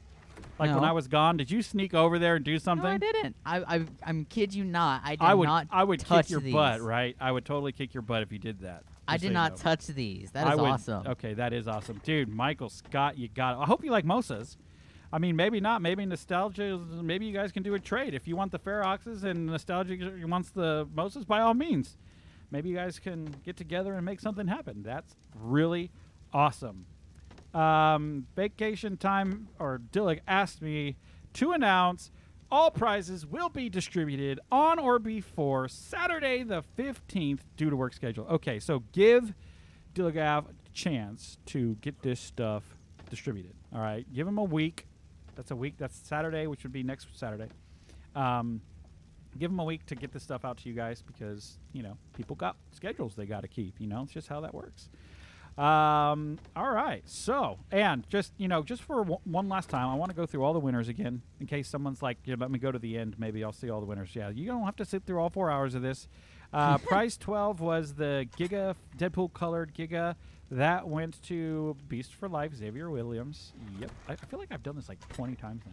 Like when No. I was gone, did you sneak over there and do No, something? I didn't. I'm kid you not. I did not. I would touch kick your these. butt, right? I would totally kick your butt if you did that. I Just so did you not know. touch these. That I is would- awesome. Okay, that is awesome, dude. Michael Scott, you got it. I hope you like Mosas. I mean, maybe not. Maybe nostalgia. Maybe you guys can do a trade if you want the Feroxes and nostalgia wants the Mosas. By all means, maybe you guys can get together and make something happen. That's really awesome. Vacation time or Dillick asked me to announce all prizes will be distributed on or before Saturday the 15th due to work schedule. Okay, so give Dillick a chance to get this stuff distributed. All right, give him a week. That's a week. That's Saturday, which would be next Saturday. Give them a week to get this stuff out to you guys because, you know, people got schedules they got to keep. You know, it's just how that works. All right. So, and just, you know, just for one last time, I want to go through all the winners again in case someone's like, let me go to the end. Maybe I'll see all the winners. Yeah, you don't have to sit through all 4 hours of this. Prize 12 was the Giga, Deadpool colored Giga. That went to Beast for Life, Xavier Williams. Yep. I feel like I've done this like 20 times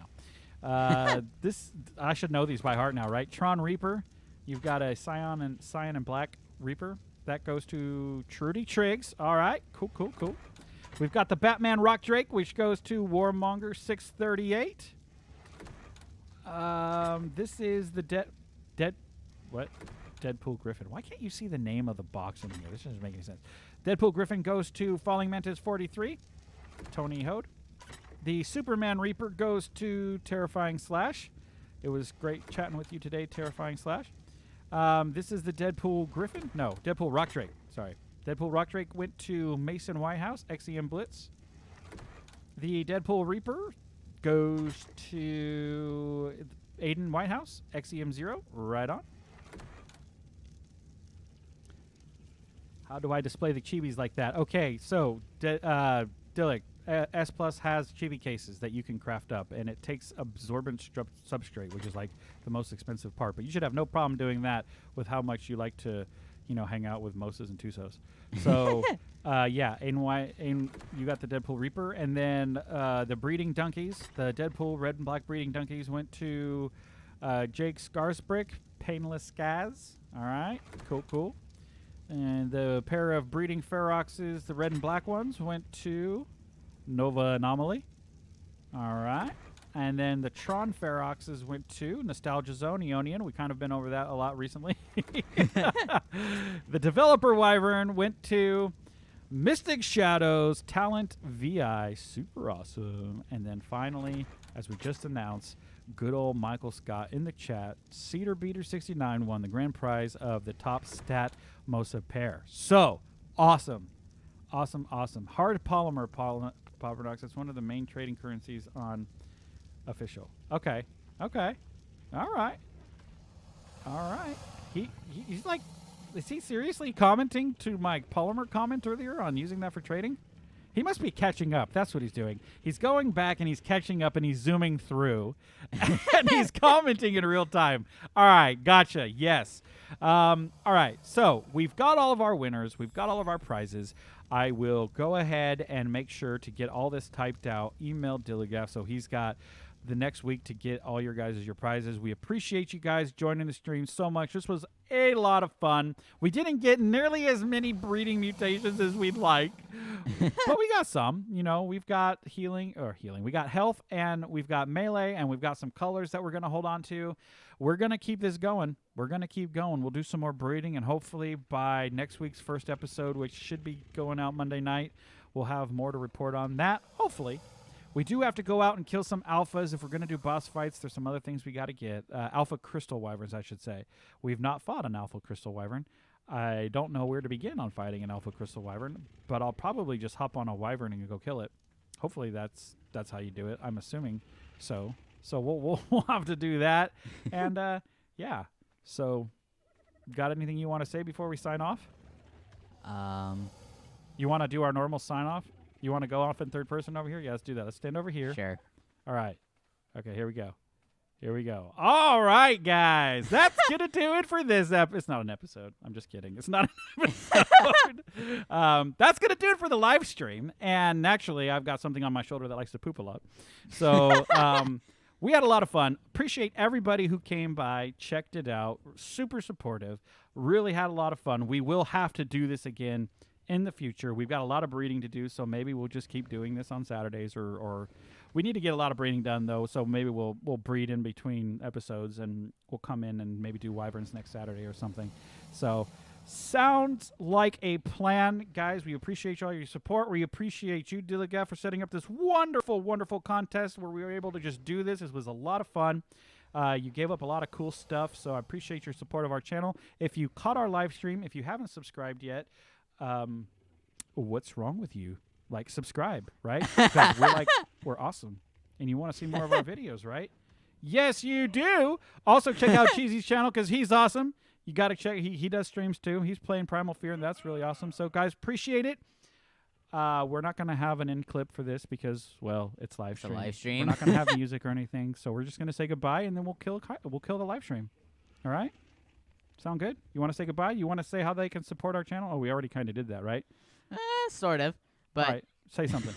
now. This I should know these by heart now, right? Tron Reaper. You've got a Cyan and Black Reaper. That goes to Trudy Triggs. All right. Cool, cool, cool. We've got the Batman Rock Drake, which goes to Warmonger 638. This is the Deadpool Griffin. Why can't you see the name of the box in here? This doesn't make any sense. Deadpool Griffin goes to Falling Mantis 43. Tony Hode. The Superman Reaper goes to Terrifying Slash. It was great chatting with you today, Terrifying Slash. This is the Deadpool Griffin. No, Deadpool Rock Drake. Sorry. Deadpool Rock Drake went to Mason Whitehouse, XEM Blitz. The Deadpool Reaper goes to Aiden Whitehouse, XEM 0. Right on. How do I display the chibis like that? Okay, so Dillick, S Plus has chibi cases that you can craft up, and it takes absorbent substrate, which is like the most expensive part. But you should have no problem doing that with how much you like to, you know, hang out with Mosas and Tusos. So, yeah, you got the Deadpool Reaper, and then the breeding donkeys, the Deadpool red and black breeding donkeys went to Jake Scarsbrick, Painless Skaz. All right, cool, cool. And the pair of breeding Feroxes, the red and black ones, went to Nova Anomaly. All right. And then the Tron Feroxes went to Nostalgia Zone, Eonian. We kind of been over that a lot recently. The Developer Wyvern went to Mystic Shadows, Talent VI. Super awesome. And then finally, as we just announced, good old Michael Scott in the chat, Cedar Beater 69 won the grand prize of the top stat Mosa pair. So awesome. Awesome, awesome. Hard polymer paradox. That's one of the main trading currencies on official. Okay. Okay. All right. All right. He's like, is he seriously commenting to my polymer comment earlier on using that for trading? He must be catching up. That's what he's doing. He's going back and he's catching up and he's zooming through and he's commenting in real time. All right. Gotcha. Yes. All right. So we've got all of our winners. We've got all of our prizes. I will go ahead and make sure to get all this typed out, email Dilligaf, so he's got the next week to get all your guys' your prizes. We appreciate you guys joining the stream so much. This was a lot of fun. We didn't get nearly as many breeding mutations as we'd like, but we got some. You know, we've got healing. We got health, and we've got melee, and we've got some colors that we're going to hold on to. We're going to keep this going. We're going to keep going. We'll do some more breeding, and hopefully by next week's first episode, which should be going out Monday night, we'll have more to report on that, hopefully. We do have to go out and kill some alphas. If we're going to do boss fights, there's some other things we got to get. Alpha crystal wyverns, I should say. We've not fought an alpha crystal wyvern. I don't know where to begin on fighting an alpha crystal wyvern, but I'll probably just hop on a wyvern and go kill it. Hopefully that's how you do it. I'm assuming so. So we'll have to do that. And yeah. So got anything you want to say before we sign off? You want to do our normal sign off? You want to go off in third person over here? Yeah, let's do that. Let's stand over here. Sure. All right. Okay, here we go. Here we go. All right, guys. That's going to do it for this episode. It's not an episode. I'm just kidding. It's not an episode. That's going to do it for the live stream. And naturally, I've got something on my shoulder that likes to poop a lot. So we had a lot of fun. Appreciate everybody who came by, checked it out. Super supportive. Really had a lot of fun. We will have to do this again in the future. We've got a lot of breeding to do, so maybe we'll just keep doing this on Saturdays, or we need to get a lot of breeding done though, so maybe we'll breed in between episodes, and we'll come in and maybe do wyverns next Saturday or something. So sounds like a plan, guys. We appreciate all your support. We appreciate you, Dilligaf, for setting up this wonderful, wonderful contest where we were able to just do this. It was a lot of fun. You gave up a lot of cool stuff, so I appreciate your support of our channel. If you caught our live stream, if you haven't subscribed yet, what's wrong with you? Like, subscribe, right? Because we're awesome, and you want to see more of our videos, right? Yes, you do. Also, check out Cheesy's channel because he's awesome. You got to check. He does streams too. He's playing Primal Fear, and that's really awesome. So, guys, appreciate it. We're not going to have an end clip for this because, well, it's live stream. It's a live stream. We're not going to have music or anything, so we're just going to say goodbye, and then we'll kill the live stream. All right? Sound good? You want to say goodbye? You want to say how they can support our channel? Oh, we already kind of did that, right? Sort of. But all right, say something.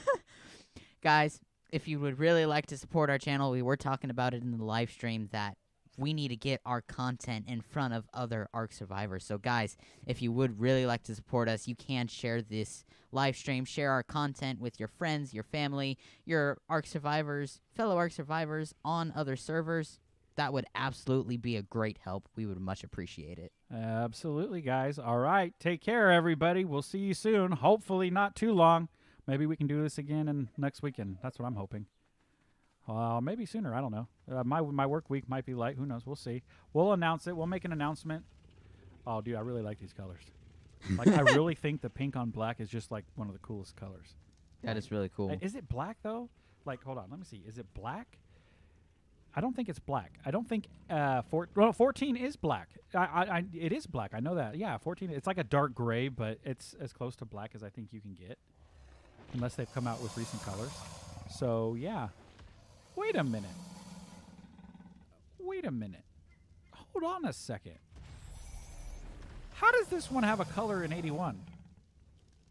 Guys, if you would really like to support our channel, we were talking about it in the live stream that we need to get our content in front of other Ark survivors. So guys, if you would really like to support us, you can share this live stream, share our content with your friends, your family, your Ark survivors, fellow Ark survivors on other servers. That would absolutely be a great help. We would much appreciate it. Absolutely, guys. All right. Take care, everybody. We'll see you soon. Hopefully not too long. Maybe we can do this again next weekend. That's what I'm hoping. Maybe sooner. I don't know. My work week might be light. Who knows? We'll see. We'll announce it. We'll make an announcement. Oh, dude, I really like these colors. Like, I really think the pink on black is just, like, one of the coolest colors. That is really cool. Is it black, though? Like, hold on. Let me see. Is it black? I don't think it's black. I don't think 14 is black. It is black. I know that. Yeah, 14. It's like a dark gray, but it's as close to black as I think you can get, unless they've come out with recent colors. So yeah. Wait a minute. Wait a minute. Hold on a second. How does this one have a color in 81?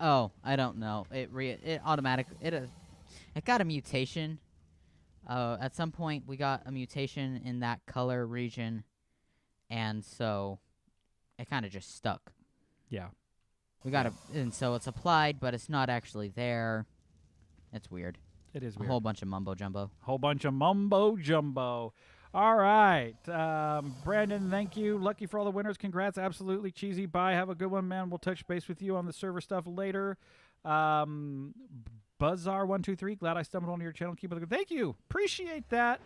Oh, I don't know. It automatically it got a mutation. At some point, we got a mutation in that color region, and so it kind of just stuck. Yeah. And so it's applied, but it's not actually there. It's weird. It is weird. A whole bunch of mumbo jumbo. Whole bunch of mumbo jumbo. All right. Brandon, thank you. Lucky for all the winners. Congrats. Absolutely. Cheesy. Bye. Have a good one, man. We'll touch base with you on the server stuff later. Buzzar123, glad I stumbled onto your channel. Keep it good. Thank you. Appreciate that.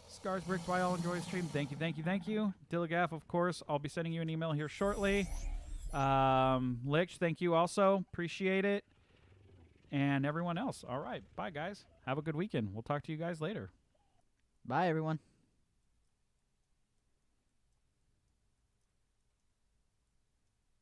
Scars Brick, by all enjoy the stream. Thank you, thank you, thank you. Dilligaf, of course. I'll be sending you an email here shortly. Lich, thank you also. Appreciate it. And everyone else. All right. Bye, guys. Have a good weekend. We'll talk to you guys later. Bye, everyone.